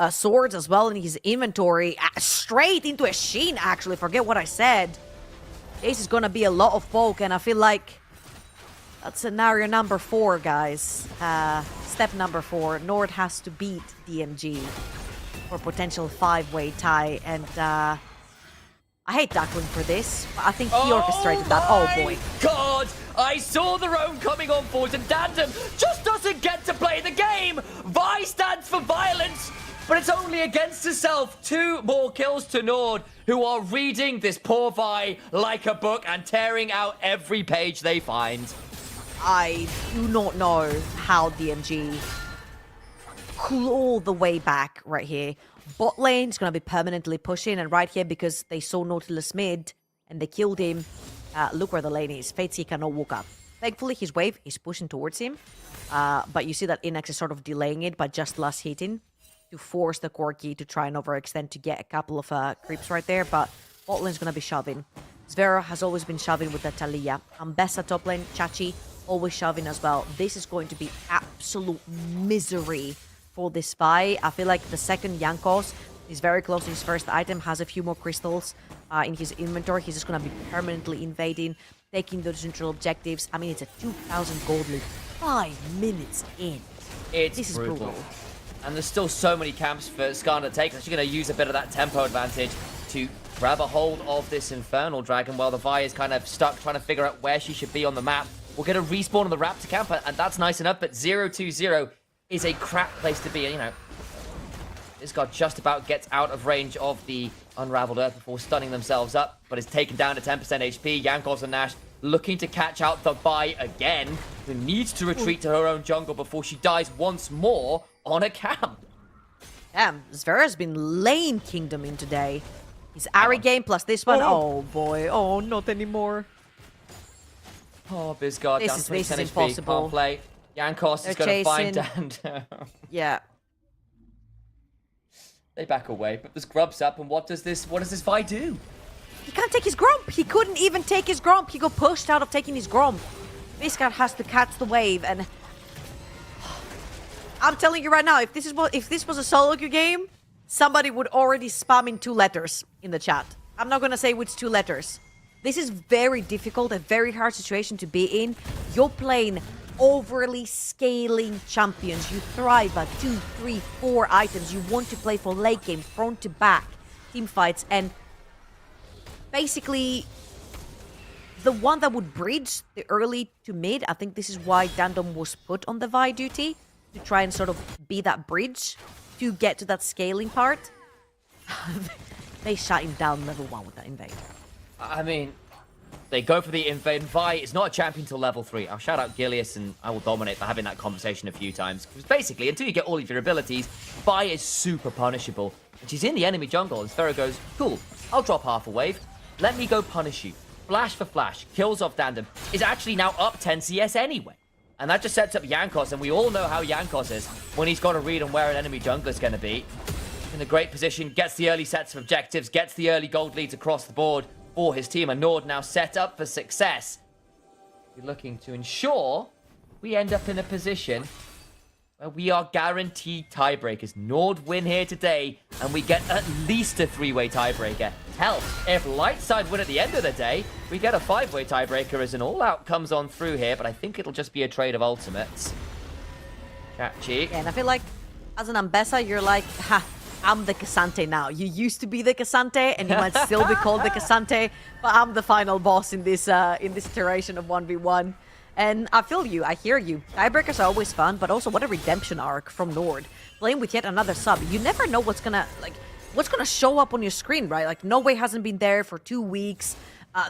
swords as well in his inventory. Straight into a Sheen, actually, forget what I said. This is gonna be a lot of poke, and I feel like that's scenario number 4, guys. Step number 4. Nord has to beat DMG for potential 5-way tie. And I hate Duckling for this, but I think he orchestrated that. Oh boy. God, I saw the roam coming on board, and Dandem just doesn't get to play the game. Vi stands for violence, but it's only against herself. 2 more kills to Nord, who are reading this poor Vi like a book and tearing out every page they find. I do not know how DMG claw the way back right here. Bot lane is going to be permanently pushing, and right here, because they saw Nautilus mid and they killed him, look where the lane is. Fatesy cannot walk up. Thankfully, his wave is pushing towards him, but you see that Inax is sort of delaying it by just last hitting to force the Corki to try and overextend to get a couple of creeps right there, but bot lane is going to be shoving. Zvera has always been shoving with the Talia. Ambessa top lane, Chachi always shoving as well. This is going to be absolute misery for this Vi. I feel like the second Jankos is very close to his first item, has a few more crystals in his inventory. He's just going to be permanently invading, taking those neutral objectives. I mean, it's a 2,000 gold lead 5 minutes in. This is brutal. And there's still so many camps for Skarner to take. She's going to use a bit of that tempo advantage to grab a hold of this Infernal Dragon while the Vi is kind of stuck trying to figure out where she should be on the map. We'll get a respawn on the Raptor camp, and that's nice enough, but 0-2-0 is a crap place to be. You know, this guy just about gets out of range of the Unraveled Earth before stunning themselves up, but is taken down to 10% HP. Jankos and Nash looking to catch out the Vi again, who needs to retreat to her own jungle before she dies once more on a camp. Damn, Zvera's been lane kingdoming today. His Ari game plus this one. Oh boy, oh, not anymore. Oh, Bizgard down to 20% HP. Impossible. Can't play. Jankos is going to find Dandem. Yeah. They back away, but there's grubs up, and what does this Vi do? He can't take his Gromp. He couldn't even take his Gromp. He got pushed out of taking his Gromp. Bizgard has to catch the wave, and I'm telling you right now, if this was a solo queue game, somebody would already spam in 2 letters in the chat. I'm not gonna say which 2 letters. This is very difficult, a very hard situation to be in. You're playing overly scaling champions. You thrive at 2, 3, 4 items. You want to play for late game, front to back, team fights, and basically the one that would bridge the early to mid. I think this is why Dandem was put on the Vi duty, to try and sort of be that bridge to get to that scaling part. They shut him down level 1 with that invade. I mean, they go for the invade. Vi is not a champion till level 3. I'll shout out Gilius, and I will dominate for having that conversation a few times. Because basically, until you get all of your abilities, Vi is super punishable. And she's in the enemy jungle, and Sphera goes, cool, I'll drop half a wave. Let me go punish you. Flash for flash, kills off Dandem, is actually now up 10 CS anyway. And that just sets up Jankos, and we all know how Jankos is when he's got to read on where an enemy jungler's going to be. In a great position, gets the early sets of objectives, gets the early gold leads across the board for his team, and Nord now set up for success. We're looking to ensure we end up in a position where we are guaranteed tiebreakers. Nord win here today, and we get at least a 3-way tiebreaker. Hell, if Lightside win at the end of the day, we get a 5-way tiebreaker as an all-out comes on through here, but I think it'll just be a trade of ultimates. Chachi. Yeah, and I feel like, as an Ambessa, you're like, ha, I'm the Cassante now. You used to be the Cassante, and you might still be called the Cassante, but I'm the final boss in this iteration of 1v1. And I feel you, I hear you. Tiebreakers are always fun, but also what a redemption arc from Nord. Playing with yet another sub. You never know what's gonna show up on your screen, right? Like, No Way hasn't been there for 2 weeks.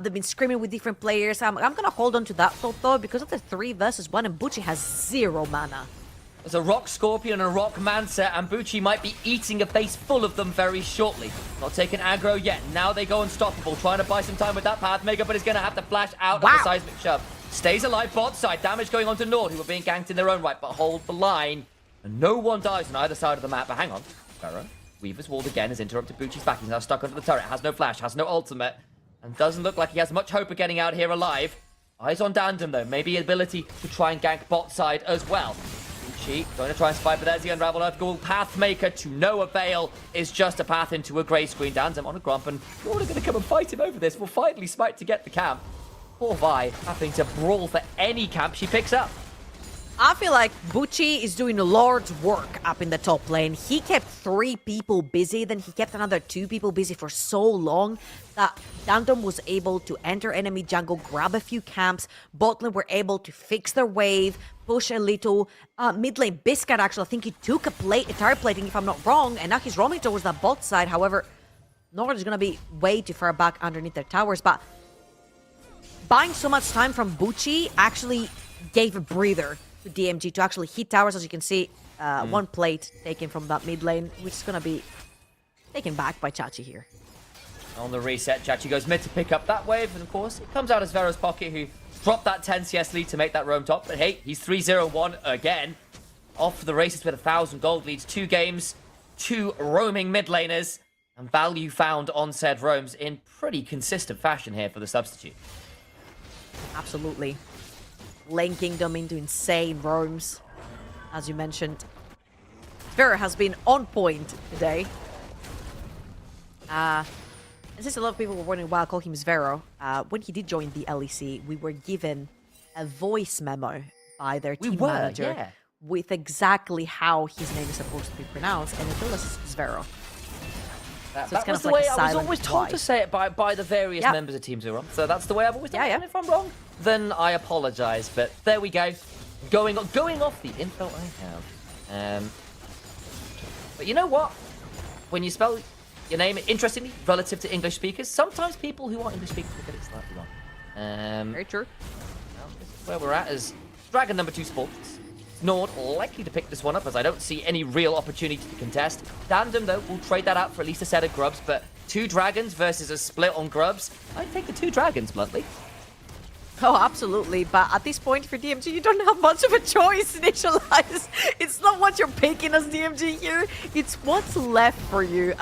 They've been screaming with different players. I'm gonna hold on to that thought, though, because of the 3 versus 1, and Bucci has 0 mana. There's a Rock Scorpion and a Rock Mancer, and Bucci might be eating a face full of them very shortly. Not taking aggro yet. Now they go unstoppable, trying to buy some time with that Pathmaker, but he's going to have to flash out of the seismic shove. Stays alive bot side. Damage going on to Nord, who are being ganked in their own right, but hold the line. And no one dies on either side of the map. But hang on. Pharaoh. Weaver's walled again, has interrupted Bucci's back. He's now stuck under the turret, has no flash, has no ultimate, and doesn't look like he has much hope of getting out here alive. Eyes on Dandem, though. Maybe ability to try and gank bot side as well. Bucci going to try and spy, but there's the Unraveled Earth Ghoul. Pathmaker to no avail is just a path into a grey screen. Dandem on a Grump, and you're going to come and fight him over this. Will finally smite to get the camp. Poor Vi having to brawl for any camp she picks up. I feel like Bucci is doing a Lord's work up in the top lane. He kept 3 people busy, then he kept another 2 people busy for so long that Dandom was able to enter enemy jungle, grab a few camps. Bot lane were able to fix their wave, push a little. Mid lane, Biscuit actually, I think he took a tire plating if I'm not wrong, and now he's roaming towards that bot side. However, Nord is going to be way too far back underneath their towers, but buying so much time from Bucci actually gave a breather to DMG to actually hit towers. As you can see, 1 plate taken from that mid lane, which is going to be taken back by Chachi here. On the reset, Chachi goes mid to pick up that wave, and of course, it comes out as Vero's pocket, who dropped that 10 CS lead to make that roam top. But hey, he's 3-0-1 again. Off for the races with 1,000 gold leads, 2 games, 2 roaming mid laners, and value found on said roams in pretty consistent fashion here for the substitute. Absolutely. Lane Kingdom into insane roams, as you mentioned. Vera has been on point today. And since a lot of people were wondering why I call him Zvero, when he did join the LEC, we were given a voice memo by their team manager with exactly how his name is supposed to be pronounced, and it told us Zvero. That was the way I was always told to say it by the various members of Team Zero. So that's the way I've always done it. And if I'm wrong, then I apologize. But there we go. Going off the info I have. But you know what? When you spell your name, interestingly, relative to English speakers, sometimes people who aren't English speakers will get it slightly wrong. Very true. Well, this is where we're at as Dragon number 2 Sports. Nord likely to pick this one up, as I don't see any real opportunity to contest. Dandom, though, will trade that out for at least a set of grubs, but 2 dragons versus a split on grubs. I'd take the 2 dragons, bluntly. Oh, absolutely. But at this point for DMG, you don't have much of a choice, Initialize. It's not what you're picking as DMG here. It's what's left for you.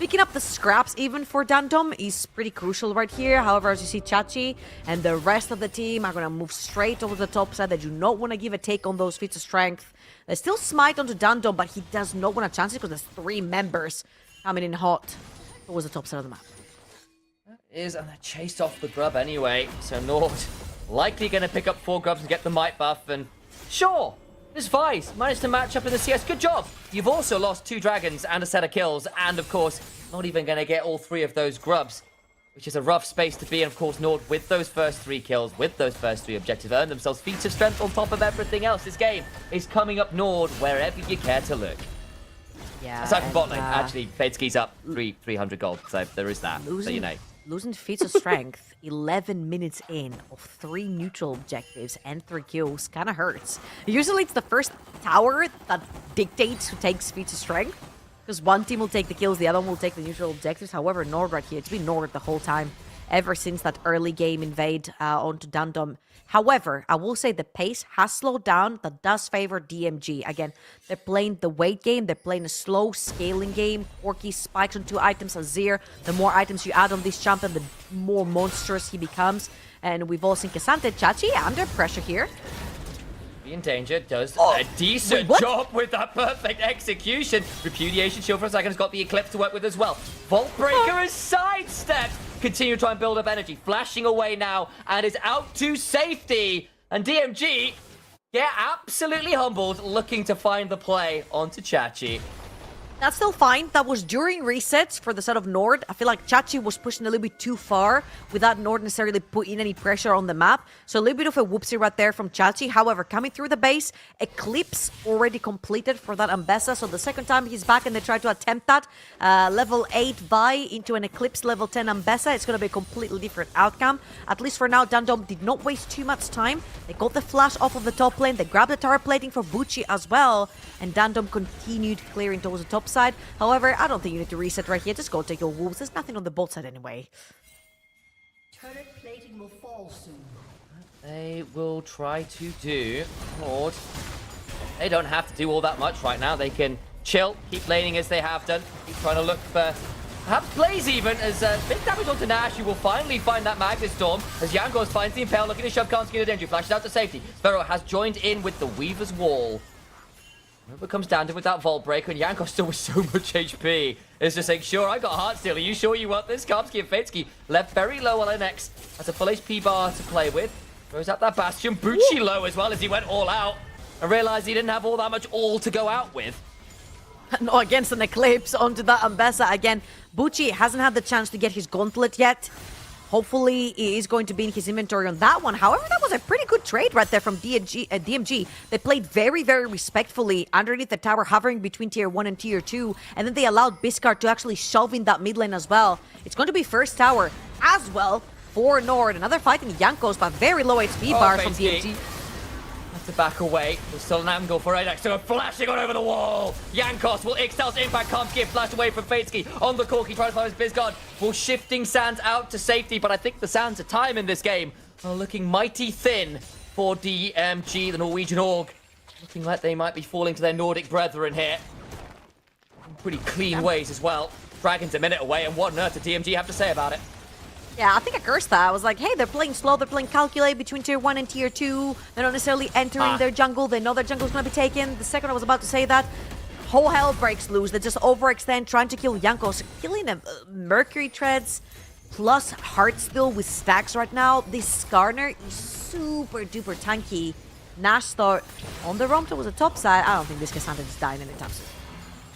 Picking up the scraps even for Dandom is pretty crucial right here. However, as you see, Chachi and the rest of the team are going to move straight over the top side. They do not want to give a take on those feats of strength. They still smite onto Dandom, but he does not want to chance it because there's 3 members coming in hot towards the top side of the map. And they chased off the grub anyway. So Nord likely going to pick up 4 grubs and get the might buff. And sure, this Vice managed to match up in the CS. Good job. You've also lost 2 dragons and a set of kills. And of course, not even going to get all 3 of those grubs, which is a rough space to be. And of course, Nord, with those first 3 kills, with those first 3 objectives, earned themselves feats of strength on top of everything else. This game is coming up Nord wherever you care to look. Yeah. Aside from bot lane, actually, Fadeski's up 300 gold. So there is that, so you know. Losing feats of strength 11 minutes in of 3 neutral objectives and 3 kills kind of hurts. Usually it's the first tower that dictates who takes feats of strength, because one team will take the kills, the other one will take the neutral objectives. However, Nord right here, it's been Nord the whole time, ever since that early game invade onto Dandom. However, I will say the pace has slowed down. That does favor DMG. Again, they're playing the wait game. They're playing a slow scaling game. Corki spikes on 2 items. Azir, the more items you add on this champion, the more monstrous he becomes. And we've all seen Cassante Chachi under pressure here. In danger, does a decent job with that perfect execution. Repudiation shield for a second has got the Eclipse to work with as well. Vault Breaker is sidestepped. Continue to try and build up energy. Flashing away now and is out to safety. And DMG get absolutely humbled, looking to find the play onto Chachi. That's still fine. That was during resets for the side of Nord. I feel like Chachi was pushing a little bit too far without Nord necessarily putting any pressure on the map. So a little bit of a whoopsie right there from Chachi. However, coming through the base, Eclipse already completed for that Ambessa. So the second time he's back and they try to attempt that level 8 Vi into an Eclipse level 10 Ambessa, it's going to be a completely different outcome. At least for now, Dandom did not waste too much time. They got the flash off of the top lane. They grabbed the tower plating for Bucci as well. And Dandom continued clearing towards the top side. However, I don't think you need to reset right here. Just go take your wolves. There's nothing on the bot side anyway. Turret plating will fall soon. They will try to do Nord. They don't have to do all that much right now. They can chill, keep laning as they have done. Keep trying to look for perhaps plays even as big damage onto Nash, who will finally find that Magnus Storm as Jankos finds the Impale, looking to shove Kansky into danger. Flashes out to safety. Sparrow has joined in with the Weaver's Wall. Whoever comes down to with that Vault Breaker, and Jankos still with so much HP is just saying, sure, I got Heartsteel. Are you sure you want this? Kansky and Fadeski left very low on NX. Has a full HP bar to play with. Throws out that Bastion. Bucci low as well as he went all out. and realized he didn't have all that much all to go out with. No, against an Eclipse onto that Ambessa again. Bucci hasn't had the chance to get his gauntlet yet. Hopefully, he is going to be in his inventory on that one. However, that was a pretty good trade right there from DMG. They played very, very respectfully underneath the tower, hovering between tier 1 and tier 2. And then they allowed Biscard to actually shove in that mid lane as well. It's going to be first tower as well for Nord. Another fight in Jankos, but very low HP bar from DMG. Have to back away. There's still an angle for Ajax to go flashing on over the wall. Jankos will Ixtal's impact. Can't get flashed away from Fatesky on the Corki. Tries to find his Biscard. Will shifting Sands out to safety, but I think the Sands of time in this game are looking mighty thin for DMG, the Norwegian Org. Looking like they might be falling to their Nordic brethren here. In pretty clean ways as well. Dragon's a minute away, and what on earth did DMG have to say about it? Yeah, I think I cursed that. I was like, hey, they're playing slow, they're playing calculate between tier 1 and tier 2. They're not necessarily entering their jungle. They know their jungle's gonna be taken. The second I was about to say that, whole hell breaks loose. They just overextend, trying to kill Jankos. Killing him. Mercury Treads plus Heartsteel with stacks right now. This Skarner is super duper tanky. Nash though, on the roam towards the top side. I don't think this Cassandra is dying anytime soon.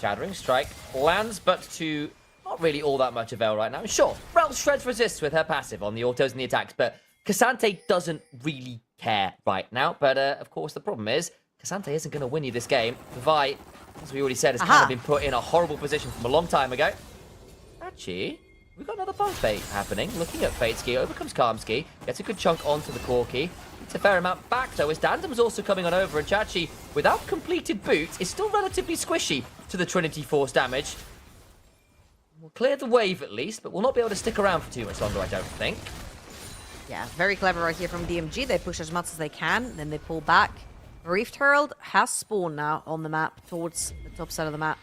Shattering Strike lands, but to not really all that much avail right now. Sure, Rel shreds resists with her passive on the autos and the attacks, but Cassante doesn't really care right now. But of course, the problem is Cassante isn't going to win you this game. Vi, as we already said, has kind of been put in a horrible position from a long time ago. Actually, we've got another bump fate happening. Looking at Fateski, overcomes Karmski, gets a good chunk onto the Corki. It's a fair amount back, though, as Dandem's also coming on over, and Chachi, without completed boots, is still relatively squishy to the Trinity Force damage. We'll clear the wave at least, but we'll not be able to stick around for too much longer, I don't think. Yeah, very clever right here from DMG. They push as much as they can, then they pull back. Rift Herald has spawned now on the map towards the top side of the map.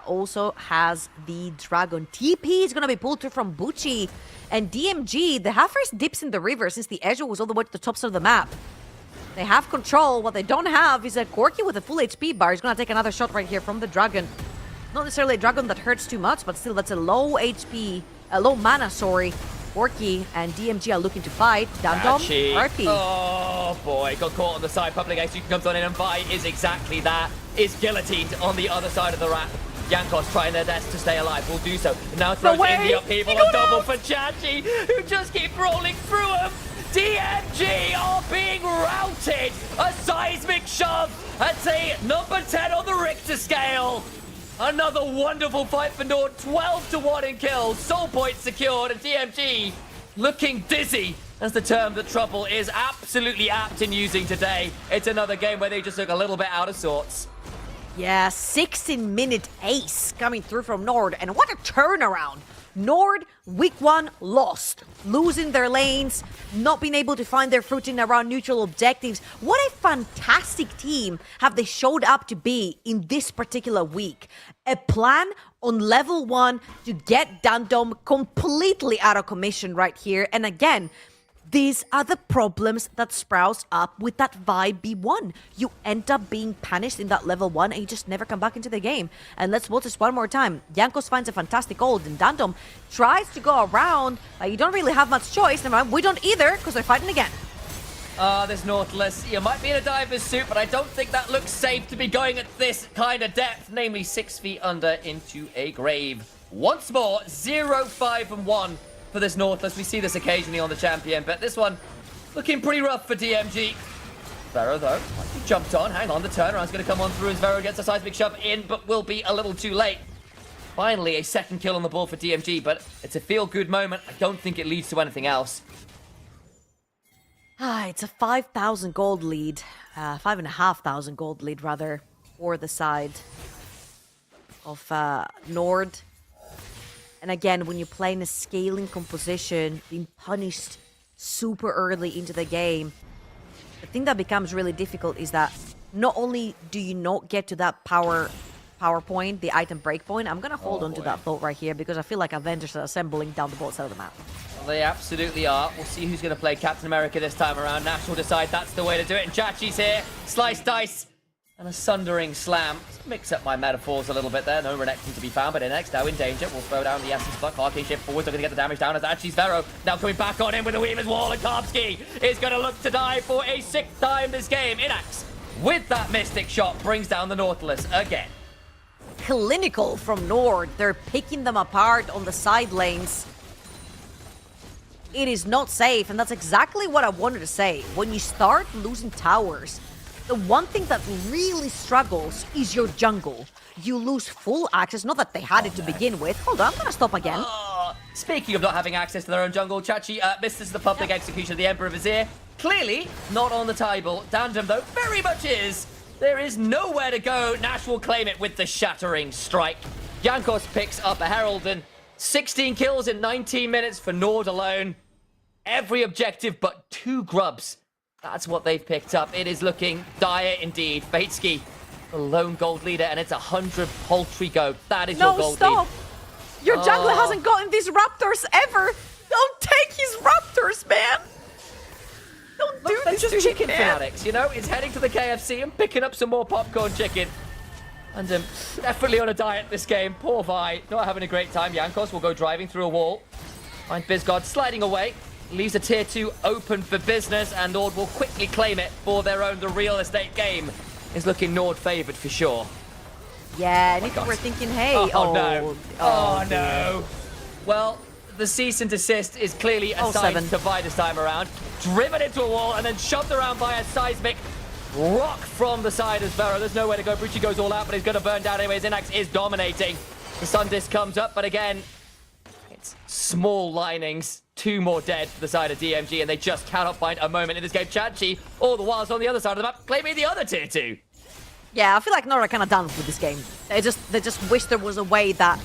Also has the Dragon. TP is going to be pulled through from Bucci. And DMG, they have first dips in the river since the Ezreal was all the way to the top side of the map. They have control. What they don't have is a Corki with a full HP bar. He's going to take another shot right here from the Dragon. Not necessarily a Dragon that hurts too much, but still that's a low HP, a low mana, sorry. Corki and DMG are looking to fight. Dandom, RP. Oh boy, got caught on the side. Public execution comes on in, and Vi is exactly that. Is guillotined on the other side of the ramp. Jankos trying their best to stay alive, will do so. Now throws in the upheaval and double for Chachi, who just keep rolling through him. DMG are being routed. A seismic shove. That's a number 10 on the Richter scale. Another wonderful fight for Nord. 12-1 in kills. Soul points secured, and DMG looking dizzy. That's the term that Trouble is absolutely apt in using today. It's another game where they just look a little bit out of sorts. Yeah, 16-minute ace coming through from Nord, and what a turnaround. Nord, week 1, lost. Losing their lanes, not being able to find their footing around neutral objectives. What a fantastic team have they showed up to be in this particular week. A plan on level 1 to get Dandom completely out of commission right here. And again, these are the problems that sprouts up with that Vi B1. You end up being punished in that level 1 and you just never come back into the game. And let's watch this one more time. Jankos finds a fantastic ult and Dandom tries to go around. You don't really have much choice. Never mind, we don't either because they're fighting again. There's Nautilus. You might be in a diver's suit, but I don't think that looks safe to be going at this kind of depth, namely 6 feet under into a grave. Once more, 0-5-1. For this Nautilus. We see this occasionally on the champion, but this one looking pretty rough for DMG. Vero, though, he jumped on. Hang on, the turnaround's going to come on through as Vero gets a seismic shove in, but will be a little too late. Finally, a second kill on the ball for DMG, but it's a feel-good moment. I don't think it leads to anything else. It's a 5,000 gold lead. 5,500 gold lead, rather, for the side of Nord. And again, when you play in a scaling composition, being punished super early into the game, the thing that becomes really difficult is that not only do you not get to that power point, the item break point, I'm going to hold on to that thought right here because I feel like Avengers are assembling down the both side of the map. Well, they absolutely are. We'll see who's going to play Captain America this time around. Nash will decide that's the way to do it. And Chachi's here. Slice dice. And a sundering slam. Let's mix up my metaphors a little bit there. No Renekton to be found, but NX now in danger. We'll throw down the Essence Pluck. Arcane shift forward. They're going to get the damage down as Archie's Vero now coming back on in with the Weaver's Wall. And Karpsky is going to look to die for a 6th time this game. Inax with that Mystic shot, brings down the Nautilus again. Clinical from Nord. They're picking them apart on the side lanes. It is not safe, and that's exactly what I wanted to say. When you start losing towers, the one thing that really struggles is your jungle. You lose full access, not that they had it to begin with. Hold on, I'm gonna stop again. Speaking of not having access to their own jungle, Chachi misses the public execution of the Emperor Vizier. Clearly not on the table. Dandem, though, very much is. There is nowhere to go. Nash will claim it with the shattering strike. Jankos picks up a Herald, and 16 kills in 19 minutes for Nord alone. Every objective but 2 grubs. That's what they've picked up. It is looking dire indeed. Fatesky, the lone gold leader, and it's 100 paltry go. That is your gold lead. Your jungler hasn't gotten these raptors ever. Don't take his raptors, man. Don't do They're this just to chicken him, man. fanatics, you know? He's heading to the KFC and picking up some more popcorn chicken. And definitely on a diet this game. Poor Vi, not having a great time. Jankos will go driving through a wall. Find Bizgod sliding away. Leaves a tier 2 open for business, and Nord will quickly claim it for their own. The real estate game is looking Nord favoured for sure. Yeah, and if we're thinking, hey, no. Oh, no. Well, the cease and desist is clearly assigned to Vi this time around. Driven into a wall and then shoved around by a seismic rock from the side as Vero. There's nowhere to go. Brucci goes all out, but he's going to burn down anyways. Inax is dominating. The Sun Disc comes up, but again, it's small linings. 2 more dead for the side of DMG, and they just cannot find a moment in this game. Chachi, all the while, on the other side of the map, claiming the other tier 2. Yeah, I feel like Nord are kind of done with this game. They just wish there was a way that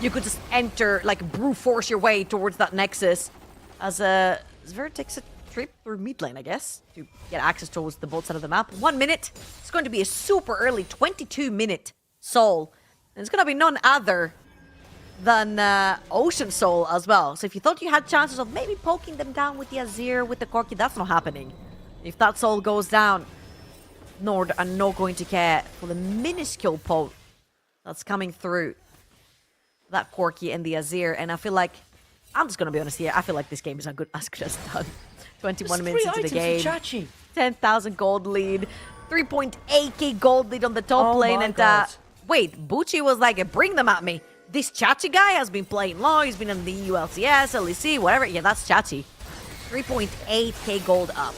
you could just enter, like, brute force your way towards that Nexus. As Zver takes a trip through mid lane, I guess, to get access towards the both side of the map. 1 minute. It's going to be a super early 22-minute Soul. And it's going to be none other than Ocean Soul as well. So if you thought you had chances of maybe poking them down with the Azir, with the Corki, that's not happening. If that Soul goes down, Nord are not going to care for the minuscule poke that's coming through that Corki and the Azir. And I feel like, I'm just going to be honest here, I feel like this game is as good as done. 21 minutes into the game. 10,000 gold lead. 3.8k gold lead on the top lane. And wait, Bucci was like, bring them at me. This Chachi guy has been playing long. He's been in the ULCS, LEC, whatever. Yeah, that's Chachi. 3.8k gold up.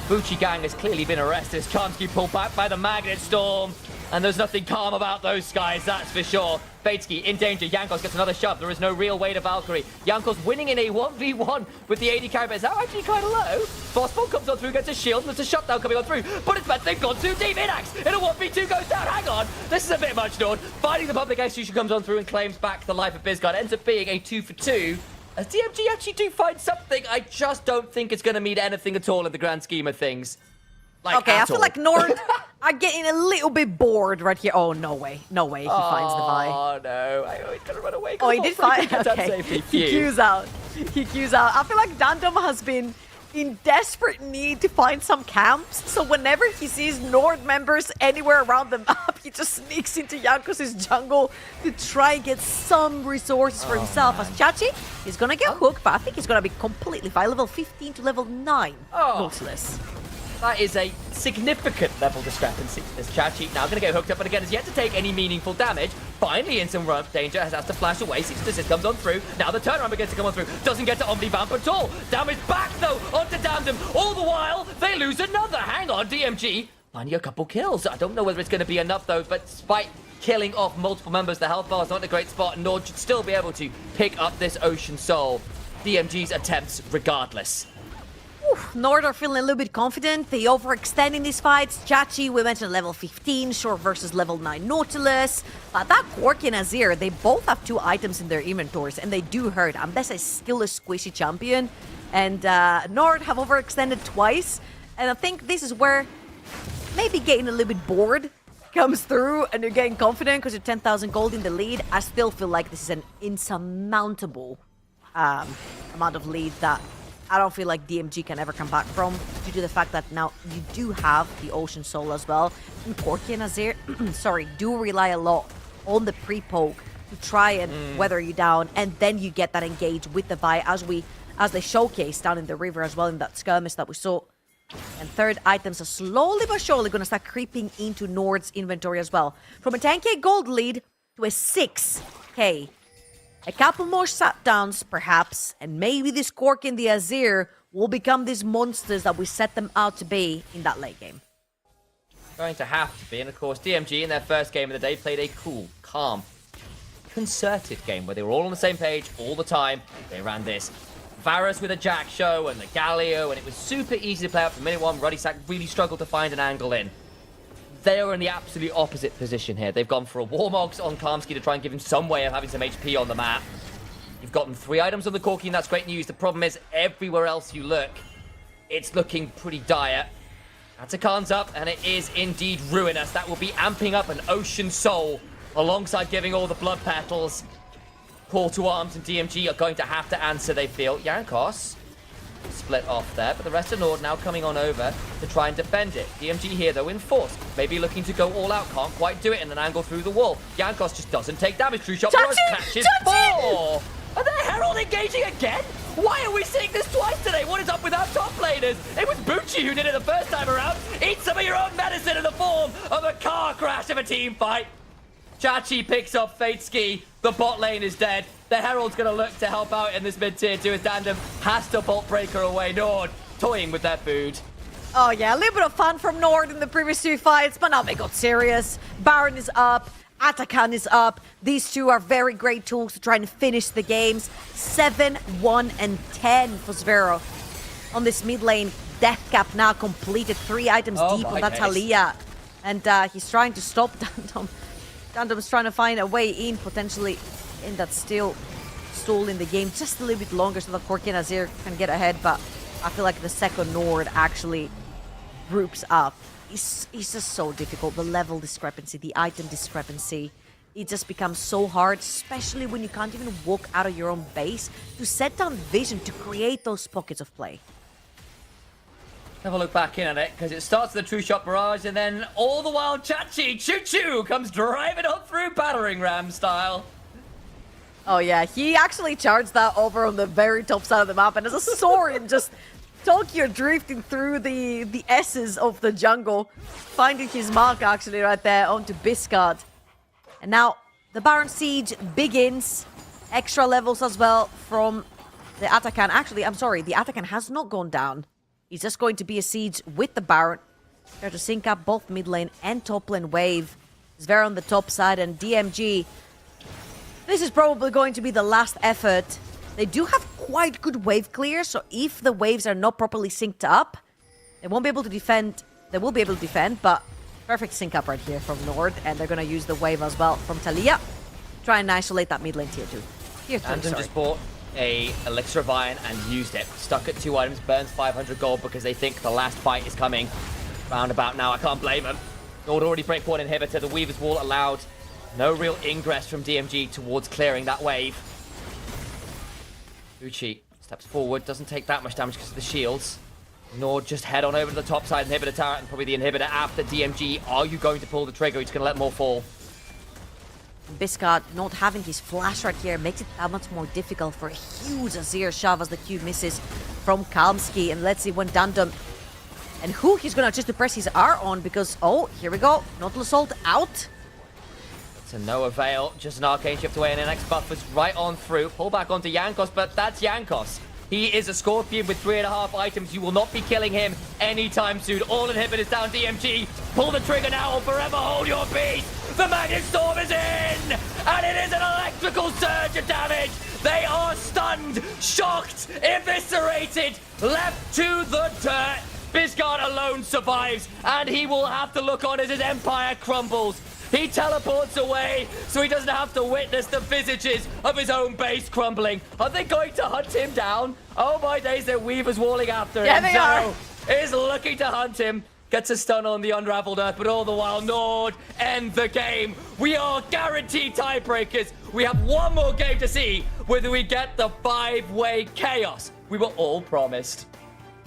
Bucci gang has clearly been arrested. Kamsky pulled back by the Magnet Storm. And there's nothing calm about those guys, that's for sure. Fatesky in danger. Jankos gets another shove. There is no real way to Valkyrie. Jankos winning in a 1v1 with the AD carry, but it's now actually kind of low. Frostball comes on through, gets a shield, and there's a shutdown coming on through. But it's meant they've gone too deep. Inax in a 1v2 goes down. Hang on. This is a bit much, Nord. Finding the public execution comes on through and claims back the life of Bizgod. Ends up being a 2-for-2. As DMG actually do find something, I just don't think it's going to mean anything at all in the grand scheme of things. Like, okay, I feel like Nord are getting a little bit bored right here. Oh, no way. No way he finds the Vi. Oh, no. He's going to run away. Oh, he did find it. Okay. He queues out. He queues out. I feel like Dandom has been in desperate need to find some camps. So whenever he sees Nord members anywhere around the map, he just sneaks into Jankos' jungle to try and get some resources for himself. Man. As Chachi is going to get hooked, but I think he's going to be completely fine. Level 15 to level 9. Nautilus. That is a significant level discrepancy. This Chachi now going to get hooked up, but again, has yet to take any meaningful damage. Finally in some run danger, has to flash away. Cease and desist comes on through. Now the turnaround begins to come on through. Doesn't get to Omnivamp at all. Damage back, though, onto Dandem. All the while, they lose another. Hang on, DMG. Finding a couple kills. I don't know whether it's going to be enough, though, but despite killing off multiple members, the health bar is not in a great spot, and Nord should still be able to pick up this Ocean Soul. DMG's attempts regardless. Nord are feeling a little bit confident. They overextend in these fights. Chachi, we mentioned level 15, Short versus level 9 Nautilus. But that Quark and Azir, they both have 2 items in their inventories, and they do hurt. Ambessa is still a squishy champion. And Nord have overextended twice. And I think this is where maybe getting a little bit bored comes through, and you're getting confident because you're 10,000 gold in the lead. I still feel like this is an insurmountable amount of lead that I don't feel like DMG can ever come back from, due to the fact that now you do have the Ocean Soul as well. And Corki and Azir, do rely a lot on the pre-poke to try and weather you down, and then you get that engage with the Vi as they showcase down in the river as well in that skirmish that we saw And third items are slowly but surely going to start creeping into Nord's inventory as well. From a 10k gold lead to a 6k. A couple more shutdowns, perhaps, and maybe this Cork and the Azir will become these monsters that we set them out to be in that late game. Going to have to be, and of course DMG in their first game of the day played a cool, calm, concerted game where they were all on the same page all the time. They ran this Varus with a Jack show and the Galio, and it was super easy to play out from minute one. Ruddysack really struggled to find an angle in. They are in the absolute opposite position here. They've gone for a Warmogs on Karmsky to try and give him some way of having some HP on the map. You've gotten 3 items on the Corki, and that's great news. The problem is, everywhere else you look, it's looking pretty dire. Atakan's up, and it is indeed ruinous. That will be amping up an Ocean Soul, alongside giving all the blood petals. Call to Arms and DMG are going to have to answer, they feel. Jankos split off there, but the rest of Nord now coming on over to try and defend it. DMG here, though, in force. Maybe looking to go all out. Can't quite do it in an angle through the wall. Jankos just doesn't take damage. True Shot Barrage catches 4. Are the Herald engaging again? Why are we seeing this twice today? What is up with our top laners? It was Bucci who did it the first time around. Eat some of your own medicine in the form of a car crash of a team fight. Chachi picks up Fate Ski. The bot lane is dead. The Herald's going to look to help out in this mid-tier 2 as Dandem has to Bolt Breaker away. Nord toying with their food. Oh yeah, a little bit of fun from Nord in the previous 2 fights, but now they got serious. Baron is up. Atakan is up. These 2 are very great tools to try and finish the games. 7, 1, and 10 for Zvero. On this mid lane, Death Cap now completed 3 items deep on that Talia. And he's trying to stop Dandem. Dandem's trying to find a way in, potentially in that still stall in the game. Just a little bit longer so that Corki and Azir can get ahead, but I feel like the second Nord actually groups up. It's just so difficult. The level discrepancy, the item discrepancy, it just becomes so hard, especially when you can't even walk out of your own base to set down vision to create those pockets of play. Have a look back in at it, because it starts with the True Shot Barrage, and then all the while Chachi, choo-choo, comes driving on through battering ram style. Oh yeah, he actually charged that over on the very top side of the map, and as a Sorin just Tokyo drifting through the S's of the jungle, finding his mark actually right there onto Biscard. And now the Baron Siege begins. Extra levels as well from the Atakan. Actually, I'm sorry, the Atakan has not gone down. It's just going to be a siege with the Baron. Try to sync up both mid lane and top lane wave. Zvera on the top side and DMG. This is probably going to be the last effort. They do have quite good wave clear, so if the waves are not properly synced up, they won't be able to defend. They will be able to defend, but perfect sync up right here from Nord, and they're going to use the wave as well from Talia. Try and isolate that mid lane tier 2. Tier 3, Andem just bought a Elixir of Iron and used it. Stuck at 2 items, burns 500 gold because they think the last fight is coming. Round about now, I can't blame them. Nord already break 1 inhibitor. The Weaver's Wall allowed no real ingress from DMG towards clearing that wave. Uchi steps forward, doesn't take that much damage because of the shields. Nord just head on over to the top side, inhibitor tower, and probably the inhibitor after DMG. Are you going to pull the trigger? He's going to let more fall. Biscard not having his flash right here makes it that much more difficult for a huge Azir shove as the Q misses from Kalmsky. And let's see when Dandem and who he's gonna choose to press his R on, because oh, here we go, Nautilus ult out. To no avail, just an arcane shift away and an X buffers right on through. Pull back onto Jankos, but that's Jankos. He is a Scorpion with 3.5 items. You will not be killing him anytime soon. All inhibitors down, DMG. Pull the trigger now or forever hold your peace. The Magnet Storm is in! And it is an electrical surge of damage. They are stunned, shocked, eviscerated, left to the dirt. Biscard alone survives, and he will have to look on as his empire crumbles. He teleports away, so he doesn't have to witness the visages of his own base crumbling. Are they going to hunt him down? Oh my days, their Weaver's walling after him. Yeah, they are. Is looking to hunt him. Gets a stun on the Unraveled Earth, but all the while, Nord end the game. We are guaranteed tiebreakers. We have one more game to see whether we get the 5-way chaos we were all promised.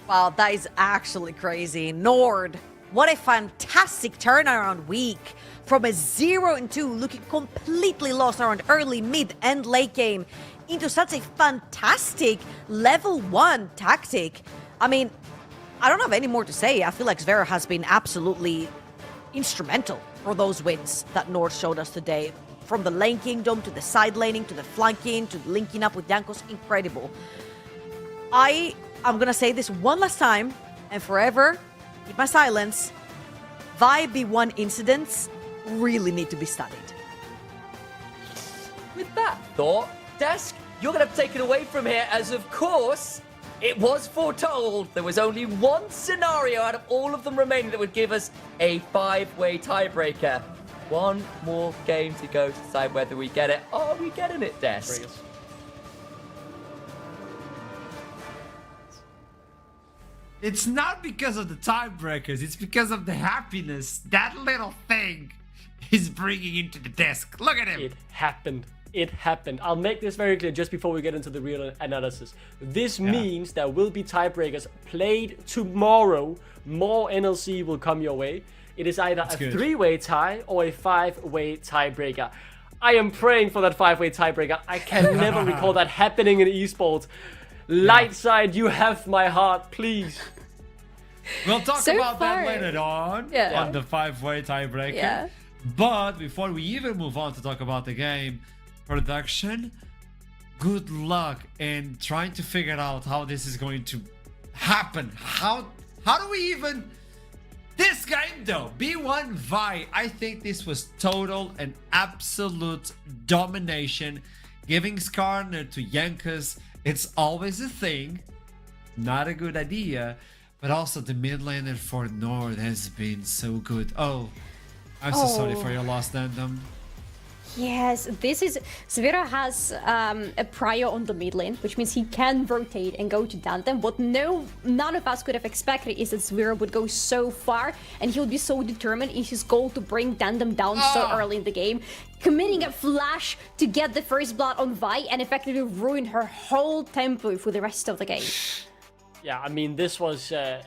Wow, that is actually crazy. Nord, what a fantastic turnaround week. From a 0-2, looking completely lost around early, mid, and late game, into such a fantastic level 1 tactic. I mean, I don't have any more to say. I feel like Zverev has been absolutely instrumental for those wins that Nord showed us today. From the lane kingdom to the side laning to the flanking to linking up with Jankos, incredible. I'm gonna say this one last time and forever keep my silence. Vi B1 incidents really need to be studied. With that thought, Desk, you're going to take it away from here as, of course, it was foretold there was only one scenario out of all of them remaining that would give us a 5-way tiebreaker. One more game to go to decide whether we get it. Are we getting it, Desk? It's not because of the tiebreakers, it's because of the happiness that little thing is bringing into the desk. Look at him. It happened. It happened. I'll make this very clear just before we get into the real analysis. This means there will be tiebreakers played tomorrow. More NLC will come your way. It is either a 3-way tie or a 5-way tiebreaker. I am praying for that 5-way tiebreaker. I can never recall that happening in esports. Lightside, you have my heart, please. We'll talk about that later on the 5-way tiebreaker. Yeah. But before we even move on to talk about the game, production, good luck in trying to figure out how this is going to happen. How do we even... This game though, B1 Vi, I think this was total and absolute domination. Giving Skarner to Jankos, it's always a thing. Not a good idea. But also the mid laner for Nord has been so good. Oh, I'm so sorry for your loss, Dandom. Yes, this is... Zverev has a prior on the mid lane, which means he can rotate and go to Dandem. What none of us could have expected is that Zverev would go so far and he'll be so determined in his goal to bring Dandem down so early in the game, committing a flash to get the first blood on Vi and effectively ruin her whole tempo for the rest of the game. Yeah, I mean, this was, a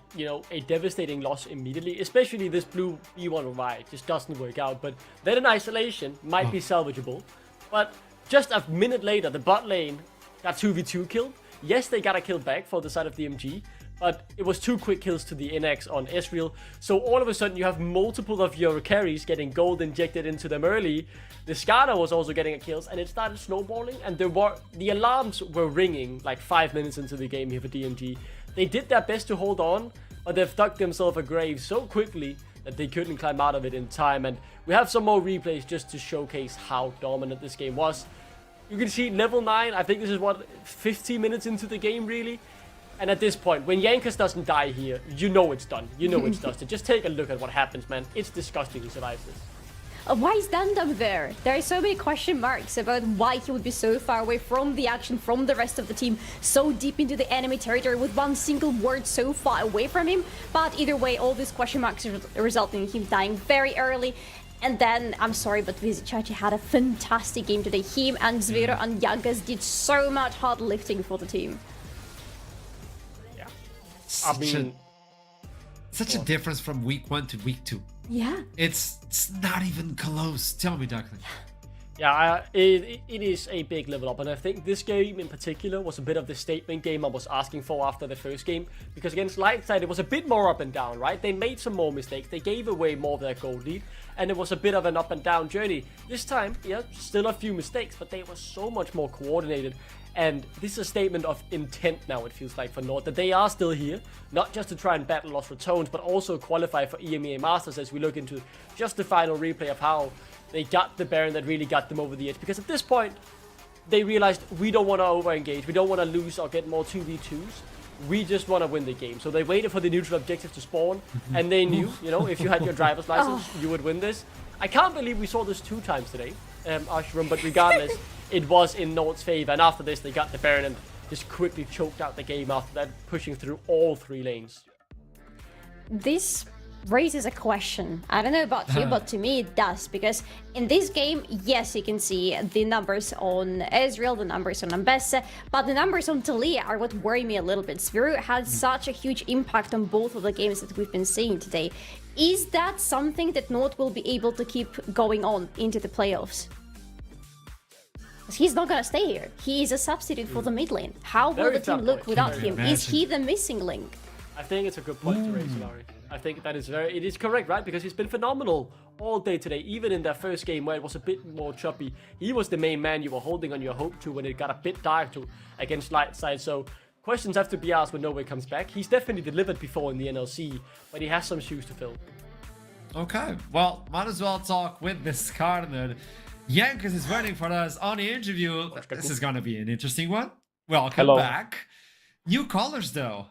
devastating loss immediately, especially this blue B1 Vi. It just doesn't work out. But then in isolation, might be salvageable. But just a minute later, the bot lane got 2v2 killed. Yes, they got a kill back for the side of DMG, but it was 2 quick kills to the NX on Ezreal. So all of a sudden, you have multiple of your carries getting gold injected into them early. The Skarner was also getting kills, and it started snowballing. And the alarms were ringing like 5 minutes into the game here for DMG. They did their best to hold on, but they've dug themselves a grave so quickly that they couldn't climb out of it in time. And we have some more replays just to showcase how dominant this game was. You can see level 9, I think this is 15 minutes into the game really. And at this point, when Jankos doesn't die here, you know it's done. You know it's dusted. Just take a look at what happens, man. It's disgusting he survives this. Why is Dandem there? There are so many question marks about why he would be so far away from the action, from the rest of the team, so deep into the enemy territory with one single ward so far away from him. But either way, all these question marks result in him dying very early. And then, I'm sorry, but Vizicachi had a fantastic game today. Him and Zverev and Jankos did so much hard lifting for the team. Yeah. Such a difference from week 1 to week 2. Yeah. It's not even close. Tell me, Declan. Yeah, it is a big level up, and I think this game in particular was a bit of the statement game I was asking for after the first game, because against Lightside it was a bit more up and down, right? They made some more mistakes, they gave away more of their gold lead, and it was a bit of an up and down journey. This time, yeah, still a few mistakes, but they were so much more coordinated. And this is a statement of intent now, it feels like, for Nord, that they are still here, not just to try and battle Lost Retones, but also qualify for EMEA Masters as we look into just the final replay of how they got the Baron that really got them over the edge. Because at this point, they realized we don't want to over-engage, we don't want to lose or get more 2v2s, we just want to win the game. So they waited for the neutral objective to spawn, and they knew, if you had your driver's license, you would win this. I can't believe we saw this 2 times today, Ashram, but regardless, it was in Nord's favor, and after this they got the Baron and just quickly choked out the game after that, pushing through all 3 lanes. This raises a question. I don't know about you, but to me it does, because in this game, yes, you can see the numbers on Ezreal, the numbers on Ambessa, but the numbers on Taliyah are what worry me a little bit. Zverev had such a huge impact on both of the games that we've been seeing today. Is that something that Nord will be able to keep going on into the playoffs? He's not gonna stay here. He is a substitute for the mid lane. How will the team look without him? Is he the missing link? I think it's a good point to raise, Larry. I think that is it is correct, right? Because he's been phenomenal all day today. Even in that first game where it was a bit more choppy, he was the main man you were holding on your hope to when it got a bit dark against light side. So questions have to be asked when Nowhere comes back. He's definitely delivered before in the NLC, but he has some shoes to fill. Okay, well, might as well talk with this corner. Yankees is waiting for us on the interview. This is gonna be an interesting one. Welcome back. New colors though.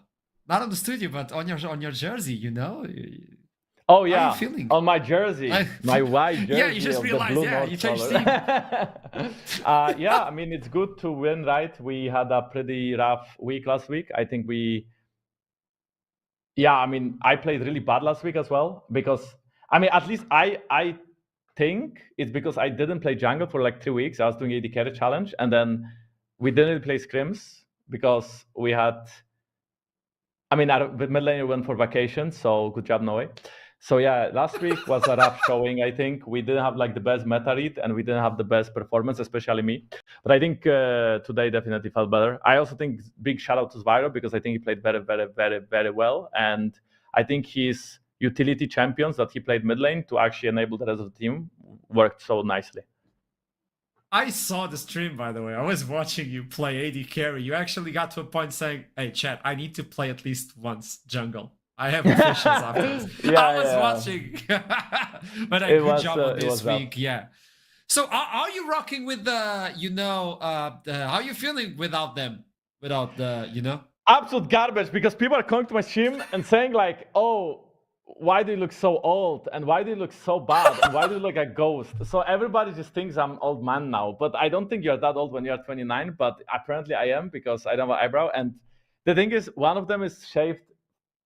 Not on the studio, but on your jersey, you know? Oh How yeah, are you feeling? on my jersey, my white jersey. Yeah, you just of the realized, blue yeah, North you changed color. Yeah, I mean, it's good to win, right? We had a pretty rough week last week. I think I mean, I played really bad last week as well because, I mean, at least I think it's because I didn't play jungle for like 3 weeks. I was doing AD carry challenge, and then we didn't play scrims because we had, I mean, the mid laner went for vacation, so good job, Noe. So yeah, last week was a rough showing. I think we didn't have like the best meta read, and we didn't have the best performance, especially me. But I think today definitely felt better. I also think big shout out to Spyro because I think he played very, very, very, very well, and I think his utility champions that he played mid lane to actually enable the rest of the team worked so nicely. I saw the stream, by the way. I was watching you play AD carry. You actually got to a point saying, hey, chat, I need to play at least once jungle. I have officials after this. I was watching. But good job on this week. Yeah. So are you rocking with the, how are you feeling without them? Without the, Absolute garbage, because people are coming to my stream and saying like, oh, why do you look so old? And why do you look so bad? And why do you look like a ghost? So everybody just thinks I'm old man now. But I don't think you're that old when you're 29. But apparently I am, because I don't have an eyebrow. And the thing is, one of them is shaved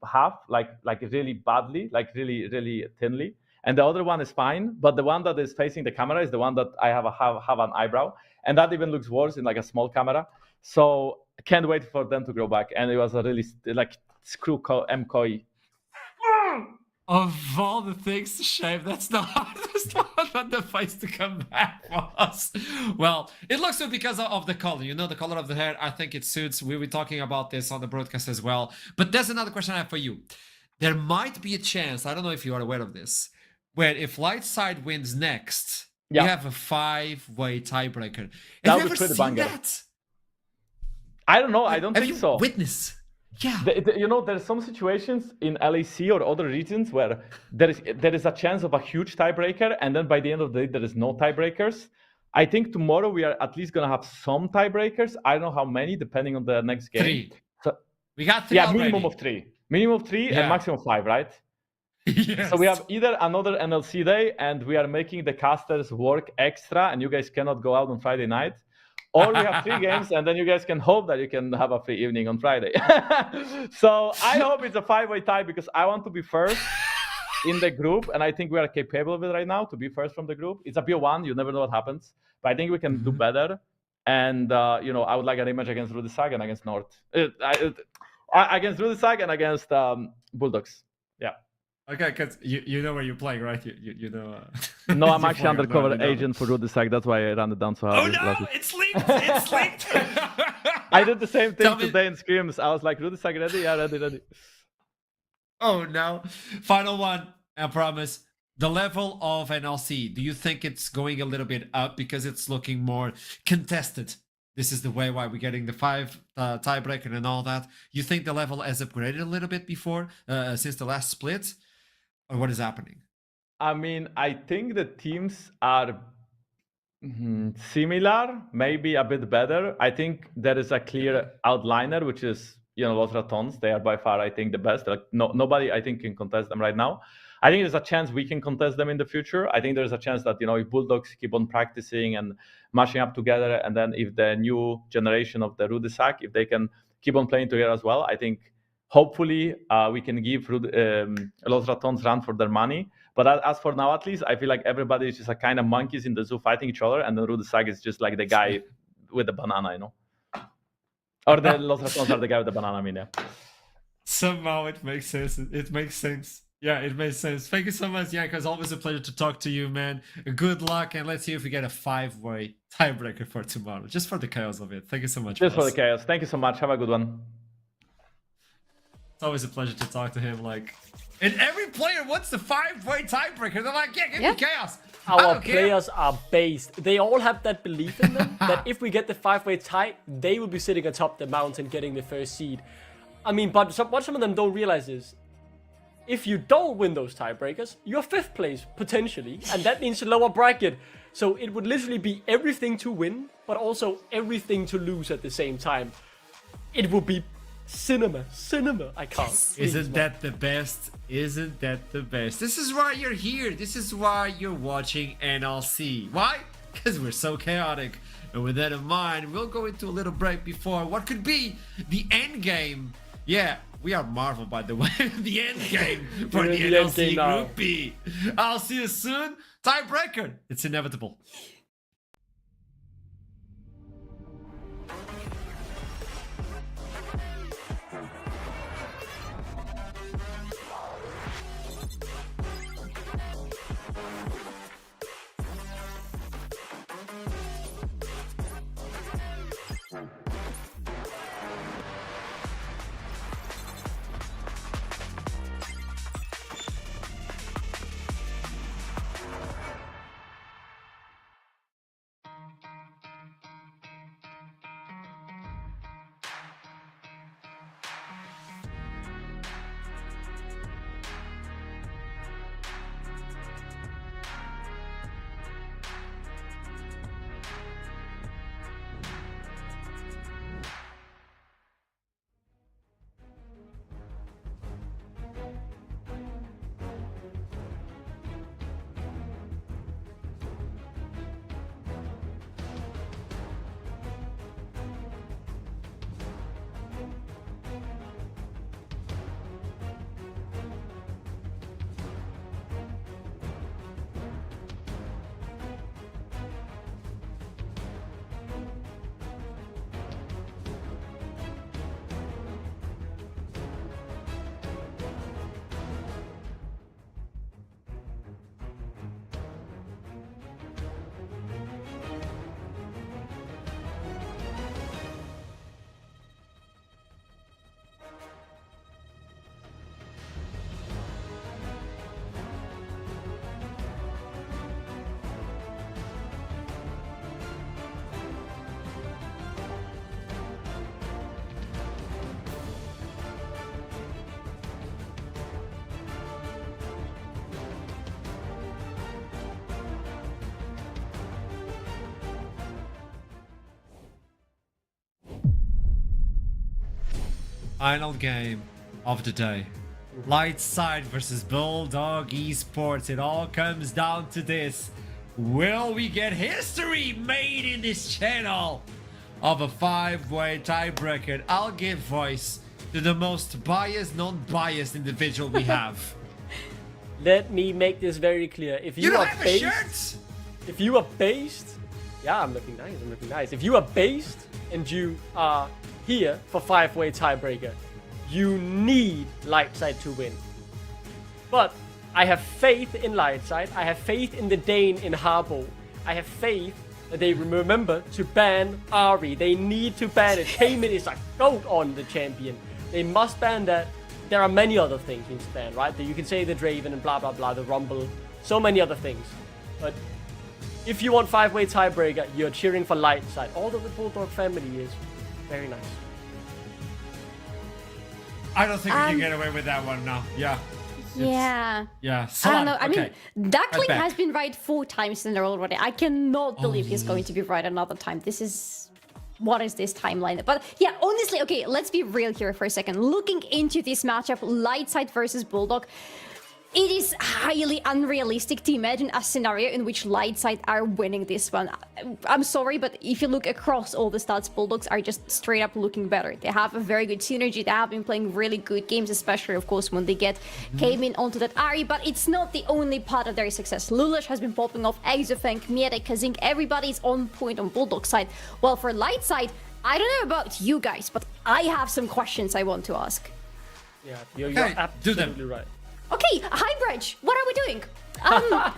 half, like really badly, like really, really thinly. And the other one is fine. But the one that is facing the camera is the one that I have an eyebrow. And that even looks worse in like a small camera. So I can't wait for them to grow back. And it was a really like screw MCOI. Of all the things to shave, that's the hardest one on the face to come back for us. Well, it looks good because of the color. The color of the hair, I think it suits. We were talking about this on the broadcast as well. But there's another question I have for you. There might be a chance, I don't know if you are aware of this, where if light side wins next, you have a 5-way tiebreaker. Have you ever seen that? I don't know. I don't think so. Witness. Yeah. There's some situations in LAC or other regions where there is a chance of a huge tiebreaker, and then by the end of the day, there is no tiebreakers. I think tomorrow we are at least going to have some tiebreakers. I don't know how many, depending on the next game. 3. So, we got 3 Yeah, already. minimum of 3. Minimum of 3 and maximum 5, right? Yes. So we have either another NLC day, and we are making the casters work extra, and you guys cannot go out on Friday night. Or we have 3 games, and then you guys can hope that you can have a free evening on Friday. So I hope it's a 5-way tie, because I want to be first in the group, and I think we are capable of it right now to be first from the group. It's a BO1, you never know what happens, but I think we can do better. And I would like a rematch against Rudisag and against North. Against Rudisag and against Bulldogs. Yeah. Okay, because you know where you're playing, right? You know. No, I'm actually undercover agent for Rudisag. That's why I ran it down so hard. Oh no, it's linked! It's linked! I did the same thing today in scrims. I was like, Rudisag ready? Yeah, ready. Oh no. Final one, I promise. The level of NLC, do you think it's going a little bit up because it's looking more contested? This is the way why we're getting the 5 tiebreaker and all that. You think the level has upgraded a little bit before, since the last split? Or what is happening? I mean, I think the teams are similar, maybe a bit better. I think there is a clear outliner, which is, Los Ratons. They are by far, I think, the best. Like, nobody, I think, can contest them right now. I think there's a chance we can contest them in the future. I think there's a chance that, if Bulldogs keep on practicing and mashing up together, and then if the new generation of the Rudisag, if they can keep on playing together as well, I think hopefully we can give Los Ratons run for their money. But as for now, at least, I feel like everybody is just a kind of monkeys in the zoo fighting each other, and then Rudisag is just like the guy with the banana, Or the Los Ratons are the guy with the banana, yeah. Somehow it makes sense. It makes sense. Yeah, it makes sense. Thank you so much, Yanko. It's always a pleasure to talk to you, man. Good luck, and let's see if we get a 5-way tiebreaker for tomorrow, just for the chaos of it. Thank you so much. Just for the chaos. Thank you so much. Have a good one. It's always a pleasure to talk to him. Like, and every player wants the 5-way tiebreaker. They're like, yeah, give me chaos. Our players are based. They all have that belief in them that if we get the 5-way tie, they will be sitting atop the mountain getting the first seed. I mean, but what some of them don't realize is, if you don't win those tiebreakers, you're 5th place, potentially, and that means a lower bracket. So it would literally be everything to win, but also everything to lose at the same time. It would be cinema. I can't. Isn't that the best? Isn't that the best? This is why you're here. This is why you're watching NLC. Why? Because we're so chaotic. And with that in mind, we'll go into a little break before what could be the end game. Yeah, we are Marvel, by the way. The end game for the NLC Group B. I'll see you soon. Tiebreaker. It's inevitable. Final game of the day. Lightside versus Bulldog Esports. It all comes down to this. Will we get history made in this channel of a 5-way tiebreaker? I'll give voice to the most biased, non-biased individual we have. Let me make this very clear. If you, don't are have based, a shirt? If you are based, yeah, I'm looking nice. If you are based and you are here for 5-way tiebreaker, you need Lightside to win. But I have faith in Lightside. I have faith in the Dane in Harbo. I have faith that they remember to ban Ari. They need to ban it. Cayman is a goat on the champion. They must ban that. There are many other things you need to ban, right? You can say the Draven and blah blah blah, the Rumble, so many other things. But if you want 5-way tiebreaker, you're cheering for Lightside. Although the Bulldog family is very nice. I don't think we can get away with that one now. Yeah. Yeah. Yeah. I don't know. I okay. mean, Duckling back. has been right 4 times in a row already. I cannot believe he's going to be right another time. This is... What is this timeline? But yeah, honestly, okay, let's be real here for a second. Looking into this matchup, Lightside versus Bulldog, it is highly unrealistic to imagine a scenario in which Lightside are winning this one. I'm sorry, but if you look across all the stats, Bulldogs are just straight up looking better. They have a very good synergy. They have been playing really good games, especially, of course, when they came in onto that Ari, but it's not the only part of their success. Lulash has been popping off, Exofang, Mieta, Kazink, everybody's on point on Bulldog side. While for Lightside, I don't know about you guys, but I have some questions I want to ask. Yeah, you're absolutely right. Okay, Highbridge, what are we doing?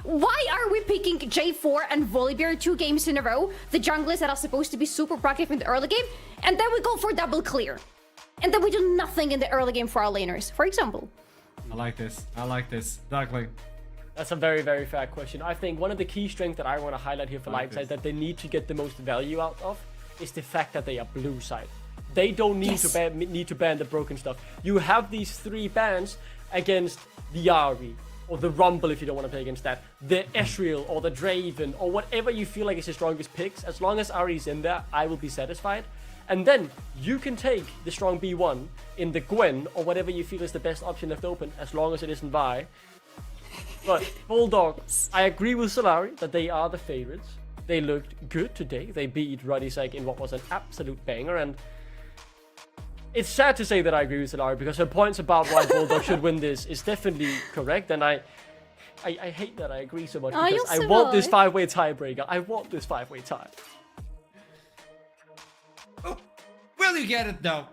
Why are we picking J4 and Volibear 2 games in a row, the junglers that are supposed to be super proactive in the early game, and then we go for double clear? and then we do nothing in the early game for our laners, for example. I like this. Duckling. That's a very, very fair question. I think one of the key strengths that I want to highlight here for Like Lightside this. that they need to get the most value out of is the fact that they are blue side. They don't need to ban the broken stuff. You have these 3 bans against the Ahri, or the Rumble if you don't want to play against that, the Ezreal or the Draven, or whatever you feel like is the strongest picks. As long as Ahri is in there, I will be satisfied. And then you can take the strong B1 in the Gwen, or whatever you feel is the best option left open, as long as it isn't Vi. But Bulldog, I agree with Solari that they are the favorites. They looked good today. They beat Radisek in what was an absolute banger, and it's sad to say that I agree with Solari because her points about why Bulldog should win this is definitely correct, and I hate that I agree so much because I want this 5-way tiebreaker. I want this 5-way tie. Oh, will you get it though?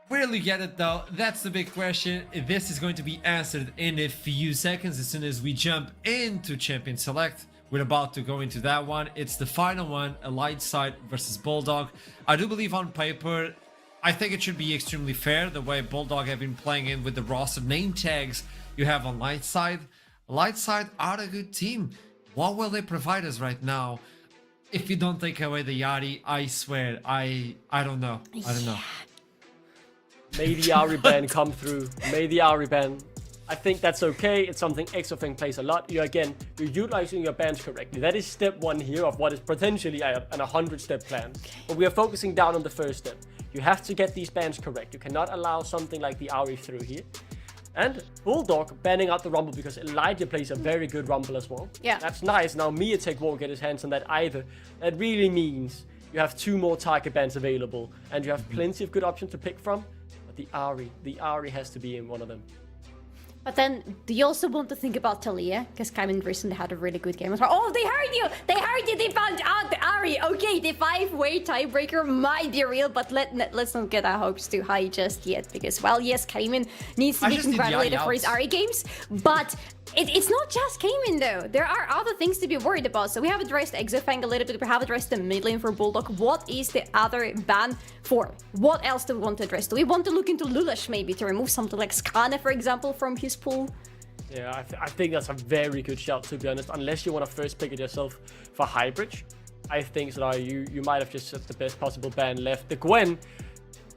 Will you get it though? That's the big question. This is going to be answered in a few seconds as soon as we jump into Champion Select. We're about to go into that one. It's the final one, a Lightside versus Bulldog. I do believe on paper, I think it should be extremely fair the way Bulldog have been playing in with the roster name tags you have on Lightside. Lightside are a good team. What will they provide us right now? If you don't take away the Yachty, I swear, I don't know. I don't know. May the Ahri ban come through. May the Ahri ban. I think that's okay. It's something Exofeng plays a lot. You're utilizing your bans correctly. That is step 1 here of what is potentially an 100-step plan. But we are focusing down on the first step. You have to get these bans correct. You cannot allow something like the Ahri through here. And Bulldog banning out the Rumble because Elijah plays a very good Rumble as well. Yeah. That's nice. Now Miatek won't get his hands on that either. That really means you have 2 more target bans available and you have plenty of good options to pick from. But the Ahri has to be in one of them. But then, do you also want to think about Talia? Because Kaimin recently had a really good game as well. Oh, they heard you! They heard you! They found out the Ahri! Okay, the 5-way tiebreaker might be real, but let's not get our hopes too high just yet. Because, well, yes, Kaimin needs to be congratulated for his Ahri games, but it's not just Kaimin though. There are other things to be worried about. So we have addressed Exofeng a little bit, we have addressed the mid lane for Bulldog. What is the other ban for? What else do we want to address? Do we want to look into Lulash maybe to remove something like Skane, for example, from his pool? Yeah, I think that's a very good shout, to be honest. Unless you want to first pick it yourself for Highbridge, I think so. You might have just set the best possible ban left. The Gwen,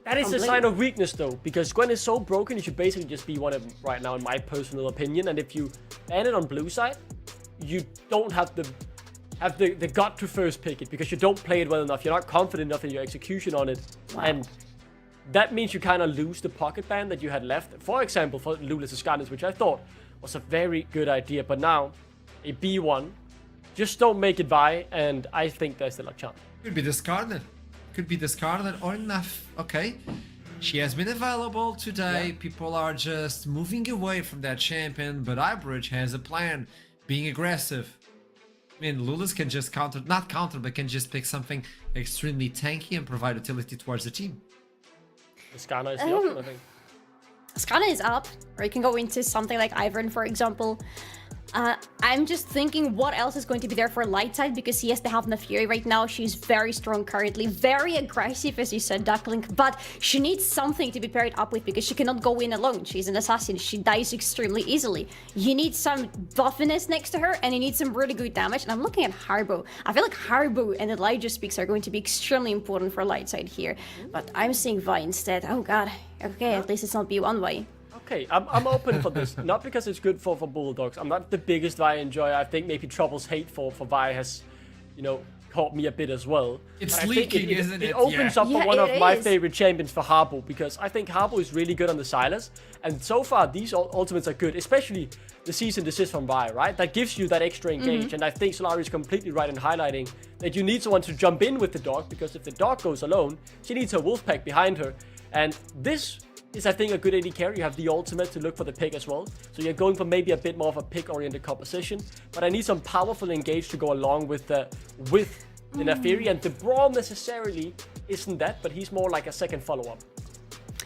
that is a sign of weakness though, because Gwen is so broken. You should basically just be one of them right now, in my personal opinion. And if you ban it on blue side, you don't have the gut to first pick it because you don't play it well enough. You're not confident enough in your execution on it, and that means you kind of lose the pocket ban that you had left. For example, for Lula's Scarnets, which I thought was a very good idea. But now, a B1, just don't make it Vi, and I think there's still a chance. Could be discarded. Could be discarded or enough. Okay. She has been available today. Yeah. People are just moving away from that champion, but Highbridge has a plan. Being aggressive. I mean, Lula's can just not counter, but can just pick something extremely tanky and provide utility towards the team. Skana is the option, I think. Skana is up, or you can go into something like Ivern, for example. I'm just thinking what else is going to be there for Lightside, because yes, they have Nafiri right now. She's very strong currently, very aggressive, as you said, Duckling, but she needs something to be paired up with because she cannot go in alone. She's an assassin. She dies extremely easily. You need some buffiness next to her, and you need some really good damage. And I'm looking at Harbo. I feel like Harbo and Elijah Speaks are going to be extremely important for Lightside here, but I'm seeing Vi instead. Oh god. Okay, at least it's not B1 Vi. Okay, I'm open for this. Not because it's good for Bulldogs. I'm not the biggest Vi enjoyer. I think maybe Trouble's hate for Vi has, caught me a bit as well. It's leaking, isn't it? It opens up for one of my favorite champions for Harbo, because I think Harbo is really good on the Silas. And so far, these ultimates are good, especially the Cease and Desist from Vi, right? That gives you that extra engage. And I think Solari is completely right in highlighting that you need someone to jump in with the dog, because if the dog goes alone, she needs her wolf pack behind her. And this is, I think, a good AD carry. You have the ultimate to look for the pick as well. So you're going for maybe a bit more of a pick-oriented composition. But I need some powerful engage to go along with the Nafiri. And the Brawl necessarily isn't that, but he's more like a second follow-up.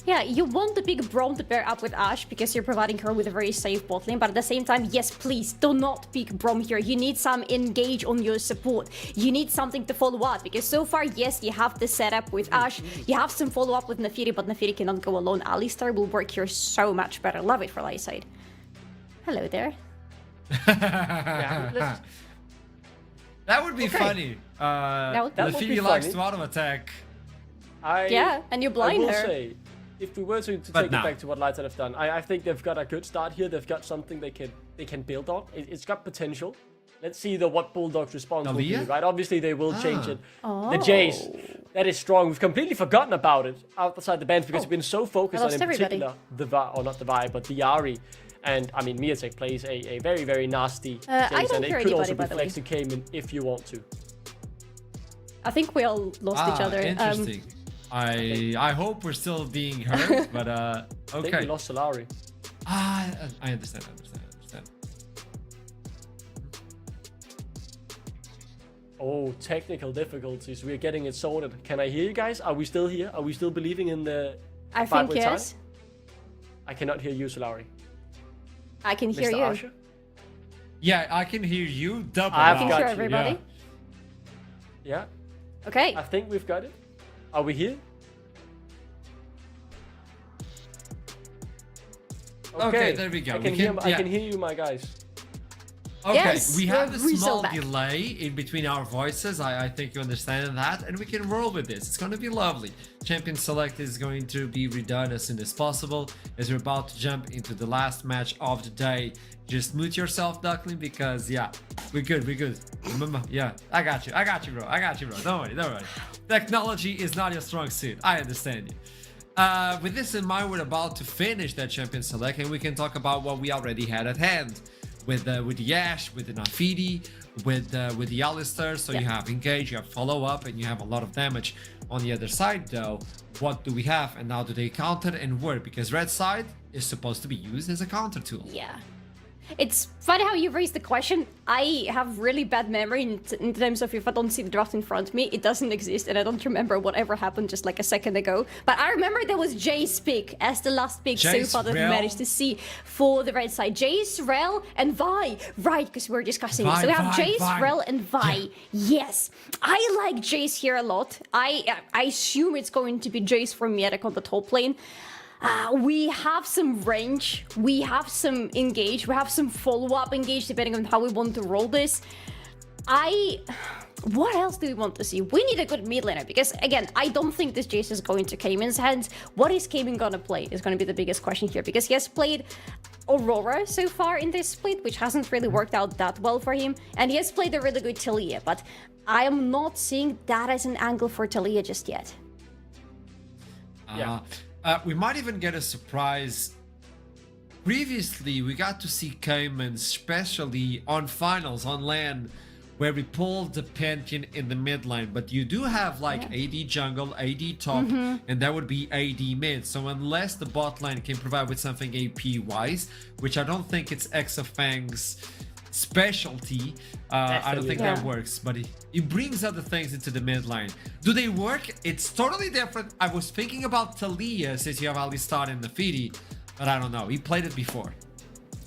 Yeah, you want the big Braum to pair up with Ashe because you're providing her with a very safe bot lane, but at the same time, yes, please, do not pick Braum here. You need some engage on your support. You need something to follow up, because so far, yes, you have the setup with Ashe, you have some follow-up with Nafiri, but Nafiri cannot go alone. Alistar will work here so much better. Love it for Light Side. Hello there. That would be funny. That would be Nafiri likes to auto attack. Yeah, and you blind I will her. say, if we were to take it back to what Lightside have done, I think they've got a good start here. They've got something they can build on. It's got potential. Let's see what Bulldog's response will be, right? Obviously, they will change it. Oh. The Jace, that is strong. We've completely forgotten about it outside the bans because we've been so focused on, in particular, the Ahri. And, I mean, Miatek plays a very, very nasty Jace, and it could also be flexed to Cayman if you want to. I think we all lost each other. Interesting. I hope we're still being heard, but okay. I think we lost Solari. I understand. Oh, technical difficulties. We're getting it sorted. Can I hear you guys? Are we still here? Are we still believing in the I think yes. Time? I cannot hear you, Solari. I can hear Mr. you. Asher? Yeah, I can hear you. Double. I can hear everybody. Yeah. Okay. I think we've got it. Are we here? Okay, there we go. I can hear you, my guys. Okay, yes, we have a small back. delay in between our voices. I think you understand that, and we can roll with this. It's going to be lovely. Champion Select is going to be redone as soon as possible, as we're about to jump into the last match of the day. Just mute yourself, Duckling, because yeah, we're good. Remember, yeah, I got you, bro. Don't worry. Technology is not your strong suit. I understand you. With this in mind, we're about to finish that Champion Select, and we can talk about what we already had at hand. With the Ashe, with the Nafiri, with the Alistar, so you have engage, you have follow up, and you have a lot of damage. On the other side, though, what do we have, and how do they counter and work? Because red side is supposed to be used as a counter tool. Yeah. It's funny how you raised the question. I have really bad memory in terms of if I don't see the draft in front of me, it doesn't exist, and I don't remember whatever happened just like a second ago. But I remember there was Jace pick as the last pick so far that we managed to see for the red side. Jace, Rel, and Vi. Right, because we were discussing it. So we have Jace, Rel, and Vi. Yeah. Yes. I like Jace here a lot. I assume it's going to be Jace for Miatek on the top lane. We have some range, we have some engage, we have some follow-up engage depending on how we want to roll this. What else do we want to see? We need a good mid laner because, again, I don't think this Jace is going to Cayman's hands. What is Cayman gonna play is gonna be the biggest question here, because he has played Aurora so far in this split, which hasn't really worked out that well for him, and he has played a really good Taliyah, but I am not seeing that as an angle for Taliyah just yet. Yeah. We might even get a surprise. Previously, we got to see Cayman, especially on finals on LAN, where we pulled the Pantheon in the mid lane. But you do have like AD jungle, AD top, and that would be AD mid. So unless the bot lane can provide with something AP wise, which I don't think it's Exafang's specialty, I don't think that works, but it brings other things into the mid lane. Do they work? It's totally different. I was thinking about Taliyah since you have Alistar and Nafiri, but I don't know. He played it before.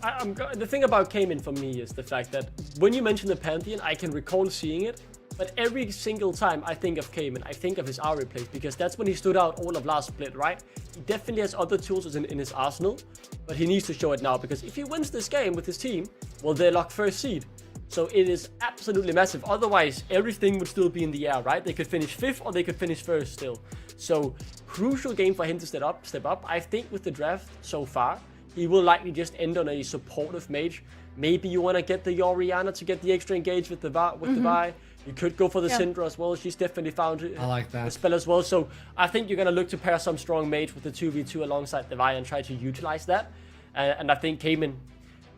The thing about Cayman for me is the fact that when you mention the Pantheon, I can recall seeing it, but every single time I think of Cayman, I think of his Ahri plays, because that's when he stood out all of last split, right? He definitely has other tools in his arsenal, but he needs to show it now, because if he wins this game with his team, well, they lock first seed. So it is absolutely massive. Otherwise, everything would still be in the air, right? They could finish 5th or they could finish 1st still. So crucial game for him to step up. I think with the draft so far, he will likely just end on a supportive mage. Maybe you want to get the Orianna to get the extra engage with the Vi. You could go for the Syndra as well. She's definitely found I like that. a spell as well. So I think you're going to look to pair some strong mage with the 2v2 alongside the Vi and try to utilize that. And I think Cayman,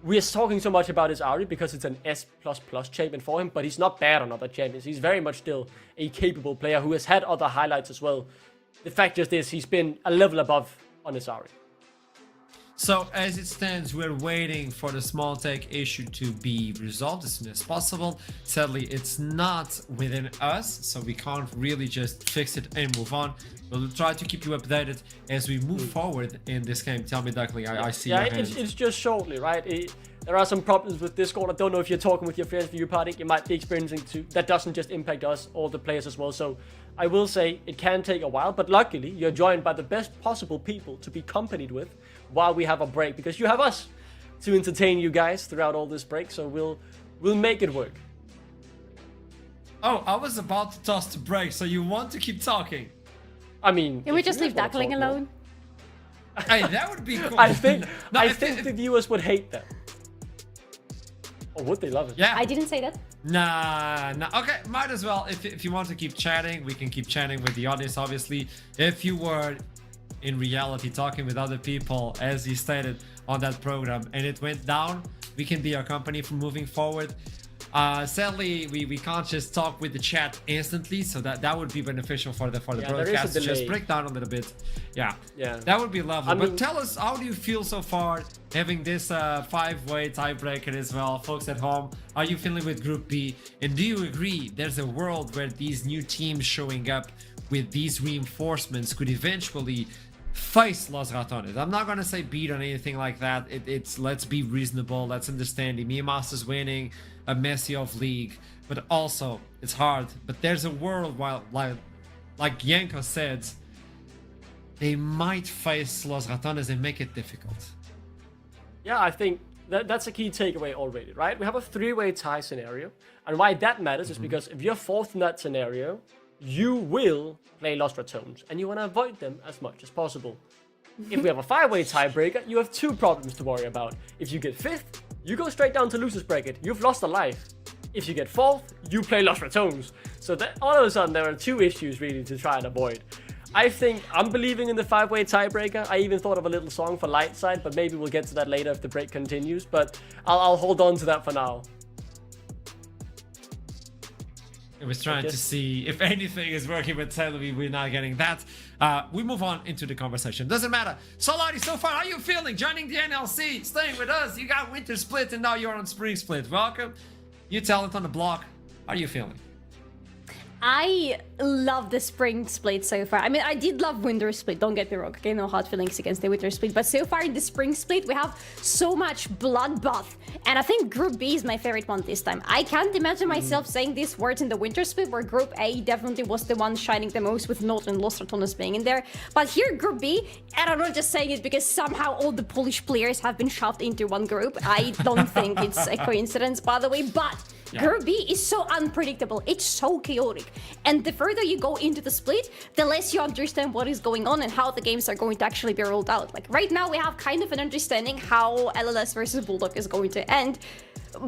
we are talking so much about his Ahri because it's an S++ champion for him, but he's not bad on other champions. He's very much still a capable player who has had other highlights as well. The fact just is he's been a level above on his Ahri. So as it stands, we're waiting for the small tech issue to be resolved as soon as possible. Sadly, it's not within us, so we can't really just fix it and move on. We'll try to keep you updated as we move forward in this game. Tell me, Duckling, I see your hand. It's just shortly, right? There are some problems with Discord. I don't know if you're talking with your friends for your party, you might be experiencing too. That doesn't just impact us, all the players as well. So I will say it can take a while, but luckily you're joined by the best possible people to be accompanied with while we have a break, because you have us to entertain you guys throughout all this break. So we'll make it work. Oh, I was about to toss the break, so you want to keep talking? I mean, Can we just leave Duckling alone? Hey, that would be cool. I think the viewers would hate that. Or would they love it? Yeah. I didn't say that. Nah. Okay, might as well. If you want to keep chatting, we can keep chatting with the audience, obviously. If you were in reality talking with other people, as you stated on that program, and it went down, we can be your company for moving forward. Sadly, we can't just talk with the chat instantly, so that would be beneficial for the broadcast to just break down a little bit. Yeah, that would be lovely. But tell us, how do you feel so far having this 5-way tiebreaker as well? Folks at home, are you feeling with Group B? And do you agree there's a world where these new teams showing up with these reinforcements could eventually face Los Ratones? I'm not gonna say beat or anything like that. It's let's be reasonable, let's understand the Masters winning a messy off league, but also it's hard. But there's a world like Yanko said, they might face Los Ratones and make it difficult. Yeah, I think that's a key takeaway already, right? We have a 3-way tie scenario, and why that matters is because if you're fourth in that scenario, you will play Los Ratones, and you want to avoid them as much as possible. If we have a 5-way tiebreaker, you have 2 problems to worry about. If you get 5th, you go straight down to losers bracket. You've lost a life. If you get 4th, you play Los Ratones. So that all of a sudden there are 2 issues really to try and avoid. I think I'm believing in the 5-way tiebreaker. I even thought of a little song for Light Side, but maybe we'll get to that later if the break continues. But I'll hold on to that for now. I was trying to see if anything is working, but sadly we're not getting that. We move on into the conversation. Doesn't matter. Solari, so far, how are you feeling? Joining the NLC, staying with us. You got Winter Split, and now you're on Spring Split. Welcome. You talent on the block. How are you feeling? I love the Spring Split so far. I mean, I did love Winter Split, don't get me wrong. Okay, no hard feelings against the Winter Split. But so far in the Spring Split, we have so much bloodbath. And I think Group B is my favorite one this time. I can't imagine myself saying these words in the Winter Split, where Group A definitely was the one shining the most, with North and Los Ratones being in there. But here, Group B, and I'm not just saying it because somehow all the Polish players have been shoved into one group. I don't think it's a coincidence, by the way, but... Yeah. Group B is so unpredictable, it's so chaotic, and the further you go into the split, the less you understand what is going on and how the games are going to actually be rolled out. Like right now we have kind of an understanding how LLS versus Bulldog is going to end,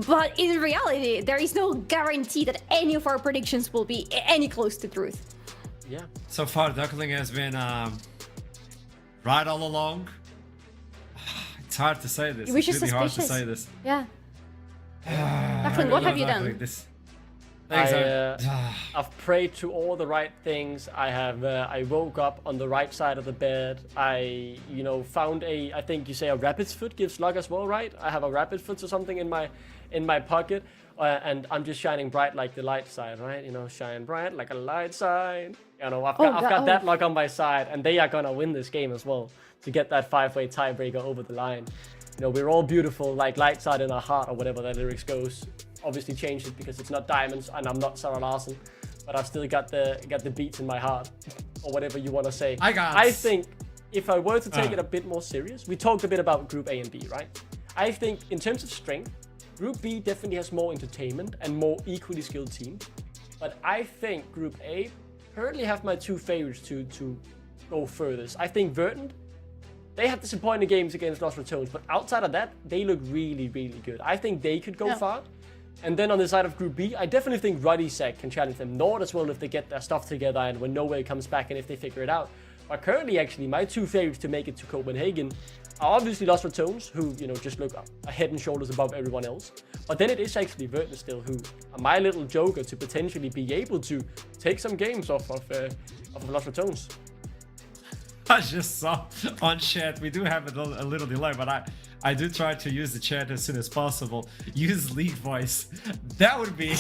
but in reality there is no guarantee that any of our predictions will be any close to truth. Yeah. So far Duckling has been right all along. It's hard to say this. It's really hard to say this. Yeah. Duckling, what have you done? I've prayed to all the right things. I woke up on the right side of the bed. I found I think you say a rapid foot gives luck as well, right? I have a rapid foot or something in my pocket, and I'm just shining bright like the light side, right? Shine bright like a light side. I've got that luck on my side, and they are gonna win this game as well to get that 5-way tiebreaker over the line. We're all beautiful, like light side in our heart, or whatever that lyrics goes. Obviously changed it because it's not diamonds and I'm not Sarah Larson, but I've still got the beats in my heart, or whatever you want to say. I think if I were to take it a bit more serious, we talked a bit about Group A and B, right? I think in terms of strength, Group B definitely has more entertainment and more equally skilled teams, but I think Group A currently have my 2 favorites to go furthest. I think Verdant, they have disappointing games against Los Ratones, but outside of that, they look really, really good. I think they could go far. And then on the side of Group B, I definitely think Ruddy Sec can challenge them. Nord as well if they get their stuff together and when Nowhere comes back and if they figure it out. But currently, actually, my 2 favorites to make it to Copenhagen are obviously Los Ratones, who, just look a head and shoulders above everyone else. But then it is actually Verdant still, who are my little joker to potentially be able to take some games off of Los Ratones. I just saw on chat, we do have a little delay, but I do try to use the chat as soon as possible. Use League voice. That would be,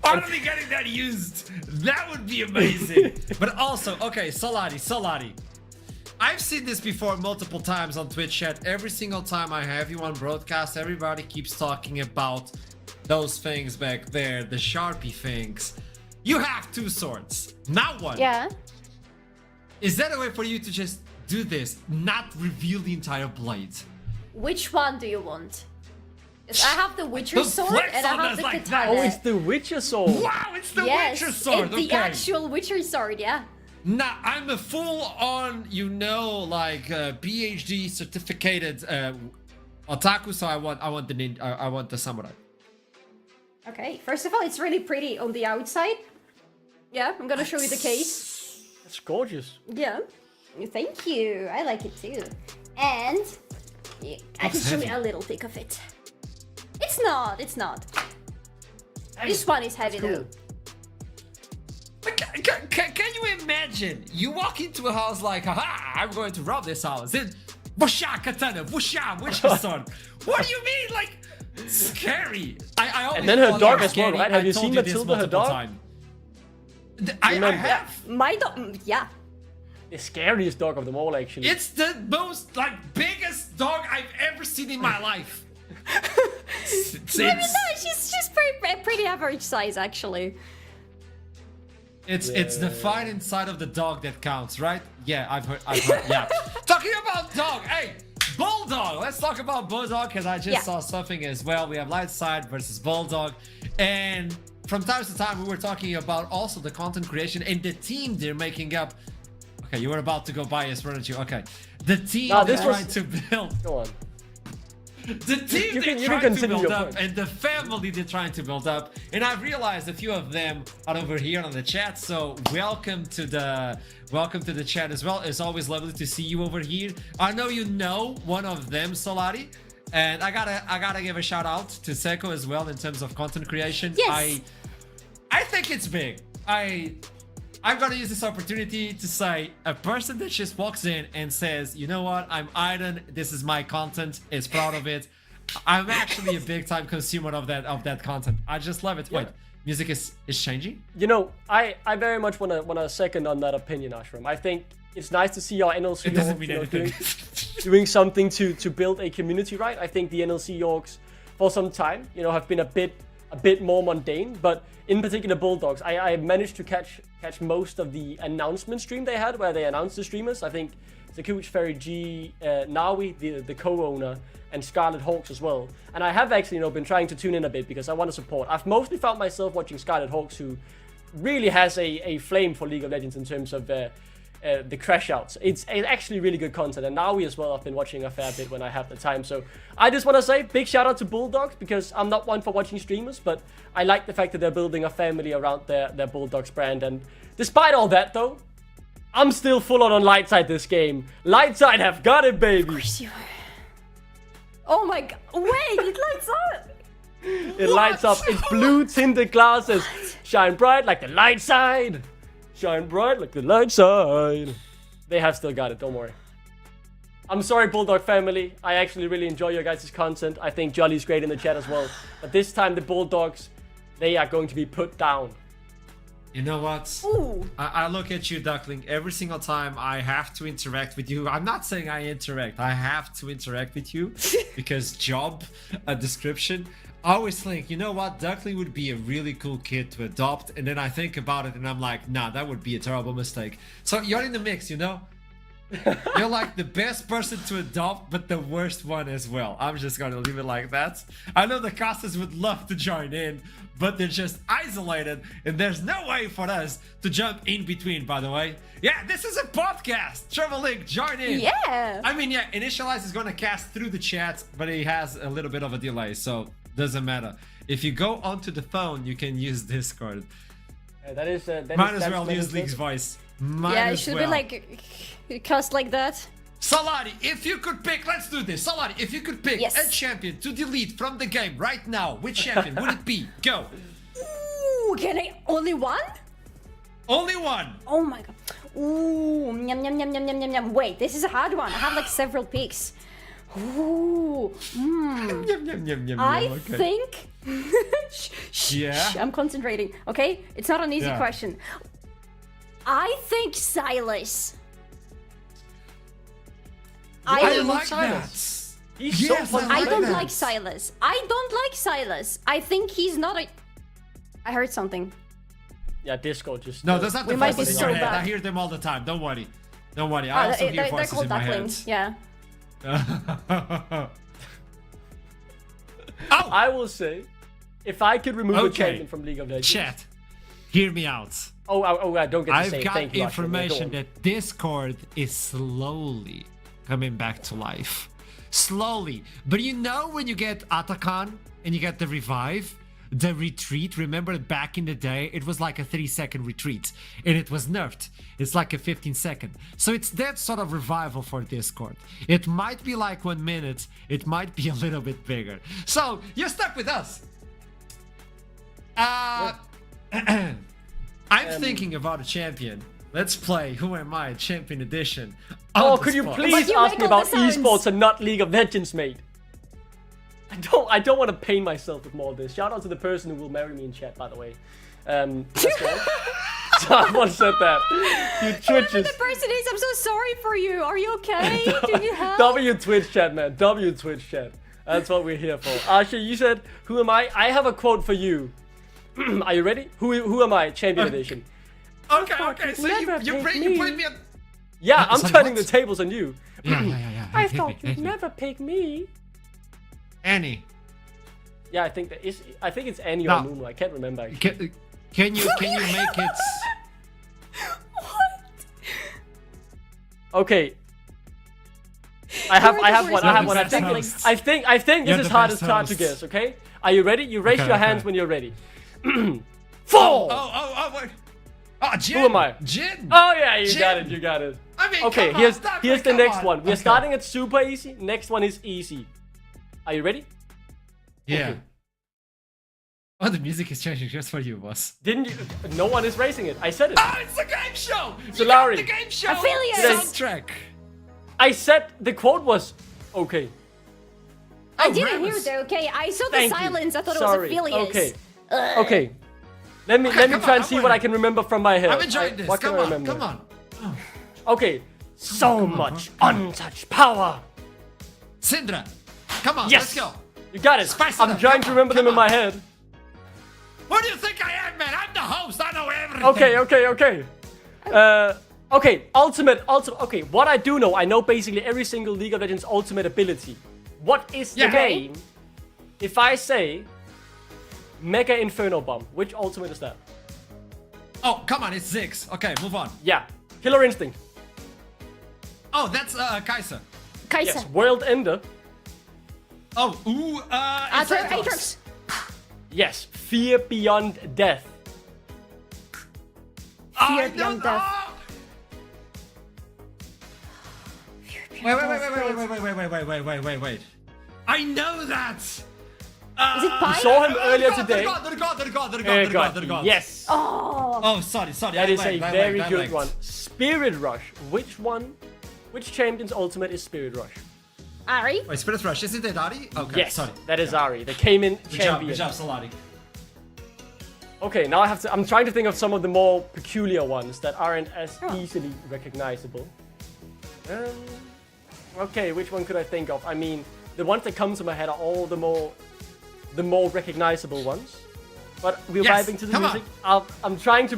finally getting that used. That would be amazing. But also, okay, Solari. I've seen this before multiple times on Twitch chat. Every single time I have you on broadcast, everybody keeps talking about those things back there, the Sharpie things. You have 2 swords, not 1. Yeah. Is that a way for you to just do this, not reveal the entire blade? Which one do you want? 'Cause I have the Witcher The sword flex and I on have us the like katana. that. Oh, it's the Witcher sword. Wow, it's the Yes, Witcher sword. it's the Okay. actual Witcher sword, yeah. Nah, I'm a full-on, like PhD certificated otaku, so I want the I want the samurai. Okay, first of all, it's really pretty on the outside. Yeah, I'm gonna show you the case. That's gorgeous. Yeah, thank you. I like it too. And yeah, I can show you a little pic of it. It's not. This one is heavy though. Can you imagine? You walk into a house like, haha, I'm going to rob this house. Then, whoosha, katana, whoosha, Witcher sword. What do you mean? Like, scary. I always And then her thought dog they were as well, scary. right? Have I you told seen you this Matilda, her multiple dog? times. I have. My dog, yeah. The scariest dog of them all, actually. It's the most, biggest dog I've ever seen in my life. Maybe no, she's pretty average size actually. It's the fight inside of the dog that counts, right? Yeah, I've heard, yeah. Talking about dog, hey, Bulldog. Let's talk about Bulldog, because I just saw something as well. We have Lightside versus Bulldog, and from time to time we were talking about also the content creation and the team they're making up. Okay, you were about to go bias, weren't you? Okay, the team they're trying to build. Go on. The team they're trying to build up and the family they're trying to build up, and I've realized a few of them are over here on the chat, so welcome to the chat as well. It's always lovely to see you over here. I know you know one of them, Solari, and I gotta give a shout out to Seko as well in terms of content creation. Yes. I think it's big. I'm gonna use this opportunity to say a person that just walks in and says, you know what, I'm Aiden, this is my content, is proud of it. I'm actually a big time consumer of that content. I just love it. Yeah. Wait, music is changing? You know, I very much wanna second on that opinion, Ashram. I think it's nice to see our NLC It doesn't orgs, mean you know, anything. doing something to build a community, right? I think the NLC orgs for some time, you know, have been a bit more mundane, but in particular Bulldogs, I managed to catch most of the announcement stream they had where they announced the streamers. I think Zakuch, Ferry G, Nawi, the co-owner, and Scarlet Hawks as well. And I have actually, you know, been trying to tune in a bit because I want to support. I've mostly found myself watching Scarlet Hawks, who really has a flame for League of Legends in terms of the crash outs. It's actually really good content, and Nawi as well I've been watching a fair bit when I have the time. So I just want to say big shout out to Bulldogs, because I'm not one for watching streamers, but I like the fact that they're building a family around their Bulldogs brand. And despite all that though, I'm still full on Lightside this game. Lightside have got it, baby. Of course you are. Oh my god, wait, it lights up. It lights up. It's blue tinted glasses. Shine bright like the light side. Shine bright like the light side. They have still got it, don't worry. I'm sorry, Bulldog family. I actually really enjoy your guys' content. I think Jolly's great in the chat as well. But this time, the Bulldogs, they are going to be put down. You know what? Ooh. I look at you, Duckling, every single time I have to interact with you. I'm not saying I interact. I have to interact with you because job, a description. I always think, you know what? Duckling would be a really cool kid to adopt. And then I think about it and I'm like, nah, that would be a terrible mistake. So you're in the mix, you know? You're like the best person to adopt, but the worst one as well. I'm just gonna leave it like that. I know the casters would love to join in, but they're just isolated, and there's no way for us to jump in between, by the way. Yeah, this is a podcast. Travel Link, join in. Yeah. I mean, yeah, Initialize is gonna cast through the chat, but it has a little bit of a delay, so doesn't matter. If you go onto the phone, you can use Discord. That is. Might as well use League's voice. Yeah, it should be like cast like that. Salari, if you could pick, let's do this. Salari, if you could pick a champion to delete from the game right now, which champion would it be? Go. Ooh, can I only one? Only one. Oh my god. Ooh, yum yum yum yum yum yum yum. Wait, this is a hard one. I have like several picks. Ooh, Yum, yum, yum, yum, I yum, okay. think. Shh, Yeah? I'm concentrating. Okay, it's not an easy Yeah. question. I think Silas. I don't like Silas. that. He's Yes, so fun. I don't that. like Silas. I don't like Silas. I think he's not a. I heard something. Yeah, Discord just. No, that's not We the might be voices in your so head. bad. I hear them all the time. Don't worry. Don't worry. I also hear They're voices called in my head. ducklings. Yeah. Oh! I will say, if I could remove a Okay. champion from League of Legends. Chat, hear me out. I don't get to say I've it. got Thank you, Akshay. information Go on. that Discord is slowly coming back to life. Slowly. But you know when you get Atakan and you get the revive, the retreat, remember back in the day, it was like a 30-second retreat and it was nerfed. It's like a 15-second. So it's that sort of revival for Discord. It might be like 1 minute, it might be a little bit bigger. So you're stuck with us. I'm thinking about a champion. Let's play Who Am I? Champion Edition. Oh, on the could you spot. please But you ask make me all about the sounds. esports and not League of Legends, mate? I don't want to pain myself with more of this. Shout out to the person who will marry me in chat, by the way. Let's go. Someone said that. You Whoever twitches. the person is, I'm so sorry for you. Are you okay? Do you need help? W Twitch chat, man. W Twitch chat. That's what we're here for. Asha, you said, who am I? I have a quote for you. Are you ready? Who am I? Champion Edition. Okay. So you put me on. Yeah, I'm sorry, turning what? the tables on you. Yeah. I Hit me, thought hit you'd me. never pick me. Annie. Yeah, I think it's Annie No. or Mumu. I can't remember. Actually. Can you make it? Okay. I have You're the one. worst I host. think You're this the is hard best to host. guess. Okay. Are you ready? You raise Okay, your okay. hands when you're ready. 4. Wait. Oh, Jin. Who am I? Jin. Oh yeah, you Jin. got it. You got it. I mean, Okay, come on, here's stop the it, next come one. on. We're Okay. starting at super easy. Next one is easy. Are you ready? Yeah. Okay. Oh, the music is changing just for you, boss. Didn't you? No one is raising it. I said it. Oh, it's a game show. You Solari. got the game show. Affiliate. Soundtrack. I said the quote was okay. I Oh, didn't hear Remus. that, okay? I saw the Thank you. silence. I thought Sorry. it was affiliates. Okay. Ugh. Okay. Let me come try on, and I'm see what winning. I can remember from my head. I'm enjoying this. What can Come I on, remember? come on. Okay. So much untouched power. Syndra, come on, Yes. let's go. You got it. Spice it I'm up. trying Come to on, remember them come in my on. head. What do you think I am, man? I'm the host. I know everything. Okay. Okay, ultimate. Okay, what I do know, I know basically every single League of Legends ultimate ability. What is the Yeah. name? If I say Mega Inferno Bomb, which ultimate is that? Oh, come on, it's Ziggs. Okay, move on. Yeah, Killer Instinct. Oh, that's Kaiser. Kaiser. Yes, World Ender. Oh, it's Aatrox. Aatrox. Yes, Fear Beyond Death. Fear I Beyond don't Death. know. Wait. I know that. Is it Pi? Saw him earlier today. The god. Yes. Oh. Oh, sorry. That is a very good one. Spirit Rush. Which champion's ultimate is Spirit Rush? Ari. Wait, Spirit Rush, isn't it Ari? Okay, Yes, sorry. that is Ari. They came in Good champion. job, Solari. Okay, now I'm trying to think of some of the more peculiar ones that aren't as easily recognizable. Okay, which one could I think of? I mean, the ones that come to my head are all the more recognizable ones. But we're Yes, vibing to the come music. I'm trying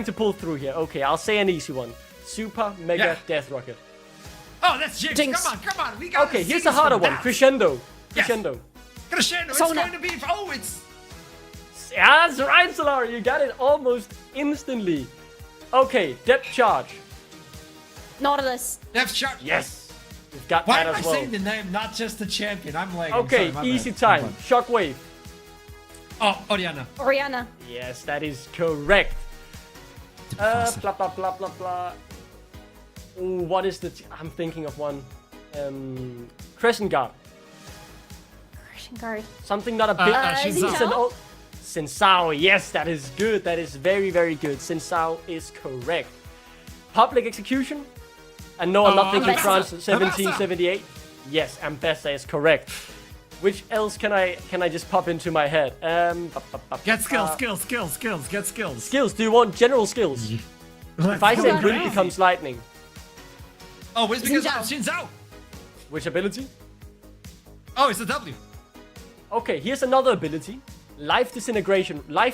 to pull through here. Okay, I'll say an easy one. Super Mega Yeah. Death Rocket. Oh, that's Jinx. Jinx. Come on. We got Okay, here's a harder one. Crescendo. Yes. Crescendo. It's Sona. going to be. Oh, it's. Yeah, that's right, Solari. You got it almost instantly. Okay, Depth Charge. Nautilus. Depth Charge. Yes. We've got Why that am I as well. saying the name, not just the champion? I'm like. Okay, easy time. Shockwave. Oh, Oriana. Oriana. Yes, that is correct. Blah, blah, blah, blah, blah. Ooh, what is the... I'm thinking of one. Crescent Guard. Christian Guard. Something not a big... Shinzao. it's an Sensao, yes, that is good. That is very, very good. Sensao is correct. Public execution? And no, I'm not thinking France 1778. Yes, Ambessa is correct. Which else can I just pop into my head? Get skills. Get skills. Skills, do you want general skills? If I say wind becomes lightning. Oh, it's because Xin Zhao. Which ability? Oh, it's a W. Okay, here's another ability. Life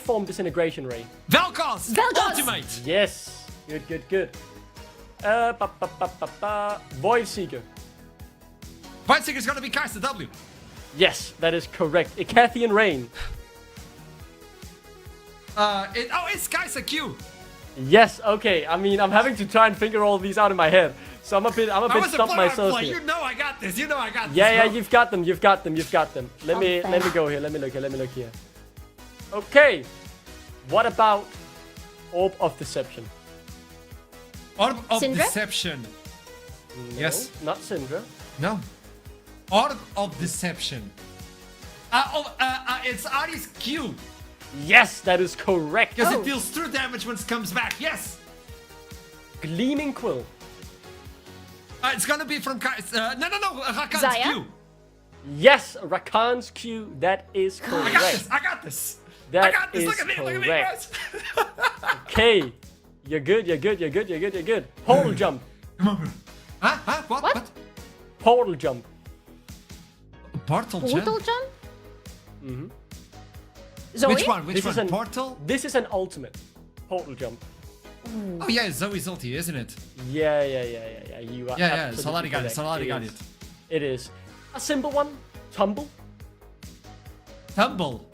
form disintegration ray. Vel'Koz! Ultimate! Yes. Good. Void Seeker. Void Seeker is gonna be cast a W. Yes, that is correct. Icathian Rain. It's Kaisa Q. Yes, okay. I mean, I'm having to try and figure all these out in my head. So I'm a bit stumped myself here. You know I got this. Yeah, you've got them. Let me go here. Let me look here. Okay. What about Orb of Deception? Orb of Syndra? Deception. No, Yes. not Syndra. No. Orb of Deception. It's Ari's Q. Yes, that is correct. Because it deals true damage when it comes back. Yes. Gleaming Quill. It's gonna be from Rakan's Zaya? Q. Yes, Rakan's Q. That is correct. I got this. That I got this. is Look at me, correct. guys. Okay. You're good. Portal jump. Come on, bro. Huh? What? Portal jump. Portal Portal jump? jump? Mm-hmm. Zoe? Which one? This is an- Portal? This is an ultimate. Portal jump. Oh yeah, it's Zoe's ulti, isn't it? Yeah. You are Yeah. absolutely Solari got it. correct. Solari got it. It is. A simple one. Tumble. Tumble.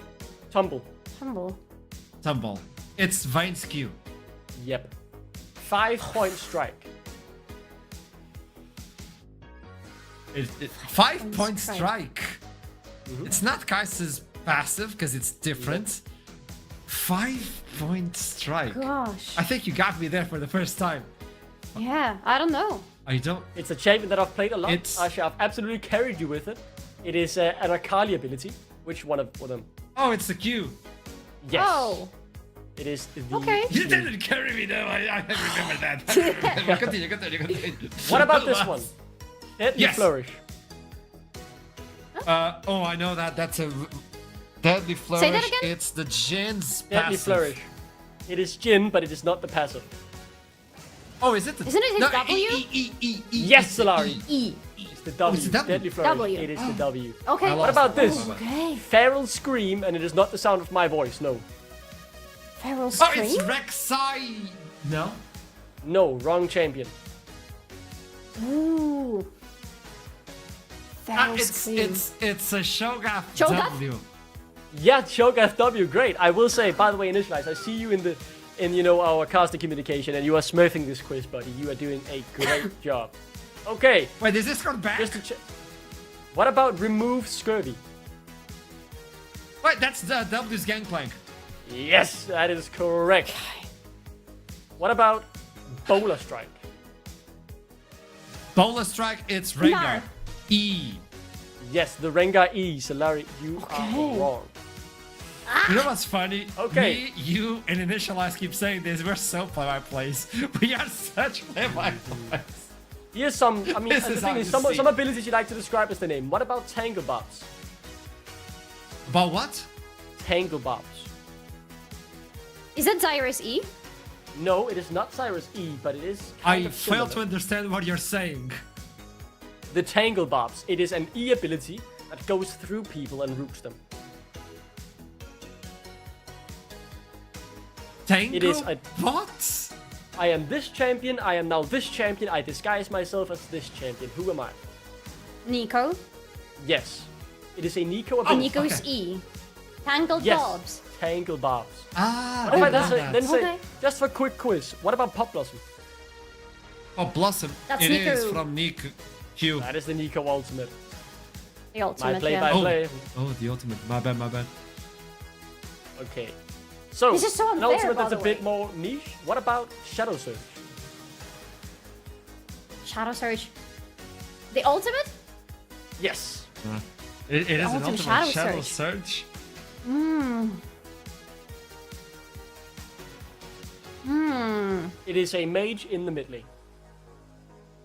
Humble. It's Vine's Q. Yep. 5-point strike. 5-point strike. Mm-hmm. It's not Kaisa's passive because it's different. 5-point strike. Gosh. I think you got me there for the first time. Yeah, I don't know. I don't. It's a champion that I've played a lot. It's- Actually, I've absolutely carried you with it. It is an Akali ability. Which one of them? Oh, it's the Q. Yes. Oh. It is the Okay. You didn't carry me though. I remember that. Continue. What about this one? Deadly Yes. Flourish. I know that. That's a Deadly Flourish. Say that again? It's the Jin's Deadly passive. Flourish. It is Jin, but it is not the passive. Oh, is it? Isn't it his no, W? Yes, Solari. E. It's the W. it's the W. Deadly Flourish. W. It is the W. Okay. I What lost about it. this? Okay. Feral Scream, and it is not the sound of my voice. No. Feral Oh, Scream? it's Rek'Sai. No. No, wrong champion. Ooh. Feral Scream. It's a Shogath Shogath? W. Yeah, Shogath W, great. I will say, by the way, Initialize, I see you in our caster communication, and you are smurfing this quiz, buddy. You are doing a great job. Okay, Wait, is this gone back? just to check. What about remove scurvy? Wait, that's the W's Gangplank. Yes, that is correct. What about Bowler Strike? Bowler Strike, it's Rengar. Nar. E. Yes, the Rengar E. Solari, you Okay. are wrong. You know what's funny? Okay. Me, you, and Initialize keep saying this. We're so play-by-plays. We are such play-by-plays. Here's some, I mean, This the is thing how is, you some see. abilities you like to describe as the name. What about Tangle Bobs? About what? Tangle Bobs. Is that Zyrus E? No, it is not Cyrus E, but it is I kind of fail to similar. understand what you're saying. The Tangle Bobs. It is an E ability that goes through people and roots them. Tango? It is a- What? I am this champion, I am now this champion, I disguise myself as this champion. Who am I? Nico. Yes. It is a Nico Oh, ability. Nico's okay. E. Tangled Yes. Bobs. Tangle Bobs. Ah, What if I didn't know then that. say, Okay. just for a quick quiz, what about Pop Blossom? Oh, Blossom. That's It is Nico. from Nico. Q. That is the Nico Ultimate. The My ultimate, play yeah. by play. Oh, the ultimate. My bad. Okay. So, This is so an unfair, ultimate by that's a the bit way. more niche. What about Shadow Surge? Shadow Surge. The ultimate? Yes. It is an Ultimate ultimate Shadow Shadow Surge. Surge. It is a mage in the mid lane.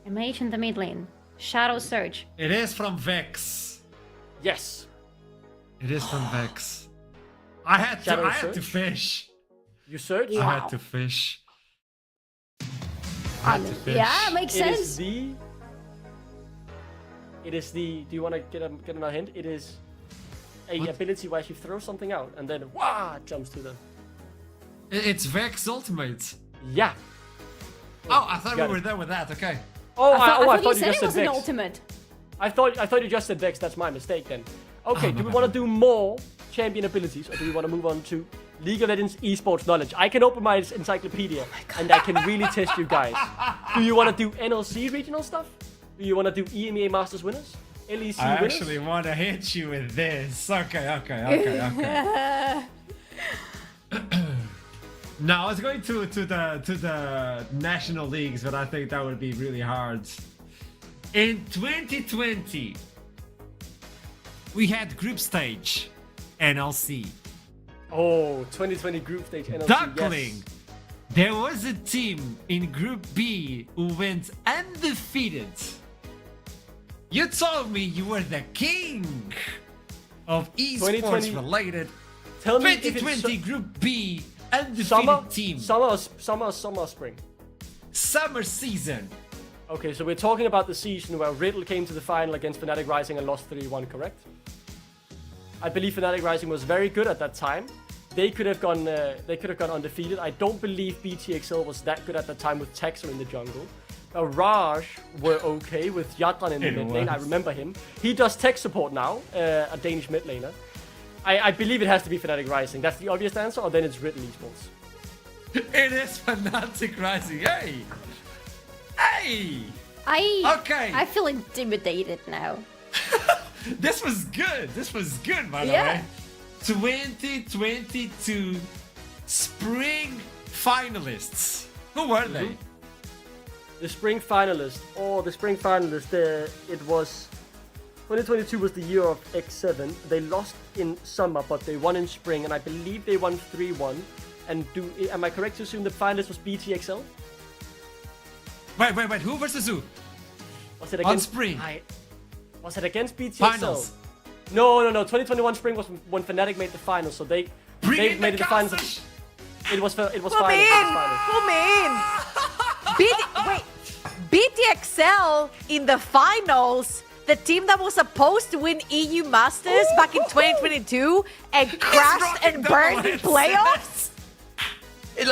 A mage in the mid lane. Shadow Surge. It is from Vex. Yes. It is from Vex. I had Shadow to Surge? fish. You search? I had to fish. I had to fish. Yeah, makes It sense. is the. It is the. Do you want to get another hint? It is a ability where you throw something out and then it jumps to them. It's Vex Ultimate. Yeah. Oh, I thought we got were it. done with that. Okay. Oh, I thought you you said just it was said an Vex. ultimate. I thought you just said Vex. That's my mistake then. Okay, Oh, do my we want to do more champion abilities or do we want to move on to League of Legends esports knowledge? I can open my encyclopedia and I can really test you guys. Do you want to do NLC regional stuff? Do you want to do EMEA Masters winners? LEC I winners? actually want to hit you with this. Okay. No, I was going to the national leagues, but I think that would be really hard. In 2020, we had group stage NLC. Oh, 2020 group stage NLC. Duckling. Yes. There was a team in Group B who went undefeated. You told me you were the king of esports 2020 related. Tell me if it's 2020 Group B undefeated team. Summer, spring. Summer season. Okay, so we're talking about the season where Riddle came to the final against Fnatic Rising and lost 3-1, correct? I believe Fnatic Rising was very good at that time. They could have gone undefeated. I don't believe BTXL was that good at that time with Texer in the jungle. Raj were okay with Yatran in the mid lane. I remember him. He does tech support now, a Danish mid laner. I believe it has to be Fnatic Rising. That's the obvious answer, or then it's Riddle Esports. It is Fnatic Rising. Hey! I feel intimidated now. This was good. By the Yeah. way. 2022 Spring finalists. Who were they? The spring finalist. It was 2022 was the year of X7. They lost in summer, but they won in spring, and I believe they won 3-1. And am I correct to assume the finalist was BTXL? Wait. Who versus who? Was it On against spring. Was it against BTXL? Finals. No. 2021 spring was when Fnatic made the finals, so they made it the finals. It was finals. Put me in. BTXL in the finals. The team that was supposed to win EU Masters back in 2022 and crashed and burned in playoffs.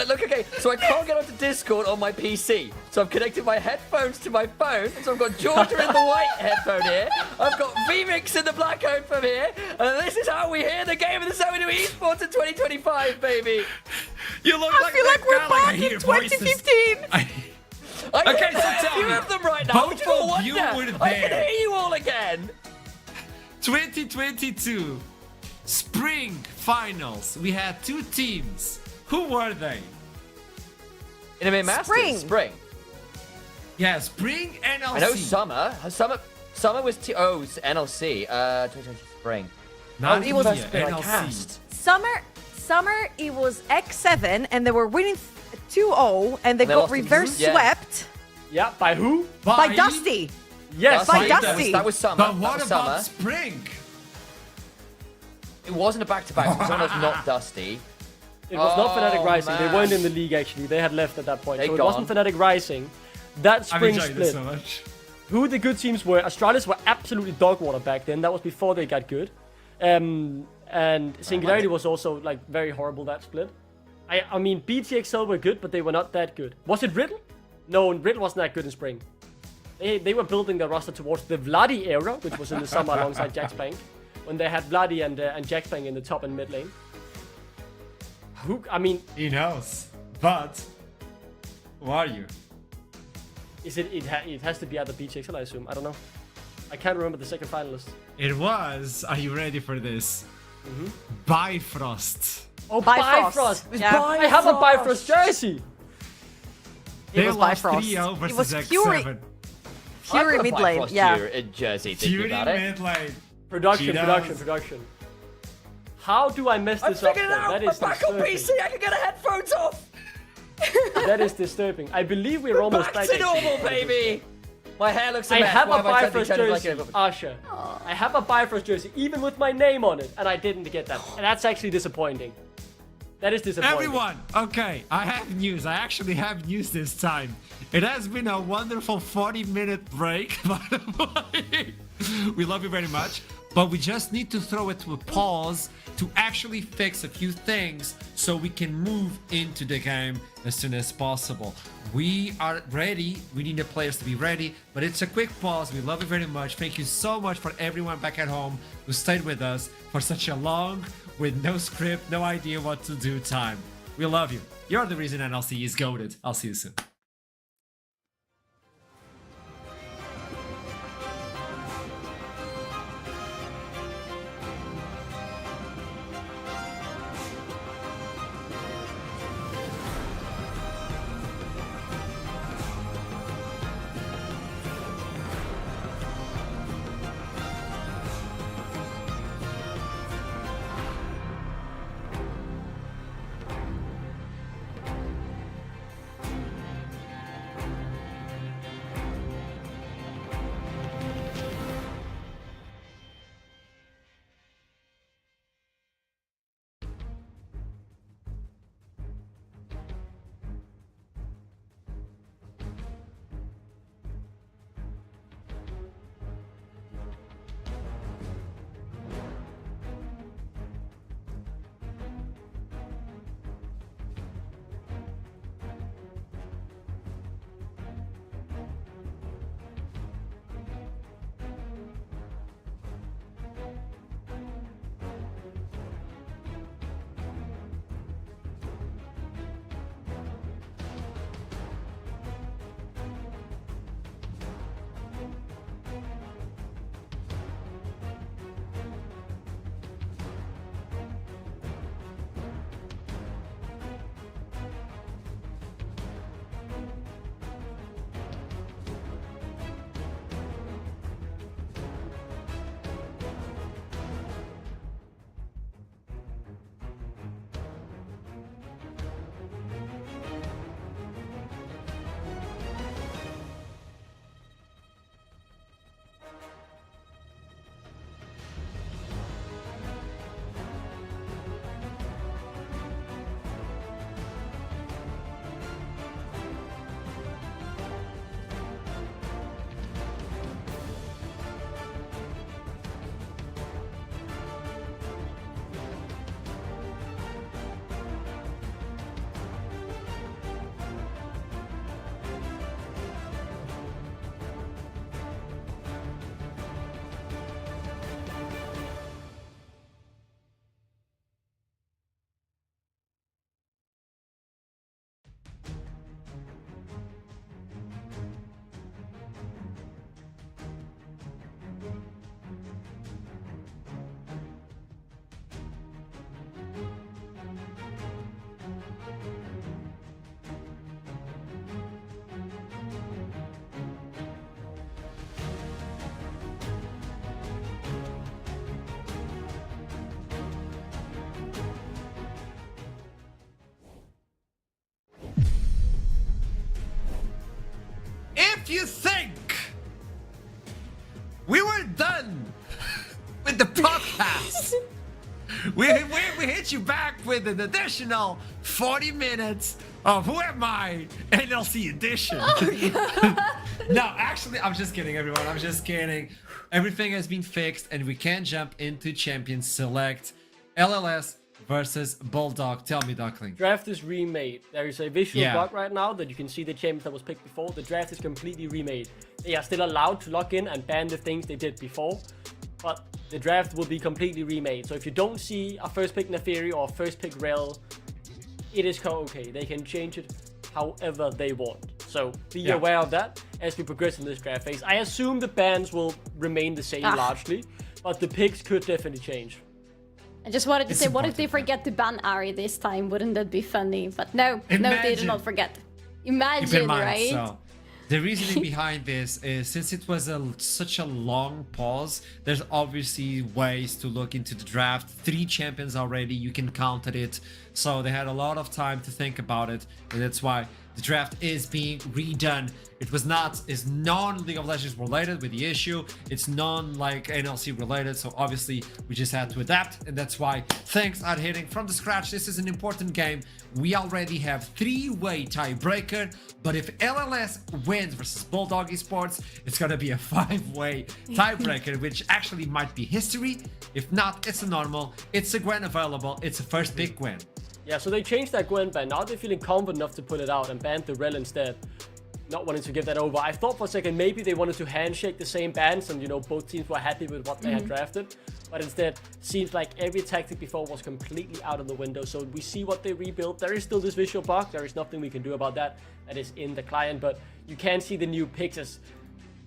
Look, okay, so I can't get onto Discord on my PC. So I've connected my headphones to my phone. So I've got Georgia in the white headphone here. I've got VMix in the black headphone here. And this is how we hear the game, and this is how we do esports in 2025, baby. You look I feel like we're back in 2015. I can Okay, hear so a tell few me, of them right now. both Which one of you wonder? were I can there. hear you all again. 2022 Spring finals. We had two teams. Who were they? In a Masters? Spring. Yeah, Spring NLC. I know Summer was it's NLC. 2020 Spring. Not it was India, I NLC. cast. Summer, it was X7, and they were winning 2-0, and they They got lost to reverse Drew? Yeah. swept Yeah, by who? by Dusty. Yes, By That Dusty. was Summer. But That what was about Summer. Spring? It wasn't a back-to-back. It was almost not Dusty. It was not Fnatic Rising. man. They weren't in the league actually. They had left at that point. They So it gone. wasn't Fnatic Rising. That I'm spring enjoying this split. so much. Who the good teams were? Astralis were absolutely dog water back then. That was before they got good. And Singularity was also like very horrible that split. I mean BTXL were good, but they were not that good. Was it Riddle? No, Riddle wasn't that good in spring. They were building their roster towards the Vladi era, which was in the summer alongside Jaxbank, when they had Vladi and Jaxbank in the top and mid lane. He knows. But who are you? It has to be either BTXL, I assume. I don't know. I can't remember the second finalist. It was. Are you ready for this? Bifrost. Oh, Bifrost. Yeah. I have a Bifrost jersey. They was lost Bifrost. 3-0 versus It was X7. Fury I've got a mid lane. Bifrost Yeah. jersey. Thinking Fury about it. mid lane. Production. How do I mess I'm this up? figuring it then? out. That I'm is back on disturbing. PC. I can get the headphones off. That is disturbing. I believe we're almost Back to actually. normal, baby. My hair looks a I mess. have Why a am I Bifrost suddenly turning jersey, like a- Asha. I have a Bifrost jersey, even with my name on it, and I didn't get that. And that's actually disappointing. That is disappointing. Everyone, okay, I have news. I actually have news this time. It has been a wonderful 40-minute break, by the way. We love you very much, but we just need to throw it to a pause to actually fix a few things so we can move into the game as soon as possible. We are ready. We need the players to be ready, but it's a quick pause. We love you very much. Thank you so much for everyone back at home who stayed with us for such a long, with no script, no idea what to do time. We love you. You're the reason NLC is goated. I'll see you soon. If you think we were done with the podcast, we hit you back with an additional 40 minutes of Who Am I? NLC edition. No, actually, I'm just kidding, everyone. I'm just kidding. Everything has been fixed, and we can jump into Champion Select. LLS versus Bulldog. Tell me, Duckling. Draft is remade. There is a visual Yeah. bug right now that you can see the champions that was picked before. The draft is completely remade. They are still allowed to log in and ban the things they did before, but the draft will be completely remade. So if you don't see a first pick Neferi or a first pick Rel, it is okay. They can change it however they want. So be aware of that as we progress in this draft phase. I assume the bans will remain the same largely, but the picks could definitely change. I just wanted to It's say, what if important. they forget to ban Ari this time? Wouldn't that be funny? But no, no, they did Imagine. not forget. Keep in Imagine, mind, right? so The reasoning behind this is since it was such a long pause, there's obviously ways to look into the draft. 3 champions already, you can count at it. So they had a lot of time to think about it, and that's why the draft is being redone. It is non-League of Legends related with the issue. It's non-like NLC related, so obviously we just had to adapt, and that's why things are hitting from the scratch. This is an important game. We already have 3-way tiebreaker, but if LLS wins versus Bulldog Esports, it's gonna be a 5-way tiebreaker, which actually might be history. If not, it's a normal. It's a Gwen available. It's a first big Gwen. Yeah, so they changed that Gwen ban. Now they're feeling confident enough to pull it out and ban the Rel instead. Not wanting to give that over. I thought for a second maybe they wanted to handshake the same bans and, you know, both teams were happy with what they had drafted. But instead, seems like every tactic before was completely out of the window. So we see what they rebuilt. There is still this visual bug. There is nothing we can do about that. That is in the client. But you can see the new picks as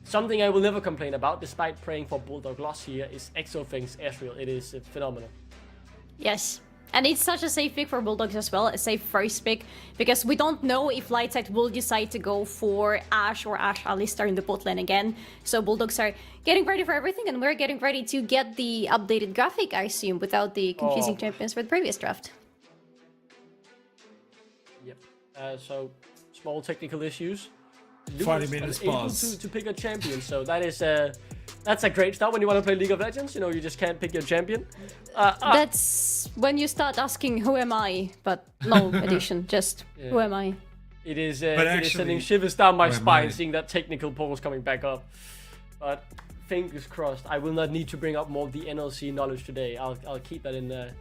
something I will never complain about, despite praying for Bulldog loss here, is Exothing's Ezreal. It is phenomenal. Yes. And it's such a safe pick for Bulldogs as well, a safe first pick, because we don't know if Lightside will decide to go for Ashe or Ashe Alistar in the bot lane again. So Bulldogs are getting ready for everything, and we're getting ready to get the updated graphic, I assume, without the confusing champions for the previous draft. Yep. So, small technical issues. 40 minutes able to pick a champion, so that is that's a great start when you want to play League of Legends. You know, you just can't pick your champion. That's when you start asking, who am I? But no addition, just who am I? It is sending shivers down my spine seeing that technical pause coming back up. But fingers crossed, I will not need to bring up more of the NLC knowledge today. I'll keep that in the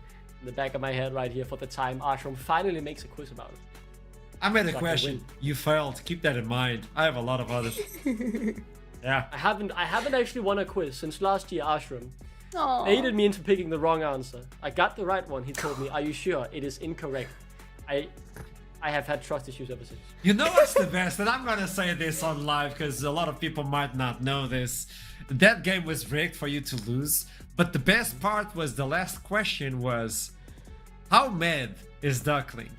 back of my head right here for the time Ashram finally makes a quiz about it. I made a question. You failed. Keep that in mind. I have a lot of others. Yeah. I haven't actually won a quiz since last year. Ashram Aww. baited me into picking the wrong answer. I got the right one. He told me, "Are you sure?" It is incorrect. I have had trust issues ever since. You know what's the best? And I'm gonna say this on live because a lot of people might not know this. That game was rigged for you to lose. But the best part was the last question was, how mad is Duckling?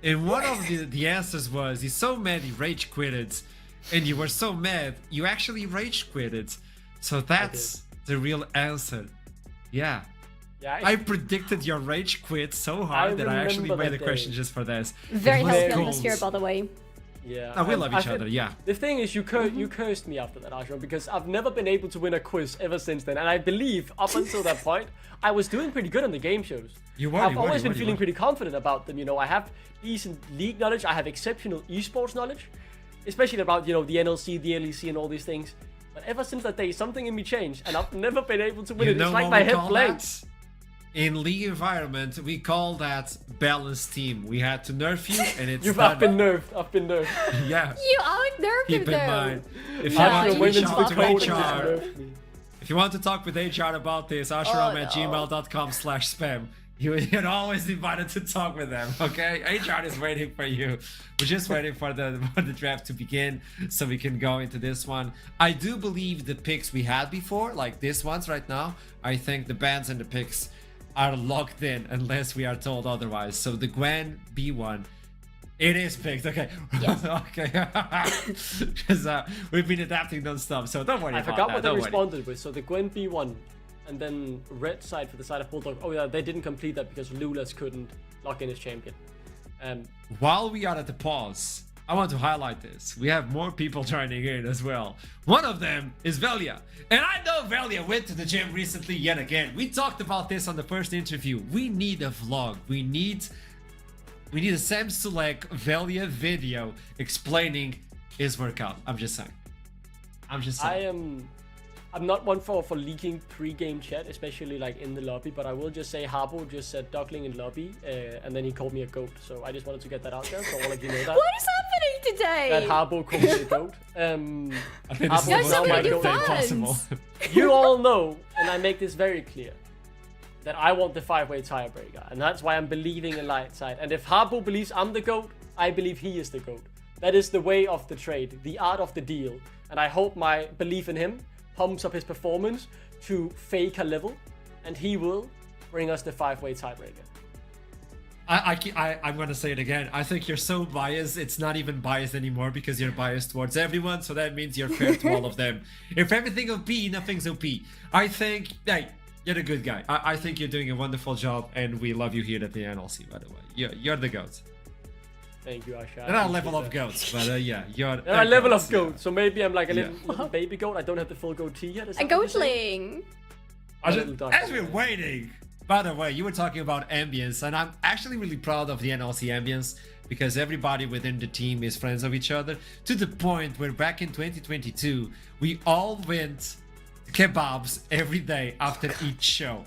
And one of the answers was, he's so mad he rage quitted. And you were so mad, you actually rage quitted. So that's the real answer. Yeah. I predicted your rage quit so hard that I actually made a question just for this. Very healthy atmosphere, by the way. Yeah. No, we love each other, yeah. The thing is, you cursed me after that, Ashram, because I've never been able to win a quiz ever since then. And I believe, up until that point, I was doing pretty good on the game shows. I've always been feeling pretty confident about them. You know, I have decent league knowledge. I have exceptional esports knowledge, especially about, you know, the NLC, the LEC, and all these things. But ever since that day, something in me changed, and I've never been able to win it. It's like my head blanks. In league environment, we call that balanced team. We had to nerf you, and it's I've been nerfed. Yeah. You out nerfed Keep in though. mind, if you want to reach out to HR, if you want to talk with HR about this, ashram@gmail.com/spam. You're always invited to talk with them, okay? HR is waiting for you. We're just waiting for the draft to begin so we can go into this one. I do believe the picks we had before, like this ones right now, I think the bans and the picks are locked in unless we are told otherwise. So the Gwen B1, it is picked, okay? Yes. Okay. Because we've been adapting non-stop, so don't worry about that. I forgot what they responded with. So the Gwen B1, and then red side for the side of Bulldog. Oh yeah, they didn't complete that because Lulas couldn't lock in his champion. While we are at the pause, I want to highlight this. We have more people joining in as well. One of them is Velia. And I know Velia went to the gym recently yet again. We talked about this on the first interview. We need a vlog. We need a Sam Sulek Velia video explaining his workout. I'm just saying. I'm not one for leaking pre-game chat, especially like in the lobby, but I will just say Harbo just said Duckling in lobby, and then he called me a goat. So I just wanted to get that out there, so all of you know that. What is happening today? That Harbo called me a goat. I think this is so my many goat fans. possible. You all know, and I make this very clear, that I want the 5-way tiebreaker, and that's why I'm believing in Lightside. And if Harbo believes I'm the GOAT, I believe he is the GOAT. That is the way of the trade, the art of the deal. And I hope my belief in him pumps up his performance to Faker level, and he will bring us the 5-way tiebreaker. I'm gonna say it again. I think you're so biased. It's not even biased anymore because you're biased towards everyone. So that means you're fair to all of them. If everything OP, nothing's OP. I think, hey, you're a good guy. I think you're doing a wonderful job, and we love you here at the NLC. By the way, you're the goat. Thank you, Asha. There are a level of goats, but yeah, you're. There are a level of goat, so maybe I'm like a little baby goat. I don't have the full goatee yet. A goatling. As we're waiting. By the way, you were talking about ambience, and I'm actually really proud of the NLC ambience because everybody within the team is friends of each other to the point where back in 2022, we all went kebabs every day after each show.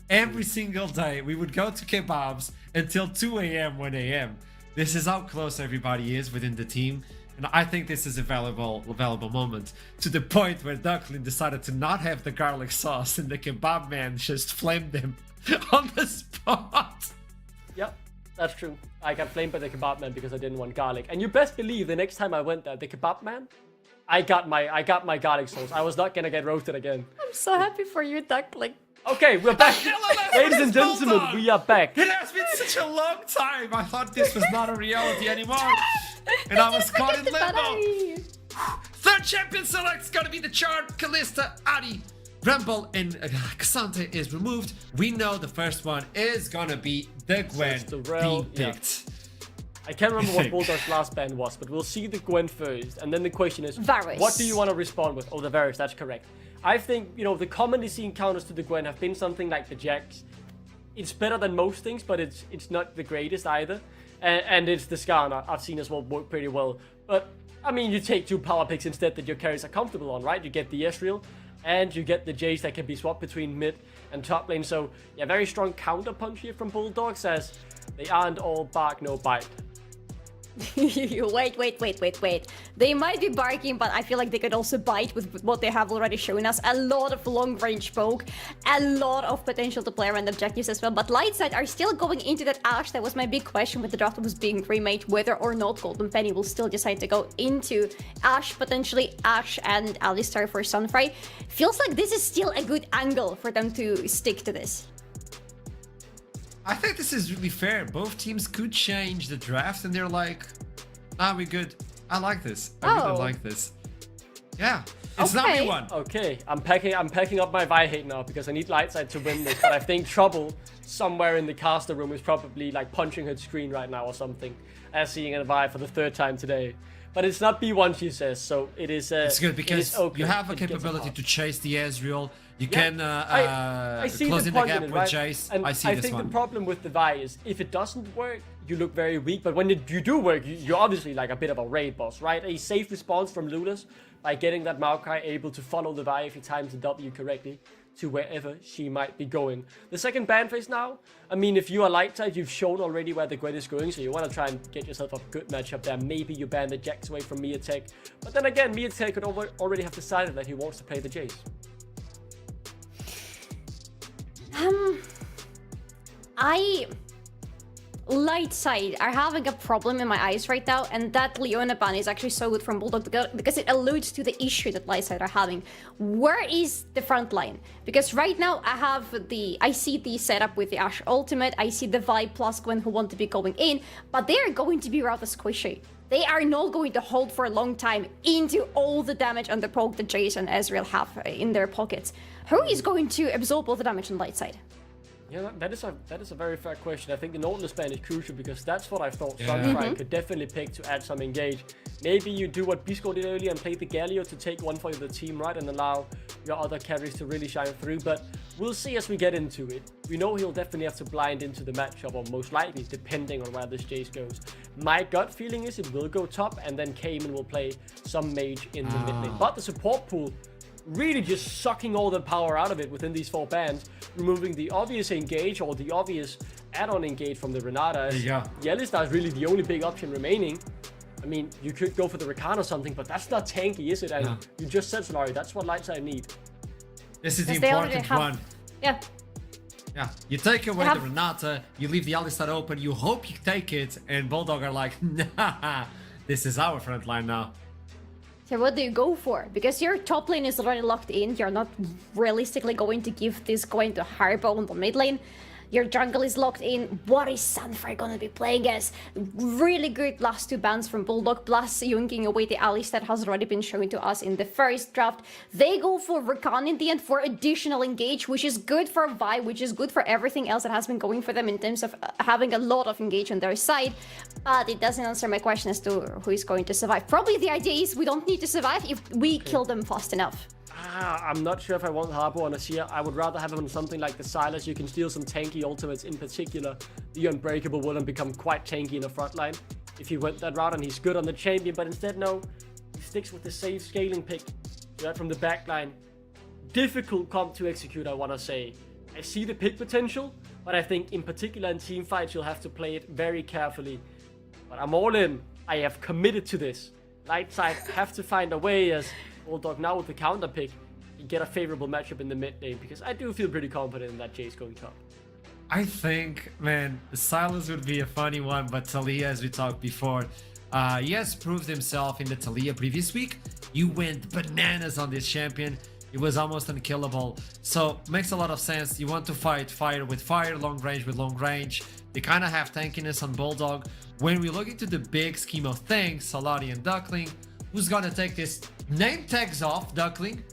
Every single day, we would go to kebabs until 2 a.m., 1 a.m. This is how close everybody is within the team. And I think this is a valuable moment to the point where Duckling decided to not have the garlic sauce and the kebab man just flamed him on the spot. Yep, that's true. I got flamed by the kebab man because I didn't want garlic. And you best believe the next time I went there, the kebab man, I got my garlic sauce. I was not gonna get roasted again. I'm so happy for you, Duckling. Okay, we're back. Ladies and gentlemen, Bulldog. we are back. It has been such a long time. I thought this was not a reality anymore. And I was caught in limbo. Third champion select is gonna be the Chart, Kalista, Adi, Rumble, and Cassante is removed. We know the first one is gonna be the Gwen being picked. I can't remember what Bulldog's last ban was, but we'll see the Gwen first. And then the question is, Varus. What do you want to respond with? Oh, the Varus, that's correct. I think, you know, the commonly seen counters to the Gwen have been something like the Jax. It's better than most things, but it's not the greatest either. And it's the Skarner I've seen as well work pretty well. But, I mean, you take 2 power picks instead that your carries are comfortable on, right? You get the Ezreal, and you get the Jace that can be swapped between mid and top lane. So, yeah, very strong counter punch here from Bulldog. Says they aren't all bark, no bite. Wait. They might be barking, but I feel like they could also bite with what they have already shown us. A lot of long-range poke, a lot of potential to play around objectives as well. But Lightside are still going into that Ashe. That was my big question with the draft that was being remade, whether or not Golden Penny will still decide to go into Ashe, potentially Ashe and Alistar for Sunfry. Feels like this is still a good angle for them to stick to this. I think this is really fair. Both teams could change the draft and they're like, we're good. I like this. I really like this. Yeah. It's not me one. Okay, I'm packing up my Vi hate now because I need Lightside to win this, but I think Trouble somewhere in the caster room is probably like punching her screen right now or something, as seeing a Vi for the 3rd time today. But it's not B1, she says, so it is it's good because you have a capability to chase the Ezreal. You can I see close the in the point gap in it, with right? Jace. And I see this think one. the problem with the Vi is if it doesn't work, you look very weak. But when you do work, you're obviously like a bit of a raid boss, right? A safe response from Lulas by getting that Maokai able to follow the Vi if he times the W correctly to wherever she might be going. The second ban phase now, I mean, if you are Lightside, you've shown already where the Gwen is going, so you want to try and get yourself a good matchup there. Maybe you ban the Jax away from Miatek. But then again, Miatek could already have decided that he wants to play the Jace. Lightside are having a problem in my eyes right now, and that Leona ban is actually so good from Bulldog because it alludes to the issue that Lightside are having. Where is the front line? Because right now I see the setup with the Ashe ultimate, I see the Vi plus Gwen who want to be going in, but they are going to be rather squishy. They are not going to hold for a long time into all the damage and the poke that Jace and Ezreal have in their pockets. Who is going to absorb all the damage on Lightside? Yeah, that is a very fair question. I think the Nautilus ban is crucial because that's what I thought Sunfry could definitely pick to add some engage. Maybe you do what Bisco did earlier and play the Galio to take one for the team, right, and allow your other carries to really shine through. But we'll see as we get into it. We know he'll definitely have to blind into the matchup, or most likely, depending on where this Jace goes. My gut feeling is it will go top, and then Cayman will play some mage in the mid lane. But the support pool really just sucking all the power out of it within these 4 bans, removing the obvious engage or the obvious add-on engage from the Renata. Alistar is really the only big option remaining. I mean, you could go for the Rakan or something, but that's not tanky, is it? And you just said, Solari, that's what Lightside need. This is the important one. Yeah. You take away the Renata, you leave the Alistar open, you hope you take it, and Bulldog are like, nah, this is our front line now. So what do you go for? Because your top lane is already locked in, you're not realistically going to give this Gwen to Harbo on the mid lane. Your jungle is locked in. What is Sunfire gonna be playing as? Really good last 2 bans from Bulldog, plus yunking away the allies that has already been shown to us in the first draft. They go for Rakan in the end for additional engage, which is good for Vi, which is good for everything else that has been going for them in terms of having a lot of engage on their side. But it doesn't answer my question as to who is going to survive. Probably the idea is we don't need to survive if we kill them fast enough. I'm not sure if I want Harpo on Azir. I would rather have him on something like the Silas. You can steal some tanky ultimates, in particular. The Unbreakable will become quite tanky in the front line if he went that route, and he's good on the champion, but instead, no. He sticks with the safe scaling pick. Right from the back line. Difficult comp to execute, I want to say. I see the pick potential, but I think in particular in team fights, you'll have to play it very carefully. But I'm all in. I have committed to this. Light side have to find a way as Bulldog now with the counter pick, you get a favorable matchup in the mid lane, because I do feel pretty confident in that Jay's going top. I think, man, Silas would be a funny one, but Talia, as we talked before, he has proved himself in the Talia previous week. You went bananas on this champion. It was almost unkillable. So makes a lot of sense. You want to fight fire with fire, long range with long range. They kind of have tankiness on Bulldog. When we look into the big scheme of things, Salari and Duckling, who's gonna take this name tags off, Duckling?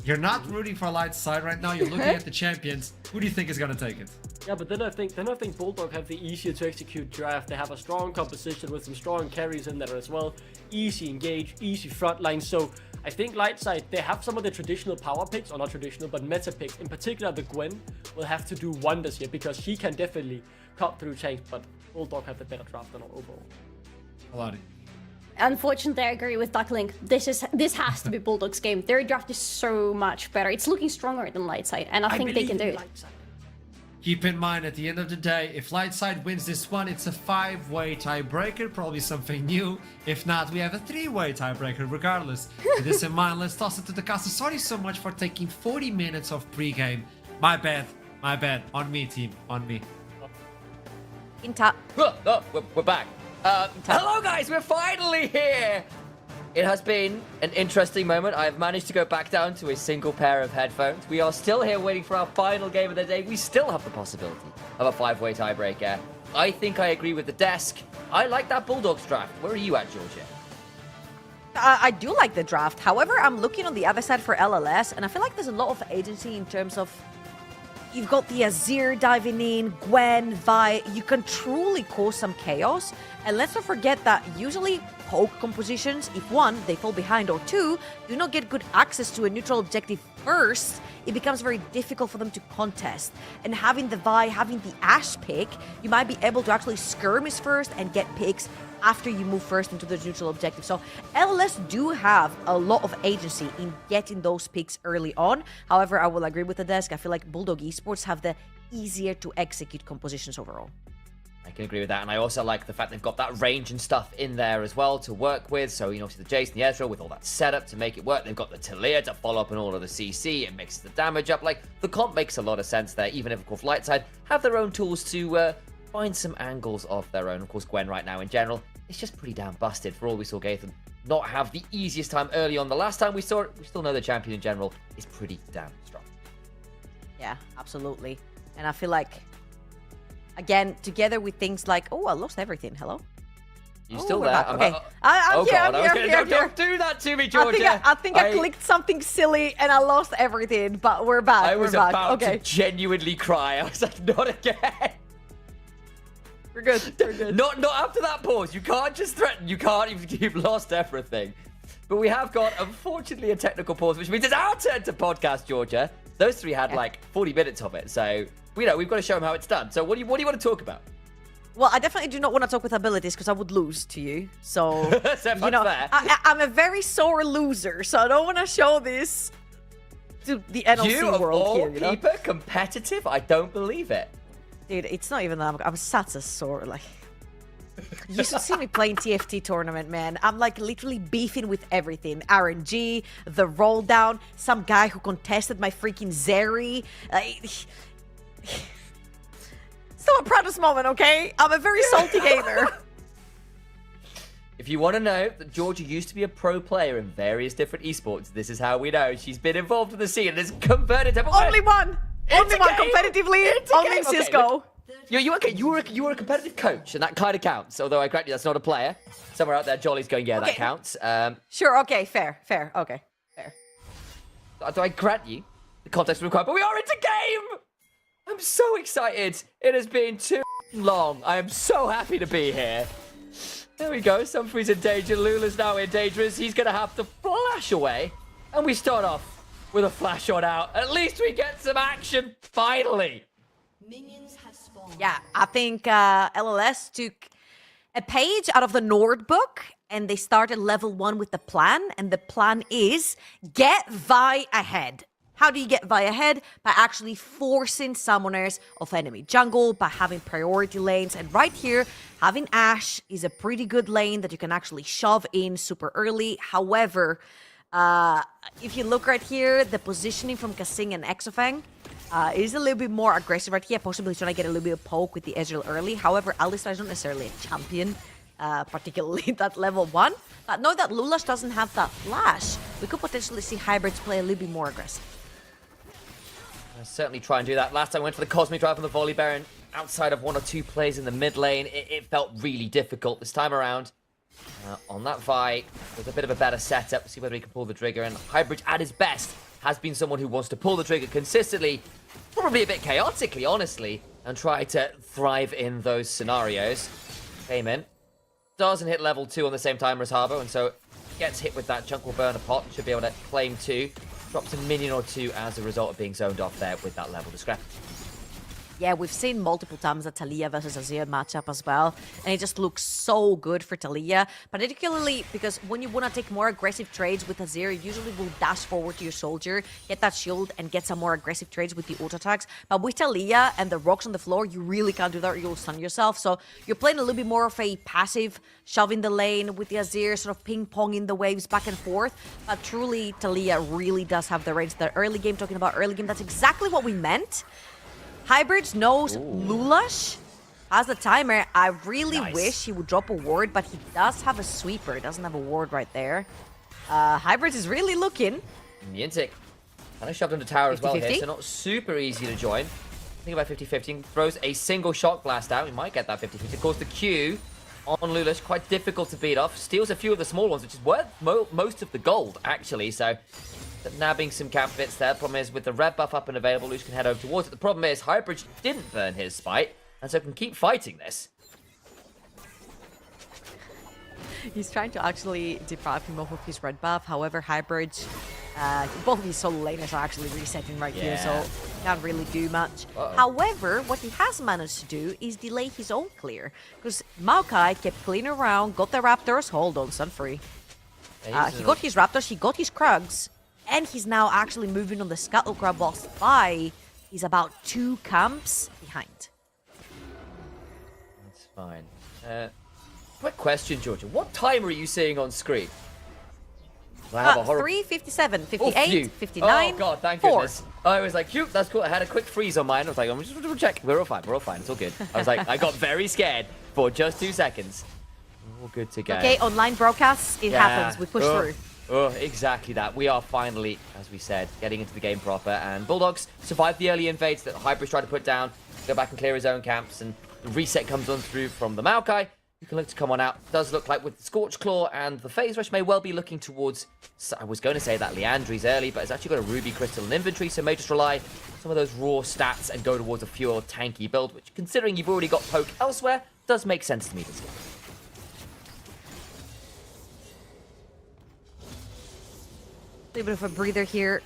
You're not rooting for light side right now. You're looking at the champions. Who do you think is gonna take it? Yeah, but then I think Bulldog have the easier to execute draft. They have a strong composition with some strong carries in there as well. Easy engage, easy front line. So I think light side, they have some of the traditional power picks, or not traditional, but meta picks. In particular, the Gwen will have to do wonders here, because she can definitely cut through tanks, but Bulldog have the better draft than all overall. Salari. Unfortunately, I agree with Duckling. This has to be Bulldog's game. Their draft is so much better. It's looking stronger than light side, and I think they can do it. Keep in mind, at the end of the day, if light side wins this one, it's a 5-way tiebreaker, probably something new. If not, we have a 3-way tiebreaker regardless. With this in mind, let's toss it to the caster. Sorry so much for taking 40 minutes of pre-game. My bad. On me, team. On me. In top. Oh, we're back. Hello, guys. We're finally here. It has been an interesting moment. I've managed to go back down to a single pair of headphones. We are still here waiting for our final game of the day. We still have the possibility of a 5-way tiebreaker. I think I agree with the desk. I like that Bulldogs draft. Where are you at, Georgia? I do like the draft. However, I'm looking on the other side for LLS, and I feel like there's a lot of agency in terms of you've got the Azir diving in, Gwen, Vi. You can truly cause some chaos. And let's not forget that usually poke compositions, if one, they fall behind, or two, do not get good access to a neutral objective first, it becomes very difficult for them to contest. And having the Vi, having the Ashe pick, you might be able to actually skirmish first and get picks after you move first into the neutral objective. So LLS do have a lot of agency in getting those picks early on. However, I will agree with the desk. I feel like Bulldog Esports have the easier to execute compositions overall. I can agree with that, and I also like the fact they've got that range and stuff in there as well to work with. So, you know, obviously the Jace and the Ezreal with all that setup to make it work. They've got the Talia to follow up on all of the CC. It mixes the damage up. Like, the comp makes a lot of sense there, even if, of course, Lightside have their own tools to find some angles of their own. Of course, Gwen right now in general, it's just pretty damn busted. For all we saw Gatham not have the easiest time early on. The last time we saw it, we still know the champion in general is pretty damn strong. Yeah, absolutely. And I feel like, again, together with things like, oh, I lost everything. Hello? You still there? Okay. I'm here. Don't do that to me, Georgia. I think I clicked something silly and I lost everything, but we're back. I was about to genuinely cry. I was like, not again. We're good. Not after that pause. You can't just threaten. You can't even. You've lost everything. But we have got, unfortunately, a technical pause, which means it's our turn to podcast, Georgia. Those three had like 40 minutes of it, so we've got to show them how it's done. So what do you want to talk about? Well, I definitely do not want to talk with abilities because I would lose to you. So, you know, I'm a very sore loser, so I don't want to show this to the NLC world here. You know? Keeper competitive? I don't believe it. Dude, it's not even that. I'm such a sore, like... You should see me playing TFT tournament, man. I'm like literally beefing with everything. RNG, the roll down, some guy who contested my freaking Zeri. Still a proudest moment, okay? I'm a very salty gamer. If you want to know that Georgia used to be a pro player in various different esports, this is how we know. She's been involved in the scene and has converted to... Only one! Only one competitively, only in Okay, Cisco. look, you were a competitive coach, and that kind of counts. Although I grant you, that's not a player. Somewhere out there, Jolly's going, yeah, that Okay. counts. Sure, okay, fair, okay, fair. Do I grant you the context required? But we are into game. I'm so excited. It has been too long. I am so happy to be here. There we go. Sumfree's in danger. Lula's now in danger. He's going to have to flash away. And we start off with a flash shot out. At least we get some action, finally. Minions have spawned. Yeah, I think LLS took a page out of the Nord book and they started level 1 with the plan. And the plan is get Vi ahead. How do you get Vi ahead? By actually forcing summoners of enemy jungle, by having priority lanes. And right here, having Ashe is a pretty good lane that you can actually shove in super early. However, if you look right here, the positioning from Kasing and Exofang is a little bit more aggressive right here, possibly trying to get a little bit of poke with the Ezreal early. However, Alistar is not necessarily a champion, particularly at level 1. But now that Lulash doesn't have that flash, we could potentially see hybrids play a little bit more aggressive. I'll certainly try and do that. Last time I went for the Cosmic Drive on the Volley Baron. Outside of 1 or 2 plays in the mid lane, it felt really difficult this time around. On that Vi, with a bit of a better setup, we'll see whether he can pull the trigger. And Hybrid, at his best, has been someone who wants to pull the trigger consistently, probably a bit chaotically, honestly, and try to thrive in those scenarios. Came in, doesn't hit level 2 on the same time as Harbour, and so gets hit with that chunk will burn a pot, should be able to claim 2. Drops a minion or 2 as a result of being zoned off there with that level discrepancy. Yeah, we've seen multiple times a Taliyah versus Azir matchup as well, and it just looks so good for Taliyah, particularly because when you want to take more aggressive trades with Azir, you usually will dash forward to your soldier, get that shield, and get some more aggressive trades with the auto attacks. But with Taliyah and the rocks on the floor, you really can't do that or you'll stun yourself. So you're playing a little bit more of a passive shove in the lane with the Azir, sort of ping-ponging the waves back and forth. But truly, Taliyah really does have the range. The early game, talking about early game, that's exactly what we meant. Hybrids knows Lulash has the timer. I really wish he would drop a ward, but he does have a sweeper. He doesn't have a ward right there. Hybrids is really looking. Niantic kind of shoved into tower as well 50-50. here, so not super easy to join. Think about 50-50. Throws a single shock blast out. We might get that 50-50. Of course, the Q on Lulash, quite difficult to beat off. Steals a few of the small ones, which is worth most of the gold, actually. So nabbing some camp bits there. Problem is, with the red buff up and available, Lush can head over towards it. The problem is, Highbridge didn't burn his spite, and so can keep fighting this. He's trying to actually deprive him of his red buff. However, Highbridge, both of his solo laners are actually resetting right here, so can't really do much. However, what he has managed to do is delay his own clear, because Maokai kept cleaning around, got the Raptors. Hold on, Sunfree. He got his Raptors, he got his Krugs, and he's now actually moving on the Scuttle Crab whilst Vi is about 2 camps behind. That's fine. Quick question, Georgia. What time are you seeing on screen? I have a horrible... 3, 57, 58, 59, Oh god, thank 4. goodness. I was like, phew, that's cool. I had a quick freeze on mine. I was like, I'm just check. We're all fine, it's all good. I was like, I got very scared for just 2 seconds. All good to go. Okay, online broadcasts, it happens. We push through. Oh, exactly that. We are finally, as we said, getting into the game proper. And Bulldogs survived the early invades that Hybrids tried to put down, go back and clear his own camps, and the reset comes on through from the Maokai, who can look to come on out. Does look like with the Scorch Claw and the Phase Rush may well be looking towards, I was going to say that Leandri's early, but it's actually got a Ruby Crystal in inventory, so may just rely on some of those raw stats and go towards a pure tanky build, which, considering you've already got poke elsewhere, does make sense to me this game. A little bit of a breather here,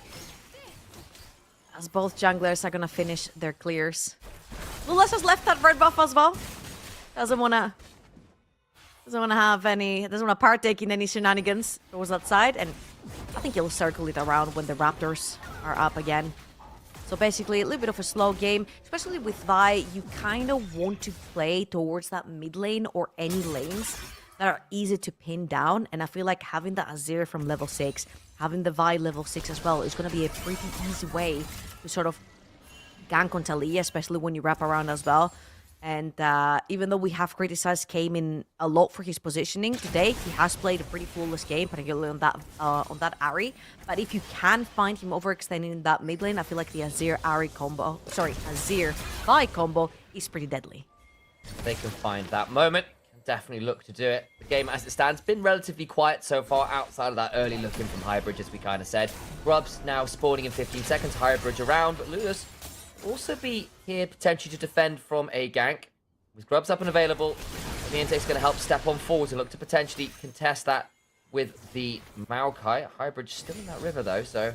as both junglers are gonna finish their clears. Lulash has left that red buff as well. Doesn't wanna partake in any shenanigans towards that side, and I think he'll circle it around when the Raptors are up again. So basically, a little bit of a slow game, especially with Vi. You kind of want to play towards that mid lane or any lanes that are easy to pin down, and I feel like having the Azir from level 6, having the Vi level 6 as well, is going to be a pretty easy way to sort of gank on Taliyah, especially when you wrap around as well. And even though we have criticized Cayman a lot for his positioning today, he has played a pretty flawless game, particularly on that Ahri. But if you can find him overextending in that mid lane, I feel like the Azir Vi combo is pretty deadly. They can find that moment. Can definitely look to do it. The game, as it stands, been relatively quiet so far outside of that early look-in from Highbridge, as we kind of said. Grubs now spawning in 15 seconds. Highbridge around, but Lewis also be here potentially to defend from a gank. With Grubs up and available, Niantic's going to help step on forward to look to potentially contest that with the Maokai. Highbridge still in that river though, so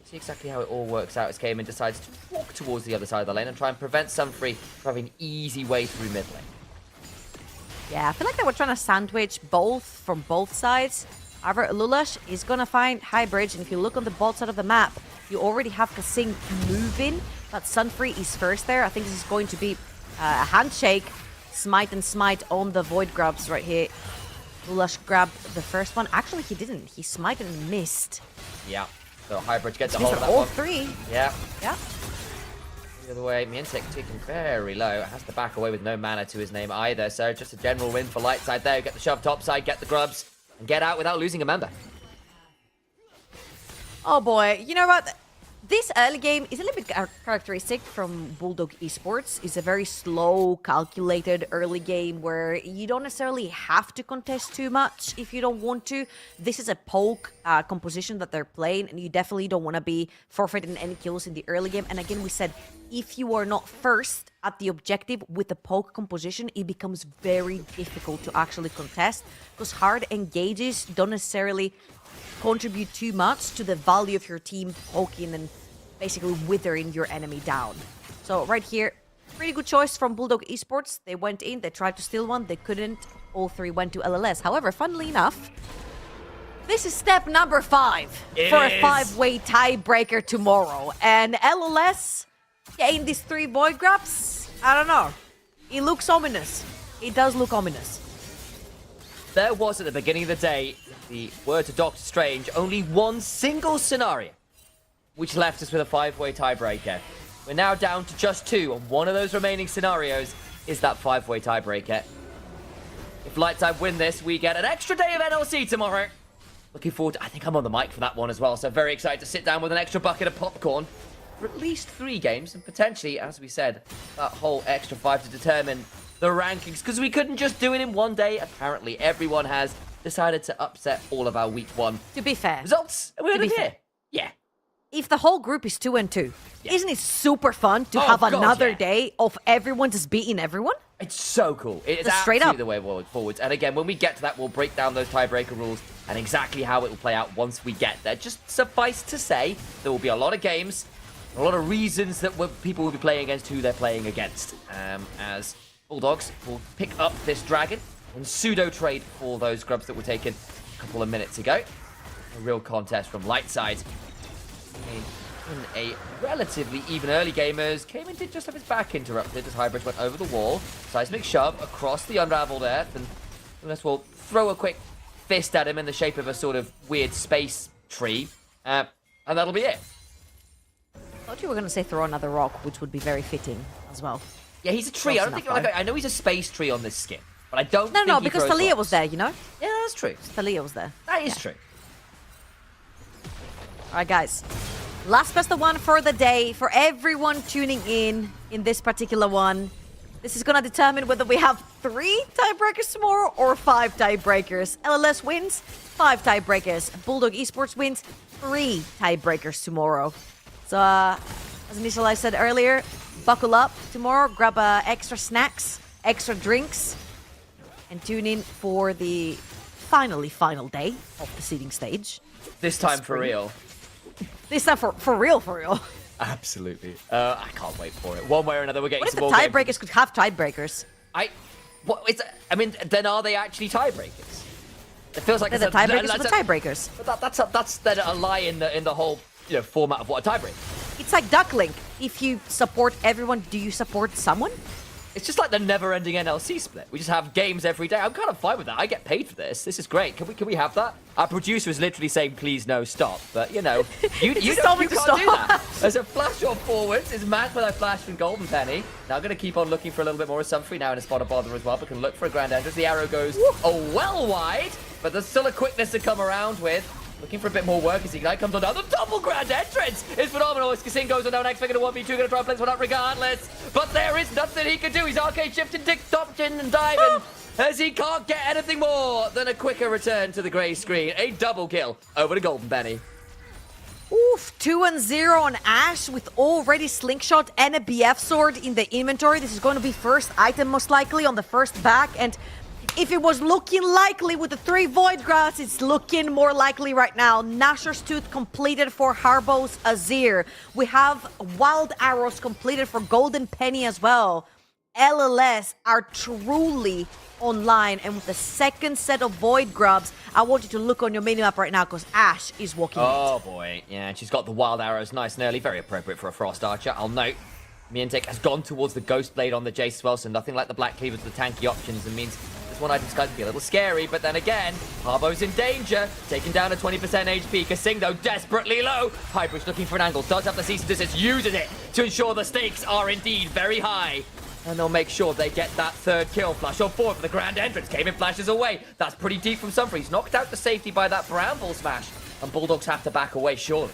see exactly how it all works out as Cayman decides to walk towards the other side of the lane and try and prevent Sunfree from having an easy way through mid lane. Yeah, I feel like they were trying to sandwich both from both sides. However, Lulash is going to find Highbridge, and if you look on the bot side of the map, you already have Kasing moving, but Sunfree is first there. I think this is going to be a handshake, smite and smite on the Void Grubs right here. Lulash grabbed the first one. Actually, he didn't. He smited and missed. Yeah, so Highbridge gets a hold of that all one. three. Yeah. Yeah. The other way, Niantic ticking very low. Has to back away with no mana to his name either, so just a general win for Lightside there. Get the shove topside, get the Grubs, and get out without losing a member. Oh boy, you know what? This early game is a little bit characteristic from Bulldog Esports. It's a very slow, calculated early game where you don't necessarily have to contest too much if you don't want to. This is a poke composition that they're playing, and you definitely don't want to be forfeiting any kills in the early game. And again, we said, if you are not first at the objective with the poke composition, it becomes very difficult to actually contest, because hard engages don't necessarily contribute too much to the value of your team poking and basically withering your enemy down. So right here, pretty good choice from Bulldog Esports. They went in, they tried to steal one, they couldn't. All three went to LLS. However, funnily enough, this is step number 5 for a 5-way tiebreaker tomorrow. And LLS getting these 3 Void Grubs, I don't know. It looks ominous. It does look ominous. There was, at the beginning of the day, the word to Doctor Strange, only one single scenario, which left us with a 5-way tiebreaker. We're now down to just 2, and one of those remaining scenarios is that 5-way tiebreaker. If Lightside win this, we get an extra day of NLC tomorrow. Looking forward to, I think I'm on the mic for that one as well, so very excited to sit down with an extra bucket of popcorn for at least 3 games, and potentially, as we said, that whole extra 5 to determine the rankings, because we couldn't just do it in one day. Apparently, everyone has decided to upset all of our week 1 To be fair. results. And we're here. Yeah. If the whole group is 2-2, isn't it super fun to Oh, have God, another yeah. day of everyone just beating everyone? It's so cool. It is Just straight absolutely up. the way forwards. And again, when we get to that, we'll break down those tiebreaker rules and exactly how it will play out once we get there. Just suffice to say, there will be a lot of games, a lot of reasons that people will be playing against who they're playing against. As Bulldogs will pick up this dragon and pseudo trade for those grubs that were taken a couple of minutes ago. A real contest from Lightside. In a relatively even early gamers, Cayman did just have his back interrupted as Highbridge went over the wall. Seismic shove across the unraveled earth, and unless we'll throw a quick fist at him in the shape of a sort of weird space tree, and that'll be it. I thought you were going to say throw another rock, which would be very fitting as well. Yeah, he's a tree. Close I don't think enough, I know he's a space tree on this skin, but I don't. No, think he because throws Thalia rocks. was there, you know? Yeah, that's true. Thalia was there. That is true. All right, guys. Last best of 1 for the day. For everyone tuning in this particular one, this is going to determine whether we have 3 tiebreakers tomorrow or 5 tiebreakers. LLS wins, 5 tiebreakers. Bulldog Esports wins, 3 tiebreakers tomorrow. So, as initially I said earlier, buckle up tomorrow, grab extra snacks, extra drinks, and tune in for the final day of the seeding stage. This time for real. This time for real. Absolutely. I can't wait for it. One way or another, we're getting What if some the more games. tiebreakers could have tiebreakers? Then are they actually tiebreakers? It feels like They're the it's a- tiebreakers for the tiebreakers. But that's then a lie in the whole format of what a tiebreaker. It's like Duck Link. If you support everyone, do you support someone? It's just like the never-ending NLC split. We just have games every day. I'm kind of fine with that. I get paid for this. This is great. Can we have that? Our producer is literally saying, please, no, stop. But, you know, you can't do that. There's a flash off forwards. It's matched by that flash from Golden Penny. Now going to keep on looking for a little bit more of Sunfree now in a spot of bother as well, but can look for a grand entrance. The arrow goes well wide, but there's still a quickness to come around with. Looking for a bit more work as Ignite comes on down. The double grand entrance is phenomenal. As Kassin goes on down, expecting a 1v2, going to try and place one up regardless. But there is nothing he can do. He's arcade shifting, dodging and diving as he can't get anything more than a quicker return to the grey screen. A double kill over to Golden Penny. Oof, 2-0 on Ashe with already Slingshot and a BF sword in the inventory. This is going to be first item most likely on the first back, and if it was looking likely with the 3 Void Grass, it's looking more likely right now. Nashor's Tooth completed for Harbo's Azir. We have Wild Arrows completed for Golden Penny as well. LLS are truly online, and with the second set of Void Grubs, I want you to look on your minimap right now because Ashe is walking Oh boy, yeah, and she's got the Wild Arrows nice and early, very appropriate for a Frost Archer. I'll note, Mientek has gone towards the Ghost Blade on the Jace as well, so nothing like the Black Cleaver to the tanky options, and means this one item's going to be a little scary, but then again, Harbo's in danger, taking down a 20% HP. Kassin, though, desperately low. Hybrish looking for an angle, does have the cease and desist, uses it to ensure the stakes are indeed very high. And they'll make sure they get that third kill. Flash on forward for the grand entrance. Cayman flashes away. That's pretty deep from Sunfree. He's knocked out to safety by that Bramble smash. And Bulldogs have to back away, surely.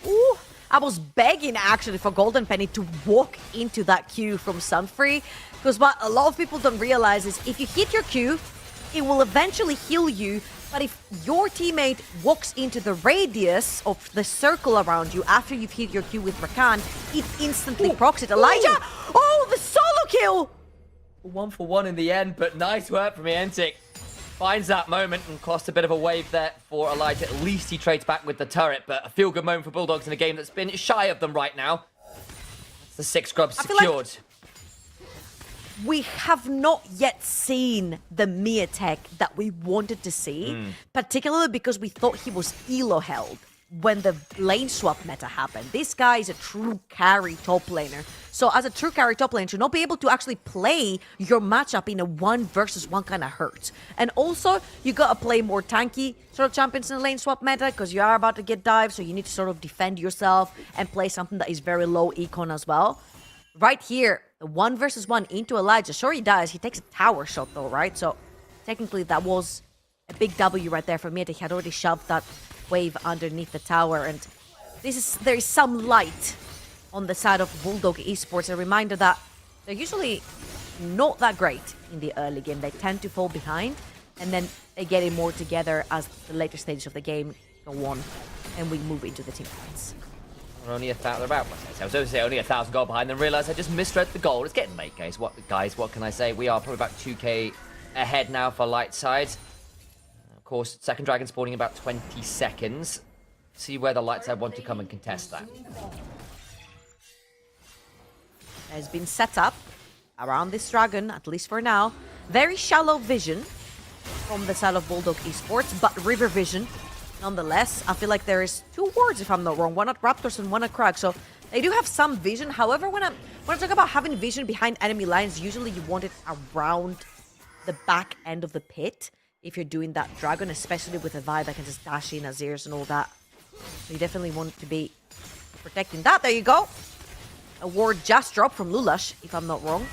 Ooh, I was begging actually for Golden Penny to walk into that Q from Sunfree, because what a lot of people don't realize is if you hit your Q, it will eventually heal you, but if your teammate walks into the radius of the circle around you after you've hit your Q with Rakan, it instantly procs it. Elijah! Oh, the solo kill! 1 for 1 in the end, but nice work from Mientek. Finds that moment and costs a bit of a wave there for Elijah. At least he trades back with the turret, but a feel-good moment for Bulldogs in a game that's been shy of them right now. That's the 6 grubs secured. We have not yet seen the Mientek that we wanted to see, particularly because we thought he was elo held when the lane swap meta happened. This guy is a true carry top laner. So as a true carry top laner, to not be able to actually play your matchup in a 1 versus 1 kind of hurts. And also, you gotta play more tanky sort of champions in the lane swap meta because you are about to get dived, so you need to sort of defend yourself and play something that is very low econ as well. Right here, the 1 versus 1 into Elijah. Sure, he dies. He takes a tower shot though, right? So technically that was a big W right there for Mientek. He had already shoved that wave underneath the tower, and there is some light on the side of Bulldog Esports. A reminder that they're usually not that great in the early game. They tend to fall behind, and then they get it more together as the later stages of the game go on, and we move into the team fights. We're only I was going to say only 1,000 gold behind, then realised I just misread the goal. It's getting late, guys. What can I say? We are probably about 2k ahead now for light side. Of course, second dragon spawning in about 20 seconds. See where the light side want to come and contest that. Has been set up around this dragon, at least for now. Very shallow vision from the side of Bulldog Esports, but river vision nonetheless. I feel like there is 2 wards, if I'm not wrong, one at Raptors and one at Krag, so they do have some vision. However, when I talk about having vision behind enemy lines, usually you want it around the back end of the pit if you're doing that dragon, especially with a vibe that can just dash in Azirs and all that. So you definitely want to be protecting that. There you go. A ward just dropped from Lulash, if I'm not wrong.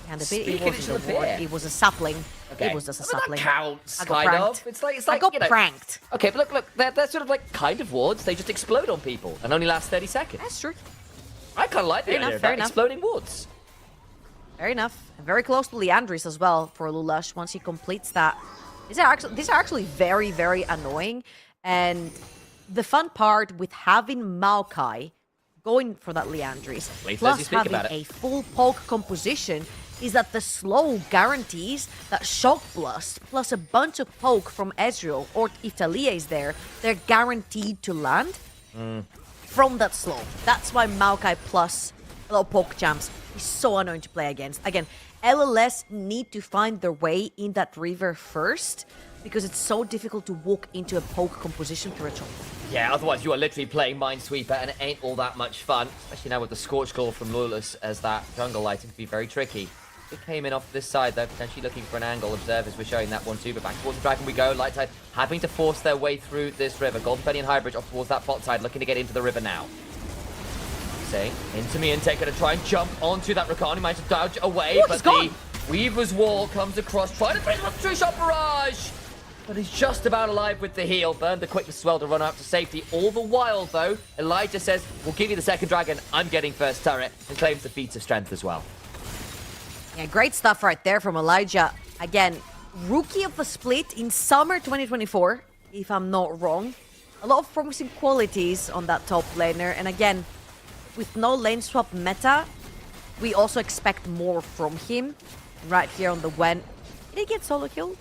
And a bit, it wasn't a ward, it was a sapling. Okay. It was just a sapling. That counts, I got kind pranked. of. It's like I got pranked. Okay, but look, they're sort of like kind of wards. They just explode on people and only last 30 seconds. That's true. I kind of like the idea of that, exploding wards. Fair enough. And very close to Leandris as well for Lulash once he completes that. These are actually very, very annoying. And the fun part with having Maokai going for that Leandris, plus having a full poke composition, is that the slow guarantees that Shock Blast plus a bunch of poke from Ezreal, or if Talia is there, they're guaranteed to land from that slow. That's why Maokai plus low poke champs is so annoying to play against. Again, LLS need to find their way in that river first, because it's so difficult to walk into a poke composition territory. Yeah, otherwise you are literally playing Minesweeper and it ain't all that much fun. Especially now with the Scorch Claw from Lulus as that jungle lighting can be very tricky. It came in off this side though, potentially looking for an angle. Observers were showing that one too, but back towards the dragon we go. Lightside having to force their way through this river. Golden Penny and Highbridge off towards that bot side, looking to get into the river now. Saying, into me and Taker to try and jump onto that Rakan. He managed to dodge away, Ooh, but he's gone. the Weaver's Wall comes across, trying to finish with the 2-shot barrage. But he's just about alive with the heal. Burned the quickness as well to run out to safety. All the while, though, Elijah says, we'll give you the second dragon. I'm getting first turret, and claims the feats of strength as well. Yeah, great stuff right there from Elijah. Again, rookie of the split in summer 2024, if I'm not wrong. A lot of promising qualities on that top laner. And again, with no lane swap meta, we also expect more from him. Right here on the Gwen. Did he get solo kill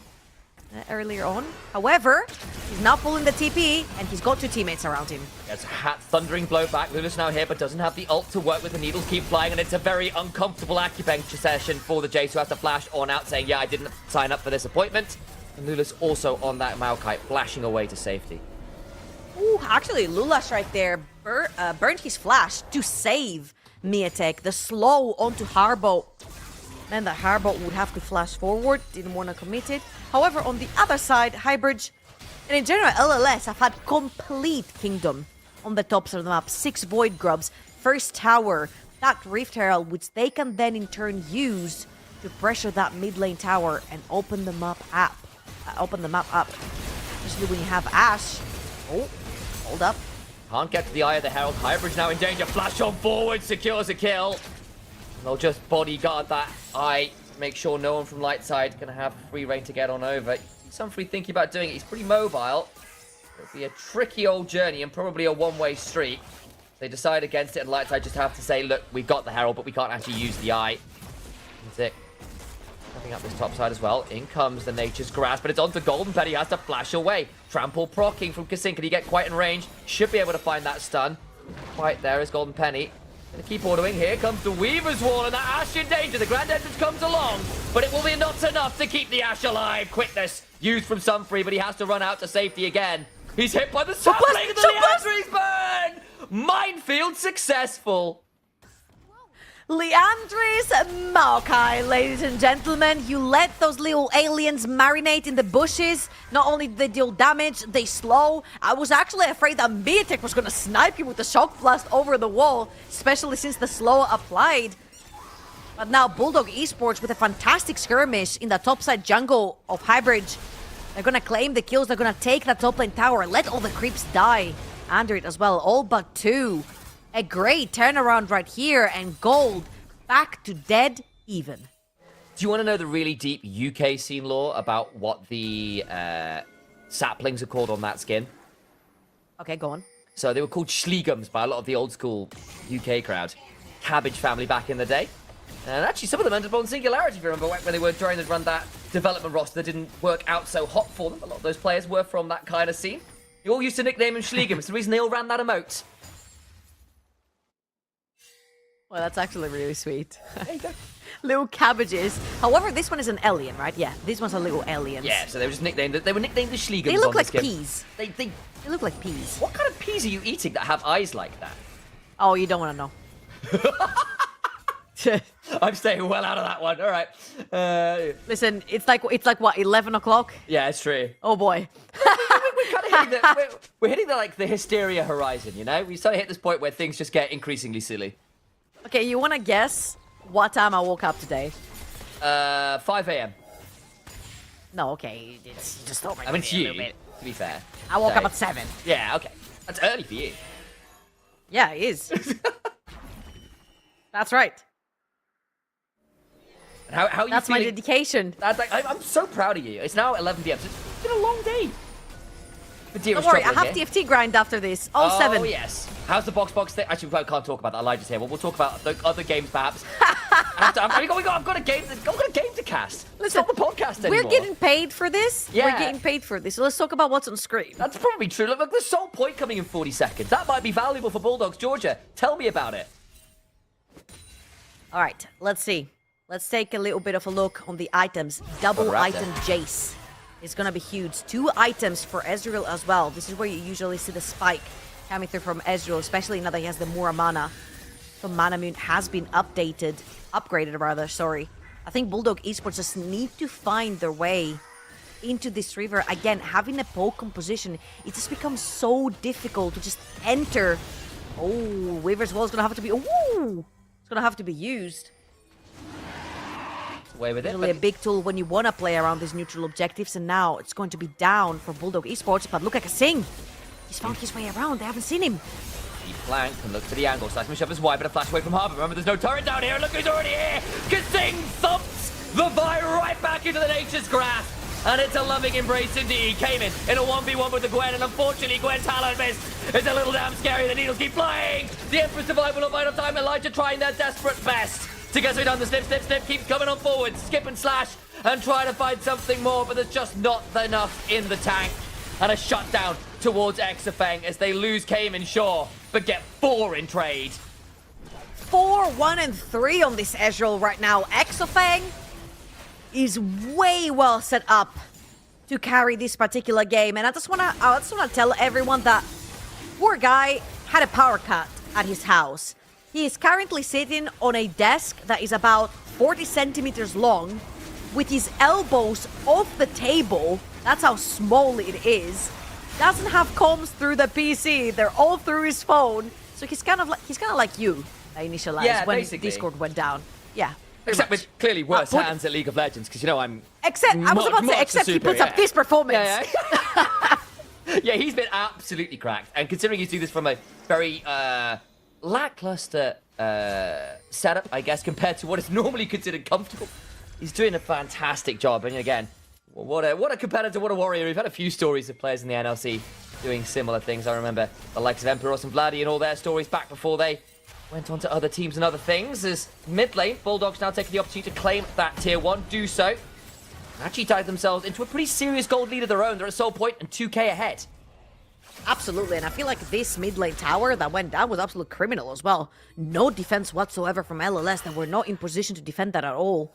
earlier on? However, he's now pulling the TP, and he's got 2 teammates around him. Gets a hat thundering blow back. Lulus now here, but doesn't have the ult to work with. The needles keep flying, and it's a very uncomfortable acupuncture session for the Jace, who has to flash on out, saying, yeah, I didn't sign up for this appointment. And Lulus also on that Maokai, flashing away to safety. Ooh, actually, Lulas right there burned his flash to save Miatek. The slow onto Harbo. Then the Harbo would have to flash forward. Didn't want to commit it. However, on the other side, Highbridge and in general LLS have had complete kingdom on the top side of the map. 6 Void Grubs, first tower, that Rift Herald, which they can then in turn use to pressure that mid lane tower and open the map up. Especially when you have Ashe. Oh, hold up. Can't get to the Eye of the Herald. Highbridge now in danger. Flash on forward, secures a kill. And they'll just bodyguard that Eye to make sure no one from Lightside can have free reign to get on over. Sunfree thinking about doing it. He's pretty mobile. It'll be a tricky old journey and probably a one-way street. They decide against it, and Lightside just have to say, look, we've got the Herald, but we can't actually use the Eye. That's it. Coming up this top side as well. In comes the Nature's Grasp, but it's onto Golden Penny. He has to flash away. Trample procking from Kassin. Can he get quite in range? Should be able to find that stun. Quite there is Golden Penny. Gonna keep ordering. Here comes the Weaver's Wall, and that Ashe in danger. The Grand Entrance comes along, but it will be not enough to keep the Ashe alive. Quickness used from Sunfree, but he has to run out to safety again. He's hit by the sapling, and the Leandry's burn! Minefield successful. Leandry's Maokai, ladies and gentlemen. You let those little aliens marinate in the bushes. Not only do they deal damage, they slow. I was actually afraid that Miatek was going to snipe you with the shock blast over the wall, especially since the slow applied. But now Bulldog Esports with a fantastic skirmish in the topside jungle of Highbridge. They're going to claim the kills. They're going to take that top lane tower, let all the creeps die under it as well, all but 2. A great turnaround right here, and gold back to dead even. Do you want to know the really deep UK scene lore about what the saplings are called on that skin? Okay, go on. So they were called Schliegums by a lot of the old school UK crowd. Cabbage family back in the day. And actually some of them ended up on Singularity, if you remember, when they were trying to run that development roster that didn't work out so hot for them. A lot of those players were from that kind of scene. You all used to nickname them Schliegum. It's the reason they all ran that emote. Well, that's actually really sweet. Little cabbages. However, this one is an alien, right? Yeah, these ones are little aliens. Yeah, so they were just nicknamed. They were nicknamed the Schliegums. They look on like this peas. They look like peas. What kind of peas are you eating that have eyes like that? Oh, you don't want to know. I'm staying well out of that one. All right. Listen, it's like what, 11 o'clock? Yeah, it's true. Oh boy. We're kind of hitting the hysteria horizon. You know, we sort of hit this point where things just get increasingly silly. Okay, you want to guess what time I woke up today? 5 a.m. No, okay, it's just over. I mean, it's you, to be fair. I woke up at 7. Yeah, okay. That's early for you. Yeah, it is. That's right. And how are you That's feeling? my dedication. I'm so proud of you. It's now 11 p.m. So it's been a long day. Don't worry, I have TFT grind after this. All 7. Oh, yes. How's the box thing? Actually, we can't talk about that. Elijah's here. We'll talk about the other games, perhaps. I've got a game to cast. Listen, it's not the podcast anymore. We're getting paid for this. Yeah. We're getting paid for this. So let's talk about what's on screen. That's probably true. Look, there's Soul Point coming in 40 seconds. That might be valuable for Bulldogs. Georgia, tell me about it. All right, let's see. Let's take a little bit of a look on the items. Double item Jace. is going to be huge. 2 items for Ezreal as well. This is where you usually see the spike coming through from Ezreal, especially now that he has the more mana. So Mana Moon has been upgraded rather, sorry. I think Bulldog Esports just need to find their way into this river. Again, having a poke composition, it just becomes so difficult to just enter. Oh, Weaver's Wall is going to have to be... Ooh! It's going to have to be used. Way with it. Usually a big tool when you want to play around these neutral objectives, and now it's going to be down for Bulldog Esports, but look at Kasing. He's found his way around. They haven't seen him. He flank and look for the angle. Slice shove is wide, but a flash away from Harbour. Remember, there's no turret down here. Look who's already here. Kasing thumps the Vi right back into the nature's grasp. And it's a loving embrace indeed. Came in a 1v1 with the Gwen, and unfortunately Gwen's talent missed. It's a little damn scary. The needles keep flying. The Emperor's Survival will not bite on time. Elijah trying their desperate best to get something done. The snip, keeps coming on forward. Skip and slash and try to find something more, but there's just not enough in the tank. And a shutdown towards Exafeng as they lose Cayman, sure, but get 4 in trade. 4, 1, and 3 on this Ezreal right now. Exafeng is way well set up to carry this particular game, and I just wanna tell everyone that poor guy had a power cut at his house. He is currently sitting on a desk that is about 40 centimeters long, with his elbows off the table. That's how small it is. Doesn't have comms through the PC. They're all through his phone. So he's kind of like you, initialized, yeah, when basically. Discord went down. Yeah. Except with clearly worse hands at League of Legends, because you know I'm. Except I was about to say, except he puts up this performance. Yeah. Yeah, he's been absolutely cracked, and considering he's doing this from a very lackluster setup, I guess, compared to what is normally considered comfortable, he's doing a fantastic job. And again, what a competitor, what a warrior. We've had a few stories of players in the NLC doing similar things. I remember the likes of Emperos and Vladdy and all their stories back before they went on to other teams and other things. As mid lane, Bulldogs now taking the opportunity to claim that tier 1, do so. Actually tied themselves into a pretty serious gold lead of their own. They're at Soul Point and 2k ahead. Absolutely, and I feel like this mid lane tower that went down was absolute criminal as well. No defense whatsoever from LLS. They were not in position to defend that at all.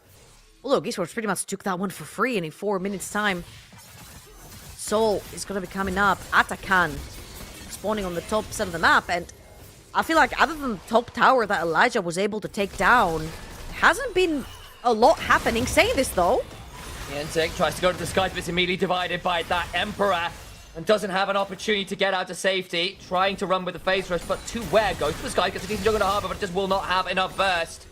Bulldog Esports pretty much took that one for free, and in 4 minutes time, Soul is going to be coming up. Atakan spawning on the top side of the map, and I feel like other than the top tower that Elijah was able to take down, there hasn't been a lot happening. Saying this though, Niantic tries to go to the sky, but it's immediately divided by that Emperor and doesn't have an opportunity to get out to safety. Trying to run with the phase rush, but to where? Goes to the sky, gets a decent juggle to Harbour, but just will not have enough burst.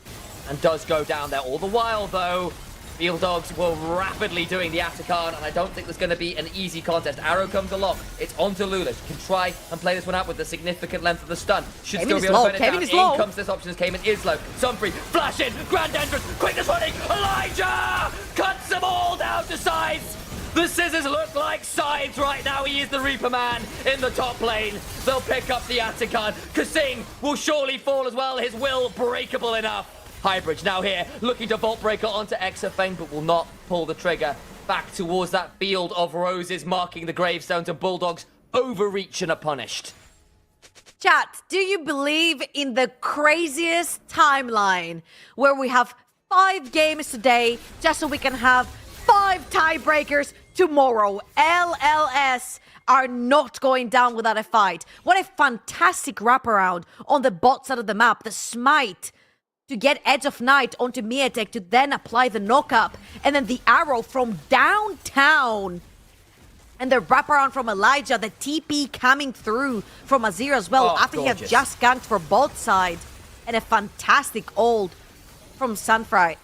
And does go down there. All the while, though, Field Dogs were rapidly doing the Atakan, and I don't think there's going to be an easy contest. Arrow comes along. It's on to Lula. She can try and play this one out with the significant length of the stun. Should still be able to burn it down. In comes this option as Cayman is low. Sunfree, flash in, grand entrance, quickness running. Elijah cuts them all down to sides. The scissors look like scythes right now. He is the Reaper Man in the top lane. They'll pick up the Atakan. Kasing will surely fall as well. His will breakable enough. Highbridge now here, looking to Vault Breaker onto Exafeng, but will not pull the trigger. Back towards that field of roses, marking the gravestones of Bulldogs. Overreach and are punished. chat, do you believe in the craziest timeline where we have 5 games today just so we can have 5 tiebreakers tomorrow? LLS are not going down without a fight. What a fantastic wraparound on the bot side of the map. The smite to get Edge of Night onto Miatek to then apply the knock-up. And then the arrow from downtown. And the wraparound from Elijah, the TP coming through from Azir as well, after he had just ganked for both sides. And a fantastic ult from Sunfry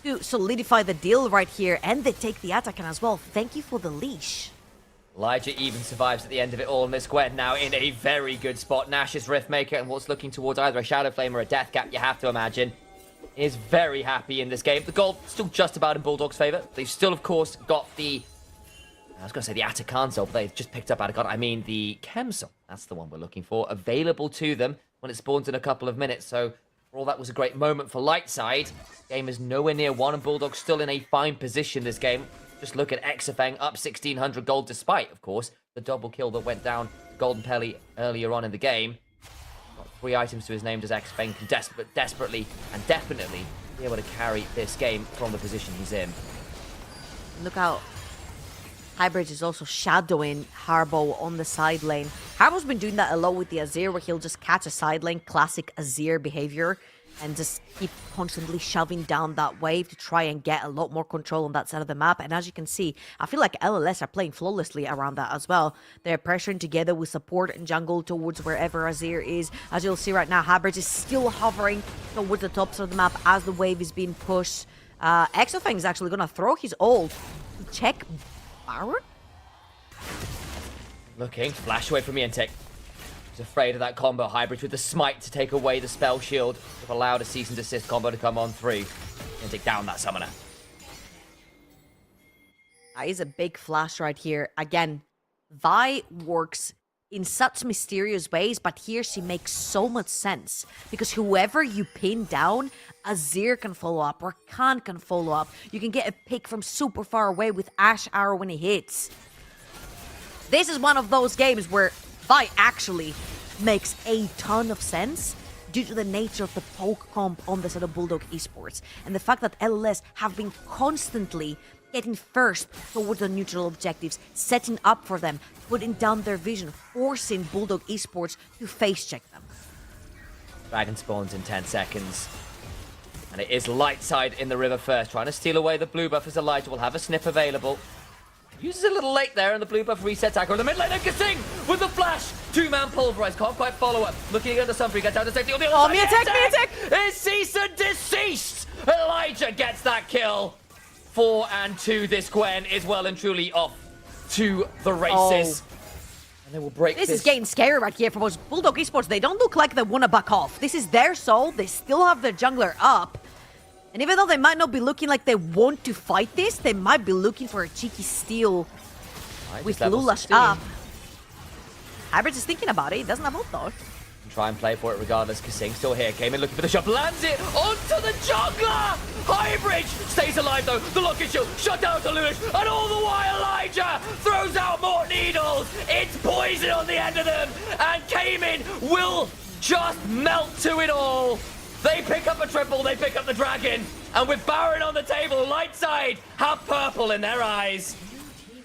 to solidify the deal right here. And they take the attack as well. Thank you for the leash. Elijah even survives at the end of it all, and this Gwen now in a very good spot. Nash's Riftmaker and what's looking towards either a Shadow Flame or a Death Cap, you have to imagine, is very happy in this game. The gold still just about in Bulldog's favour. They've still, of course, got the... I was going to say the Atakan Soul, but they've just picked up Atakan. I mean the Chem Soul. That's the one we're looking for. Available to them when it spawns in a couple of minutes. So, for all that was a great moment for Lightside. Game is nowhere near one, and Bulldog's still in a fine position this game. Just look at Exafeng up 1,600 gold, despite, of course, the double kill that went down to Golden Pelly earlier on in the game. Got 3 items to his name, does Exafeng can desperately and definitely be able to carry this game from the position he's in. Look how Hybrid is also shadowing Harbo on the side lane. Harbo's been doing that a lot with the Azir, where he'll just catch a side lane, classic Azir behavior, and just keep constantly shoving down that wave to try and get a lot more control on that side of the map. And as you can see, I feel like LLS are playing flawlessly around that as well. They're pressuring together with support and jungle towards wherever Azir is. As you'll see right now, Hybrid is still hovering towards the top side of the map as the wave is being pushed. Exofang is actually going to throw his ult to check Baron? Looking, flash away from Iantek. He's afraid of that combo. Hybrid with the smite to take away the spell shield. Have allowed a cease and desist combo to come on through. And take down that summoner. That is a big flash right here. Again, Vi works in such mysterious ways, but here she makes so much sense. Because whoever you pin down, Azir can follow up, or Khan can follow up. You can get a pick from super far away with Ash Arrow when it hits. This is one of those games where Vi actually makes a ton of sense due to the nature of the poke comp on the side of Bulldog Esports. And the fact that LLS have been constantly getting first towards the neutral objectives, setting up for them, putting down their vision, forcing Bulldog Esports to face check them. Dragon spawns in 10 seconds. And it is Lightside in the river first, trying to steal away the blue buff as Elijah will have a snip available. Uses a little late there, and the blue buff resets aggro in the mid lane. And Kasing with the flash. Two-man pulverize. Can't quite follow up. Looking at the Sunfree. Gets out to safety on the other side. Miatek! Is cease and desist. Elijah gets that kill. 4 and 2. This Gwen is well and truly off to the races. And they will break this. This is getting scary right here for most Bulldog Esports. They don't look like they want to back off. This is their soul. They still have their jungler up. And even though they might not be looking like they want to fight this, they might be looking for a cheeky steal with Lulash up. Hybrid is thinking about it. He doesn't have ult though. Try and play for it regardless. Kasing still here. Came in looking for the shot. Lands it onto the jungler. Hybrid stays alive though. The locket shield shut down to Lulash. And all the while Elijah throws out more needles. It's poison on the end of them. And Cayman will just melt to it all. They pick up a triple, they pick up the dragon. And with Baron on the table, Lightside have purple in their eyes.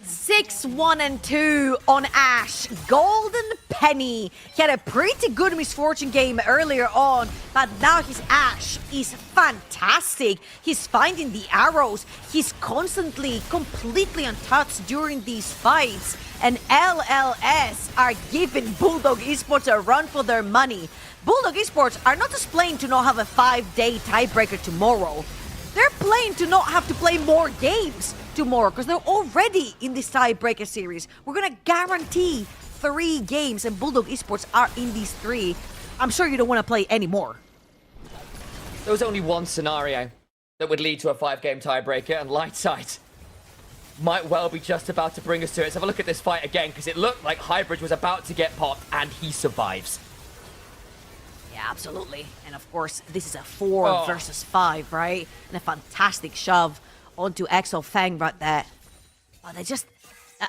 6-1-2 on Ash. Golden Penny. He had a pretty good Misfortune game earlier on, but now his Ash is fantastic. He's finding the arrows. He's constantly, completely untouched during these fights. And LLS are giving Bulldog Esports a run for their money. Bulldog Esports are not just playing to not have a 5-day tiebreaker tomorrow. They're playing to not have to play more games tomorrow because they're already in this tiebreaker series. We're going to guarantee 3 games and Bulldog Esports are in these 3. I'm sure you don't want to play any more. There was only one scenario that would lead to a 5-game tiebreaker, and Lightside might well be just about to bring us to it. Let's have a look at this fight again because it looked like Hybrid was about to get popped and he survives. Yeah, absolutely. And of course, this is a 4 versus 5, right? And a fantastic shove onto Exofang right there. But they just...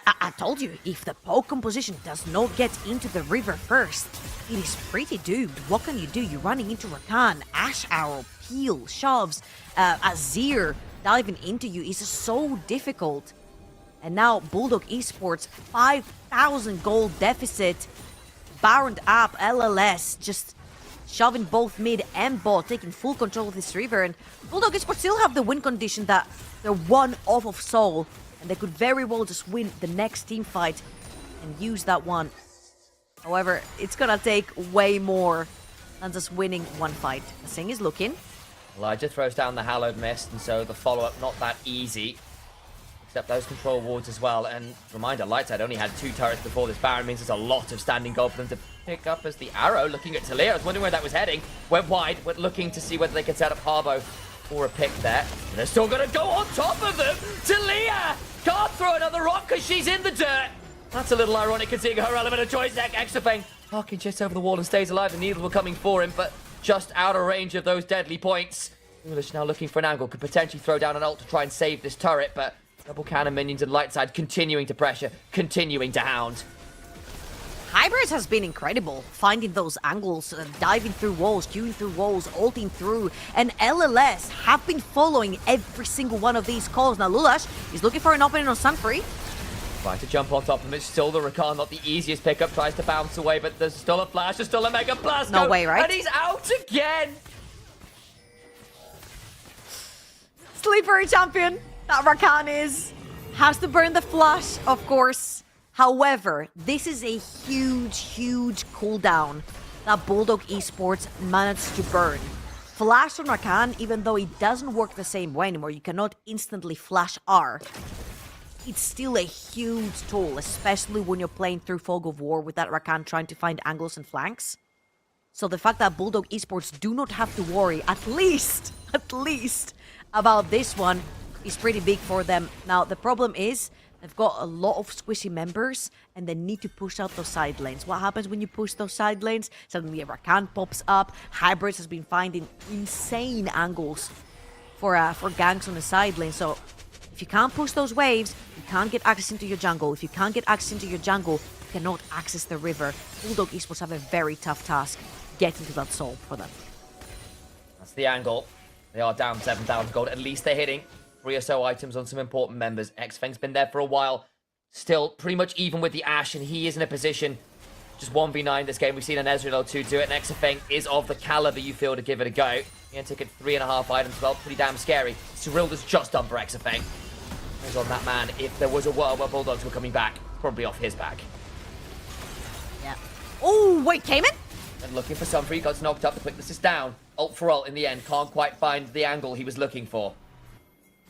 I told you, if the poke composition does not get into the river first, it is pretty doomed. What can you do? You're running into Rakan, Ash Arrow, Peel, shoves, Azir diving into you is so difficult. And now Bulldog Esports, 5,000 gold deficit, Baron up, LLS just shoving both mid and bot, taking full control of this river. And Bulldog Esports still have the win condition that they're 1 off of Soul. And they could very well just win the next team fight and use that one. However, it's gonna take way more than just winning 1 fight. Sing is looking. Elijah throws down the Hallowed Mist, and so the follow-up not that easy. Except those control wards as well. And reminder, Lightside only had 2 turrets before this Baron, means there's a lot of standing gold for them to pick up as the arrow. Looking at Talia, I was wondering where that was heading. Went wide, went looking to see whether they could set up Harbo for a pick there. And they're still gonna go on top of them. Talia can't throw another rock because she's in the dirt. That's a little ironic considering her element of choice. Exofang parking just over the wall and stays alive. The needles were coming for him, but just out of range of those deadly points. Foolish now looking for an angle, could potentially throw down an ult to try and save this turret, but double cannon minions and Lightside continuing to pressure, continuing to hound. Hybrids has been incredible, finding those angles, diving through walls, queuing through walls, ulting through, and LLS have been following every single one of these calls. Now Lulash is looking for an opening on Sunfree. Trying to jump on top of him, it's still the Rakan, not the easiest pickup, tries to bounce away, but there's still a flash, there's still a Mega Blast. No way, right? And he's out again! Slippery champion, that Rakan is. Has to burn the flash, of course. However, this is a huge cooldown that Bulldog Esports managed to burn. Flash on Rakan, even though it doesn't work the same way anymore, you cannot instantly flash R. It's still a huge tool, especially when you're playing through Fog of War with that Rakan trying to find angles and flanks. So the fact that Bulldog Esports do not have to worry, at least, about this one is pretty big for them. Now, the problem is, they've got a lot of squishy members, and they need to push out those side lanes. What happens when you push those side lanes? Suddenly a Rakan pops up. Hybrids has been finding insane angles for ganks on the side lane. So if you can't push those waves, you can't get access into your jungle. If you can't get access into your jungle, you cannot access the river. Bulldog Esports have a very tough task getting to that soul for them. That's the angle. They are down 7,000 gold. At least they're hitting 3 or so items on some important members. Xfeng's been there for a while. Still pretty much even with the Ashe, and he is in a position just 1v9 this game. We've seen an Ezreal 2 do it, and Xfeng is of the caliber you feel to give it a go. He took it 3.5 items, well, pretty damn scary. Cyrilda's just done for Xfeng. He's on that man. If there was a world where Bulldogs were coming back, probably off his back. Yeah. Oh, wait, Cayman? And looking for Sunfree, got knocked up. The quickness is down. Ult for ult in the end. Can't quite find the angle he was looking for.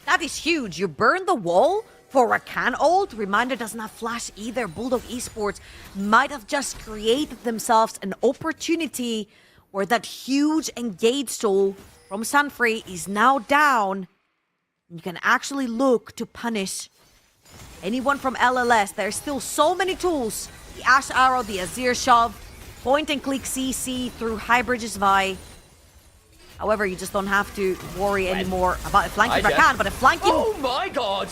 That is huge. You burn the wall for Rakan ult. Reminder doesn't have flash either. Bulldog Esports might have just created themselves an opportunity where that huge engage tool from Sunfree is now down. You can actually look to punish anyone from LLS. There's still so many tools. The Ashe Arrow, the Azir Shove, point and click CC through Hybrid's Vi. However, you just don't have to worry anymore about a flanking Rakan, but a flanking... Oh my god!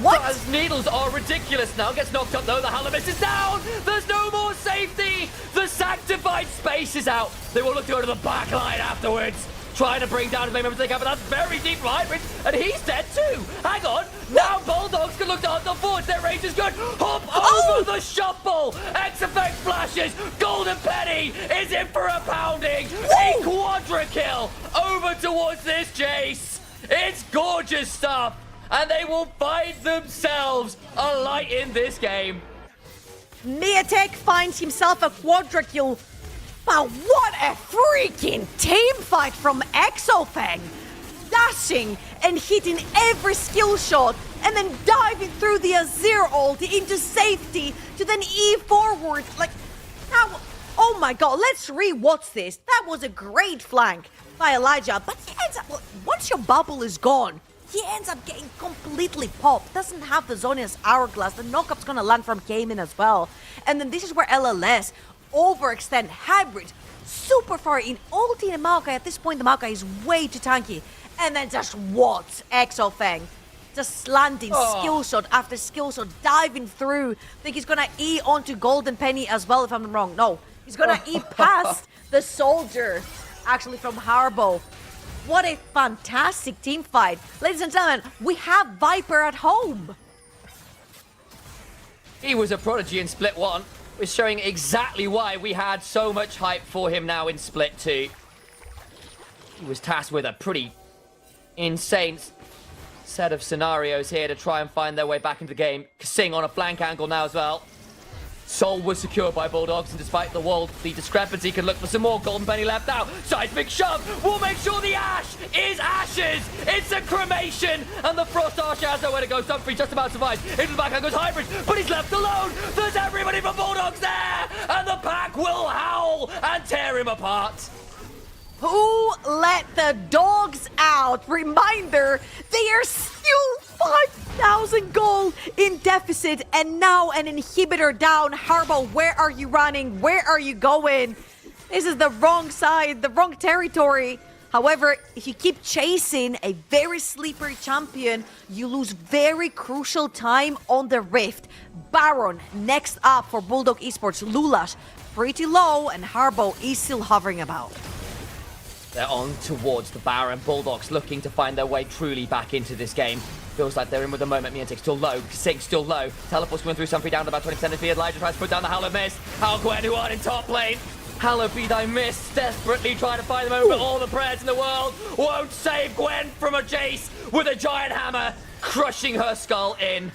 What? Those needles are ridiculous now. Gets knocked up though. The Halamis is down. There's no more safety. The sanctified space is out. They will look to go to the back line afterwards. Trying to bring down his main members they can, but that's very deep for Hybrid, and he's dead too. Hang on. Now Bulldogs can look to hunt the forwards. Their range is good. Hop over the shuffle. X-Effect flashes. Golden Penny is in for a pounding. A quadra kill over towards this Jace. It's gorgeous stuff. And they will find themselves a light in this game. Miatek finds himself a quadra kill. Wow, what a freaking team fight from Exofeng! Dashing and hitting every skill shot and then diving through the Azir ult into safety to then E forward. Like, that, oh my god, let's rewatch this. That was a great flank by Elijah, but he ends up, once your bubble is gone, he ends up getting completely popped. Doesn't have the Zhonya's Hourglass. The knockup's gonna land from Cayman as well. And then this is where LLS overextend. Hybrid super far in, ulting and Maokai. At this point the Maokai is way too tanky, and then just what? Exofeng just landing skill shot after skill shot, diving through. I think he's gonna E onto Golden Penny as well, if I'm not wrong. No, he's gonna E past the soldier actually from Harbo. What a fantastic team fight. Ladies and gentlemen, we have Viper at home. He was a prodigy in Split 1. We're showing exactly why we had so much hype for him now in Split 2. He was tasked with a pretty insane set of scenarios here to try and find their way back into the game. Sing on a flank angle now as well. Soul was secured by Bulldogs, and despite the discrepancy, can look for some more. Golden Penny left out. Seismic shove will make sure the Ashe is ashes. It's a cremation, and the Frost Archer has nowhere to go. Sunfree just about survives. Into the backhand goes Hybrid, but he's left alone. There's everybody for Bulldogs there, and the pack will howl and tear him apart. Who let the dogs out? Reminder, they are still 5,000 gold in deficit, and now an inhibitor down. Harbo, where are you running? Where are you going? This is the wrong side, the wrong territory However, if you keep chasing a very slippery champion, you lose very crucial time on the Rift. Baron next up for Bulldog Esports. Lulash pretty low, and Harbo is still hovering about. They're on towards the Baron. Bulldogs looking to find their way truly back into this game. Feels like they're in with the moment. Miantic still low. Kasing still low. Teleport's going through. Sunfree down to about 20% of Elijah tries to put down the Hallow Mist. Gwen who are in top lane. Hallow be thy mist. Desperately trying to find the moment, but all the prayers in the world won't save Gwen from a Jace with a giant hammer, crushing her skull in.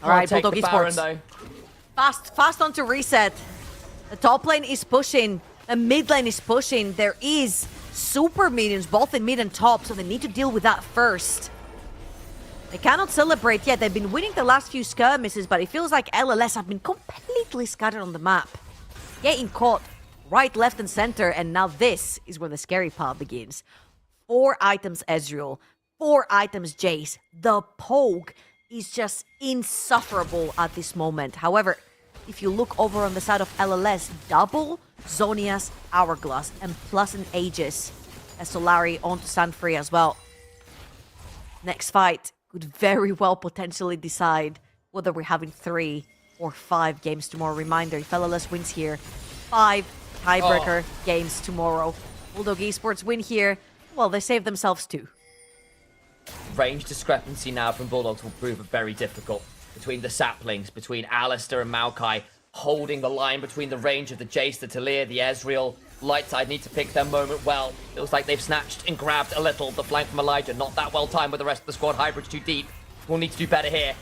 All right, Take Bulldog the Baron, Esports. though. Fast on to reset. The top lane is pushing. The mid lane is pushing. There is super minions both in mid and top, so they need to deal with that first. They cannot celebrate yet. They've been winning the last few skirmishes, but it feels like LLS have been completely scattered on the map. Getting caught right, left, and center, and now this is where the scary part begins. 4 items Ezreal, 4 items Jace. The poke is just insufferable at this moment. However, if you look over on the side of LLS, double Zonia's Hourglass and plus an Aegis as Solari onto Sunfree as well. Next fight could very well potentially decide whether we're having 3 or 5 games tomorrow. Reminder, if LLS wins here, 5 tiebreaker games tomorrow. Bulldog Esports win here, well, they save themselves 2. Range discrepancy now from Bulldogs will prove very difficult. Between the saplings, between Alistair and Maokai, holding the line between the range of the Jace, the Talir, the Ezreal. Lightside need to pick their moment well. Feels like they've snatched and grabbed a little. The flank from Elijah, not that well timed with the rest of the squad. Hybrid's too deep. We'll need to do better here.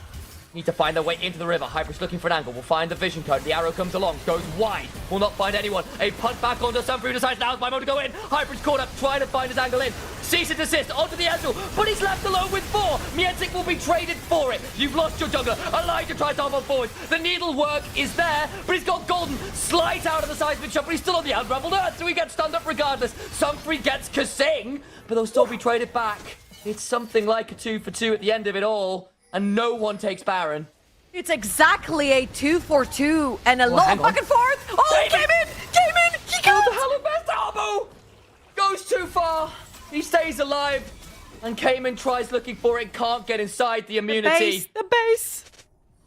Need to find their way into the river. Hybrid's looking for an angle. We'll find the vision code. The arrow comes along, goes wide. Will not find anyone. A punt back onto Sunfree, decides now's my moment to go in. Hybrid's caught up, trying to find his angle in. Cease and desist onto the Ezreal, but he's left alone with 4. Miantic will be traded for it. You've lost your jungler. Elijah tries to hop on forward. The needlework is there, but he's got Golden. Slides out of the seismic shot, but he's still on the unraveled earth, so he gets stunned up regardless. Sunfree gets Kasing, but they'll still be traded back. It's something like a 2 for 2 at the end of it all, and no one takes Baron. It's exactly a 2 for 2 and a long back and forth. Oh, he came in! He can't! The Hallow Mist Arbo goes too far. He stays alive, and Cayman tries looking for it, can't get inside the immunity. The base!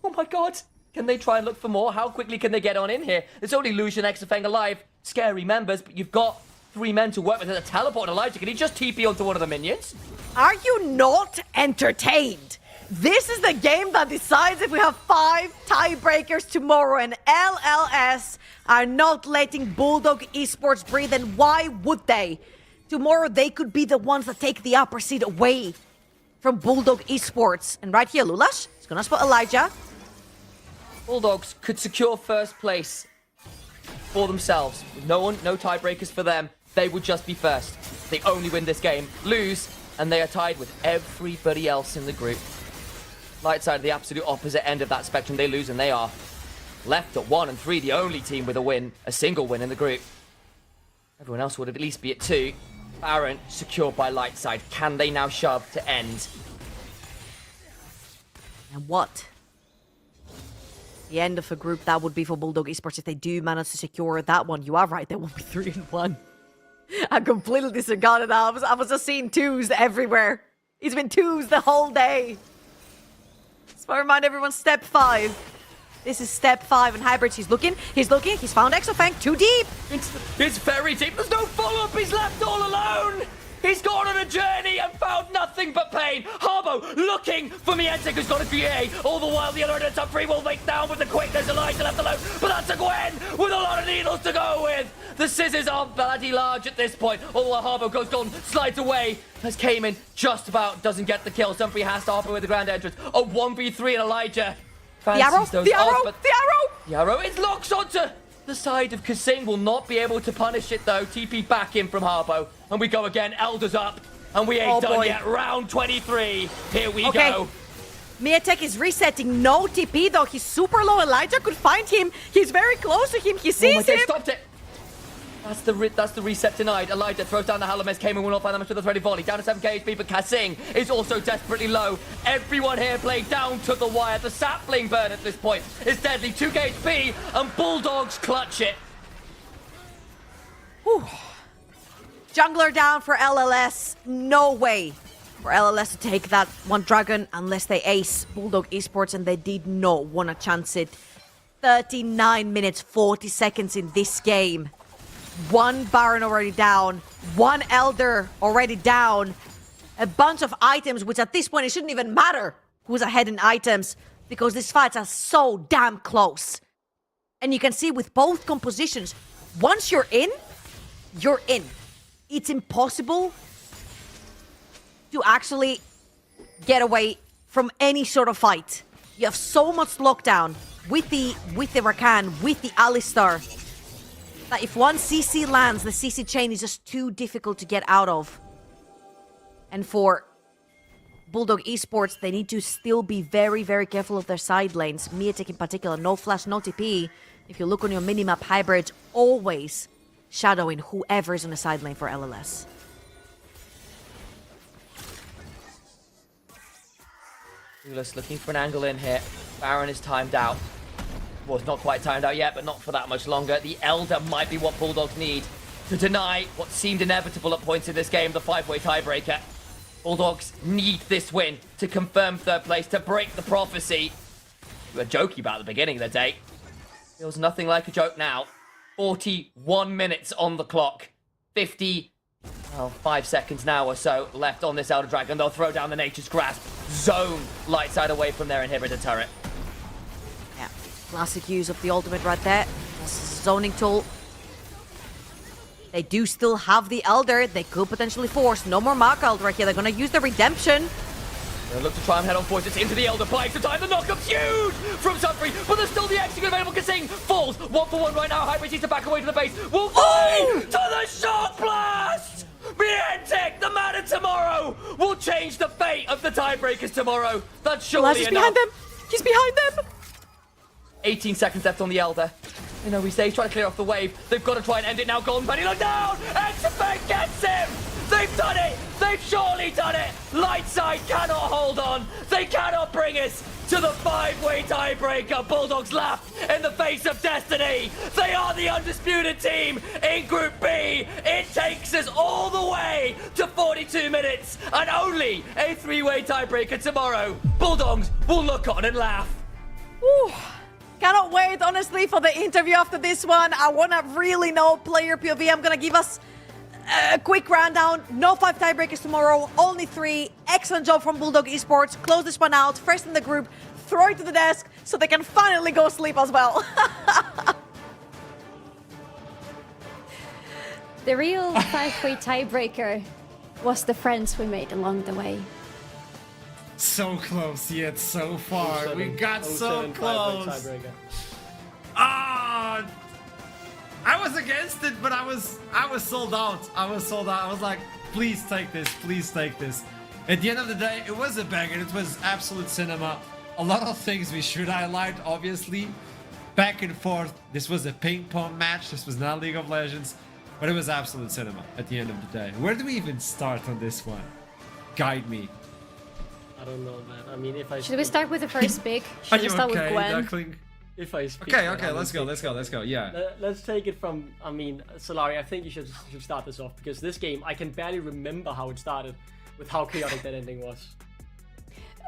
Oh my god. Can they try and look for more? How quickly can they get on in here? There's only Lucian, Exafeng alive. Scary members, but you've got 3 men to work with. There's a teleport on Elijah. Can he just TP onto one of the minions? Are you not entertained? This is the game that decides if we have 5 tiebreakers tomorrow, and LLS are not letting Bulldog Esports breathe, and why would they? Tomorrow they could be the ones that take the upper seat away from Bulldog Esports. And right here, Lulash is gonna spot Elijah. Bulldogs could secure first place for themselves. No tiebreakers for them. They would just be first. They only win this game, lose, and they are tied with everybody else in the group. Lightside, the absolute opposite end of that spectrum. They lose and they are left at 1 and 3, the only team with a single win in the group. Everyone else would at least be at 2. Baron secured by Lightside. Can they now shove to end? And what? The end of a group that would be for Bulldog Esports if they do manage to secure that one. You are right, they won't be 3-1. I completely disregarded that. I was just seeing 2s everywhere. It's been 2s the whole day. So I remind everyone, step 5. This is step 5, and Hybrid, he's looking, he's found Exafeng, too deep. It's very deep, there's no follow-up, he's left all alone. He's gone on a journey and found nothing but pain. Harbo looking for Miantic, who's got a GA. All the while, the other end of top 3 will make down with the quickness. Elijah left alone, but that's a Gwen with a lot of needles to go with. The scissors are bloody large at this point. All the while, Harbo goes gone, slides away. As Cayman just about doesn't get the kill. Sunfree has to hop in with the grand entrance. A 1v3 and Elijah. The arrow, it locks onto the side of Kasing. Will not be able to punish it though. TP back in from Harbo. And we go again. Elders up. And we ain't done yet. Round 23. Here we go. Miatek is resetting. No TP though. He's super low. Elijah could find him. He's very close to him. He sees him. Stopped it. That's the reset denied. Elijah throws down the Hallow Mist. Cayman will not find that much with the threaded volley. Down to 7k HP, but Kasing is also desperately low. Everyone here playing down to the wire. The sapling burn at this point is deadly. 2k HP, and Bulldogs clutch it. Whew. Jungler down for LLS. No way for LLS to take that one dragon unless they ace Bulldog Esports, and they did not want to chance it. 39 minutes, 40 seconds in this game. One Baron already down. One Elder already down. A bunch of items, which at this point it shouldn't even matter who's ahead in items, because these fights are so damn close. And you can see with both compositions, once you're in, you're in. It's impossible to actually get away from any sort of fight. You have so much lockdown with the Rakan, with the Alistar, that if one CC lands, the CC chain is just too difficult to get out of. And for Bulldog Esports, they need to still be very, very careful of their side lanes. Miatek in particular, no flash, no TP. If you look on your minimap, Hybrid always shadowing whoever is on the side lane for LLS. Ulis looking for an angle in here. Baron is timed out. Well, it's not quite timed out yet, but not for that much longer. The Elder might be what Bulldogs need to deny what seemed inevitable at points in this game, the 5-way tiebreaker. Bulldogs need this win to confirm third place, to break the prophecy. We were joking about the beginning of the day. Feels nothing like a joke now. 41 minutes on the clock. 5 seconds now or so left on this Elder Dragon. They'll throw down the Nature's Grasp. Zone light side away from their inhibitor turret. Yeah, classic use of the ultimate right there. This zoning tool. They do still have the Elder. They could potentially force. No more Mark Elder right here. They're going to use the Redemption. They'll look to try and head on forces into the Elder. Buying some time. The knockup's huge from Sunfree, but there's still the execute available. Kasing falls 1-for-1 right now. Hybrid needs to back away to the base. Will fly to the Shock Blast! Miatek, the man of tomorrow, will change the fate of the tiebreakers tomorrow. That's surely enough. Behind them. He's behind them. 18 seconds left on the Elder. You know, he's trying to clear off the wave. They've got to try and end it now. Golden Penny, look down! Exifate gets him! They've done it! They've surely done it! Lightside cannot hold on. They cannot bring us to the 5-way tiebreaker. Bulldogs laugh in the face of destiny. They are the undisputed team in Group B. It takes us all the way to 42 minutes and only a 3-way tiebreaker tomorrow. Bulldogs will look on and laugh. Ooh. Cannot wait, honestly, for the interview after this one. I want to really know player POV. I'm going to give us a quick rundown. No 5 tiebreakers tomorrow, only 3. Excellent job from Bulldog Esports. Close this one out. First in the group, throw it to the desk so they can finally go sleep as well. The real 5-way tiebreaker was the friends we made along the way. So close, yet so far. We got so 07 close. 5-way tiebreaker. Ah, I was against it, but I was sold out. I was like, please take this, please take this. At the end of the day, it was a banger. It was absolute cinema. A lot of things we should highlight, obviously. Back and forth. This was a ping pong match. This was not League of Legends, but it was absolute cinema at the end of the day. Where do we even start on this one? Guide me. I don't know, man. I mean, if I Should we start with the first pick? Are Should we you start okay, with Gwen? Duckling? if I speak, Okay, man, okay, I let's will go, speak. let's go, yeah. Let's take it from, I mean, Solari, I think you should start this off, because this game, I can barely remember how it started with how chaotic that ending was.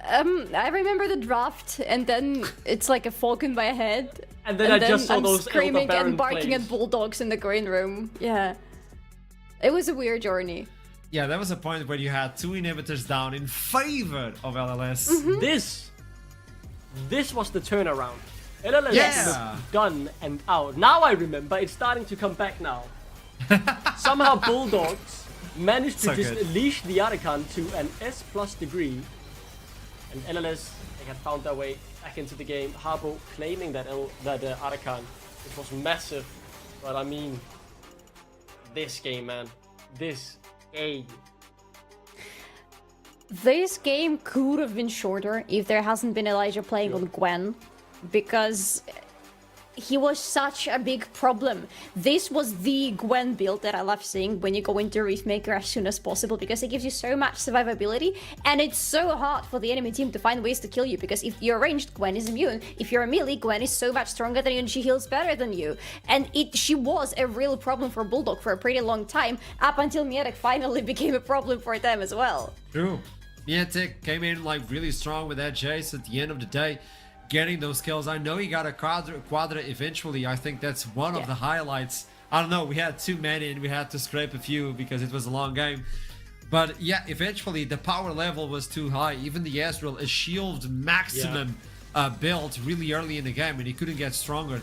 I remember the draft, and then it's like a fog in my head. And then I just saw I'm those screaming Elder Baron and barking plays. at bulldogs in the green room. Yeah. It was a weird journey. Yeah, there was a point where you had 2 inhibitors down in favor of LLS. This was the turnaround. LLS Yeah. looked done and out. Now I remember, it's starting to come back now. Somehow Bulldogs managed to So just good. leash the Arakan to an S+ degree. And LLS, they had found their way back into the game. Harbo claiming that Arakan, which was massive. But I mean, this game, man. This game. This game could have been shorter if there hasn't been Elijah playing on Gwen, because he was such a big problem. This was the Gwen build that I love seeing when you go into Reefmaker as soon as possible, because it gives you so much survivability, and it's so hard for the enemy team to find ways to kill you, because if you're ranged, Gwen is immune. If you're a melee, Gwen is so much stronger than you and she heals better than you. And she was a real problem for Bulldog for a pretty long time, up until Mietek finally became a problem for them as well. True. Mietek came in like really strong with that chase at the end of the day, getting those kills. I know he got a quadra eventually. I think that's one of the highlights. I don't know, we had too many and we had to scrape a few because it was a long game. But yeah, eventually the power level was too high. Even the Ezreal, a shield maximum built really early in the game, and he couldn't get stronger.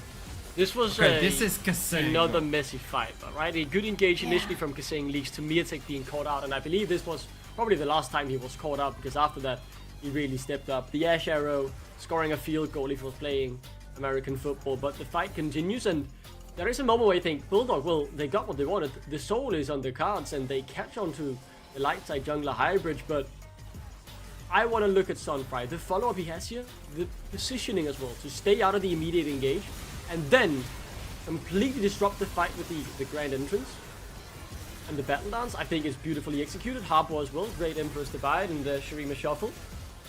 This was this is Kaseng. another messy fight, right? A good engage initially from Kaseng leads to Mietek being caught out, and I believe this was probably the last time he was caught out, because after that he really stepped up. The Ash Arrow scoring a field goal if he was playing American football, but the fight continues, and there is a moment where you think Bulldog, well, they got what they wanted. The soul is on the cards and they catch on to the light side jungler hybrid, but I want to look at Sunfry. The follow-up he has here, the positioning as well, to stay out of the immediate engage, and then completely disrupt the fight with the grand entrance. And the battle dance, I think, is beautifully executed. Harbour as well, great Emperor's Divide and the Shurima Shuffle.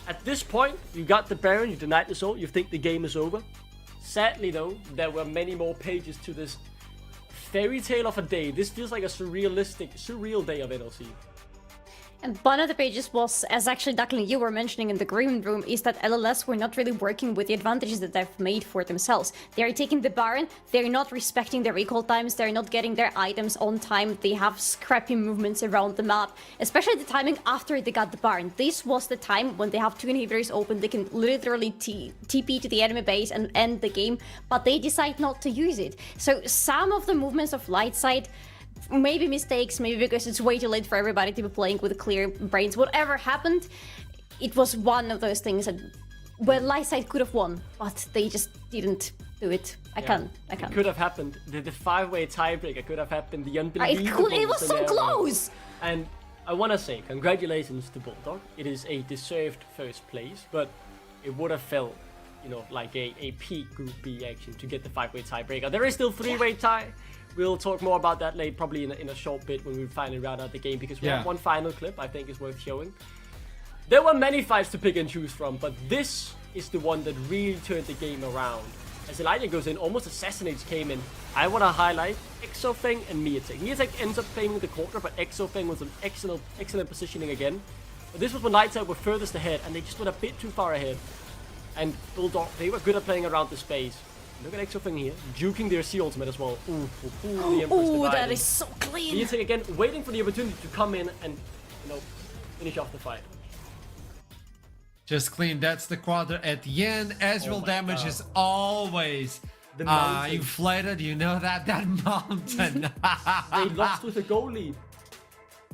At this point, you got the Baron, you denied the soul, you think the game is over. Sadly though, there were many more pages to this fairy tale of a day. This feels like a surreal day of NLC. And one of the pages was, as actually Duckling you were mentioning in the green room, is that LLS were not really working with the advantages that they've made for themselves. They are taking the Baron, they're not respecting their recall times, they're not getting their items on time, they have scrappy movements around the map, especially the timing after they got the Baron. This was the time when they have 2 inhibitors open, they can literally TP to the enemy base and end the game, but they decide not to use it. So some of the movements of light side, maybe mistakes, maybe because it's way too late for everybody to be playing with clear brains. Whatever happened, it was one of those things that where Lightside could have won, but they just didn't do it. I can't. It could have happened. The 5-way tiebreaker could have happened. The unbelievable It was so close! And I want to say congratulations to Bulldog. It is a deserved first place, but it would have felt, you know, like a peak Group B action to get the 5-way tiebreaker. There is still 3-way tie. We'll talk more about that later, probably in a short bit when we finally round out the game, because we have one final clip I think is worth showing. There were many fights to pick and choose from, but this is the one that really turned the game around. As Elijah goes in, almost assassinates came in. I want to highlight Exofeng and Mietek. Mietek ends up playing the quarter, but Exofeng was an excellent positioning again. But this was when Lightside were furthest ahead, and they just went a bit too far ahead. And Bulldog, they were good at playing around the space. Look at Exofeng here, juking their C ultimate as well. Ooh, that is so clean. Mietek again, waiting for the opportunity to come in and, you know, finish off the fight. Just clean. That's the quadra at the end. Ezreal damage is always inflated. You know that mountain. They lost with a goal lead.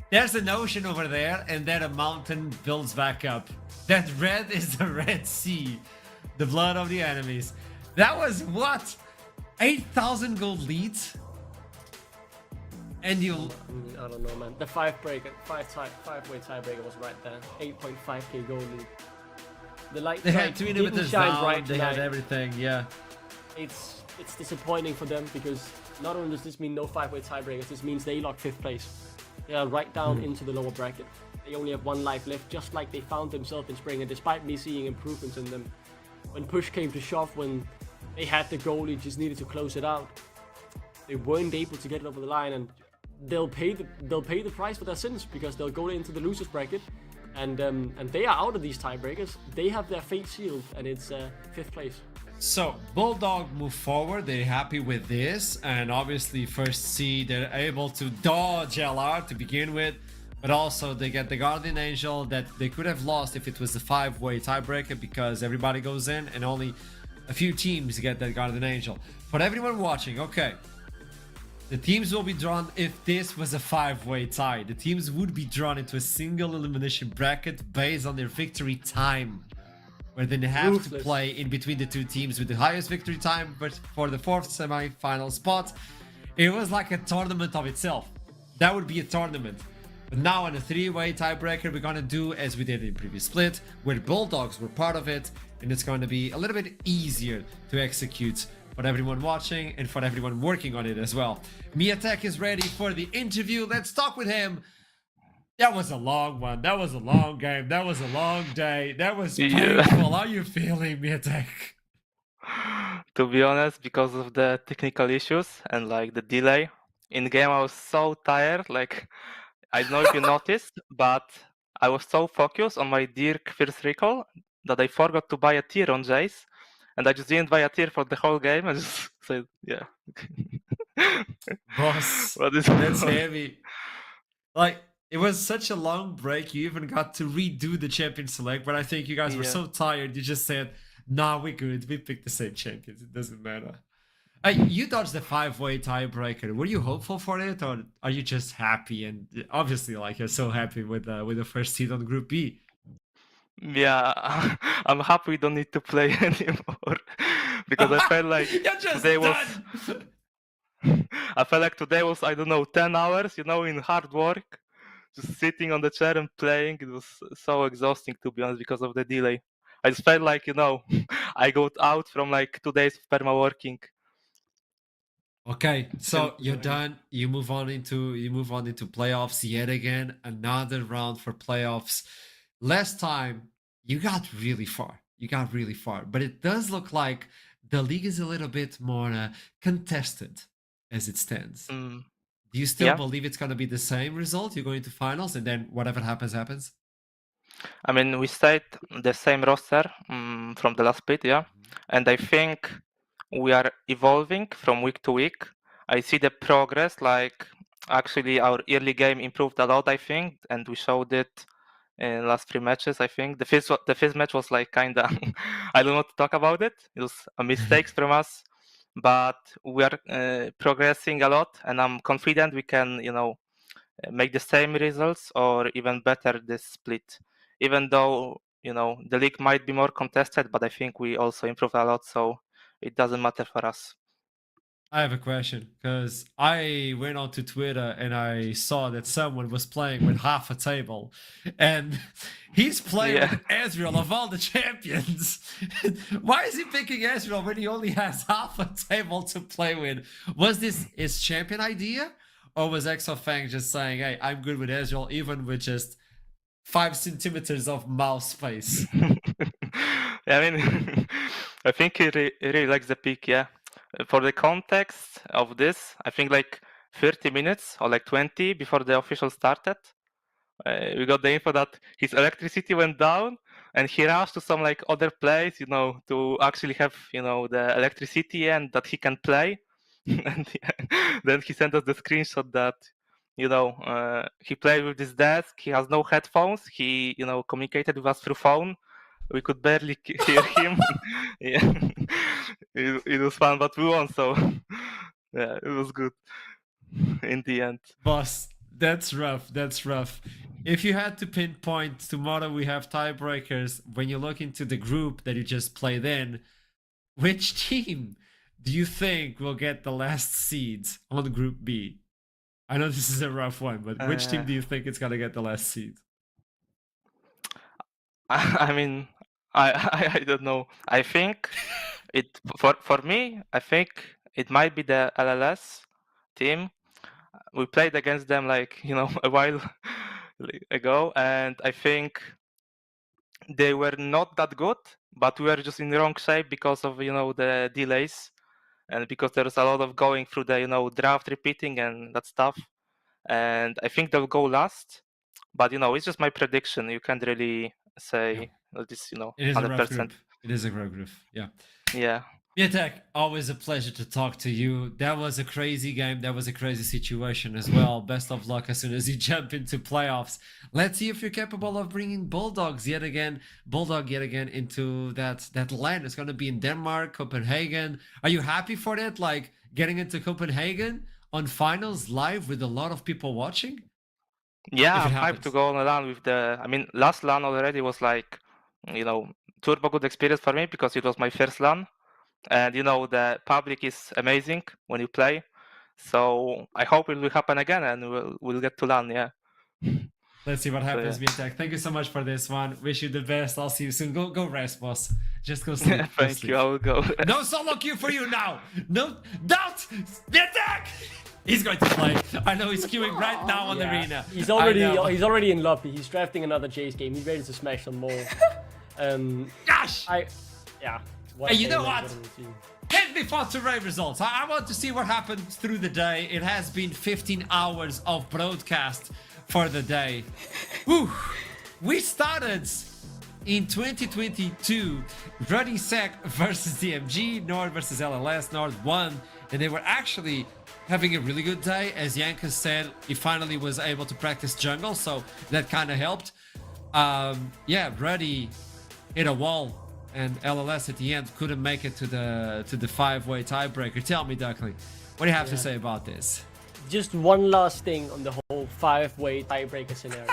There's an ocean over there, and then a mountain builds back up. That red is the Red Sea, the blood of the enemies. That was what? 8,000 gold leads? And you... I don't know, man. The 5-way tiebreaker was right there. 8.5k gold lead. The light they had 2 inhibitors down, bright they had everything, yeah. It's disappointing for them, because not only does this mean no 5-way tiebreakers, this means they lock 5th place. They are right down into the lower bracket. They only have 1 life left, just like they found themselves in Spring, and despite me seeing improvements in them, when push came to shove, when they had the goal, it just needed to close it out, they weren't able to get it over the line, and they'll pay the price for their sins, because they'll go into the losers bracket, and they are out of these tiebreakers. They have their fate sealed, and it's 5th place. So Bulldog move forward. They're happy with this, and obviously first seed, they're able to dodge LR to begin with, but also they get the Guardian Angel that they could have lost if it was a 5-way tiebreaker, because everybody goes in and only a few teams get that Guardian Angel. For everyone watching, okay, the teams will be drawn. If this was a 5-way tie, the teams would be drawn into a single elimination bracket based on their victory time, where they have to play in between the 2 teams with the highest victory time. But for the 4th semi-final spot, it was like a tournament of itself. That would be a tournament. But now on a 3-way tiebreaker, we're gonna do as we did in previous split, where Bulldogs were part of it, and it's going to be a little bit easier to execute for everyone watching, and for everyone working on it as well. Miatek is ready for the interview. Let's talk with him. That was a long one. That was a long game. That was a long day. That was painful. How are you feeling, Miatek? To be honest, because of the technical issues and like the delay in the game, I was so tired. Like, I don't know if you noticed, but I was so focused on my Dirk first recall that I forgot to buy a tier on Jace, and I just didn't buy a tier for the whole game. I just said, yeah. Boss, that's heavy. Like, it was such a long break. You even got to redo the champion select, but I think you guys were so tired. You just said, "Nah, we're good. We picked the same champions. It doesn't matter." You dodged the 5-way tiebreaker. Were you hopeful for it, or are you just happy? And obviously, like, you're so happy with the first seed on Group B. Yeah, I'm happy we don't need to play anymore because I felt like today was. I felt like today was, I don't know, 10 hours, in hard work, just sitting on the chair and playing. It was so exhausting, to be honest, because of the delay. I just felt like, I got out from like 2 days of perma working. Okay, so you're done. You move on into playoffs yet again. Another round for playoffs. Last time you got really far. But it does look like the league is a little bit more contested as it stands. Do you still believe it's going to be the same result? You're going to finals, and then whatever happens, happens? I mean, we stayed the same roster from the last split, and I think we are evolving from week to week. I see the progress, like actually our early game improved a lot, I think, and we showed it in the last 3 matches, I think. The fifth match was like kind of, I don't know what to talk about it. It was a mistake from us, but we are progressing a lot, and I'm confident we can, make the same results or even better this split. Even though, the league might be more contested, but I think we also improved a lot, so it doesn't matter for us. I have a question, because I went onto Twitter and I saw that someone was playing with half a table, and he's playing with Ezreal of all the champions. Why is he picking Ezreal when he only has half a table to play with? Was this his champion idea, or was Exofang just saying, "Hey, I'm good with Ezreal, even with just 5 centimeters of mouse space"? I mean, I think he really likes the pick, For the context of this, I think like 30 minutes or like 20 before the official started, we got the info that his electricity went down and he rushed to some like other place, to actually have, the electricity and that he can play. And then he sent us the screenshot that, he played with this desk, he has no headphones, he, communicated with us through phone. We could barely hear him. It was fun, but we won, so yeah, it was good in the end. Boss, that's rough. If you had to pinpoint, tomorrow we have tiebreakers. When you look into the group that you just played in, which team do you think will get the last seeds on Group B? I know this is a rough one, but which team do you think is going to get the last seed? I mean, I don't know. I think it for me. I think it might be the LLS team. We played against them like a while ago, and I think they were not that good, but we were just in the wrong shape because of the delays, and because there's a lot of going through the draft repeating and that stuff. And I think they'll go last, but it's just my prediction. You can't really say this, It is 100%. A rough group. It is a rough group. Yeah. Miatek, always a pleasure to talk to you. That was a crazy game. That was a crazy situation as well. Best of luck as soon as you jump into playoffs. Let's see if you're capable of bringing Bulldog yet again into that land. It's going to be in Denmark, Copenhagen. Are you happy for that? Like getting into Copenhagen on finals live with a lot of people watching? Yeah, I'm hyped to go on a LAN with last LAN already was like, turbo good experience for me because it was my first LAN. And the public is amazing when you play, so I hope it will happen again and we'll get to LAN. Let's see what happens, yeah. Mitek. Thank you so much for this one. Wish you the best. I'll see you soon. Go rest, boss. Just go sleep. Go Thank sleep. you. I will go. No solo queue for you now. No doubt. The attack. He's going to play. I know he's queuing right now on the arena. He's already in lobby. He's drafting another Jace game. He's ready to smash some more. Gosh. Hey, you know what? Get me fast to rave results. I want to see what happened through the day. It has been 15 hours of broadcast for the day. Whew. We started in 2022, Ruddy Sec versus DMG, Nord versus LLS. Nord won, and they were actually having a really good day. As Yanka said, he finally was able to practice jungle, so that kind of helped. Ruddy hit a wall, and LLS at the end couldn't make it to the 5-way tiebreaker. Tell me, Duckling, what do you have to say about this? Just one last thing on the whole 5-way tiebreaker scenario.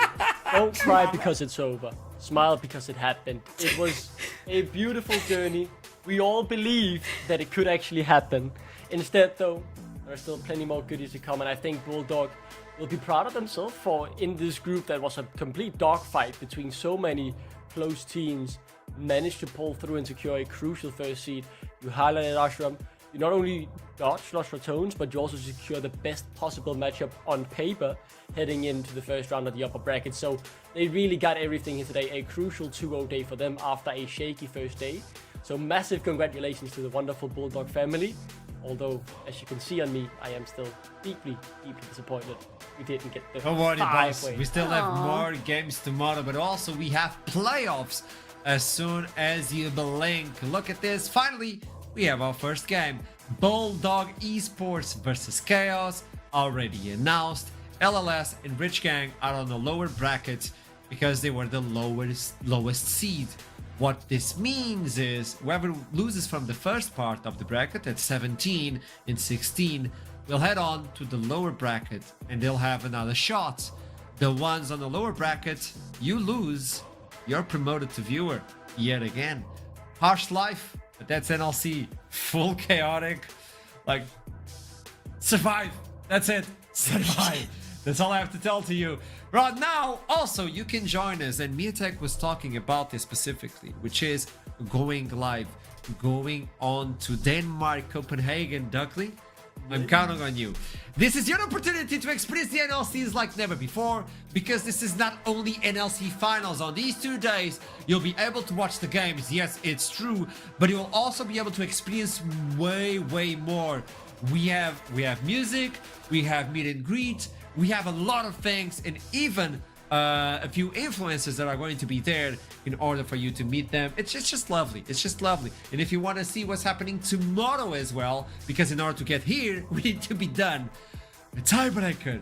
Don't cry because it's over. Smile because it happened. It was a beautiful journey. We all believed that it could actually happen. Instead, though, there are still plenty more goodies to come, and I think Bulldog will be proud of themselves for, in this group that was a complete dogfight between so many close teams, managed to pull through and secure a crucial first seed. You highlighted Ashram. You not only dodge Lost for Tones, but you also secure the best possible matchup on paper heading into the first round of the upper bracket. So they really got everything here today. A crucial 2-0 day for them after a shaky first day. So massive congratulations to the wonderful Bulldog family. Although, as you can see on me, I am still deeply, deeply disappointed we didn't get the Don't worry, boss. 5-way. We still have more games tomorrow, but also we have playoffs as soon as you blink. Look at this. Finally, we have our first game. Bulldog Esports versus Chaos, already announced. LLS and Rich Gang are on the lower bracket because they were the lowest seed. What this means is whoever loses from the first part of the bracket at 17 and 16 will head on to the lower bracket and they'll have another shot. The ones on the lower bracket, you lose, you're promoted to viewer yet again. Harsh life, but that's NLC. Full chaotic. Like, survive. That's it. Survive. That's all I have to tell to you. Right now, also, you can join us, and Miatek was talking about this specifically, which is going live, going on to Denmark, Copenhagen, Duckling. I'm counting on you. This is your opportunity to experience the NLCs like never before, because this is not only NLC finals. On these 2 days, you'll be able to watch the games. Yes, it's true, but you'll also be able to experience way more. We have music, we have meet and greet, we have a lot of things, and even a few influencers that are going to be there in order for you to meet them. It's just lovely. It's just lovely. And if you want to see what's happening tomorrow as well, because in order to get here, we need to be done. The tiebreaker.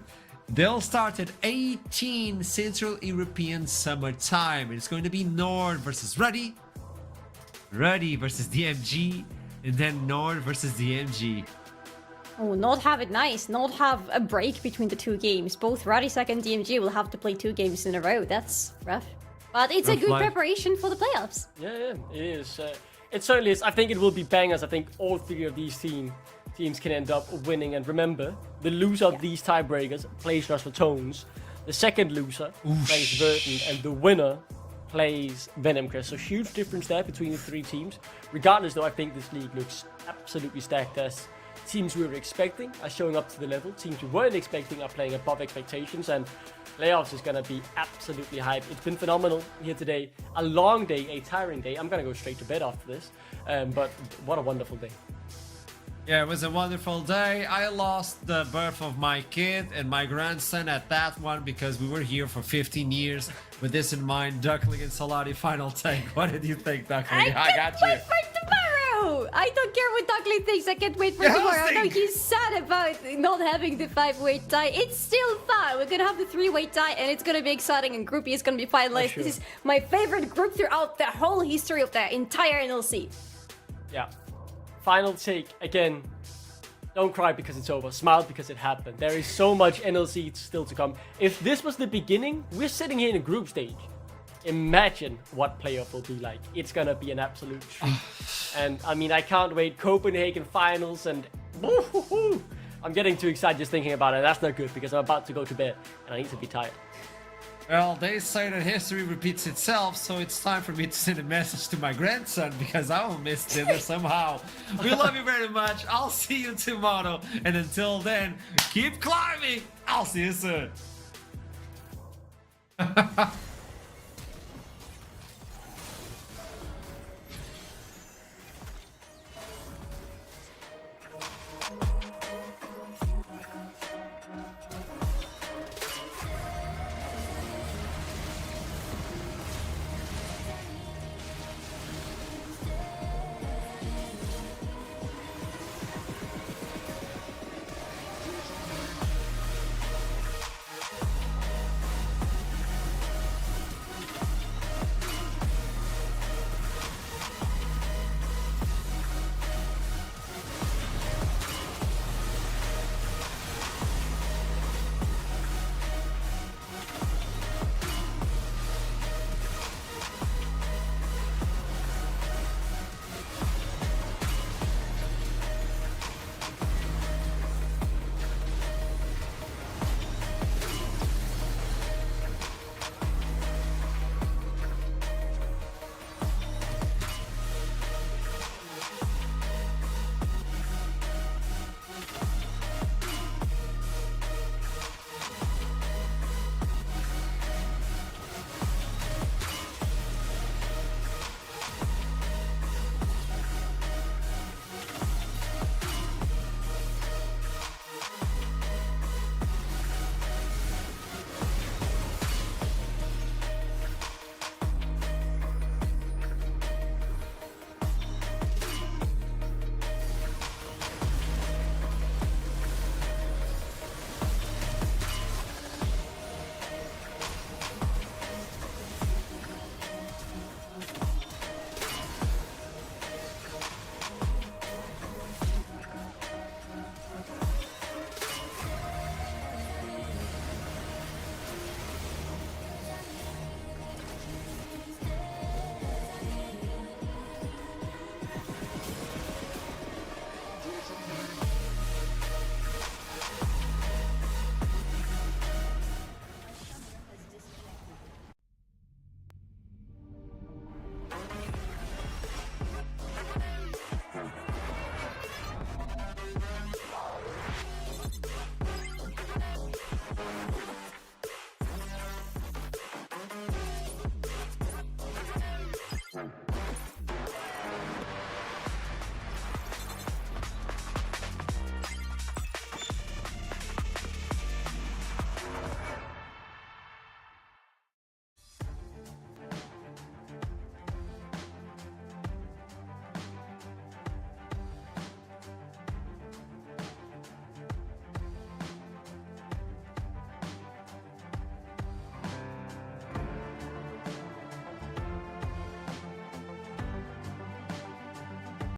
They'll start at 18 Central European Summer Time. It's going to be Nord versus Ruddy versus DMG, and then Nord versus DMG. Oh, not have it nice. Not have a break between the 2 games. Both Radisek and DMG will have to play 2 games in a row. That's rough. But it's a good preparation for the playoffs. Yeah, it is. It certainly is. I think it will be bangers. I think all 3 of these teams can end up winning. And remember, the loser of these tiebreakers plays Lost for Tones. The second loser plays Verdant. And the winner plays Venomcrest. So huge difference there between the 3 teams. Regardless, though, I think this league looks absolutely stacked as teams we were expecting are showing up to the level. Teams we weren't expecting are playing above expectations, and playoffs is going to be absolutely hype. It's been phenomenal here today. A long day, a tiring day. I'm going to go straight to bed after this, but what a wonderful day. Yeah, it was a wonderful day. I lost the birth of my kid and my grandson at that one because we were here for 15 years. With this in mind, Duckling and Solari final take. What did you think, Duckling? I got you. For tomorrow! I don't care what Duckling thinks. I can't wait for tomorrow. I know he's sad about not having the 5-way tie. It's still fun. We're gonna have the 3-way tie, and it's gonna be exciting. And Group E is gonna be finalized. Sure. This is my favorite group throughout the whole history of the entire NLC. Yeah. Final take again. Don't cry because it's over. Smile because it happened. There is so much NLC still to come. If this was the beginning, we're sitting here in a group stage. Imagine what playoff will be like. It's gonna be an absolute treat. And I mean, I can't wait. Copenhagen finals and I'm getting too excited just thinking about it. That's not good because I'm about to go to bed and I need to be tired. Well, they say that history repeats itself, so it's time for me to send a message to my grandson because I will miss dinner somehow. We love you very much. I'll see you tomorrow. And until then, keep climbing. I'll see you soon.